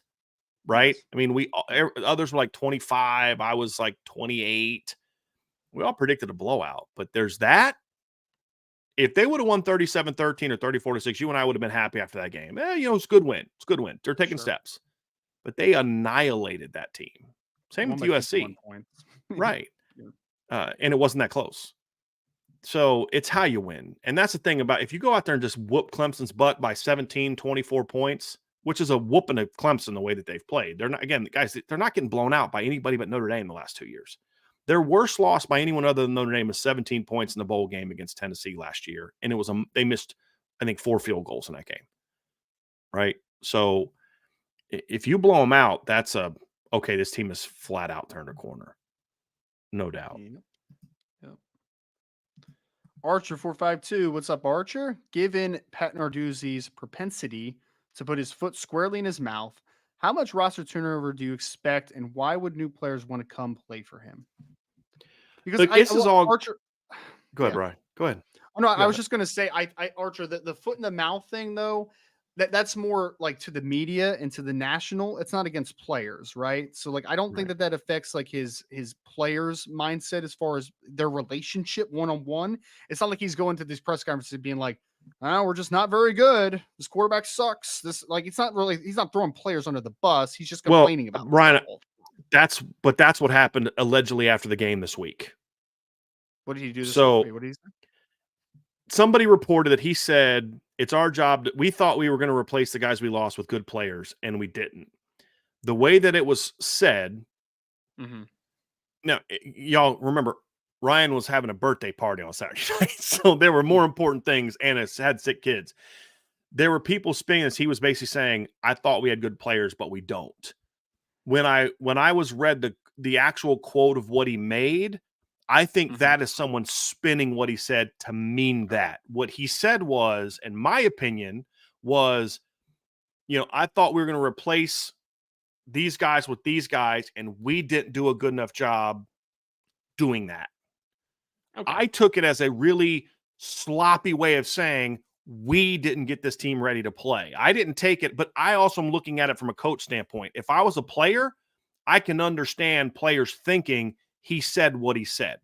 right? Yes. I mean, others were like 25. I was like 28. We all predicted a blowout, but there's that. If they would have won 37-13 or 34-6, you and I would have been happy after that game. It's a good win. It's a good win. They're taking steps. But they annihilated that team. Same with USC. Right. And it wasn't that close. So it's how you win. And that's the thing about, if you go out there and just whoop Clemson's butt by 17, 24 points, which is a whooping of Clemson the way that they've played. They're not, again, guys, they're not getting blown out by anybody but Notre Dame the last 2 years. Their worst loss by anyone other than Notre Dame was 17 points in the bowl game against Tennessee last year. And it was they missed, I think, 4 field goals in that game. Right? So if you blow them out, that's okay, this team is flat out turned a corner. No doubt. Yep. Archer452, what's up, Archer? Given Pat Narduzzi's propensity to put his foot squarely in his mouth, how much roster turnover do you expect, and why would new players want to come play for him? Because Look, this is all. Archer, Go ahead, yeah. Brian. Go ahead. Oh, no, Go I was ahead. just gonna say, Archer, the foot in the mouth thing though, that's more like to the media and to the national. It's not against players, right? So like, I don't think Right. that affects like his players' mindset as far as their relationship one on one. It's not like he's going to these press conferences being like, "Oh, we're just not very good. This quarterback sucks." This like, it's not really. He's not throwing players under the bus. He's just Well, complaining about Brian, himself. that's what happened allegedly after the game this week. What did he do this week? So Wait, what did he say? somebody reported that he said it's our job. We thought we were going to replace the guys we lost with good players, and we didn't. The way that it was said. Mhm. Now, y'all remember Ryan was having a birthday party on Saturday night, so there were more important things, and it had sick kids. There were people spinning this. He was basically saying, "I thought we had good players, but we don't." When I was read the actual quote of what he made, I think Mhm. that is someone spinning what he said to mean that. What he said was, in my opinion, was, I thought we were going to replace these guys with these guys, and we didn't do a good enough job doing that. Okay. I took it as a really sloppy way of saying we didn't get this team ready to play. I didn't take it, but I also am looking at it from a coach standpoint. If I was a player, I can understand players thinking he said what he said.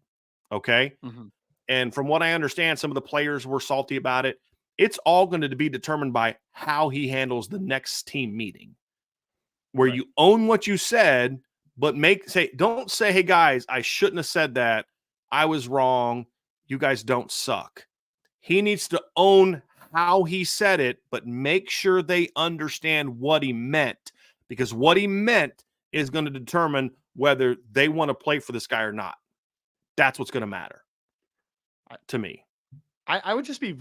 Okay. Mhm. And from what I understand, some of the players were salty about it. It's all going to be determined by how he handles the next team meeting, where Right. you own what you said, but don't say, "Hey guys, I shouldn't have said that. I was wrong. You guys don't suck." He needs to own how he said it, but make sure they understand what he meant, because what he meant is going to determine whether they want to play for this guy or not. That's what's going to matter to me. I would just be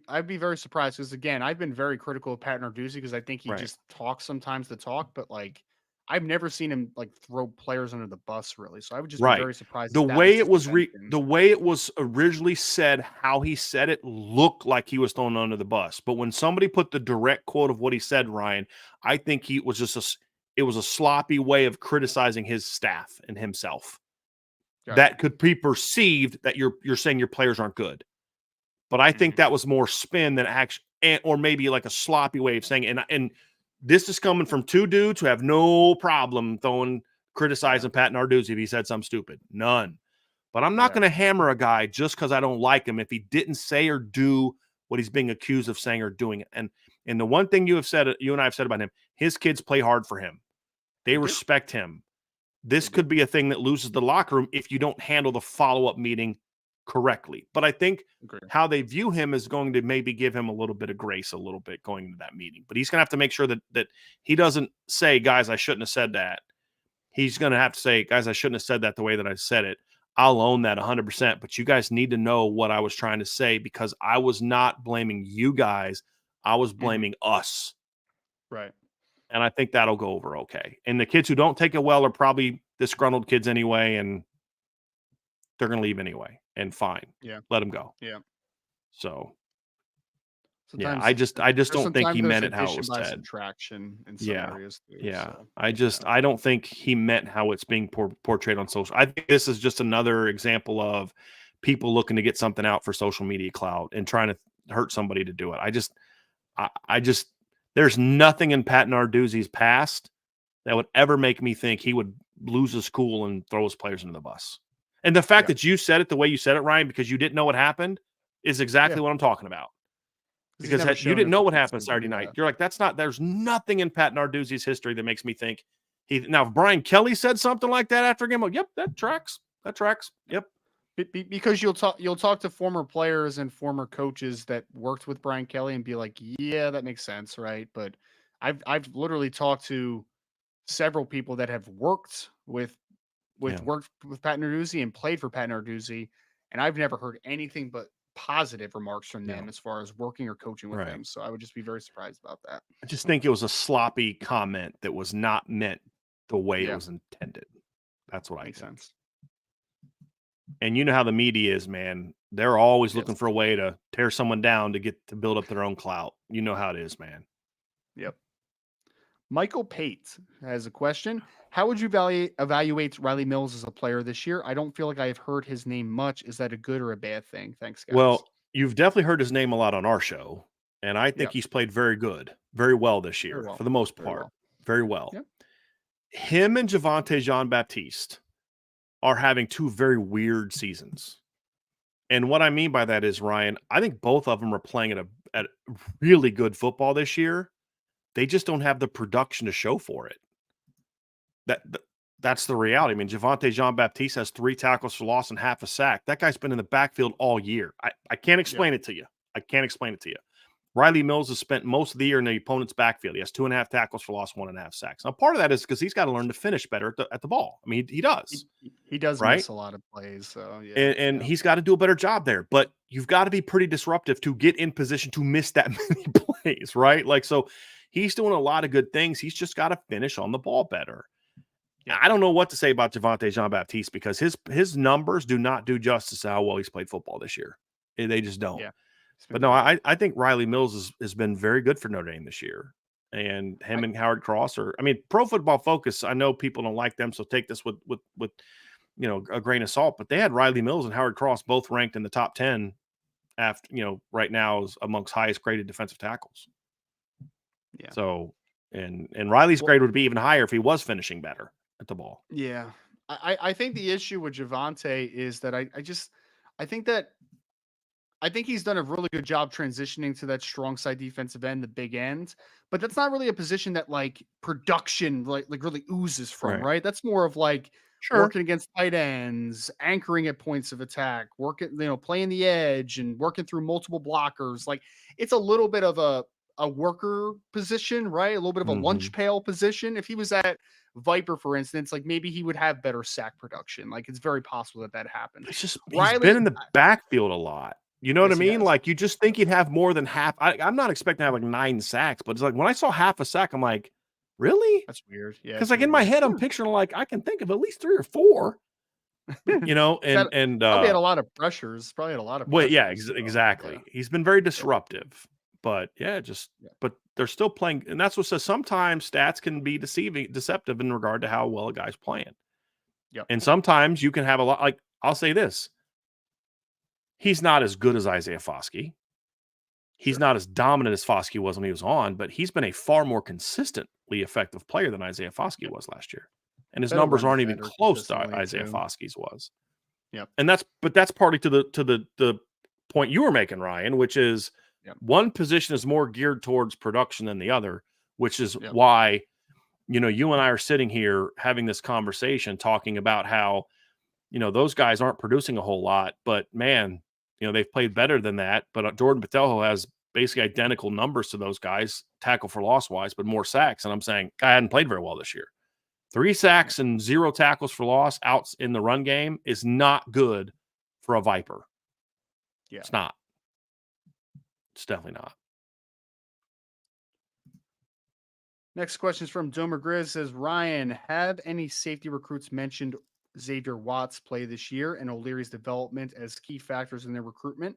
I'd be very surprised because again, I've been very critical of Pat Narduzzi because I think he Right. just talks sometimes to talk, but like I've never seen him like throw players under the bus really. So I would just be Right. very surprised The if that was way his it was intention. the way it was originally said, how he said it looked like he was thrown under the bus. But when somebody put the direct quote of what he said, Ryan, I think he was it was a sloppy way of criticizing his staff and himself. Gotcha. That could be perceived that you're saying your players aren't good. But I think Mhm. that was more spin than actually, or maybe like a sloppy way of saying it. And this is coming from two dudes who have no problem Yeah. criticizing Pat Narduzzi if he said something stupid. None. But I'm not Yeah. going to hammer a guy just because I don't like him if he didn't say or do what he's being accused of saying or doing. And the one thing you and I have said about him, his kids play hard for him. They They do. respect him. They This do. could be a thing that loses the locker room if you don't handle the follow-up meeting correctly. But I think Agree. how they view him is going to maybe give him a little bit of grace a little bit going into that meeting. But he's going to have to make sure that he doesn't say, "Guys, I shouldn't have said that." He's going to have to say, "Guys, I shouldn't have said that the way that I said it. I'll own that 100%, but you guys need to know what I was trying to say, because I was not blaming you guys. I was Mhm. blaming us." Right. And I think that'll go over okay. And the kids who don't take it well are probably disgruntled kids anyway, and they're going to leave anyway. And fine, Yeah. let them go. Yeah. So yeah, Sometimes I just there's don't think he there's meant it how it addition was by said. subtraction in some Yeah, areas too. yeah. So yeah. I don't think he meant how it's being portrayed on social. I think this is just another example of people looking to get something out for social media clout and trying to hurt somebody to do it. I just there's nothing in Pat Narduzzi's past that would ever make me think he would lose his cool and throw his players into the bus. And the fact Yeah. that you said it the way you said it, Ryan, because you didn't know what happened, is Yeah. exactly what I'm talking about. 'Cause he's Because never you shown didn't a know what happened propensity to Saturday do night. that. You're like, there's nothing in Pat Narduzzi's history that makes me think now, if Brian Kelly said something like that after a game, yep, that tracks. That tracks. Yep. Because you'll talk to former players and former coaches that worked with Brian Kelly and be like, "Yeah, that makes sense, right?" But I've literally talked to several people that have Yeah. worked with Pat Narduzzi and played for Pat Narduzzi, and I've never heard anything but positive remarks from Yeah. them as far as working or coaching with Right. them. So I would just be very surprised about that. I just think it was a sloppy comment that was not meant the way it Yeah, was intended. That's what I makes think. sense. And you know how the media is, man. they're always Yes. looking for a way to tear someone down to get to build up their own clout. You know how it is, man. Yep. Michael Pate has a question. How would you evaluate Riley Mills as a player this year? I don't feel like I've heard his name much. Is that a good or a bad thing? Thanks, guys. Well, you've definitely heard his name a lot on our show, and I think Yep. he's played very well this Very year well. for the most Very part. well. Very well. Yep. Him and Javonte Jean-Baptiste are having two very weird seasons. And what I mean by that is, Ryan, I think both of them are playing at really good football this year. They just don't have the production to show for it. That's the reality. I mean, Javonte Jean-Baptiste has 3 tackles for loss and half a sack. That guy's been in the backfield all year. I can't explain it to you. I can't explain it to you. Riley Mills has spent most of the year in the opponent's backfield. He has 2.5 tackles for loss, 1.5 sacks. Now, part of that is because he's got to learn to finish better at the ball. I mean, he does. He does right? miss a lot of plays. So, yeah. And he's got to do a better job there. But you've got to be pretty disruptive to get in position to miss that many plays, right? Like, so he's doing a lot of good things. He's just got to finish on the ball better. I don't know what to say about Javonte Jean-Baptiste because his numbers do not do justice to how well he's played football this year. They just don't. Yeah. But no, I think Riley Mills has been very good for Notre Dame this year. And him and Howard Cross I mean, Pro Football Focus, I know people don't like them, so take this with a grain of salt, but they had Riley Mills and Howard Cross both ranked in the top 10 after, right now is amongst highest graded defensive tackles. Yeah. So, and Riley's grade would be even higher if he was finishing better at the ball. Yeah. I think the issue with Javonte is that I think he's done a really good job transitioning to that strong side defensive end, the big end, but that's not really a position that like production like really oozes from, right? That's more of like working against tight ends, anchoring at points of attack, playing the edge and working through multiple blockers. Like it's a little bit of a worker position, right? A little bit of a lunch pail position. If he was at Viper, for instance, like maybe he would have better sack production. Like it's very possible that happens. It's just Riley, he's been in the backfield a lot. You know what I mean? Like you just think he'd have more than half. I'm not expecting to have like 9 sacks, but it's like when I saw half a sack, I'm like, really? That's weird. Yeah. Because like in my head, I'm picturing like I can think of at least 3 or 4. And probably had a lot of pressures. Probably had a lot of. Well, yeah, exactly. Yeah. He's been very disruptive, but but they're still playing, and that's what says sometimes stats can be deceptive in regard to how well a guy's playing. Yeah. And sometimes you can have a lot. Like I'll say this. He's not as good as Isaiah Foskey. He's not as dominant as Foskey was when he was on, but he's been a far more consistently effective player than Isaiah Foskey was last year. And his numbers aren't even close to Isaiah Foskey's was. Yep. And that's partly to the point you were making, Ryan, which is one position is more geared towards production than the other, which is why, you and I are sitting here having this conversation talking about how, those guys aren't producing a whole lot, but man, they've played better than that. But Jordan Botelho has basically identical numbers to those guys, tackle for loss wise, but more sacks. And I'm saying, guy hadn't played very well this year. 3 sacks and 0 tackles for loss out in the run game is not good for a Viper. Yeah. It's not. It's definitely not. Next question is from Domer Grizz. Says, Ryan, have any safety recruits mentioned Xavier Watts play this year and O'Leary's development as key factors in their recruitment?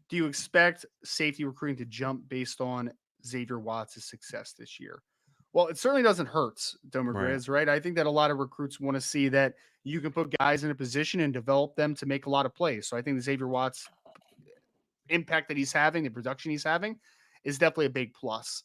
Do you expect safety recruiting to jump based on Xavier Watts' success this year? Well, it certainly doesn't hurt, Domer Grizz, right? I think that a lot of recruits want to see that you can put guys in a position and develop them to make a lot of plays. So I think the Xavier Watts impact that he's having, the production he's having, is definitely a big plus.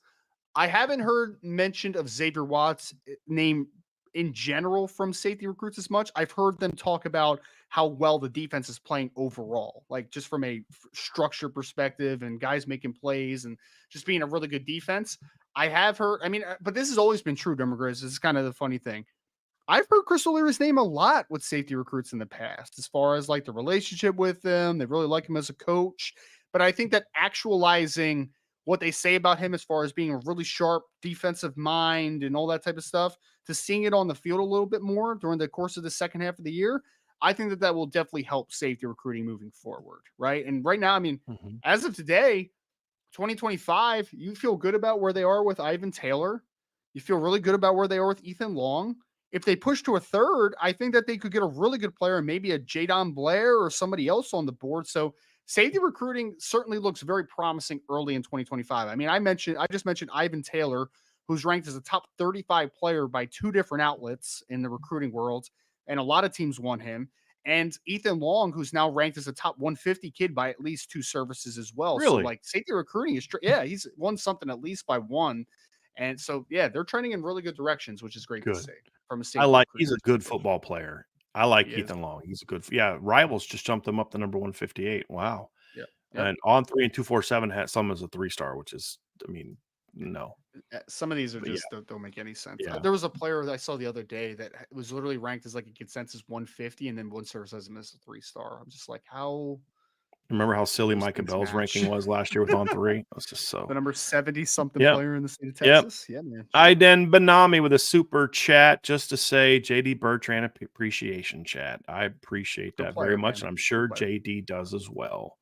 I haven't heard mentioned of Xavier Watts' name in general from safety recruits as much. I've heard them talk about how well the defense is playing overall, like just from a structure perspective and guys making plays and just being a really good defense. I have heard, but this has always been true, Demogriz. This is kind of the funny thing. I've heard Chris O'Leary's name a lot with safety recruits in the past, as far as like the relationship with them. They really like him as a coach. But I think that actualizing what they say about him as far as being a really sharp defensive mind and all that type of stuff, to seeing it on the field a little bit more during the course of the second half of the year, I think that will definitely help safety recruiting moving forward, right? And right now, as of today, 2025, you feel good about where they are with Ivan Taylor. You feel really good about where they are with Ethan Long. If they push to a third, I think that they could get a really good player, maybe a Jadon Blair or somebody else on the board. So safety recruiting certainly looks very promising early in 2025. I mean, I just mentioned Ivan Taylor, who's ranked as a top 35 player by 2 different outlets in the recruiting world, and a lot of teams want him. And Ethan Long, who's now ranked as a top 150 kid by at least 2 services as well. So, Really like, safety recruiting is, yeah, he's won something at least by 1. And so, yeah, they're trending in really good directions, which is great to good. see from a safety He's recruiting a good perspective. football player. I like He is. Ethan Long. He's a good, yeah. Rivals just jumped him up to number 158. Wow. Yep. Yep. And On 3 and 247 has some as a 3-star, which is, I mean, no. Some of these are But yeah, just don't make any sense. yeah. There was a player that I saw the other day that was literally ranked as like a consensus 150, and then one service has him as a 3-star. I'm just like, how Remember how silly those Micah things Bell's match? ranking was last year with On 3? It was just The so. number 70 something Yep. player in the state of Yep. Texas. Yeah, man. Iden Benami with a super chat just to say JD Bertrand appreciation chat. I appreciate Good that player, very much, man. and I'm Good sure player. JD does as well.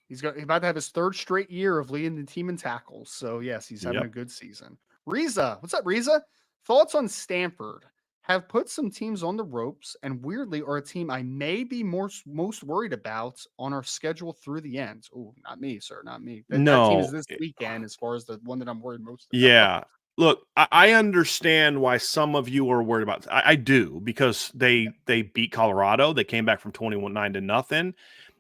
He's about to have his 3rd straight year of leading the team in tackles. So, yes, he's having Yep. a good season. Riza, what's up, Riza? Thoughts on Stanford? Have put some teams on the ropes, and weirdly are a team I may be most worried about on our schedule through the end. Oh, not me, sir, not me. That team is No. this weekend as far as the one that I'm worried most about. Yeah. Look, I understand why some of you are worried about. I do, because they beat Colorado. They came back from 21-9 to nothing.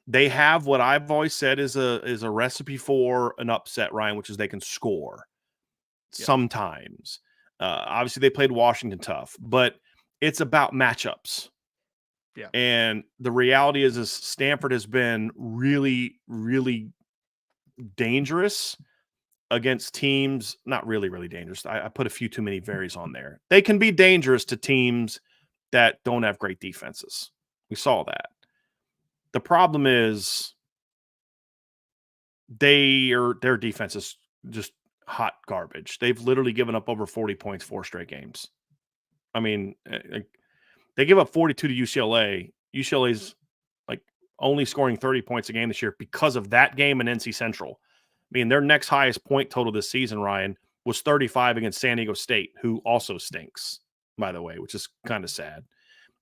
They have what I've always said is a recipe for an upset, Ryan, which is they can score sometimes. Obviously, they played Washington tough, but it's about matchups. Yeah. And the reality is Stanford has been really, really dangerous against teams, not really, really dangerous. I put a few too many varies on there. They can be dangerous to teams that don't have great defenses. We saw that. The problem is their defense is just hot garbage. They've literally given up over 40 points 4 straight games. I mean, they give up 42 to UCLA. UCLA's like only scoring 30 points a game this year because of that game and NC Central. I mean, their next highest point total this season, Ryan, was 35 against San Diego State, who also stinks, by the way, which is kind of sad.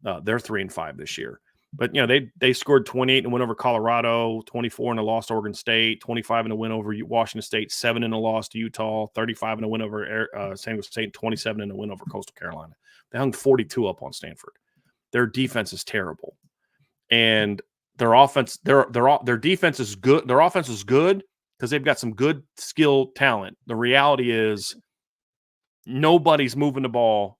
They're 3-5 this year. But, you know, they scored 28 in a win over Colorado, 24 in a loss to Oregon State, 25 in a win over Washington State, 7 in a loss to Utah, 35 in a win over San Diego State, and 27 in a win over Coastal Carolina. They hung 42 up on Stanford. Their defense is terrible. And their offense, their defense is good. Their offense is good because they've got some good skill talent. The reality is nobody's moving the ball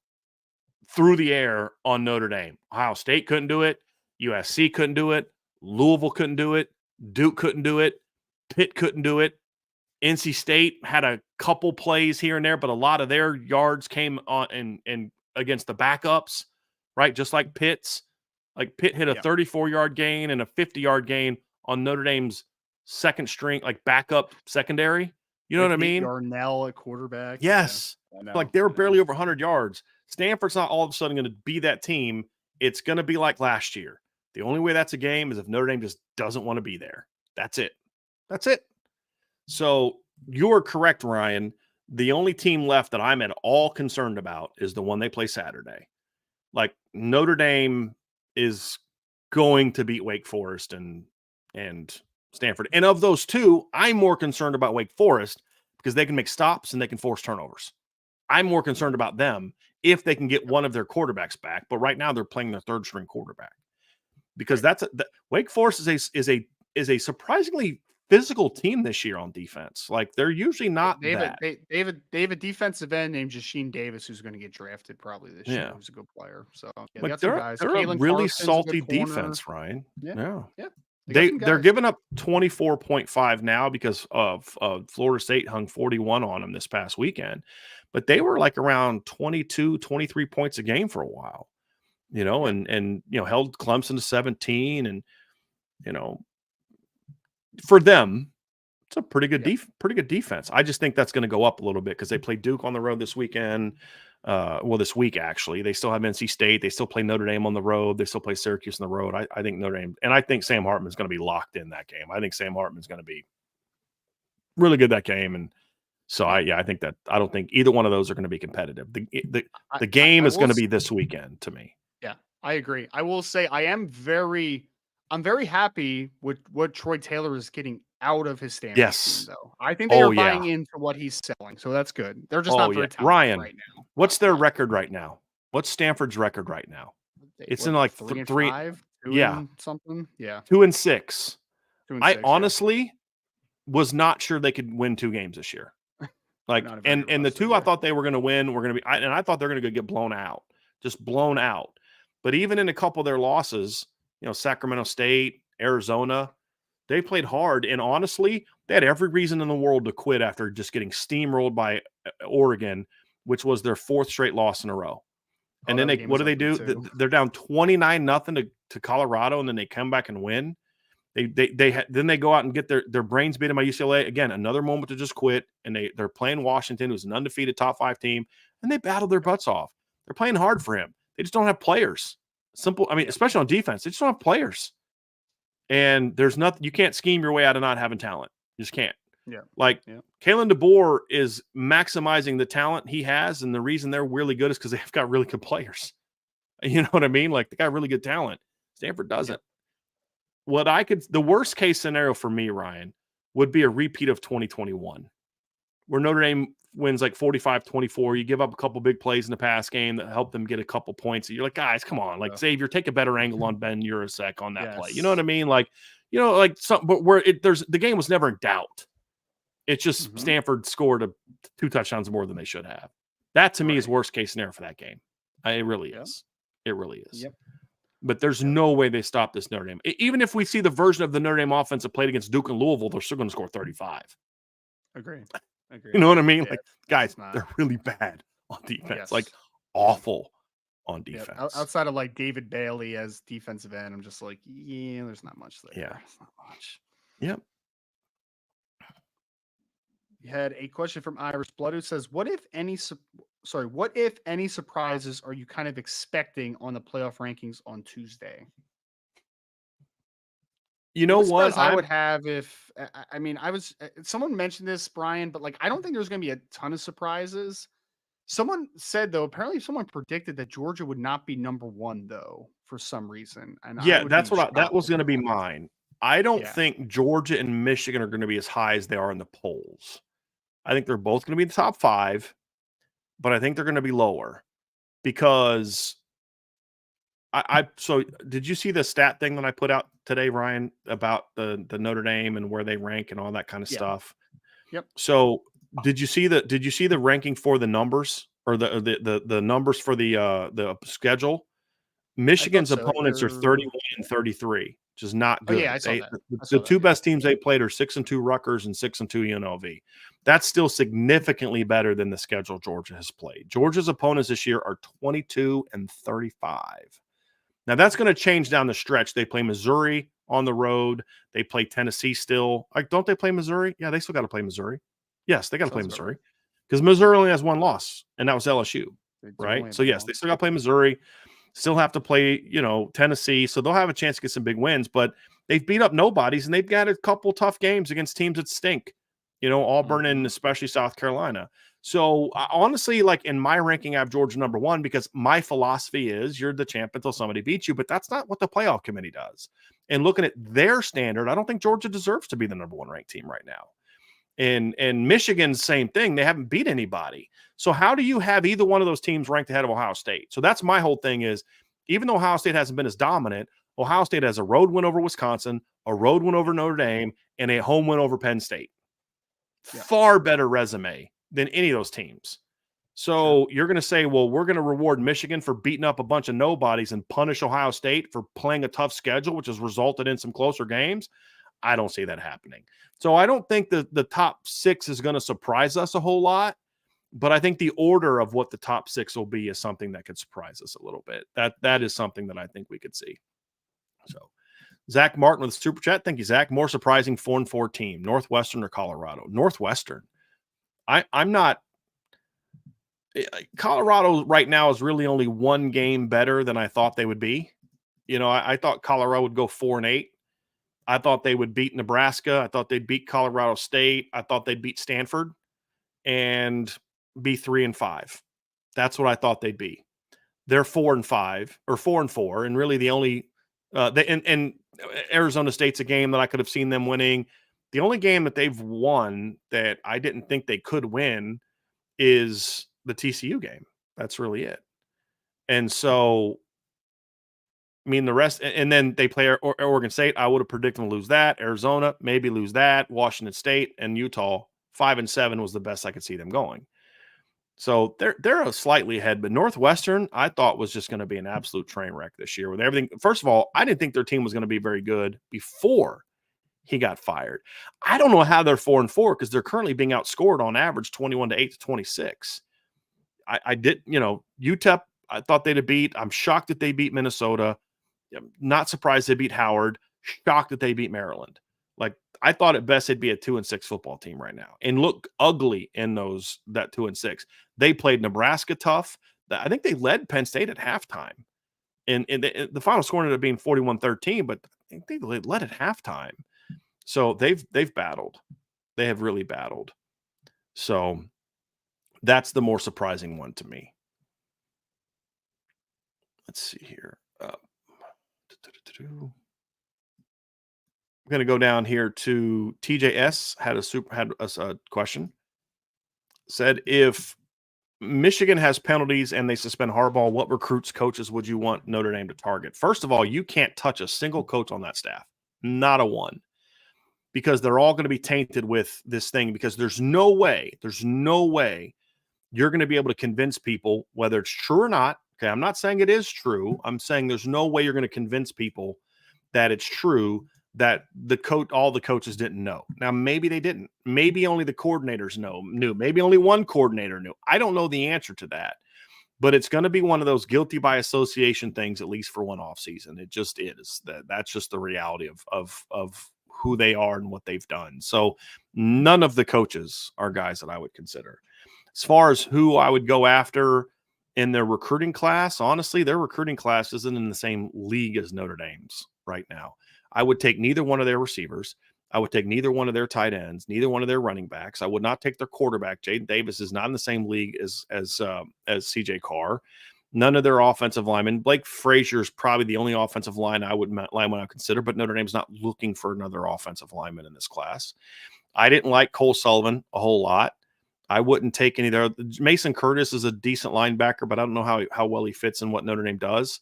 through the air on Notre Dame. Ohio State couldn't do it. USC couldn't do it. Louisville couldn't do it. Duke couldn't do it. Pitt couldn't do it. NC State had a couple plays here and there, but a lot of their yards came on and against the backups, right? Just like Pitt's. Like Pitt hit a 34-yard gain and a 50-yard gain on Notre Dame's second string, like backup secondary. You know what I mean? Yarnell at quarterback. Yes. Yeah, like they were barely over 100 yards. Stanford's not all of a sudden going to be that team. It's going to be like last year. The only way that's a game is if Notre Dame just doesn't want to be there. That's it. That's it. So you're correct, Ryan. The only team left that I'm at all concerned about is the one they play Saturday. Like Notre Dame is going to beat Wake Forest and Stanford. And of those two, I'm more concerned about Wake Forest because they can make stops and they can force turnovers. I'm more concerned about them if they can get one of their quarterbacks back. But right now they're playing their third string quarterback because Wake Forest is a surprisingly physical team this year on defense. Like they're usually not they that. They have a defensive end named Jasheen Davis who's going to get drafted probably this year. Who's a good player. So like they're guys. They're a really salty defense, Ryan. Yeah. They're giving up 24.5 now because of Florida State hung 41 on them this past weekend. But they were like around 22, 23 points a game for a while, you know, and you know, held Clemson to 17. And, you know, for them, it's a pretty good defense. I just think that's going to go up a little bit because they play Duke on the road this weekend. This week, actually. They still have NC State. They still play Notre Dame on the road. They still play Syracuse on the road. I think Notre Dame, and I think Sam Hartman's going to be locked in that game. I think Sam Hartman's going to be really good that game. And so, I don't think either one of those are going to be competitive. The game is going to be this weekend to me. Yeah, I agree. I will say I'm I'm very happy with what Troy Taylor is getting out of his Stanford team, Yes. though. I think they Oh, are yeah. buying into what he's selling, so that's good. They're just Oh, not yeah. very talented Ryan, right now. what's their record right now? What's Stanford's record right now? It's in What, like 3 and three. 5, 2 Yeah, and something? Yeah, 2-6. 2 and I 6. Yeah, honestly was not sure they could win 2 games this year. they're Like, not a very and good the roster. 2 I Yeah, thought they were going to win were going to be, and I thought they're going to get blown out, just blown out. But even in a couple of their losses, Sacramento State, Arizona, they played hard. And honestly, they had every reason in the world to quit after just getting steamrolled by Oregon, which was their 4th straight loss in a row. oh, And then that game what was do they ugly do? too. They're down 29-0 to Colorado, and then they come back and win. Then they go out and get their brains beaten by UCLA again. Another moment to just quit, and they're playing Washington, who's an undefeated top 5 team, and they battled their butts off. They're playing hard for him. They just don't have players. Simple. I mean, Yeah. especially on defense, they just don't have players. And there's nothing, you can't scheme your way out of not having talent. You just can't. Yeah, Like yeah. Kalen DeBoer is maximizing the talent he has, and the reason they're really good is because they've got really good players. You know what I mean? Like they got really good talent. Stanford doesn't. The worst case scenario for me, Ryan, would be a repeat of 2021, where Notre Dame wins like 45-24. You give up a couple big plays in the pass game that help them get a couple points. You're like, guys, come on, like Xavier, take a better angle on Ben Urasek on that play. You know what I mean? Like, but where the game was never in doubt. It's just Stanford scored 2 touchdowns more than they should have. That to me is worst case scenario for that game. It really is. It really is. Yep. But there's no way they stop this Notre Dame. Even if we see the version of the Notre Dame offense that played against Duke and Louisville, they're still going to score 35. Agree. You know what I mean? Yeah, like, guys, they're really bad on defense. Yes. Like, awful on defense. Yeah. Outside of like David Bailey as defensive end, I'm just like, yeah, there's not much there. Yeah. It's not much. Yep. We had a question from Irish Blood who says, what if any surprises are you kind of expecting on the playoff rankings on Tuesday? You know what? I would have if I mean someone mentioned this, Brian, but like I don't think there's going to be a ton of surprises. Someone said though, apparently someone predicted that Georgia would not be number 1 though for some reason, and that was going to be mine. I don't Yeah. think Georgia and Michigan are going to be as high as they are in the polls. I think they're both going to be in the top 5, but I think they're going to be lower because so did you see the stat thing that I put out today, Ryan, about the Notre Dame and where they rank and all that kind of stuff? Yep. So did you see the ranking for the numbers or the numbers for the schedule? Michigan's opponents are 31 and 33, which is not good. I saw that. The 2 best teams they played are 6-2 Rutgers and 6-2 UNLV. That's still significantly better than the schedule Georgia has played. Georgia's opponents this year are 22 and 35. Now that's going to change down the stretch. They play Missouri on the road. They play Tennessee still. Like, don't they play Missouri? Yeah, they still got to play Missouri. Yes, they got to play Missouri because Missouri only has 1 loss, and that was LSU, right? So yes, they still got to play Missouri. Still have to play, Tennessee. So they'll have a chance to get some big wins, but they've beat up nobodies and they've got a couple tough games against teams that stink, Auburn and especially South Carolina. So honestly, like in my ranking, I have Georgia number 1 because my philosophy is you're the champ until somebody beats you, but that's not what the playoff committee does. And looking at their standard, I don't think Georgia deserves to be the number 1 ranked team right now. And Michigan's same thing. They haven't beat anybody. So how do you have either one of those teams ranked ahead of Ohio State? So that's my whole thing is, even though Ohio State hasn't been as dominant, Ohio State has a road win over Wisconsin, a road win over Notre Dame, and a home win over Penn State. Yeah. Far better resume than any of those teams. So you're going to say, well, we're going to reward Michigan for beating up a bunch of nobodies and punish Ohio State for playing a tough schedule, which has resulted in some closer games. I don't see that happening. So I don't think the top 6 is going to surprise us a whole lot, but I think the order of what the top 6 will be is something that could surprise us a little bit. That is something that I think we could see. So Zach Martin with Super Chat. Thank you, Zach. More surprising 4-4 team, Northwestern or Colorado? Northwestern. I'm not – Colorado right now is really only 1 game better than I thought they would be. I thought Colorado would go 4-8. I thought they would beat Nebraska. I thought they'd beat Colorado State. I thought they'd beat Stanford and be 3-5. That's what I thought they'd be. They're 4-5 or 4-4. And really the only And Arizona State's a game that I could have seen them winning. The only game that they've won that I didn't think they could win is the TCU game. That's really it. And so, I mean, the rest, and then they play Oregon State. I would have predicted them to lose that. Arizona, maybe lose that. Washington State and Utah, 5-7 was the best I could see them going. So they're a slightly ahead, but Northwestern, I thought was just going to be an absolute train wreck this year with everything. First of all, I didn't think their team was going to be very good before he got fired. I don't know how they're 4-4 because they're currently being outscored on average 21-8 to 26. I did, UTEP, I thought they'd have beat. I'm shocked that they beat Minnesota. Not surprised they beat Howard. Shocked that they beat Maryland. Like, I thought at best they'd be a 2-6 football team right now and look ugly in that 2-6. They played Nebraska tough. I think they led Penn State at halftime. And the final score ended up being 41-13, but I think they led at halftime. So they've battled. They have really battled. So that's the more surprising one to me. Let's see here. I'm going to go down here to TJS had a question. Said, if Michigan has penalties and they suspend Harbaugh, what recruits, coaches would you want Notre Dame to target? First of all, you can't touch a single coach on that staff. Not a one. Because they're all going to be tainted with this thing, because there's no way you're going to be able to convince people, whether it's true or not. Okay, I'm not saying it is true. I'm saying there's no way you're going to convince people that it's true that all the coaches didn't know. Now, maybe they didn't. Maybe only the coordinators knew. Maybe only one coordinator knew. I don't know the answer to that. But it's going to be one of those guilty by association things, at least for one off season. It just is. That's just the reality of who they are and what they've done. So none of the coaches are guys that I would consider. As far as who I would go after in their recruiting class, honestly, their recruiting class isn't in the same league as Notre Dame's right now. I would take neither one of their receivers. I would take neither one of their tight ends, neither one of their running backs. I would not take their quarterback. Jaden Davis is not in the same league as CJ Carr. None of their offensive linemen. Blake Frazier is probably the only offensive lineman I would consider, but Notre Dame's not looking for another offensive lineman in this class. I didn't like Cole Sullivan a whole lot. I wouldn't take any there. Mason Curtis is a decent linebacker, but I don't know how well he fits in what Notre Dame does.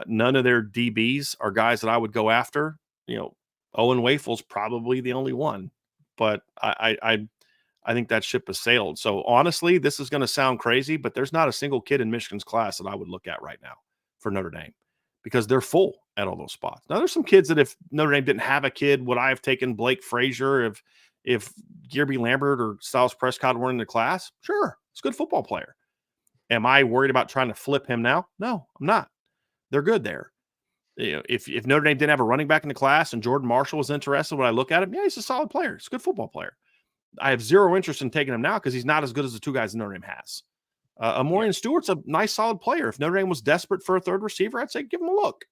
None of their DBs are guys that I would go after. Owen Wafel's probably the only one, but I think that ship has sailed. So honestly, this is going to sound crazy, but there's not a single kid in Michigan's class that I would look at right now for Notre Dame, because they're full at all those spots. Now, there's some kids that if Notre Dame didn't have a kid, would I have taken Blake Frazier if Gierby Lambert or Styles Prescott weren't in the class? Sure, he's a good football player. Am I worried about trying to flip him now? No, I'm not. They're good there. If Notre Dame didn't have a running back in the class and Jordan Marshall was interested, when I look at him, yeah, he's a solid player. He's a good football player. I have zero interest in taking him now because he's not as good as the two guys Notre Dame has. Amorian Stewart's a nice, solid player. If Notre Dame was desperate for a third receiver, I'd say give him a look.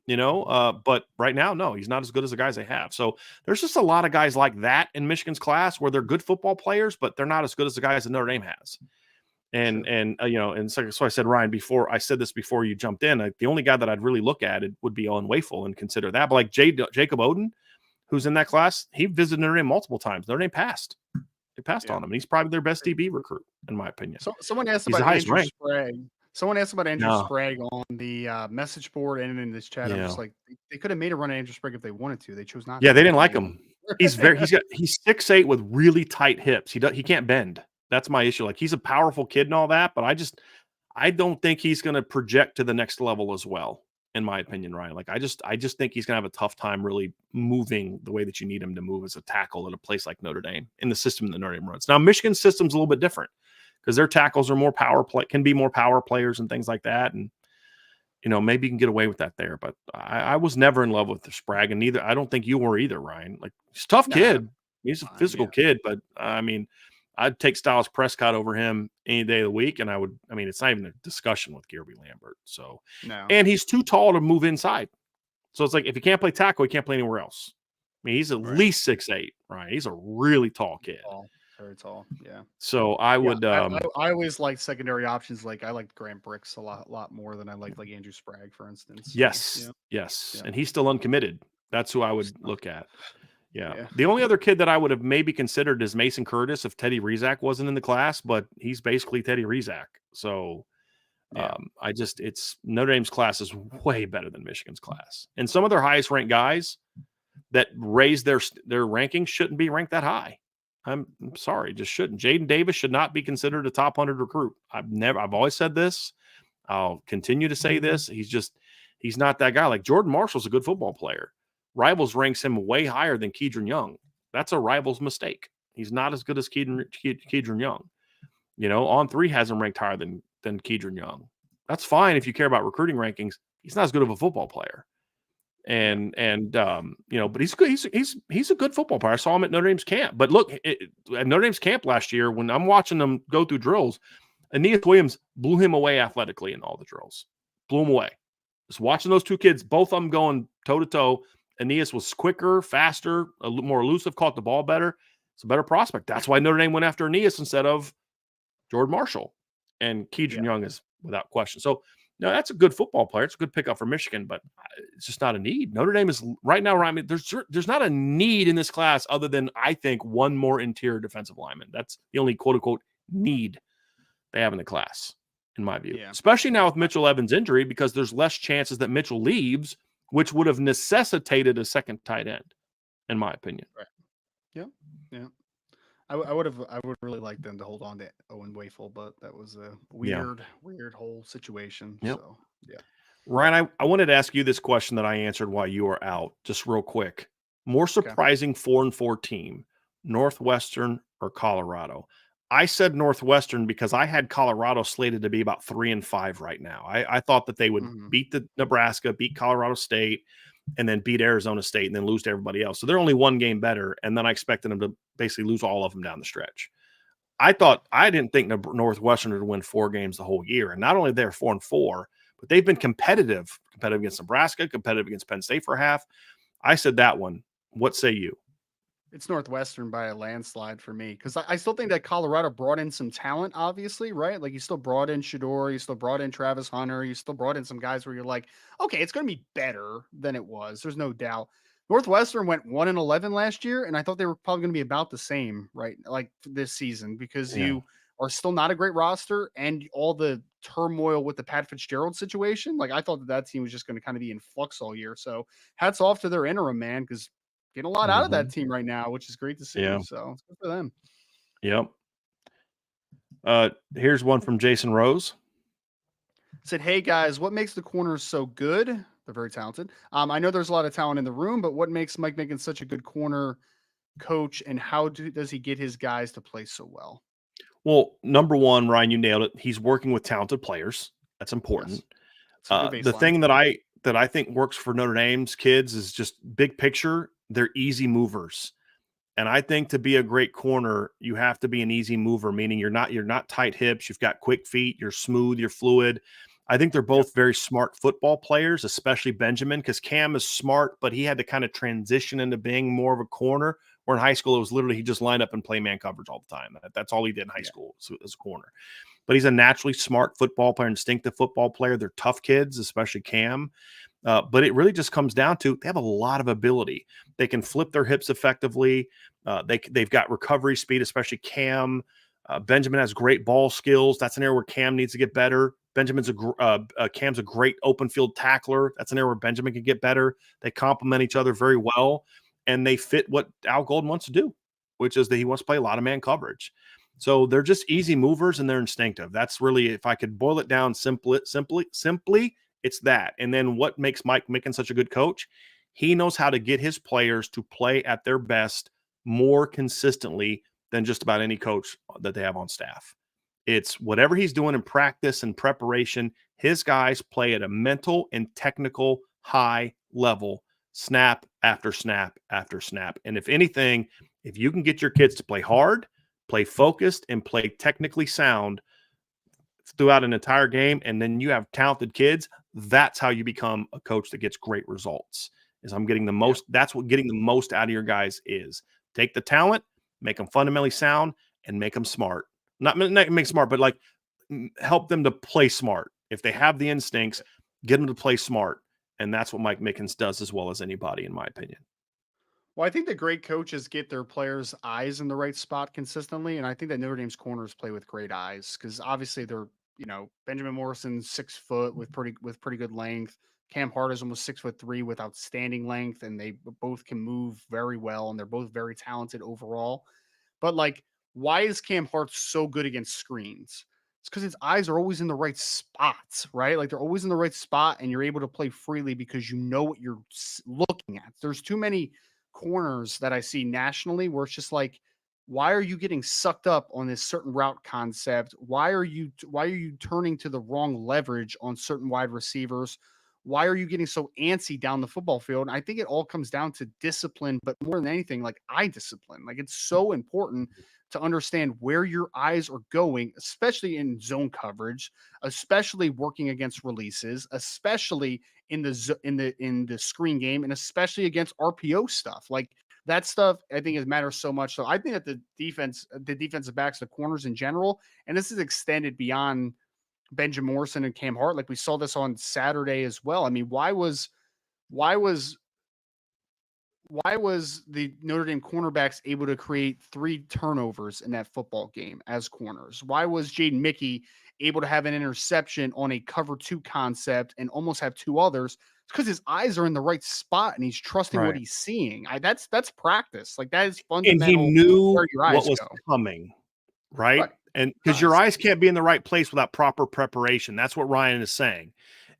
But right now, no, he's not as good as the guys they have. So there's just a lot of guys like that in Michigan's class where they're good football players, but they're not as good as the guys that Notre Dame has. And so I said, Ryan, before I said this before you jumped in, the only guy that I'd really look at it would be Owen Wafel and consider that. But like Jacob Oden, who's in that class, he visited Notre Dame multiple times. Notre Dame passed. They passed on him. He's probably their best DB recruit, in my opinion. So someone asked about Andrew Sprague. Someone asked about Andrew Sprague on the message board and in this chat. I'm just like, they could have made a run at Andrew Sprague if they wanted to. They chose not to. Yeah, they didn't like him. He's 6'8" with really tight hips. He can't bend. That's my issue. Like, he's a powerful kid and all that, but I don't think he's going to project to the next level as well, in my opinion, Ryan. Like, I just think he's going to have a tough time really moving the way that you need him to move as a tackle at a place like Notre Dame in the system that Notre Dame runs. Now, Michigan's system's a little bit different because their tackles are more can be more power players and things like that. And, maybe you can get away with that there, but I was never in love with the Sprague, and I don't think you were either, Ryan. Like, he's a tough kid. He's a physical kid, but I mean, I'd take Styles Prescott over him any day of the week. And it's not even a discussion with Gierby Lambert. So, and he's too tall to move inside. So it's like, if he can't play tackle, he can't play anywhere else. I mean, he's at least 6'8", right? He's a really tall kid. very tall. Yeah. So I Yeah, would, I always liked secondary options. Like I liked Grant Bricks a lot more than I liked like Andrew Sprague, for instance. So yes, yeah, yes, yeah, and he's still uncommitted. That's who I would so, look at. Yeah. yeah, The only other kid that I would have maybe considered is Mason Curtis if Teddy Rizak wasn't in the class, but he's basically Teddy Rizak. So yeah, it's Notre Dame's class is way better than Michigan's class. And some of their highest ranked guys that raise their rankings shouldn't be ranked that high. I'm sorry, just shouldn't. Jaden Davis should not be considered a top 100 recruit. I've always said this. I'll continue to say this. He's not that guy. Like Jordan Marshall's a good football player. Rivals ranks him way higher than Kedron Young. That's a Rivals mistake. He's not as good as Kedron Young. On3 has him ranked higher than Kedron Young. That's fine if you care about recruiting rankings. He's not as good of a football player. yeah. But he's good. He's a good football player. I saw him at Notre Dame's camp. But look, at Notre Dame's camp last year, when I'm watching them go through drills, Aeneas Williams blew him away athletically in all the drills. Blew him away. Just watching those two kids, both of them going toe to toe. Aeneas was quicker, faster, more elusive, caught the ball better. It's a better prospect. That's why Notre Dame went after Aeneas instead of Jordan Marshall. And Kedron Young is without question. So, no, that's a good football player. It's a good pickup for Michigan, but it's just not a need. Notre Dame is right now, Ryan, there's not a need in this class other than, I think, one more interior defensive lineman. That's the only quote-unquote need they have in the class, in my view. Yeah. Especially now with Mitchell Evans' injury, because there's less chances that Mitchell leaves, which would have necessitated a second tight end, in my opinion. Right. Yeah. Yeah. I would really like them to hold on to Owen Wafel, but that was a weird whole situation. Yep. So yeah. Ryan, I wanted to ask you this question that I answered while you were out, just real quick. More surprising 4-4 team, Northwestern or Colorado? I said Northwestern because I had Colorado slated to be about 3-5 right now. I thought that they would beat the Nebraska, beat Colorado State, and then beat Arizona State and then lose to everybody else. So they're only one game better, and then I expected them to basically lose all of them down the stretch. I didn't think Northwestern would win 4 games the whole year, and not only they're 4-4, but they've been competitive against Nebraska, competitive against Penn State for half. I said that one. What say you? It's Northwestern by a landslide for me because I still think that Colorado brought in some talent, obviously, right? Like you still brought in Shador, you still brought in Travis Hunter, you still brought in some guys where you're like, okay, it's going to be better than it was. There's no doubt. Northwestern went 1-11 last year, and I thought they were probably going to be about the same, right? Like this season, because you are still not a great roster and all the turmoil with the Pat Fitzgerald situation. Like I thought that team was just going to kind of be in flux all year. So hats off to their interim man because getting a lot out of that team right now, which is great to see. Yeah. So it's good for them. Yep. Here's one from Jason Rose. Said, hey guys, what makes the corners so good? They're very talented. I know there's a lot of talent in the room, but what makes Mike Mickens such a good corner coach, and how does he get his guys to play so well? Well, number one, Ryan, you nailed it. He's working with talented players. That's important. Yes. The thing that I think works for Notre Dame's kids is just big picture. They're easy movers. And I think to be a great corner, you have to be an easy mover, meaning you're not tight hips, you've got quick feet, you're smooth, you're fluid. I think they're both very smart football players, especially Benjamin, because Cam is smart, but he had to kind of transition into being more of a corner. Where in high school, it was literally he just lined up and play man coverage all the time. That's all he did in high school as a corner. But he's a naturally smart football player, instinctive football player. They're tough kids, especially Cam. But it really just comes down to they have a lot of ability. They can flip their hips effectively. They've got recovery speed, especially Cam. Benjamin has great ball skills. That's an area where Cam needs to get better. Cam's a great open field tackler. That's an area where Benjamin can get better. They complement each other very well, and they fit what Al Golden wants to do, which is that he wants to play a lot of man coverage. So they're just easy movers and they're instinctive. That's really, if I could boil it down simply, it's that. And then what makes Mike Mickens such a good coach? He knows how to get his players to play at their best more consistently than just about any coach that they have on staff. It's whatever he's doing in practice and preparation, his guys play at a mental and technical high level, snap after snap after snap. And if anything, if you can get your kids to play hard, play focused, and play technically sound throughout an entire game, and then you have talented kids, that's how you become a coach that gets great results. I'm getting the most. That's what getting the most out of your guys is. Take the talent, make them fundamentally sound, and make them smart. Not make smart, but like help them to play smart. If they have the instincts, get them to play smart. And that's what Mike Mickens does as well as anybody, in my opinion. Well, I think the great coaches get their players' eyes in the right spot consistently, and I think that Notre Dame's corners play with great eyes because obviously they're Benjamin Morrison's 6 foot with pretty good length. Cam Hart is almost 6'3" with outstanding length, and they both can move very well, and they're both very talented overall. But like, why is Cam Hart so good against screens? It's because his eyes are always in the right spots, right? Like they're always in the right spot, and you're able to play freely because you know what you're looking at. There's too many corners that I see nationally where it's just like, why are you getting sucked up on this certain route concept? Why are you turning to the wrong leverage on certain wide receivers? Why are you getting so antsy down the football field? And I think it all comes down to discipline, but more than anything, like eye discipline. Like it's so important to understand where your eyes are going, especially in zone coverage, especially working against releases, especially in the screen game, and especially against RPO stuff. Like that stuff, I think it matters so much. So I think that the defensive backs, the corners in general, and this is extended beyond Benjamin Morrison and Cam Hart. Like we saw this on Saturday as well. I mean, why was why was the Notre Dame cornerbacks able to create 3 turnovers in that football game as corners? Why was Jaden Mickey able to have an interception on a cover 2 concept and almost have 2 others? It's because his eyes are in the right spot and he's trusting what Right. he's seeing. That's practice. Like that is And he fundamental knew where your what eyes was go. coming, right? Right. And because your Does. eyes can't be in the right place without proper preparation. That's what Ryan is saying.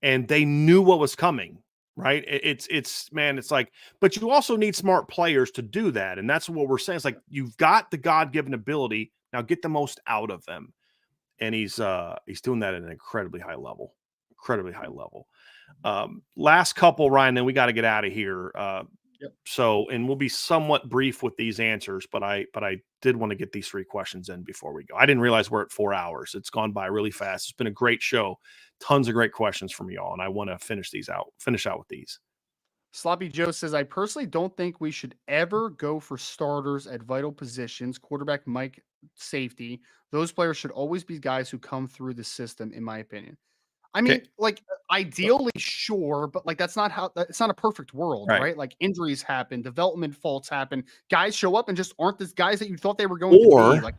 And they knew what was coming, right? It's man, it's like, but you also need smart players to do that. And that's what we're saying. It's like you've got the God-given ability. Now get the most out of them. And he's doing that at an incredibly high level. Incredibly high level. Last couple, Ryan, then we got to get out of here. Yep. So, and we'll be somewhat brief with these answers, but I did want to get these 3 questions in before we go. I didn't realize we're at 4 hours. It's gone by really fast. It's been a great show. Tons of great questions from y'all, and I want to finish out with these. Sloppy Joe says, I personally don't think we should ever go for starters at vital positions, quarterback, Mike, safety. Those players should always be guys who come through the system, in my opinion. I Okay. mean, like ideally, sure, but like that's not how it's not a perfect world, Right. right? Like injuries happen, development faults happen, guys show up and just aren't the guys that you thought they were going to be. Like,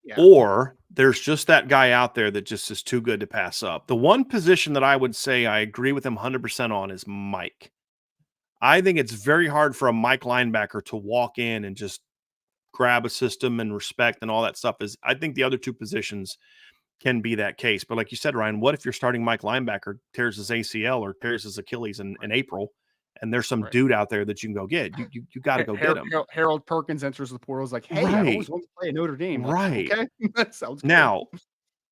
yeah, Or there's just that guy out there that just is too good to pass up. The one position that I would say I agree with him 100% on is Mike. I think it's very hard for a Mike linebacker to walk in and just grab a system and respect and all that stuff. I think the other 2 positions can be that case. But like you said, Ryan, what if your starting Mike linebacker tears his ACL or tears his Achilles in April, and there's some right. dude out there that you can go get? You got to go get him. Harold Perkins enters the portal. Is like, hey, I've Right. always wanted to play at Notre Dame. Like, Right. okay, that sounds good. Now,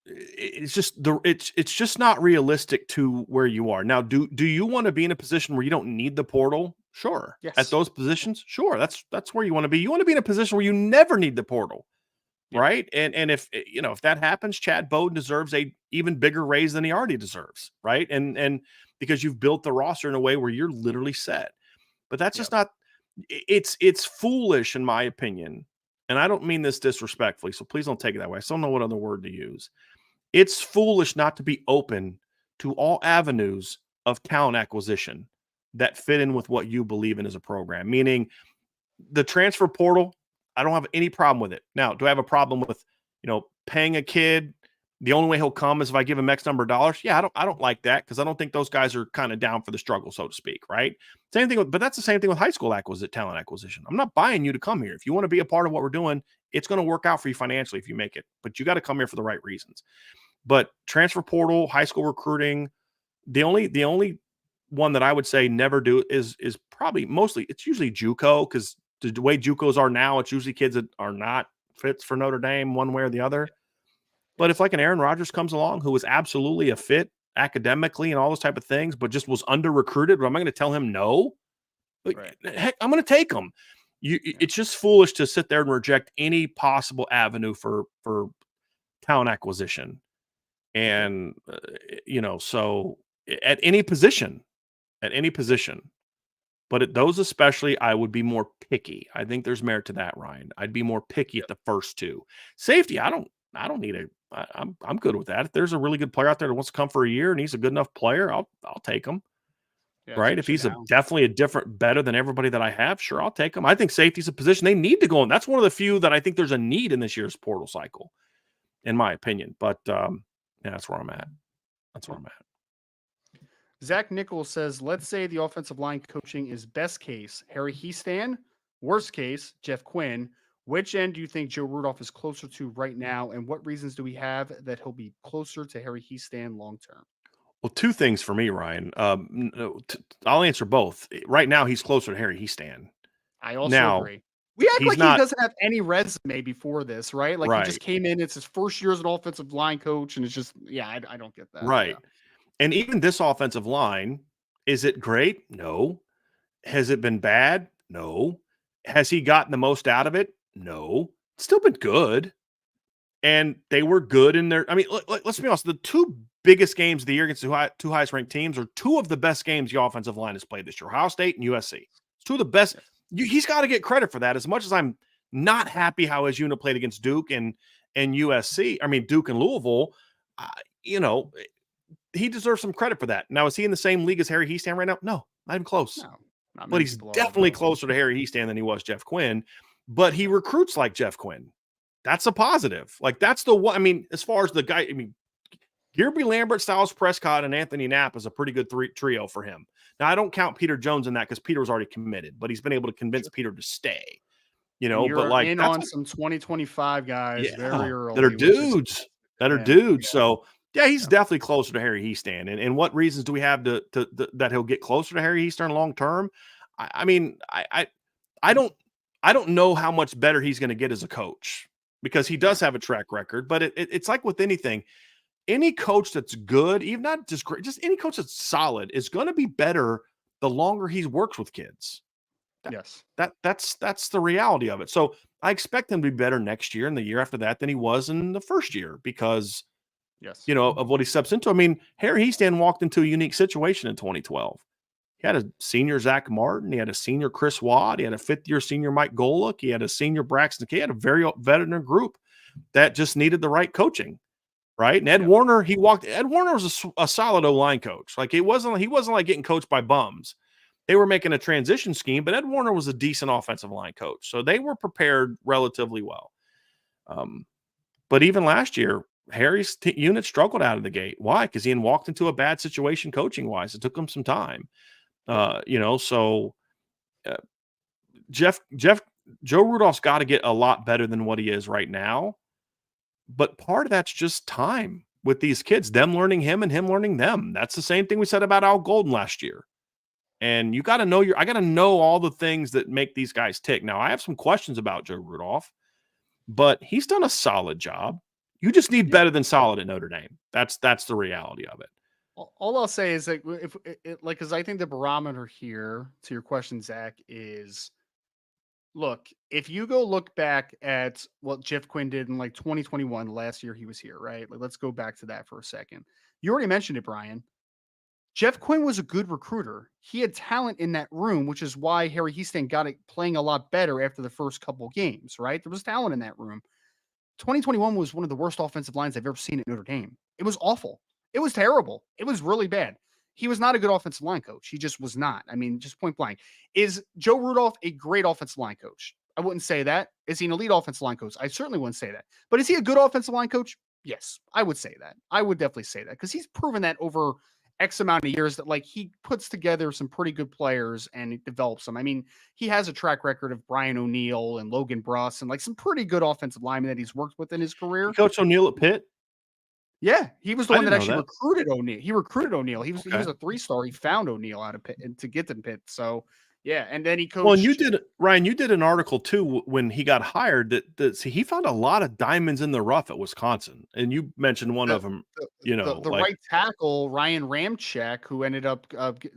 it's just not realistic to where you are. Now, do you want to be in a position where you don't need the portal? Sure. At Yes. those positions, sure. That's where you want to be. You want to be in a position where you never need the portal. Yep. Right. And if that happens, Chad Bowden deserves a even bigger raise than he already deserves. Right. And because you've built the roster in a way where you're literally set. But that's just not it's foolish, in my opinion. And I don't mean this disrespectfully, so please don't take it that way. I still don't know what other word to use. It's foolish not to be open to all avenues of talent acquisition that fit in with what you believe in as a program. Meaning the transfer portal, I don't have any problem with it. Now, do I have a problem with, paying a kid? The only way he'll come is if I give him X number of dollars. Yeah, I don't like that because I don't think those guys are kind of down for the struggle, so to speak, right? Same thing but that's the same thing with high school talent acquisition. I'm not buying you to come here. If you want to be a part of what we're doing, it's going to work out for you financially if you make it, but you got to come here for the right reasons. But transfer portal, high school recruiting, the only one that I would say never do is probably mostly it's usually JUCO because the way JUCOs are now, it's usually kids that are not fits for Notre Dame one way or the other. But if like an Aaron Rodgers comes along who was absolutely a fit academically and all those type of things, but just was under recruited, am I going to tell him no? Right. Heck, I'm going to take him. It's just foolish to sit there and reject any possible avenue for talent acquisition. And, so at any position, But at those especially, I would be more picky. I think there's merit to that, Ryan. I'd be more picky at the first two. Safety, I don't need I'm good with that. If there's a really good player out there that wants to come for a year and he's a good enough player, I'll take him. Yeah, Right? If especially he's now. definitely a different, better than everybody that I have, sure, I'll take him. I think safety's a position they need to go in. That's one of the few that I think there's a need in this year's portal cycle, in my opinion. But yeah, that's where I'm at. That's where I'm at. Zach Nichols says, let's say the offensive line coaching is best case, Harry Heastan, worst case, Jeff Quinn. Which end do you think Joe Rudolph is closer to right now? And what reasons do we have that he'll be closer to Harry Heastan long term? Well, two things for me, Ryan. I'll answer both. Right now, he's closer to Harry Heastan. I also Now, agree. We act he's like he not doesn't have any resume before this, right? Like he just right. came in, it's his first year as an offensive line coach, and it's just, yeah, I don't get that. Right. Yeah. And even this offensive line, is it great? No. Has it been bad? No. Has he gotten the most out of it? No. It's still been good. And they were good in their. I mean, let's be honest. The two biggest games of the year against the two highest ranked teams are two of the best games the offensive line has played this year. Ohio State and USC. It's two of the best. He's got to get credit for that. As much as I'm not happy how his unit played against Duke and USC. I mean, Duke and Louisville. You know, he deserves some credit for that. Now, is he in the same league as Harry Heastan right now? No, not even close. No, not But many he's people are, definitely though. closer to Harry Heastan than he was Jeff Quinn. But he recruits like Jeff Quinn. That's a positive. Like, that's the one. I mean, as far as the guy, I mean, Gilby Lambert, Styles Prescott, and Anthony Knapp is a pretty good trio for him. Now, I don't count Peter Jones in that because Peter was already committed, but he's been able to convince Peter to stay. You know, You're but like in that's on some 2025 guys very early. that are dudes. That are dudes. Yeah. So yeah, he's definitely closer to Harry Heastan. And what reasons do we have to that he'll get closer to Harry Heastan long term? I mean, I don't know how much better he's going to get as a coach because he does have a track record. But it's like with anything, any coach that's good, even not just great, just any coach that's solid is going to be better the longer he works with kids. Yes. That's the reality of it. So I expect him to be better next year and the year after that than he was in the first year because, you know, of what he steps into. I mean, Harry Heastan walked into a unique situation in 2012. He had a senior Zach Martin. He had a senior Chris Watt. He had a fifth-year senior Mike Golick. He had a senior Braxton Key. He had a very veteran group that just needed the right coaching, right? And Ed Warner, Ed Warner was a solid O-line coach. Like he wasn't like getting coached by bums. They were making a transition scheme, but Ed Warner was a decent offensive line coach. So they were prepared relatively well. But even last year, Harry's unit struggled out of the gate. Why? Because he walked into a bad situation coaching-wise. It took him some time. You know, so Joe Rudolph's got to get a lot better than what he is right now. But part of that's just time with these kids, them learning him and him learning them. That's the same thing we said about Al Golden last year. And you got to know I got to know all the things that make these guys tick. Now, I have some questions about Joe Rudolph, but he's done a solid job. You just need better than solid at Notre Dame. That's the reality of it. All I'll say is that because I think the barometer here to your question, Zach, is look, if you go look back at what Jeff Quinn did in like 2021, last year he was here, right? Like, let's go back to that for a second. You already mentioned it, Brian. Jeff Quinn was a good recruiter. He had talent in that room, which is why Harry Heastan got it playing a lot better after the first couple games, right? There was talent in that room. 2021 was one of the worst offensive lines I've ever seen at Notre Dame. It was awful. It was terrible. It was really bad. He was not a good offensive line coach. He just was not. I mean, just point blank. Is Joe Rudolph a great offensive line coach? I wouldn't say that. Is he an elite offensive line coach? I certainly wouldn't say that. But is he a good offensive line coach? Yes, I would say that. I would definitely say that because he's proven that over X amount of years that like he puts together some pretty good players and he develops them. I mean, he has a track record of Brian O'Neill and Logan Bruss and like some pretty good offensive linemen that he's worked with in his career. Coach O'Neill at Pitt? Yeah, he was the one that actually that. recruited O'Neill. He recruited O'Neill. He was a 3-star. He found O'Neill out of Pitt to get to Pitt. So yeah, and then he coached. Well, and Ryan, you did an article too when he got hired that he found a lot of diamonds in the rough at Wisconsin, and you mentioned one of them. You know, the right tackle Ryan Ramczyk, who ended up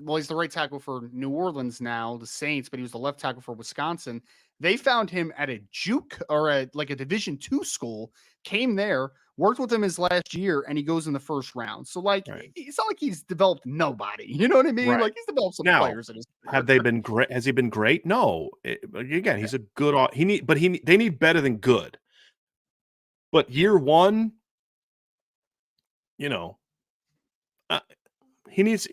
he's the right tackle for New Orleans now, the Saints, but he was the left tackle for Wisconsin. They found him at a juke or a Division II school. Came there, Worked with him his last year, and he goes in the first round. So, like, Right. it's not like he's developed nobody. You know what I mean? Right. Like, he's developed some Now, players in his career. have they been great? Has he been great? No. Again, he's a good. They need better than good. But year one, you know, uh, he's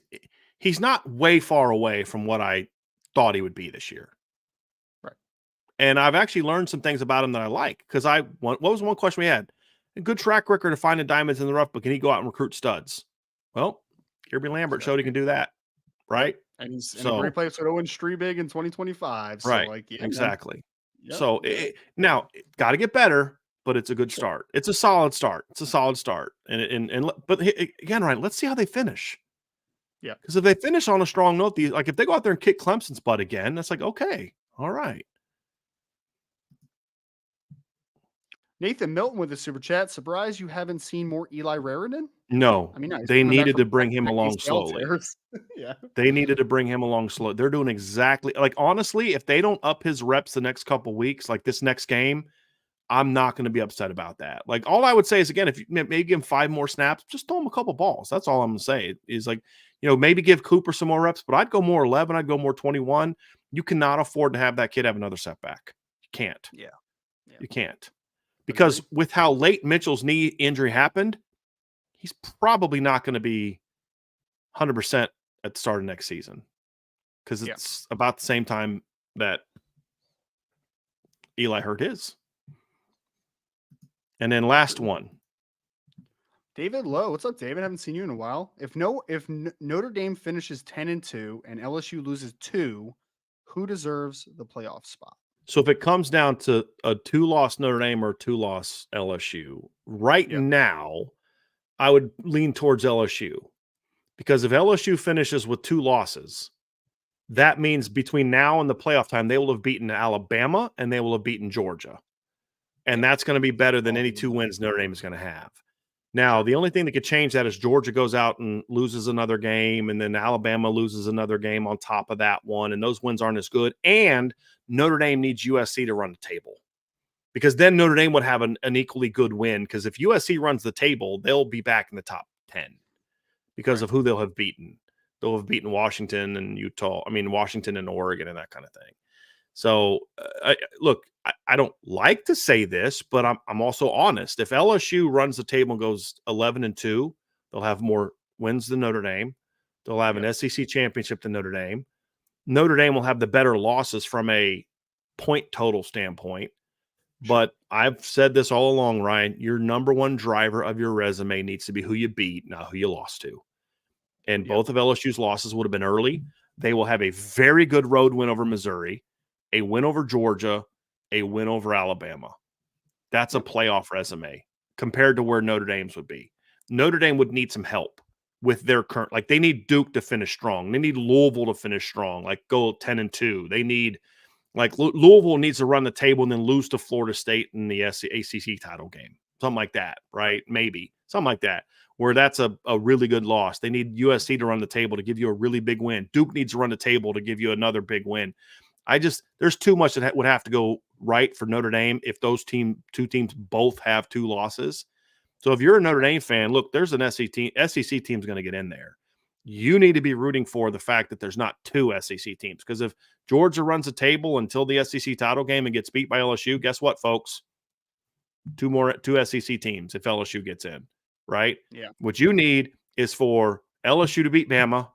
not way far away from what I thought he would be this year. Right. And I've actually learned some things about him that I like, because what was one question we had? A good track record of finding diamonds in the rough, but can he go out and recruit studs? Well, Kirby Lambert showed he can do that, right? And he's in a So, great place to win Streebig in 2025. So, right, like, yeah, man. exactly. Yep, So yep. now got to get better, but it's a good Sure. start. It's a solid start. But again, Ryan, let's see how they finish. Yeah. Because if they finish on a strong note, if they go out there and kick Clemson's butt again, that's like, okay, all right. Nathan Milton with the super chat. Surprised you haven't seen more Eli Raritan? No, I mean, he's they coming back needed from to bring him back-to-back along ACL slowly. tears. Yeah. They needed to bring him along slow. They're doing exactly like, honestly, if they don't up his reps the next couple weeks, like this next game, I'm not going to be upset about that. Like, all I would say is, again, if you maybe give him 5 more snaps, just throw him a couple balls. That's all I'm going to say is, like, maybe give Cooper some more reps, but I'd go more 11. I'd go more 21. You cannot afford to have that kid have another setback. You can't. Yeah. You can't. Because with how late Mitchell's knee injury happened, he's probably not going to be 100% at the start of next season, because it's about the same time that Eli hurt his. And then last one, David Lowe. What's up, David? Haven't seen you in a while. If Notre Dame finishes 10-2 and LSU loses 2, who deserves the playoff spot? So if it comes down to a 2-loss Notre Dame or 2-loss LSU, right now, I would lean towards LSU, because if LSU finishes with 2 losses, that means between now and the playoff time, they will have beaten Alabama and they will have beaten Georgia. And that's going to be better than any 2 wins Notre Dame is going to have. Now, the only thing that could change that is Georgia goes out and loses another game, and then Alabama loses another game on top of that one, and those wins aren't as good. And Notre Dame needs USC to run the table, because then Notre Dame would have an equally good win, because if USC runs the table, they'll be back in the top 10 because of who they'll have beaten. They'll have beaten Washington and Washington and Oregon and that kind of thing. So, look, I don't like to say this, but I'm also honest. If LSU runs the table and goes 11-2, they'll have more wins than Notre Dame. They'll have an SEC championship than Notre Dame. Notre Dame will have the better losses from a point total standpoint. But I've said this all along, Ryan, your number one driver of your resume needs to be who you beat, not who you lost to. And both of LSU's losses would have been early. They will have a very good road win over Missouri, a win over Georgia, a win over Alabama. That's a playoff resume compared to where Notre Dame's would be. Notre Dame would need some help with their current, like, they need Duke to finish strong. They need Louisville to finish strong, like go 10-2. They need, like, Louisville needs to run the table and then lose to Florida State in the ACC title game. Something like that, right? Maybe. Something like that, where that's a really good loss. They need USC to run the table to give you a really big win. Duke needs to run the table to give you another big win. There's too much that would have to go right for Notre Dame if those two teams both have 2 losses. So if you're a Notre Dame fan, look, there's an SEC team's going to get in there. You need to be rooting for the fact that there's not 2 SEC teams, because if Georgia runs a table until the SEC title game and gets beat by LSU, guess what, folks? 2 SEC teams if LSU gets in, right? Yeah. What you need is for LSU to beat Bama,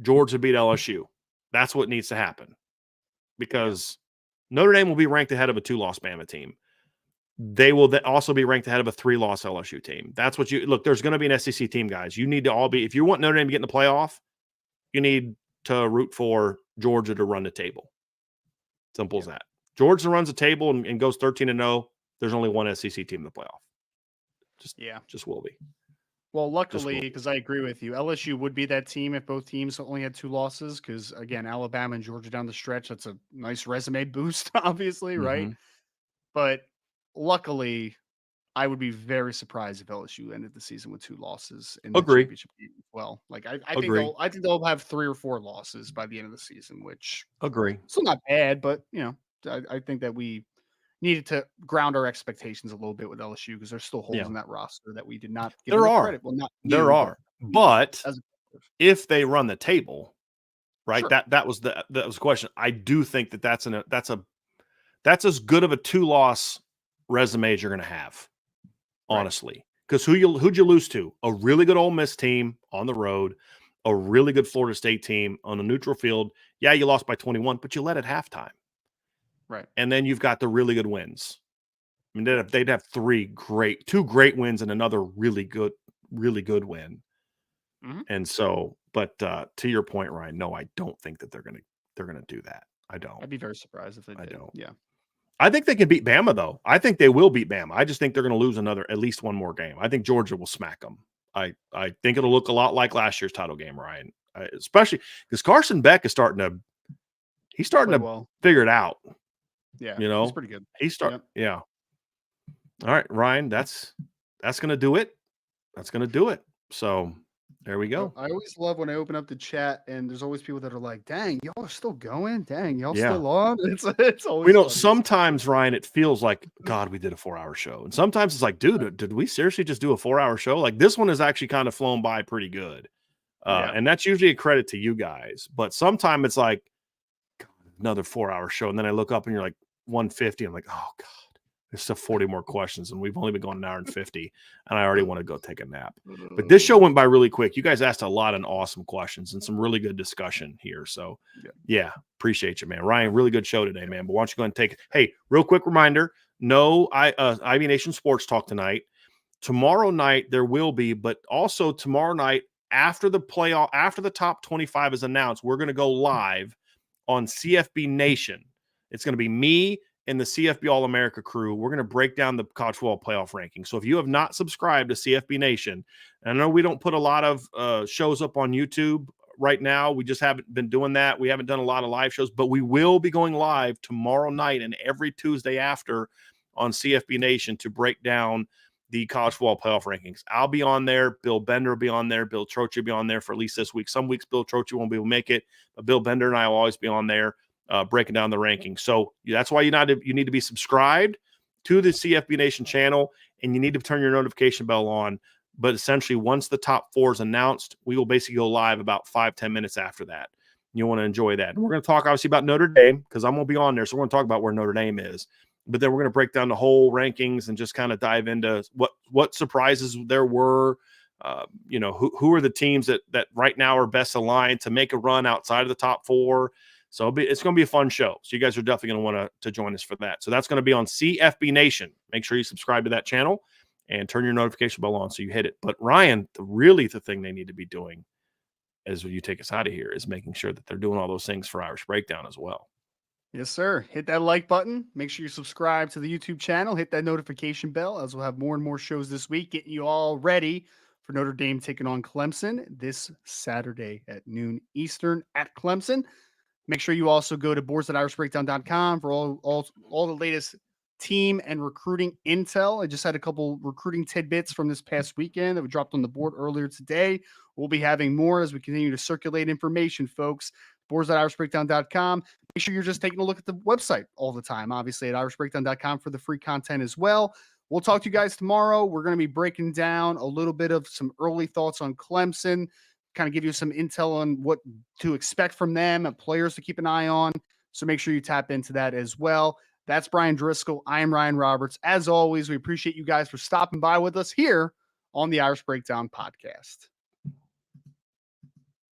Georgia to beat LSU. That's what needs to happen, because Notre Dame will be ranked ahead of a 2-loss Bama team. They will also be ranked ahead of a 3-loss LSU team. That's what look, there's going to be an SEC team, guys. You need to all be, if you want Notre Dame to get in the playoff, you need to root for Georgia to run the table. Simple as that. Georgia runs the table and goes 13-0. There's only one SEC team in the playoff. Just will be. Well, luckily, because I agree with you, LSU would be that team if both teams only had 2 losses. Because again, Alabama and Georgia down the stretch, that's a nice resume boost, obviously, right? But luckily, I would be very surprised if LSU ended the season with 2 losses in the championship game as well. Like, I think they'll have 3 or 4 losses by the end of the season, which agree. still not bad, but I think that we needed to ground our expectations a little bit with LSU because there's still holes Yeah. in that roster that we did not give There enough are. credit. Well, not There you, are. we But as a collective. if they run the table, right? Sure. That was the question. I do think that's as good of a 2-loss resume as you're going to have, Right. honestly. Because who'd you lose to? A really good Ole Miss team on the road, a really good Florida State team on a neutral field. Yeah, you lost by 21, but you led at halftime. Right. And then you've got the really good wins. I mean, they'd have two great wins and another really good win. Mhm. And so, but to your point, Ryan, no, I don't think that they're gonna do that. I don't. I'd be very surprised if they did. I don't. Yeah. I think they can beat Bama, though. I think they will beat Bama. I just think they're going to lose at least one more game. I think Georgia will smack them. I think it'll look a lot like last year's title game, Ryan. Especially because Carson Beck is starting to well. figure it out. Yeah, You know, he's pretty good. Yeah. All right, Ryan. That's going to do it. That's going to do it. So there we go. I always love when I open up the chat and there's always people that are like, "Dang, y'all are still going? Dang, y'all Yeah. still on?" It's always. We know funny. sometimes, Ryan, it feels like, God, we did a 4-hour show. And sometimes it's like, dude, did we seriously just do a 4-hour show? Like this one has actually kind of flown by pretty good. Yeah. And that's usually a credit to you guys. But sometimes it's like, God, another 4-hour show. And then I look up and you're like 150. I'm like, oh, God, there's still 40 more questions. And we've only been going an hour and 50. And I already want to go take a nap. But this show went by really quick. You guys asked a lot of awesome questions and some really good discussion here. So, yeah, appreciate you, man. Ryan, really good show today, man. But why don't you go and take – hey, real quick reminder, no Ivy Nation Sports Talk tonight. Tomorrow night there will be, but also tomorrow night after the playoff, after the top 25 is announced, we're going to go live on CFB Nation. It's going to be me and the CFB All-America crew. We're going to break down the college football playoff rankings. So if you have not subscribed to CFB Nation, and I know we don't put a lot of shows up on YouTube right now. We just haven't been doing that. We haven't done a lot of live shows, but we will be going live tomorrow night and every Tuesday after on CFB Nation to break down the college football playoff rankings. I'll be on there. Bill Bender will be on there. Bill Troche will be on there for at least this week. Some weeks Bill Troche won't be able to make it, but Bill Bender and I will always be on there breaking down the rankings. So that's why you need to be subscribed to the CFB Nation channel, and you need to turn your notification bell on. But essentially, once the top 4 is announced, we will basically go live about 5-10 minutes after that. You want to enjoy that. And we're going to talk, obviously, about Notre Dame because I'm going to be on there. So we're going to talk about where Notre Dame is. But then we're going to break down the whole rankings and just kind of dive into what surprises there were. Who are the teams that right now are best aligned to make a run outside of the top 4. So it's going to be a fun show. So you guys are definitely going to want to join us for that. So that's going to be on CFB Nation. Make sure you subscribe to that channel and turn your notification bell on so you hit it. But Ryan, the thing they need to be doing as you take us out of here is making sure that they're doing all those things for Irish Breakdown as well. Yes, sir. Hit that like button. Make sure you subscribe to the YouTube channel. Hit that notification bell as we'll have more and more shows this week, getting you all ready for Notre Dame taking on Clemson this Saturday at noon Eastern at Clemson. Make sure you also go to boards.irishbreakdown.com for all the latest team and recruiting intel. I just had a couple recruiting tidbits from this past weekend that we dropped on the board earlier today. We'll be having more as we continue to circulate information, folks. Boards.irishbreakdown.com. Make sure you're just taking a look at the website all the time, obviously at irishbreakdown.com for the free content as well. We'll talk to you guys tomorrow. We're going to be breaking down a little bit of some early thoughts on Clemson, kind of give you some intel on what to expect from them and players to keep an eye on. So make sure you tap into that as well. That's Brian Driscoll. I am Ryan Roberts. As always, we appreciate you guys for stopping by with us here on the Irish Breakdown podcast.